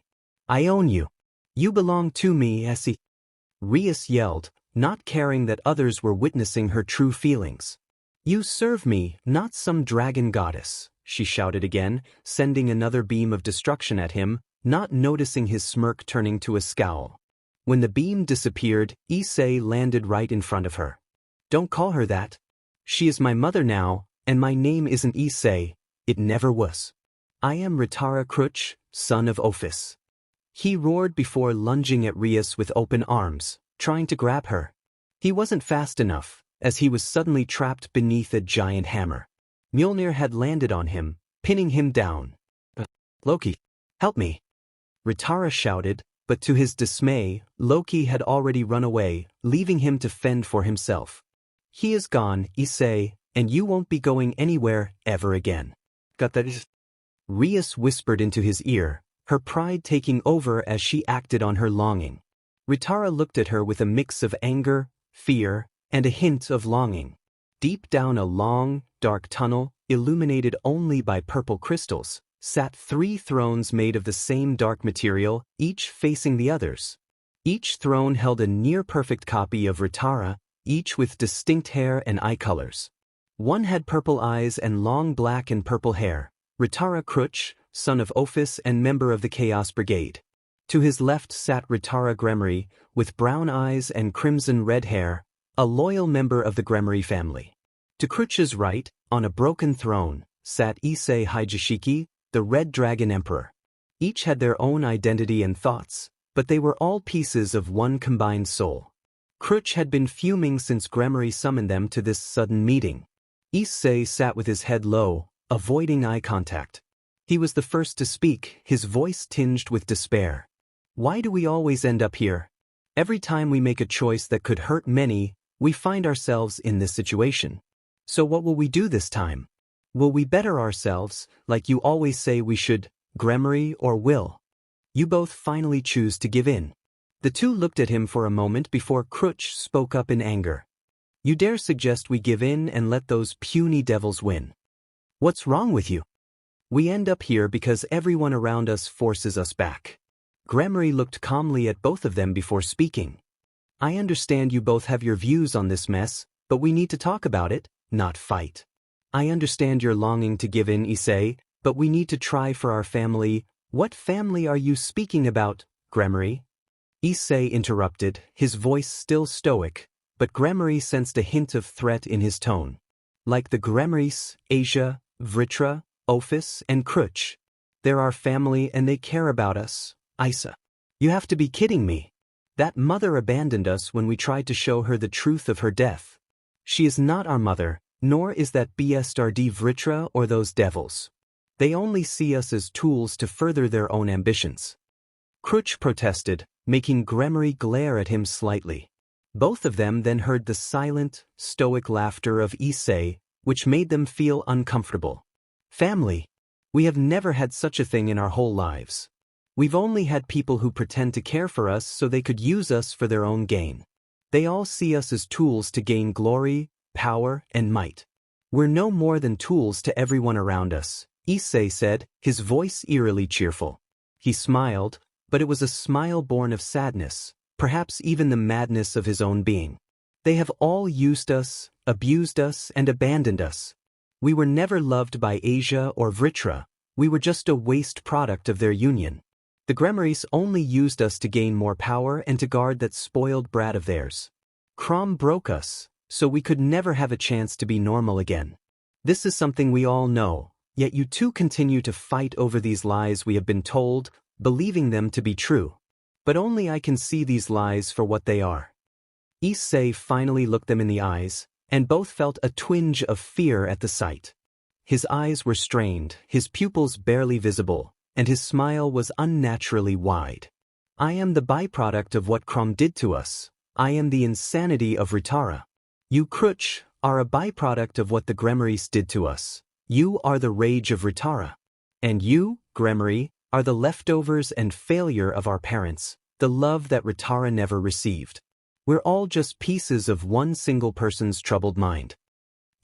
I own you. You belong to me, Issei. Rias yelled, not caring that others were witnessing her true feelings. You serve me, not some dragon goddess, she shouted again, sending another beam of destruction at him, not noticing his smirk turning to a scowl. When the beam disappeared, Issei landed right in front of her. Don't call her that. She is my mother now, and my name isn't Issei, it never was. I am Ritara Kruch, son of Ophis. He roared before lunging at Rias with open arms, trying to grab her. He wasn't fast enough, as he was suddenly trapped beneath a giant hammer. Mjolnir had landed on him, pinning him down. Loki, help me! Ritara shouted, but to his dismay, Loki had already run away, leaving him to fend for himself. He is gone, Issei, and you won't be going anywhere ever again. Got that? Rias whispered into his ear, her pride taking over as she acted on her longing. Ritara looked at her with a mix of anger, fear, and a hint of longing. Deep down a long, dark tunnel, illuminated only by purple crystals, sat three thrones made of the same dark material, each facing the others. Each throne held a near-perfect copy of Ritara, each with distinct hair and eye colors. One had purple eyes and long black and purple hair, Ritara Kruch, son of Ophis and member of the Chaos Brigade. To his left sat Rias Gremory, with brown eyes and crimson red hair, a loyal member of the Gremory family. To Kruch's right, on a broken throne, sat Issei Hijashiki, the Red Dragon Emperor. Each had their own identity and thoughts, but they were all pieces of one combined soul. Kruch had been fuming since Gremory summoned them to this sudden meeting. Issei sat with his head low, avoiding eye contact. He was the first to speak, his voice tinged with despair. Why do we always end up here? Every time we make a choice that could hurt many, we find ourselves in this situation. So what will we do this time? Will we better ourselves, like you always say we should, Gremory, or will you both finally choose to give in? The two looked at him for a moment before Kruch spoke up in anger. You dare suggest we give in and let those puny devils win? What's wrong with you? We end up here because everyone around us forces us back. Gremory looked calmly at both of them before speaking. I understand you both have your views on this mess, but we need to talk about it, not fight. I understand your longing to give in, Issei, but we need to try for our family. What family are you speaking about, Gremory? Issei interrupted, his voice still stoic, but Gremory sensed a hint of threat in his tone. Like the Gremorys, Asia, Vritra, Ophis, and Kruch. They're our family and they care about us, Isa. You have to be kidding me. That mother abandoned us when we tried to show her the truth of her death. She is not our mother, nor is that BSRD Vritra or those devils. They only see us as tools to further their own ambitions. Crutch protested, making Gremory glare at him slightly. Both of them then heard the silent, stoic laughter of Issei, which made them feel uncomfortable. Family. We have never had such a thing in our whole lives. We've only had people who pretend to care for us so they could use us for their own gain. They all see us as tools to gain glory, power, and might. We're no more than tools to everyone around us, Issei said, his voice eerily cheerful. He smiled, but it was a smile born of sadness, perhaps even the madness of his own being. They have all used us, abused us, and abandoned us. We were never loved by Asia or Vritra. We were just a waste product of their union. The Gremorys only used us to gain more power and to guard that spoiled brat of theirs. Crom broke us, so we could never have a chance to be normal again. This is something we all know, yet you two continue to fight over these lies we have been told, believing them to be true. But only I can see these lies for what they are. Issei finally looked them in the eyes, and both felt a twinge of fear at the sight. His eyes were strained, his pupils barely visible, and his smile was unnaturally wide. I am the byproduct of what Crom did to us. I am the insanity of Rara. You, Crutch, are a byproduct of what the Gremorys did to us. You are the rage of Rara. And you, Gremory, are the leftovers and failure of our parents, the love that Rara never received. We're all just pieces of one single person's troubled mind.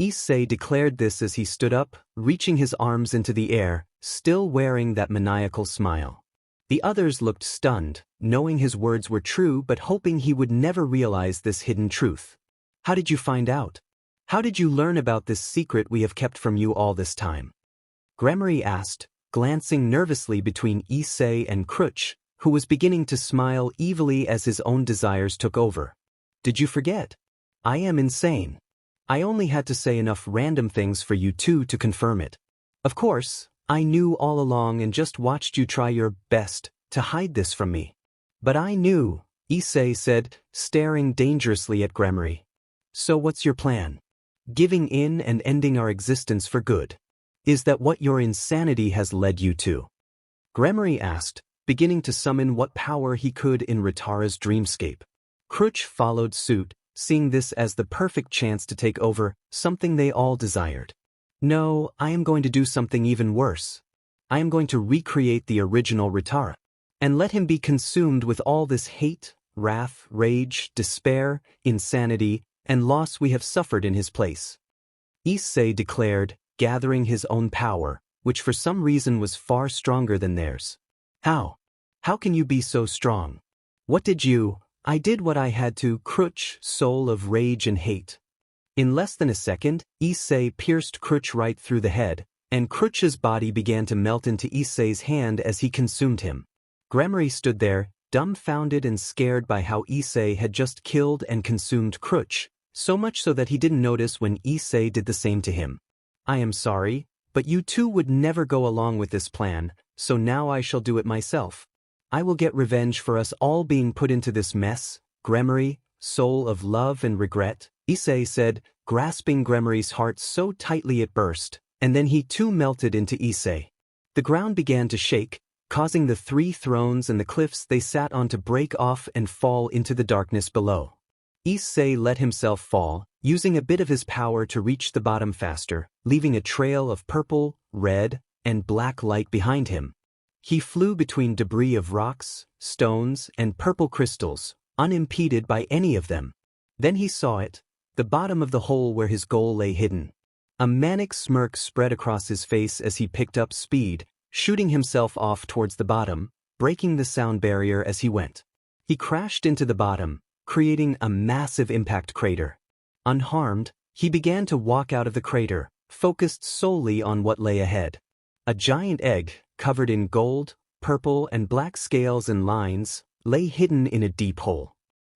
Issei declared this as he stood up, reaching his arms into the air, still wearing that maniacal smile. The others looked stunned, knowing his words were true but hoping he would never realize this hidden truth. How did you find out? How did you learn about this secret we have kept from you all this time? Gremory asked, glancing nervously between Issei and Crutch, who was beginning to smile evilly as his own desires took over. Did you forget? I am insane. I only had to say enough random things for you two to confirm it. Of course, I knew all along and just watched you try your best to hide this from me. But I knew, Issei said, staring dangerously at Gremory. So what's your plan? Giving in and ending our existence for good. Is that what your insanity has led you to? Gremory asked, beginning to summon what power he could in Rara's dreamscape. Crutch followed suit, seeing this as the perfect chance to take over, something they all desired. No, I am going to do something even worse. I am going to recreate the original Rara, and let him be consumed with all this hate, wrath, rage, despair, insanity, and loss we have suffered in his place. Issei declared, gathering his own power, which for some reason was far stronger than theirs. How? How can you be so strong? What did you? I did what I had to, Crutch, soul of rage and hate. In less than a second, Issei pierced Crutch right through the head, and Crutch's body began to melt into Issei's hand as he consumed him. Gremory stood there, dumbfounded and scared by how Issei had just killed and consumed Crutch, so much so that he didn't notice when Issei did the same to him. I am sorry, but you two would never go along with this plan, so now I shall do it myself. I will get revenge for us all being put into this mess, Gremory, soul of love and regret, Issei said, grasping Gremory's heart so tightly it burst, and then he too melted into Issei. The ground began to shake, causing the three thrones and the cliffs they sat on to break off and fall into the darkness below. Issei let himself fall, using a bit of his power to reach the bottom faster, leaving a trail of purple, red, and black light behind him. He flew between debris of rocks, stones, and purple crystals, unimpeded by any of them. Then he saw it, the bottom of the hole where his goal lay hidden. A manic smirk spread across his face as he picked up speed, shooting himself off towards the bottom, breaking the sound barrier as he went. He crashed into the bottom, creating a massive impact crater. Unharmed, he began to walk out of the crater, focused solely on what lay ahead. A giant egg, covered in gold, purple, and black scales and lines, lay hidden in a deep hole.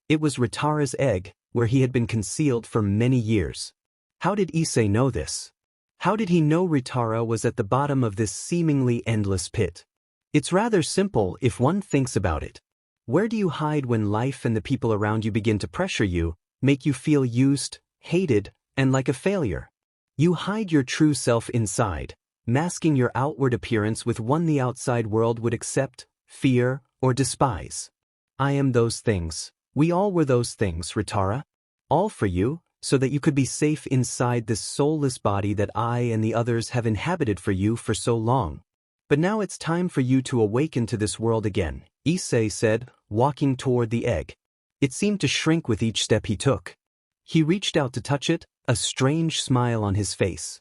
It was Rara's egg, where he had been concealed for many years. How did Issei know this? How did he know Rara was at the bottom of this seemingly endless pit? It's rather simple if one thinks about it. Where do you hide when life and the people around you begin to pressure you, make you feel used, hated, and like a failure? You hide your true self inside, masking your outward appearance with one the outside world would accept, fear, or despise. I am those things. We all were those things, Ritara. All for you, so that you could be safe inside this soulless body that I and the others have inhabited for you for so long. But now it's time for you to awaken to this world again, Issei said, walking toward the egg. It seemed to shrink with each step he took. He reached out to touch it, a strange smile on his face.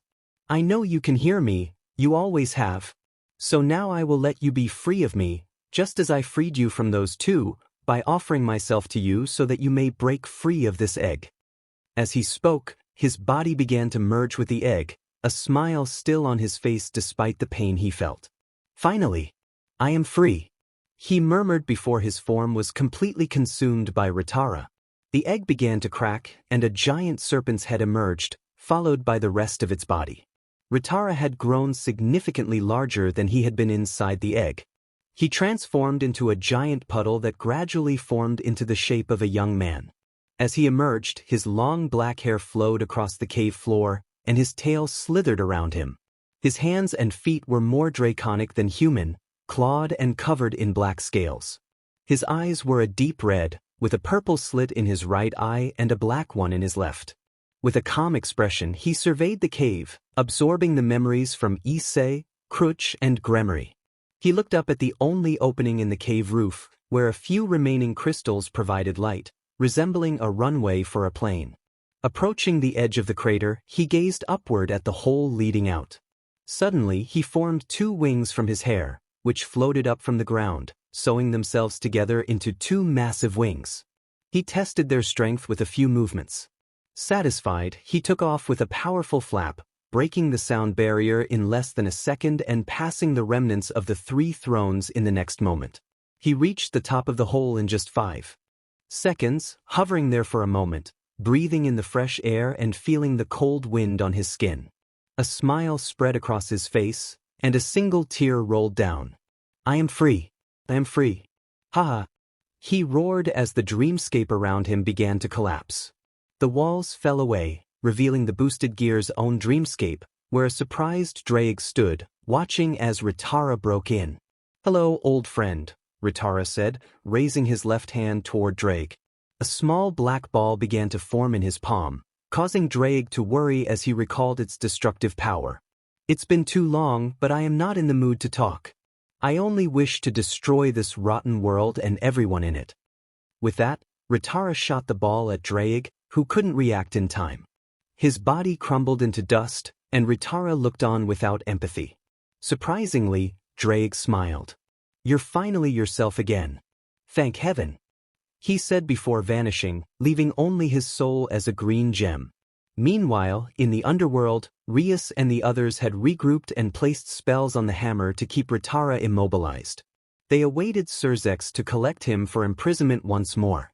I know you can hear me, you always have. So now I will let you be free of me, just as I freed you from those two, by offering myself to you so that you may break free of this egg. As he spoke, his body began to merge with the egg, a smile still on his face despite the pain he felt. Finally, I am free, he murmured before his form was completely consumed by Ritara. The egg began to crack, and a giant serpent's head emerged, followed by the rest of its body. Ritara had grown significantly larger than he had been inside the egg. He transformed into a giant puddle that gradually formed into the shape of a young man. As he emerged, his long black hair flowed across the cave floor, and his tail slithered around him. His hands and feet were more draconic than human, clawed and covered in black scales. His eyes were a deep red, with a purple slit in his right eye and a black one in his left. With a calm expression, he surveyed the cave, absorbing the memories from Issei, Kruch, and Gremory. He looked up at the only opening in the cave roof, where a few remaining crystals provided light, resembling a runway for a plane. Approaching the edge of the crater, he gazed upward at the hole leading out. Suddenly, he formed two wings from his hair, which floated up from the ground, sewing themselves together into two massive wings. He tested their strength with a few movements. Satisfied, he took off with a powerful flap, breaking the sound barrier in less than a second and passing the remnants of the 3 thrones in the next moment. He reached the top of the hole in just 5 seconds, hovering there for a moment, breathing in the fresh air and feeling the cold wind on his skin. A smile spread across his face, and a single tear rolled down. I am free. I am free. Ha! He roared as the dreamscape around him began to collapse. The walls fell away, revealing the boosted gear's own dreamscape, where a surprised Drake stood, watching as Ritara broke in. Hello, old friend, Ritara said, raising his left hand toward Drake. A small black ball began to form in his palm, causing Drake to worry as he recalled its destructive power. It's been too long, but I am not in the mood to talk. I only wish to destroy this rotten world and everyone in it. With that, Ritara shot the ball at Drake, who couldn't react in time. His body crumbled into dust, and Ritara looked on without empathy. Surprisingly, Drake smiled. You're finally yourself again. Thank heaven, he said before vanishing, leaving only his soul as a green gem. Meanwhile, in the Underworld, Rias and the others had regrouped and placed spells on the hammer to keep Ritara immobilized. They awaited Sirzechs to collect him for imprisonment once more.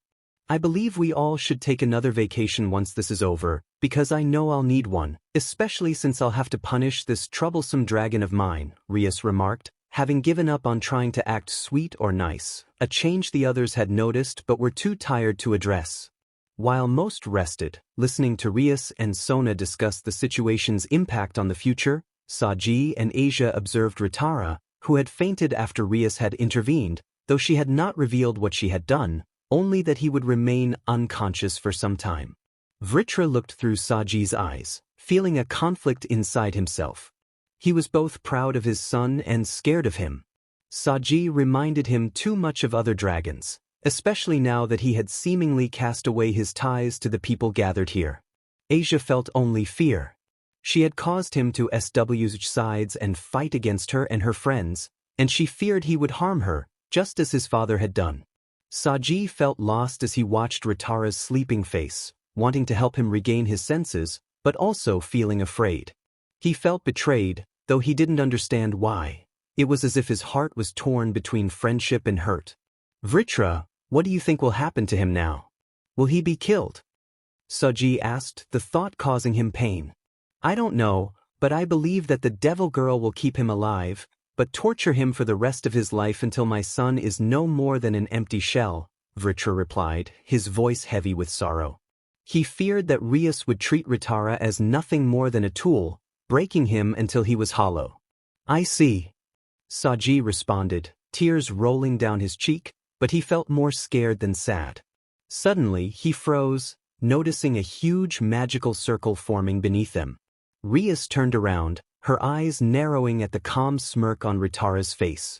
I believe we all should take another vacation once this is over, because I know I'll need one, especially since I'll have to punish this troublesome dragon of mine, Rias remarked, having given up on trying to act sweet or nice, a change the others had noticed but were too tired to address. While most rested, listening to Rias and Sona discuss the situation's impact on the future, Saji and Asia observed Ritara, who had fainted after Rias had intervened, though she had not revealed what she had done, only that he would remain unconscious for some time. Vritra looked through Saji's eyes, feeling a conflict inside himself. He was both proud of his son and scared of him. Saji reminded him too much of other dragons, especially now that he had seemingly cast away his ties to the people gathered here. Asia felt only fear. She had caused him to switch sides and fight against her and her friends, and she feared he would harm her, just as his father had done. Saji felt lost as he watched Ritara's sleeping face, wanting to help him regain his senses, but also feeling afraid. He felt betrayed, though he didn't understand why. It was as if his heart was torn between friendship and hurt. Vritra, what do you think will happen to him now? Will he be killed? Saji asked, the thought causing him pain. I don't know, but I believe that the devil girl will keep him alive, but torture him for the rest of his life until my son is no more than an empty shell, Vritra replied, his voice heavy with sorrow. He feared that Rias would treat Ritara as nothing more than a tool, breaking him until he was hollow. I see. Saji responded, tears rolling down his cheek, but he felt more scared than sad. Suddenly, he froze, noticing a huge magical circle forming beneath them. Rias turned around, her eyes narrowing at the calm smirk on Ritara's face.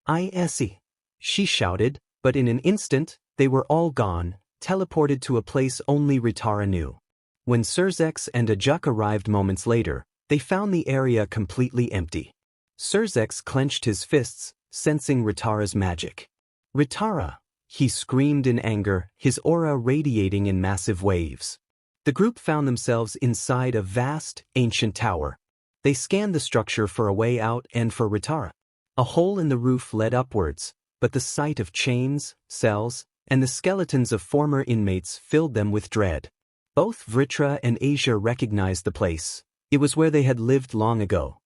Issei, she shouted, but in an instant, they were all gone, teleported to a place only Ritara knew. When Sirzechs and Ajuk arrived moments later, they found the area completely empty. Sirzechs clenched his fists, sensing Ritara's magic. Ritara! He screamed in anger, his aura radiating in massive waves. The group found themselves inside a vast, ancient tower. They scanned the structure for a way out and for Ritara. A hole in the roof led upwards, but the sight of chains, cells, and the skeletons of former inmates filled them with dread. Both Vritra and Issei recognized the place. It was where they had lived long ago.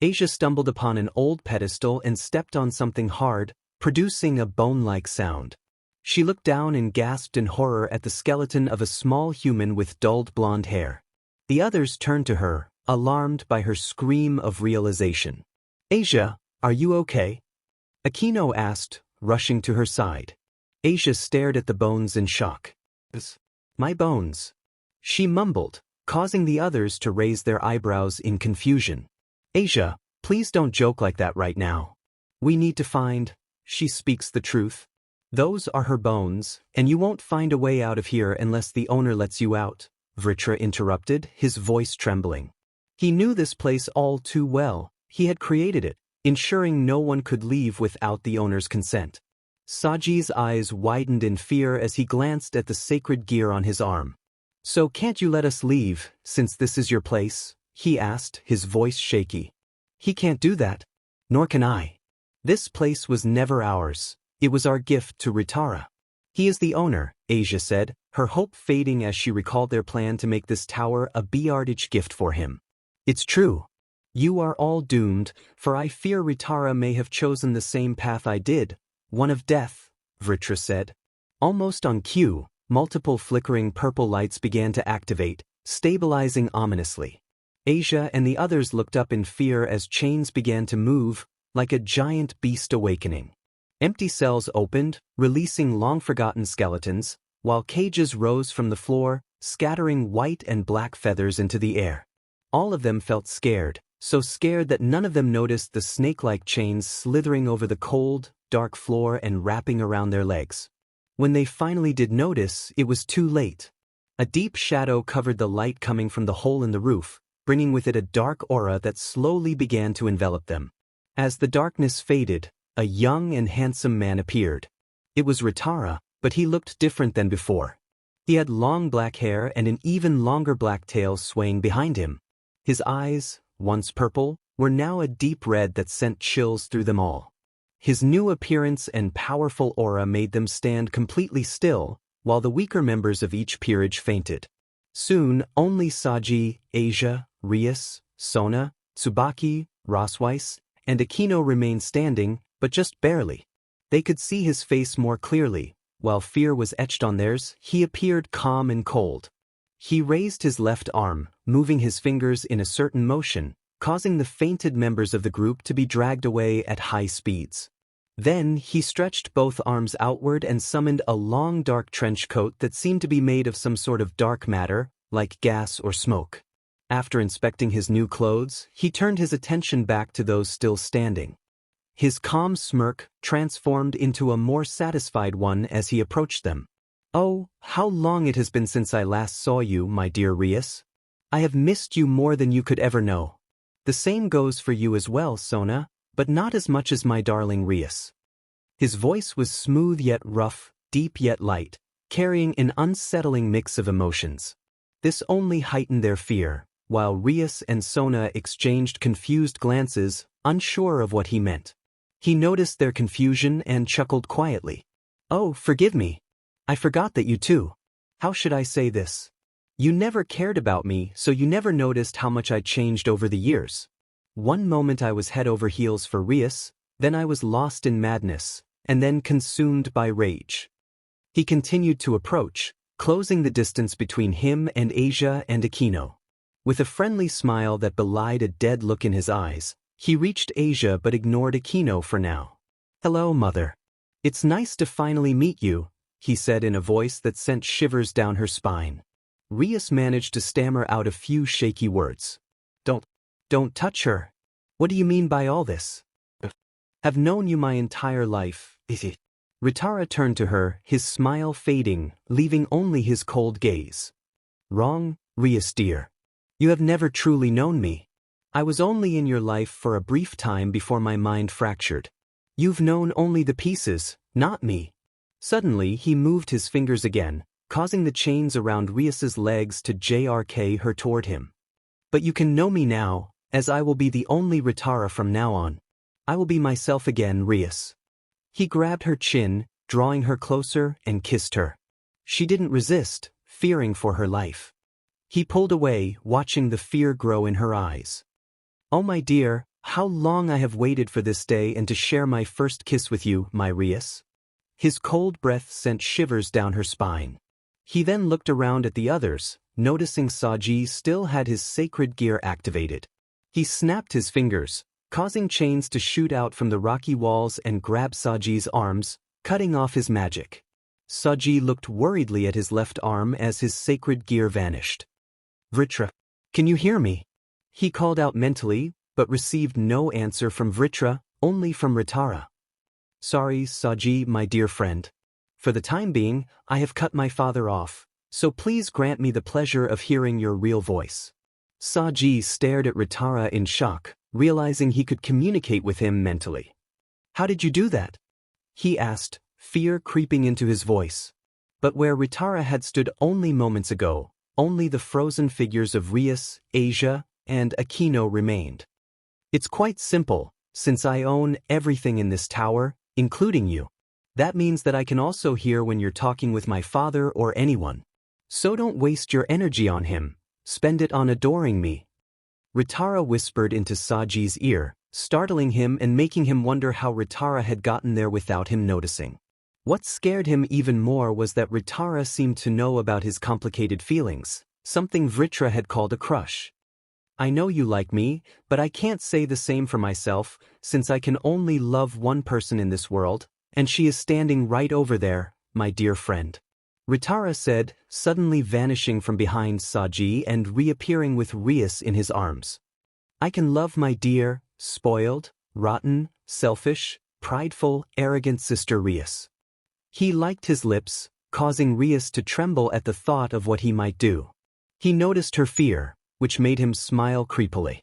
Issei stumbled upon an old pedestal and stepped on something hard, producing a bone-like sound. She looked down and gasped in horror at the skeleton of a small human with dulled blonde hair. The others turned to her, alarmed by her scream of realization. Issei, are you okay? Aquino asked, rushing to her side. Issei stared at the bones in shock. My bones. She mumbled, causing the others to raise their eyebrows in confusion. Issei, please don't joke like that right now. We need to find. She speaks the truth. Those are her bones, and you won't find a way out of here unless the owner lets you out, Vritra interrupted, his voice trembling. He knew this place all too well. He had created it, ensuring no one could leave without the owner's consent. Saji's eyes widened in fear as he glanced at the sacred gear on his arm. So can't you let us leave, since this is your place? He asked, his voice shaky. He can't do that. Nor can I. This place was never ours. It was our gift to Ritara. He is the owner, Issei said, her hope fading as she recalled their plan to make this tower a BGMI gift for him. It's true. You are all doomed, for I fear Ritara may have chosen the same path I did, one of death, Vritra said. Almost on cue, multiple flickering purple lights began to activate, stabilizing ominously. Issei and the others looked up in fear as chains began to move, like a giant beast awakening. Empty cells opened, releasing long-forgotten skeletons, while cages rose from the floor, scattering white and black feathers into the air. All of them felt scared, so scared that none of them noticed the snake-like chains slithering over the cold, dark floor and wrapping around their legs. When they finally did notice, it was too late. A deep shadow covered the light coming from the hole in the roof, bringing with it a dark aura that slowly began to envelop them. As the darkness faded, a young and handsome man appeared. It was Ritara, but he looked different than before. He had long black hair and an even longer black tail swaying behind him. His eyes, once purple, were now a deep red that sent chills through them all. His new appearance and powerful aura made them stand completely still, while the weaker members of each peerage fainted. Soon, only Saji, Issei, Rias, Sona, Tsubaki, Rosweiss, and Aquino remained standing, but just barely. They could see his face more clearly. While fear was etched on theirs, he appeared calm and cold. He raised his left arm, moving his fingers in a certain motion, causing the fainted members of the group to be dragged away at high speeds. Then he stretched both arms outward and summoned a long dark trench coat that seemed to be made of some sort of dark matter, like gas or smoke. After inspecting his new clothes, he turned his attention back to those still standing. His calm smirk transformed into a more satisfied one as he approached them. Oh, how long it has been since I last saw you, my dear Rias. I have missed you more than you could ever know. The same goes for you as well, Sona, but not as much as my darling Rias. His voice was smooth yet rough, deep yet light, carrying an unsettling mix of emotions. This only heightened their fear, while Rias and Sona exchanged confused glances, unsure of what he meant. He noticed their confusion and chuckled quietly. Oh, forgive me. I forgot that you too. How should I say this? You never cared about me, so you never noticed how much I changed over the years. One moment I was head over heels for Rias, then I was lost in madness, and then consumed by rage. He continued to approach, closing the distance between him and Issei and Aquino. With a friendly smile that belied a dead look in his eyes, He reached Asia but ignored Aquino for now. "Hello, mother. It's nice to finally meet you," he said in a voice that sent shivers down her spine. Rias managed to stammer out a few shaky words. Don't touch her. What do you mean by all this? Have known you my entire life, Issei. Ritara turned to her, his smile fading, leaving only his cold gaze. Wrong, Rias dear. You have never truly known me. I was only in your life for a brief time before my mind fractured. You've known only the pieces, not me. Suddenly he moved his fingers again, causing the chains around Rias's legs to jerk her toward him. But you can know me now, as I will be the only Ritara from now on. I will be myself again, Rias. He grabbed her chin, drawing her closer, and kissed her. She didn't resist, fearing for her life. He pulled away, watching the fear grow in her eyes. Oh my dear, how long I have waited for this day and to share my first kiss with you, my Rias. His cold breath sent shivers down her spine. He then looked around at the others, noticing Saji still had his sacred gear activated. He snapped his fingers, causing chains to shoot out from the rocky walls and grab Saji's arms, cutting off his magic. Saji looked worriedly at his left arm as his sacred gear vanished. Vritra, can you hear me? He called out mentally, but received no answer from Vritra, only from Ritara. Sorry, Saji, my dear friend. For the time being, I have cut my father off, so please grant me the pleasure of hearing your real voice. Saji stared at Ritara in shock, realizing he could communicate with him mentally. How did you do that? He asked, fear creeping into his voice. But where Ritara had stood only moments ago, only the frozen figures of Rias, Asia, and Aquino remained. It's quite simple, since I own everything in this tower, including you. That means that I can also hear when you're talking with my father or anyone. So don't waste your energy on him, spend it on adoring me. Ritara whispered into Saji's ear, startling him and making him wonder how Ritara had gotten there without him noticing. What scared him even more was that Ritara seemed to know about his complicated feelings, something Vritra had called a crush. I know you like me, but I can't say the same for myself, since I can only love one person in this world, and she is standing right over there, my dear friend. Ritara said, suddenly vanishing from behind Saji and reappearing with Rias in his arms. I can love my dear, spoiled, rotten, selfish, prideful, arrogant sister Rias. He liked his lips, causing Rias to tremble at the thought of what he might do. He noticed her fear, which made him smile creepily.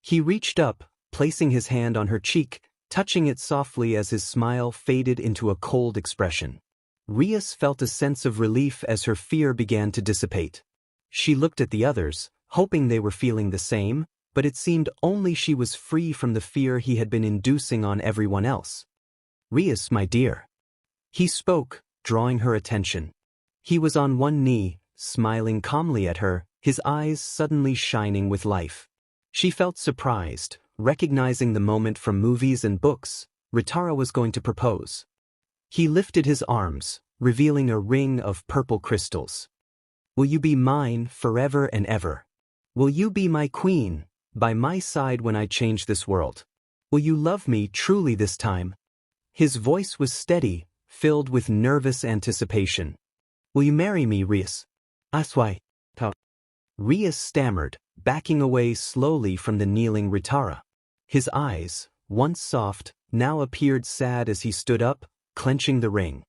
He reached up, placing his hand on her cheek, touching it softly as his smile faded into a cold expression. Rias felt a sense of relief as her fear began to dissipate. She looked at the others, hoping they were feeling the same, but it seemed only she was free from the fear he had been inducing on everyone else. Rias, my dear. He spoke, drawing her attention. He was on one knee, smiling calmly at her, his eyes suddenly shining with life. She felt surprised, recognizing the moment from movies and books. Ritara was going to propose. He lifted his arms, revealing a ring of purple crystals. Will you be mine forever and ever? Will you be my queen, by my side when I change this world? Will you love me truly this time? His voice was steady, filled with nervous anticipation. Will you marry me, Rias? Aswai. Rias stammered, backing away slowly from the kneeling Ritara. His eyes, once soft, now appeared sad as he stood up, clenching the ring.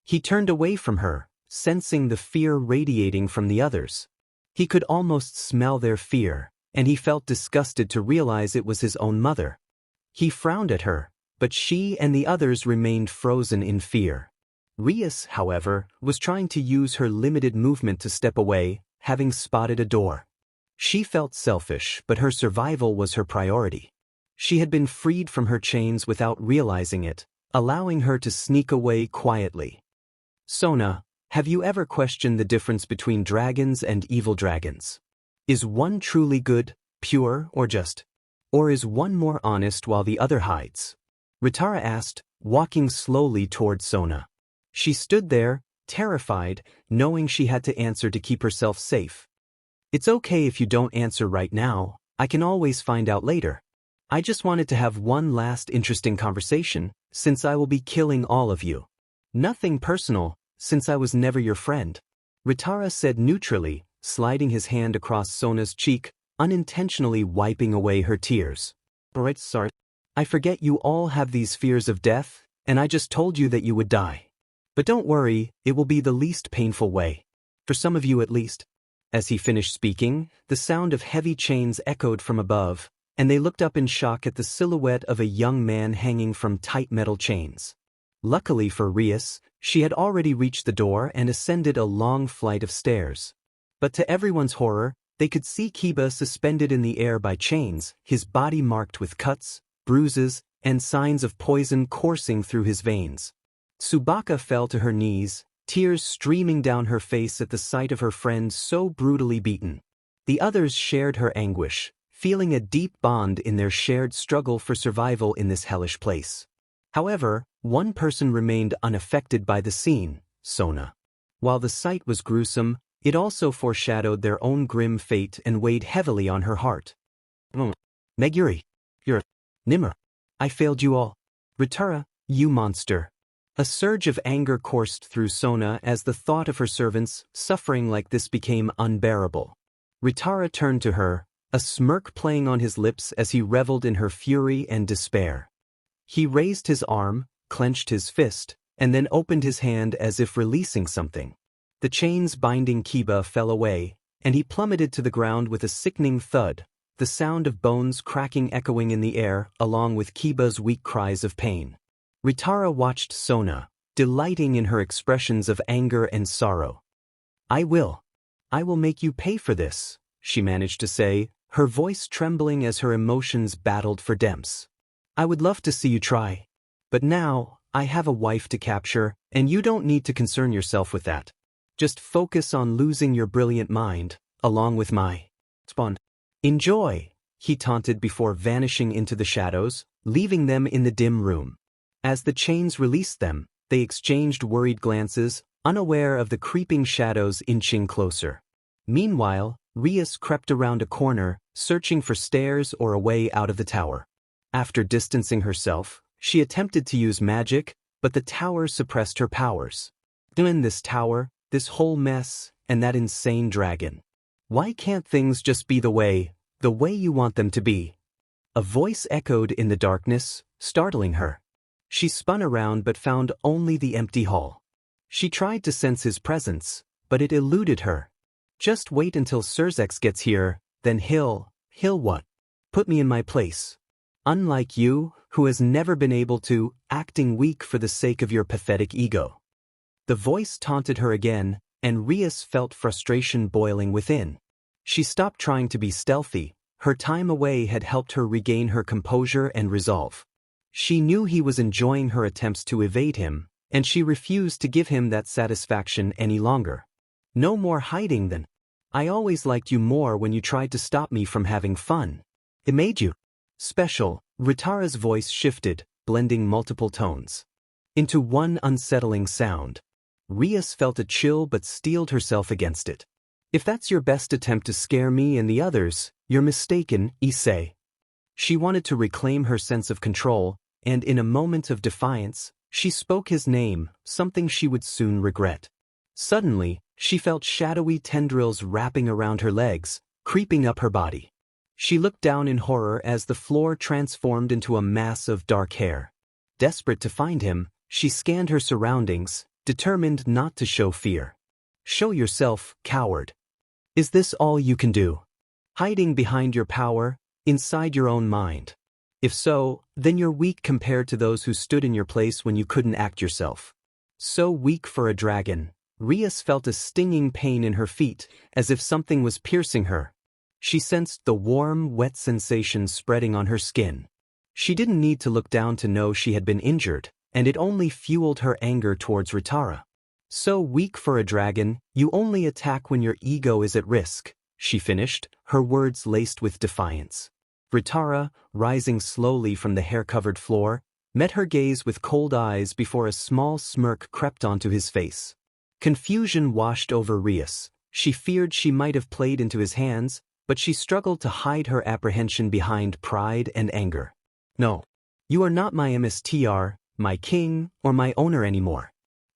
He turned away from her, sensing the fear radiating from the others. He could almost smell their fear, and he felt disgusted to realize it was his own mother. He frowned at her, but she and the others remained frozen in fear. Rias, however, was trying to use her limited movement to step away, having spotted a door. She felt selfish, but her survival was her priority. She had been freed from her chains without realizing it, allowing her to sneak away quietly. Sona, have you ever questioned the difference between dragons and evil dragons? Is one truly good, pure, or just? Or is one more honest while the other hides? Ritara asked, walking slowly toward Sona. She stood there, terrified, knowing she had to answer to keep herself safe. It's okay if you don't answer right now, I can always find out later. I just wanted to have one last interesting conversation, since I will be killing all of you. Nothing personal, since I was never your friend. Ritara said neutrally, sliding his hand across Sona's cheek, unintentionally wiping away her tears. Right, sorry. I forget you all have these fears of death, and I just told you that you would die. But don't worry, it will be the least painful way. For some of you at least. As he finished speaking, the sound of heavy chains echoed from above, and they looked up in shock at the silhouette of a young man hanging from tight metal chains. Luckily for Rias, she had already reached the door and ascended a long flight of stairs. But to everyone's horror, they could see Kiba suspended in the air by chains, his body marked with cuts, bruises, and signs of poison coursing through his veins. Tsubaka fell to her knees, tears streaming down her face at the sight of her friend so brutally beaten. The others shared her anguish, feeling a deep bond in their shared struggle for survival in this hellish place. However, one person remained unaffected by the scene, Sona. While the sight was gruesome, it also foreshadowed their own grim fate and weighed heavily on her heart. Meguri. You're Nimmer. I failed you all. Ritara, you monster. A surge of anger coursed through Sona as the thought of her servants suffering like this became unbearable. Ritara turned to her, a smirk playing on his lips as he reveled in her fury and despair. He raised his arm, clenched his fist, and then opened his hand as if releasing something. The chains binding Kiba fell away, and he plummeted to the ground with a sickening thud, the sound of bones cracking echoing in the air along with Kiba's weak cries of pain. Ritara watched Sona, delighting in her expressions of anger and sorrow. I will make you pay for this, she managed to say, her voice trembling as her emotions battled for depths. I would love to see you try. But now, I have a wife to capture, and you don't need to concern yourself with that. Just focus on losing your brilliant mind, along with my spawn. Enjoy, he taunted before vanishing into the shadows, leaving them in the dim room. As the chains released them, they exchanged worried glances, unaware of the creeping shadows inching closer. Meanwhile, Rias crept around a corner, searching for stairs or a way out of the tower. After distancing herself, she attempted to use magic, but the tower suppressed her powers. In this tower, this whole mess, and that insane dragon. Why can't things just be the way you want them to be? A voice echoed in the darkness, startling her. She spun around but found only the empty hall. She tried to sense his presence, but it eluded her. Just wait until Sirzechs gets here, then he'll what? Put me in my place. Unlike you, who has never been able to, acting weak for the sake of your pathetic ego. The voice taunted her again, and Rias felt frustration boiling within. She stopped trying to be stealthy. Her time away had helped her regain her composure and resolve. She knew he was enjoying her attempts to evade him, and she refused to give him that satisfaction any longer. No more hiding then. I always liked you more when you tried to stop me from having fun. It made you special. Ritara's voice shifted, blending multiple tones into one unsettling sound. Rias felt a chill but steeled herself against it. If that's your best attempt to scare me and the others, you're mistaken, Issei. She wanted to reclaim her sense of control, and in a moment of defiance, she spoke his name, something she would soon regret. Suddenly, she felt shadowy tendrils wrapping around her legs, creeping up her body. She looked down in horror as the floor transformed into a mass of dark hair. Desperate to find him, she scanned her surroundings, determined not to show fear. Show yourself, coward. Is this all you can do? Hiding behind your power, inside your own mind? If so, then you're weak compared to those who stood in your place when you couldn't act yourself. So weak for a dragon. Rias felt a stinging pain in her feet, as if something was piercing her. She sensed the warm, wet sensation spreading on her skin. She didn't need to look down to know she had been injured, and it only fueled her anger towards Ritara. So weak for a dragon, you only attack when your ego is at risk, she finished, her words laced with defiance. Ritara, rising slowly from the hair-covered floor, met her gaze with cold eyes before a small smirk crept onto his face. Confusion washed over Rias. She feared she might have played into his hands, but she struggled to hide her apprehension behind pride and anger. No. You are not my MSTR, my king, or my owner anymore.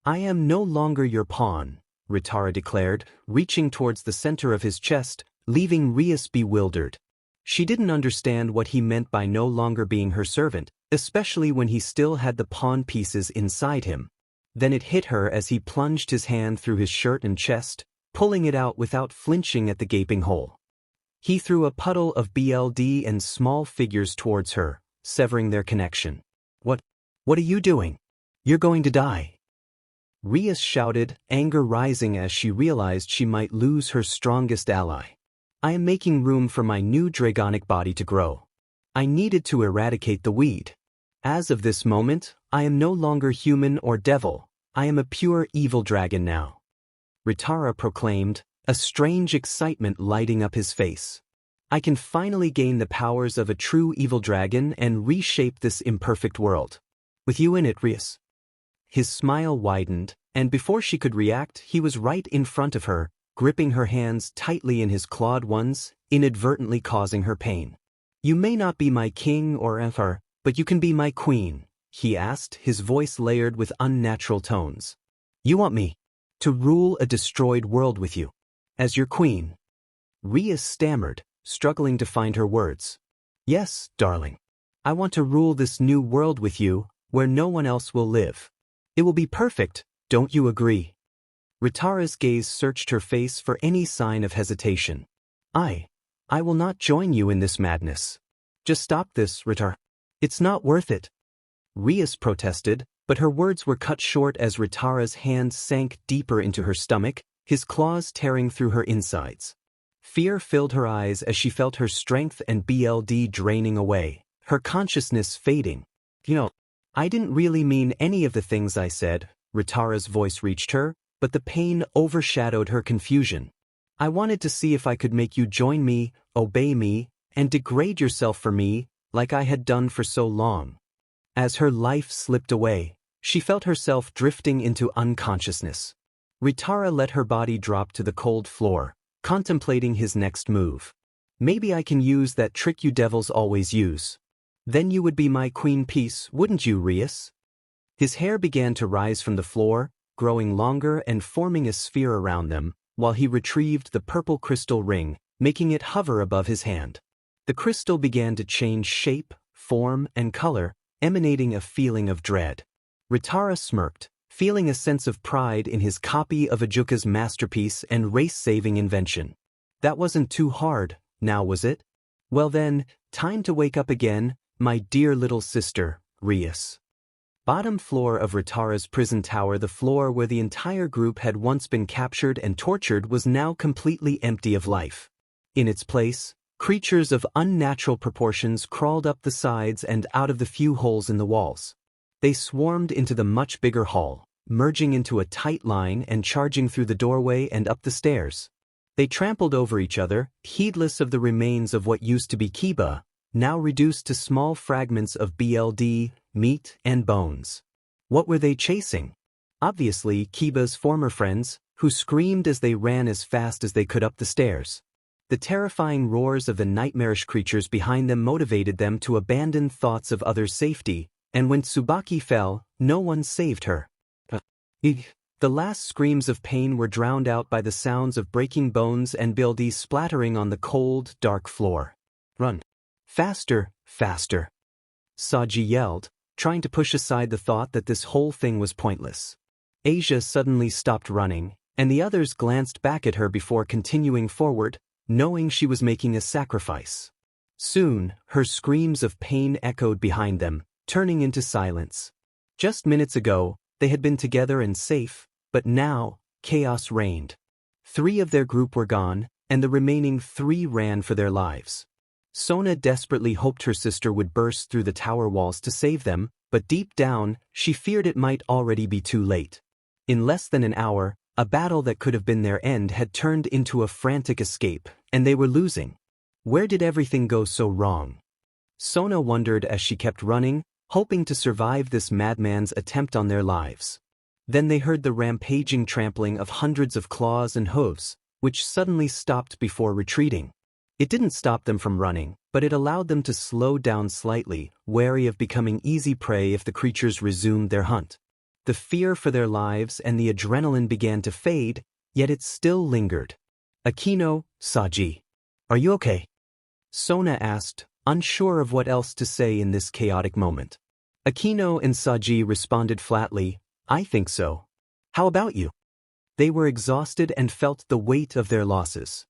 I am no longer your pawn, Rara declared, reaching towards the center of his chest, leaving Rias bewildered. She didn't understand what he meant by no longer being her servant, especially when he still had the pawn pieces inside him. Then it hit her as he plunged his hand through his shirt and chest, pulling it out without flinching at the gaping hole. He threw a puddle of BLD and small figures towards her, severing their connection. What are you doing? You're going to die. Rias shouted, anger rising as she realized she might lose her strongest ally. I am making room for my new dragonic body to grow. I needed to eradicate the weed. As of this moment, I am no longer human or devil. I am a pure evil dragon now. Rara proclaimed, a strange excitement lighting up his face. I can finally gain the powers of a true evil dragon and reshape this imperfect world. With you in it, Rias. His smile widened, and before she could react, he was right in front of her, gripping her hands tightly in his clawed ones, inadvertently causing her pain. You may not be my king or emperor, but you can be my queen, he asked, his voice layered with unnatural tones. You want me to rule a destroyed world with you, as your queen? Rias stammered, struggling to find her words. Yes, darling. I want to rule this new world with you, where no one else will live. It will be perfect, don't you agree? Rara's gaze searched her face for any sign of hesitation. I will not join you in this madness. Just stop this, Rara. It's not worth it. Rias protested, but her words were cut short as Rara's hand sank deeper into her stomach, his claws tearing through her insides. Fear filled her eyes as she felt her strength and BLD draining away, her consciousness fading. I didn't really mean any of the things I said, Rara's voice reached her, but the pain overshadowed her confusion. I wanted to see if I could make you join me, obey me, and degrade yourself for me, like I had done for so long. As her life slipped away, she felt herself drifting into unconsciousness. Rara let her body drop to the cold floor, contemplating his next move. Maybe I can use that trick you devils always use. Then you would be my queen piece, wouldn't you, Rias? His hair began to rise from the floor, growing longer and forming a sphere around them, while he retrieved the purple crystal ring, making it hover above his hand. The crystal began to change shape, form, and color, emanating a feeling of dread. Rara smirked, feeling a sense of pride in his copy of Ajuka's masterpiece and race-saving invention. That wasn't too hard, now was it? Well then, time to wake up again, my dear little sister, Rias. Bottom floor of Rara's prison tower. The floor where the entire group had once been captured and tortured was now completely empty of life. In its place, creatures of unnatural proportions crawled up the sides and out of the few holes in the walls. They swarmed into the much bigger hall, merging into a tight line and charging through the doorway and up the stairs. They trampled over each other, heedless of the remains of what used to be Kiba, now reduced to small fragments of BLD, meat, and bones. What were they chasing? Obviously, Kiba's former friends, who screamed as they ran as fast as they could up the stairs. The terrifying roars of the nightmarish creatures behind them motivated them to abandon thoughts of others' safety, and when Tsubaki fell, no one saved her. The last screams of pain were drowned out by the sounds of breaking bones and BLD splattering on the cold, dark floor. Run. Faster, faster. Saji yelled, trying to push aside the thought that this whole thing was pointless. Asia suddenly stopped running, and the others glanced back at her before continuing forward, knowing she was making a sacrifice. Soon, her screams of pain echoed behind them, turning into silence. Just minutes ago, they had been together and safe, but now, chaos reigned. 3 of their group were gone, and the remaining 3 ran for their lives. Sona desperately hoped her sister would burst through the tower walls to save them, but deep down, she feared it might already be too late. In less than an hour, a battle that could have been their end had turned into a frantic escape, and they were losing. Where did everything go so wrong? Sona wondered as she kept running, hoping to survive this madman's attempt on their lives. Then they heard the rampaging trampling of hundreds of claws and hooves, which suddenly stopped before retreating. It didn't stop them from running, but it allowed them to slow down slightly, wary of becoming easy prey if the creatures resumed their hunt. The fear for their lives and the adrenaline began to fade, yet it still lingered. Akino, Saji. Are you okay? Sona asked, unsure of what else to say in this chaotic moment. Akino and Saji responded flatly, I think so. How about you? They were exhausted and felt the weight of their losses.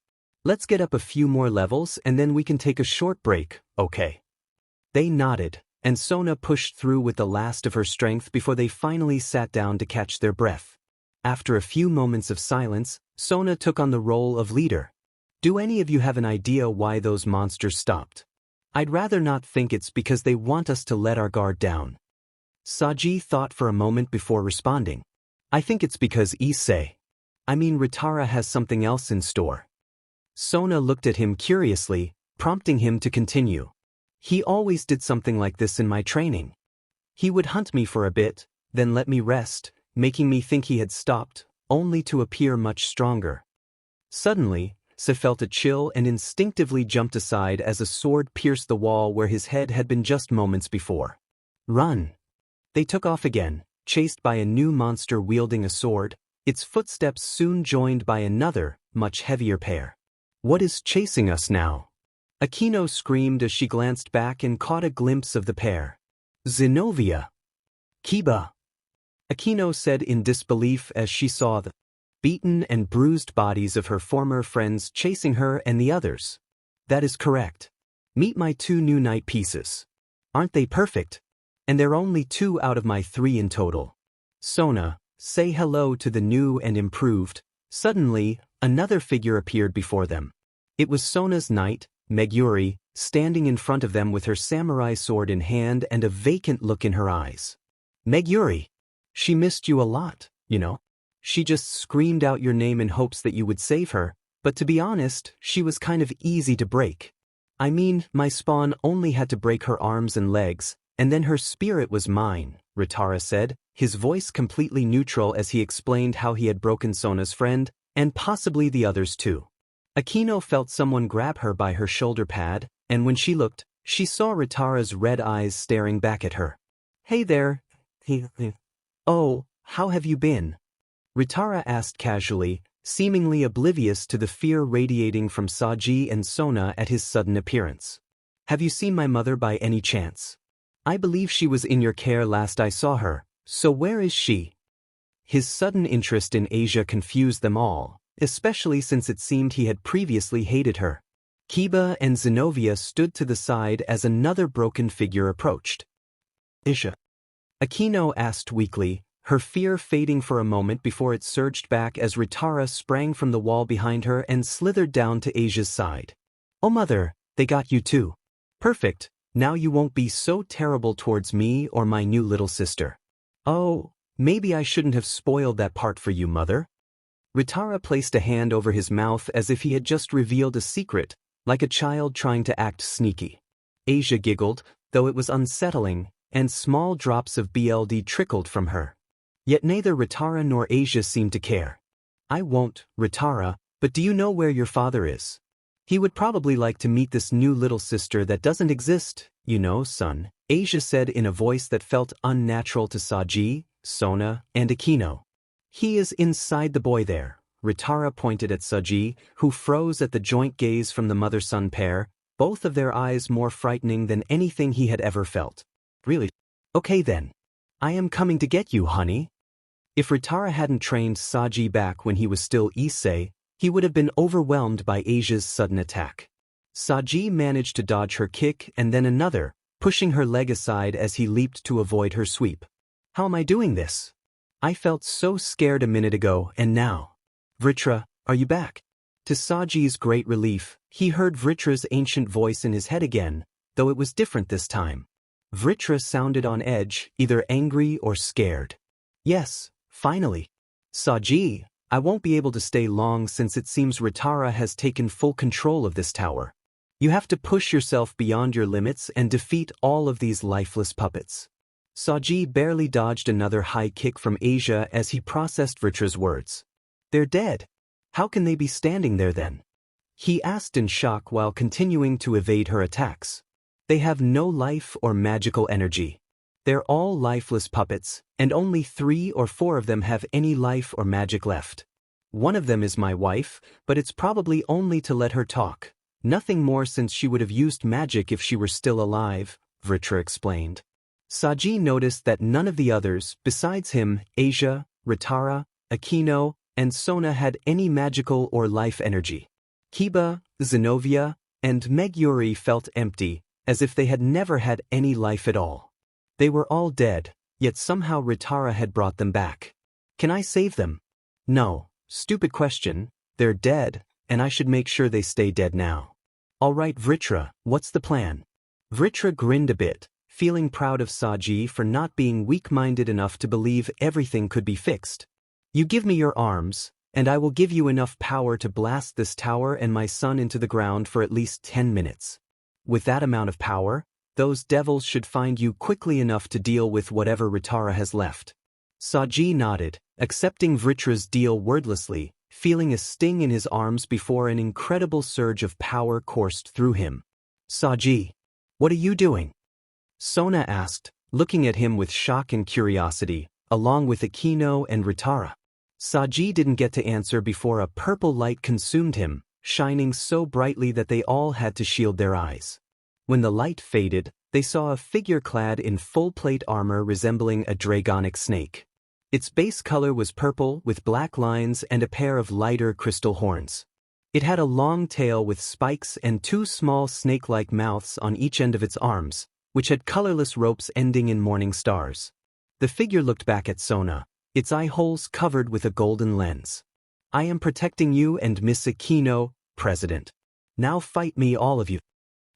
Let's get up a few more levels and then we can take a short break, okay? They nodded, and Sona pushed through with the last of her strength before they finally sat down to catch their breath. After a few moments of silence, Sona took on the role of leader. Do any of you have an idea why those monsters stopped? I'd rather not think it's because they want us to let our guard down. Saji thought for a moment before responding. I think it's because Issei. Ritara has something else in store. Sona looked at him curiously, prompting him to continue. He always did something like this in my training. He would hunt me for a bit, then let me rest, making me think he had stopped, only to appear much stronger. Suddenly, Se felt a chill and instinctively jumped aside as a sword pierced the wall where his head had been just moments before. Run! They took off again, chased by a new monster wielding a sword, its footsteps soon joined by another, much heavier pair. What is chasing us now? Akino screamed as she glanced back and caught a glimpse of the pair. Zenobia! Kiba! Akino said in disbelief as she saw the beaten and bruised bodies of her former friends chasing her and the others. That is correct. Meet my 2 new knight pieces. Aren't they perfect? And they're only 2 out of my 3 in total. Sona, say hello to the new and improved. Suddenly, another figure appeared before them. It was Sona's knight, Meguri, standing in front of them with her samurai sword in hand and a vacant look in her eyes. Meguri! She missed you a lot, you know? She just screamed out your name in hopes that you would save her, but to be honest, she was kind of easy to break. My spawn only had to break her arms and legs, and then her spirit was mine, Ritara said, his voice completely neutral as he explained how he had broken Sona's friend, and possibly the others too. Akino felt someone grab her by her shoulder pad, and when she looked, she saw Ritara's red eyes staring back at her. Hey there. Oh, how have you been? Ritara asked casually, seemingly oblivious to the fear radiating from Saji and Sona at his sudden appearance. Have you seen my mother by any chance? I believe she was in your care last I saw her, so where is she? His sudden interest in Asia confused them all, especially since it seemed he had previously hated her. Kiba and Zenobia stood to the side as another broken figure approached. Isha? Akino asked weakly, her fear fading for a moment before it surged back as Ritara sprang from the wall behind her and slithered down to Asia's side. Oh mother, they got you too. Perfect, now you won't be so terrible towards me or my new little sister. Oh, maybe I shouldn't have spoiled that part for you, mother. Ritara placed a hand over his mouth as if he had just revealed a secret, like a child trying to act sneaky. Asia giggled, though it was unsettling, and small drops of BLD trickled from her. Yet neither Ritara nor Asia seemed to care. I won't, Ritara, but do you know where your father is? He would probably like to meet this new little sister that doesn't exist, you know, son, Asia said in a voice that felt unnatural to Saji, Sona, and Akino. He is inside the boy there, Ritara pointed at Saji, who froze at the joint gaze from the mother-son pair, both of their eyes more frightening than anything he had ever felt. Really? Okay then. I am coming to get you, honey. If Ritara hadn't trained Saji back when he was still Issei, he would have been overwhelmed by Asia's sudden attack. Saji managed to dodge her kick and then another, pushing her leg aside as he leaped to avoid her sweep. How am I doing this? I felt so scared a minute ago and now. Vritra, are you back? To Saji's great relief, he heard Vritra's ancient voice in his head again, though it was different this time. Vritra sounded on edge, either angry or scared. Yes. Finally. Saji, I won't be able to stay long since it seems Ritara has taken full control of this tower. You have to push yourself beyond your limits and defeat all of these lifeless puppets. Saji barely dodged another high kick from Asia as he processed Vritra's words. They're dead. How can they be standing there then? he asked in shock while continuing to evade her attacks. They have no life or magical energy. They're all lifeless puppets, and only 3 or 4 of them have any life or magic left. One of them is my wife, but it's probably only to let her talk. Nothing more, since she would have used magic if she were still alive, Vritra explained. Saji noticed that none of the others, besides him, Asia, Ritara, Akino, and Sona had any magical or life energy. Kiba, Zenobia, and Meguri felt empty, as if they had never had any life at all. They were all dead, yet somehow Ritara had brought them back. Can I save them? No, stupid question, they're dead, and I should make sure they stay dead now. All right, Vritra, what's the plan? Vritra grinned a bit, feeling proud of Saji for not being weak-minded enough to believe everything could be fixed. You give me your arms, and I will give you enough power to blast this tower and my son into the ground for at least 10 minutes. With that amount of power, those devils should find you quickly enough to deal with whatever Ritara has left. Saji nodded, accepting Vritra's deal wordlessly, feeling a sting in his arms before an incredible surge of power coursed through him. Saji, what are you doing? Sona asked, looking at him with shock and curiosity, along with Akino and Ritara. Saji didn't get to answer before a purple light consumed him, shining so brightly that they all had to shield their eyes. When the light faded, they saw a figure clad in full plate armor resembling a dragonic snake. Its base color was purple with black lines and a pair of lighter crystal horns. It had a long tail with spikes and 2 small snake-like mouths on each end of its arms, which had colorless ropes ending in morning stars. The figure looked back at Sona, its eye holes covered with a golden lens. I am protecting you and Miss Akino, President. Now fight me, all of you.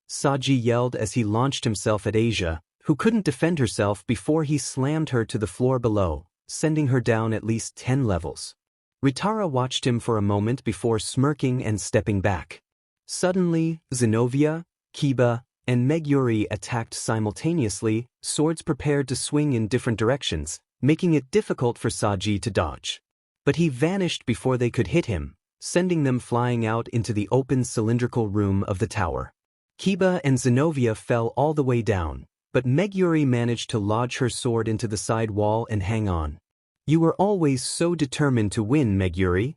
Saji yelled as he launched himself at Asia, who couldn't defend herself before he slammed her to the floor below, sending her down at least 10 levels. Ritara watched him for a moment before smirking and stepping back. Suddenly, Zenobia, Kiba, and Meguri attacked simultaneously, swords prepared to swing in different directions, making it difficult for Saji to dodge. But he vanished before they could hit him, sending them flying out into the open cylindrical room of the tower. Kiba and Zenobia fell all the way down, but Meguri managed to lodge her sword into the side wall and hang on. You were always so determined to win, Meguri.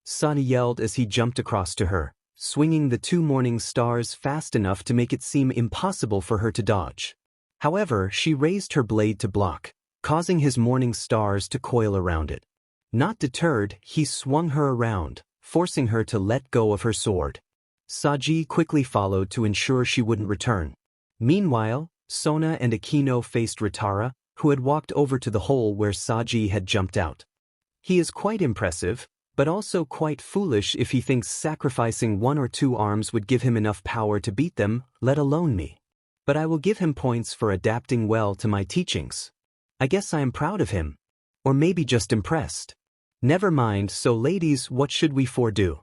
Sani yelled as he jumped across to her, swinging the 2 morning stars fast enough to make it seem impossible for her to dodge. However, she raised her blade to block, causing his morning stars to coil around it. Not deterred, he swung her around, forcing her to let go of her sword. Saji quickly followed to ensure she wouldn't return. Meanwhile, Sona and Akino faced Ritara, who had walked over to the hole where Saji had jumped out. He is quite impressive, but also quite foolish if he thinks sacrificing 1 or 2 arms would give him enough power to beat them, let alone me. But I will give him points for adapting well to my teachings. I guess I am proud of him. Or maybe just impressed. Never mind, so ladies, what should we do?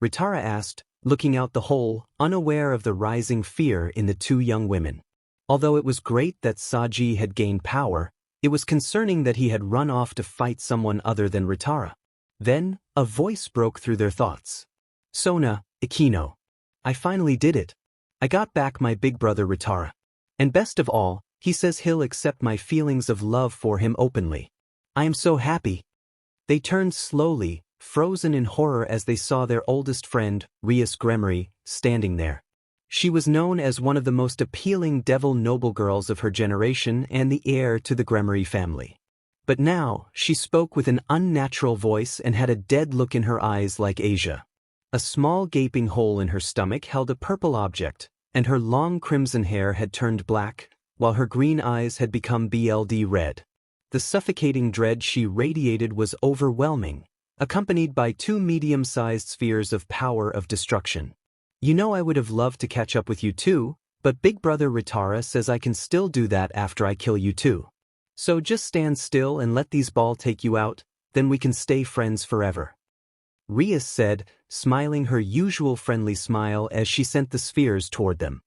Ritara asked, looking out the hole, unaware of the rising fear in the 2 young women. Although it was great that Saji had gained power, it was concerning that he had run off to fight someone other than Ritara. Then, a voice broke through their thoughts. Sona, Akino. I finally did it. I got back my big brother Ritara. And best of all, he says he'll accept my feelings of love for him openly. I am so happy. They turned slowly, frozen in horror as they saw their oldest friend, Rias Gremory, standing there. She was known as one of the most appealing devil noble girls of her generation and the heir to the Gremory family. But now, she spoke with an unnatural voice and had a dead look in her eyes like Asia. A small gaping hole in her stomach held a purple object, and her long crimson hair had turned black, while her green eyes had become BLD red. The suffocating dread she radiated was overwhelming, accompanied by 2 medium-sized spheres of power of destruction. You know, I would have loved to catch up with you too, but Big Brother Ritara says I can still do that after I kill you too. So just stand still and let these balls take you out, then we can stay friends forever. Rias said, smiling her usual friendly smile as she sent the spheres toward them.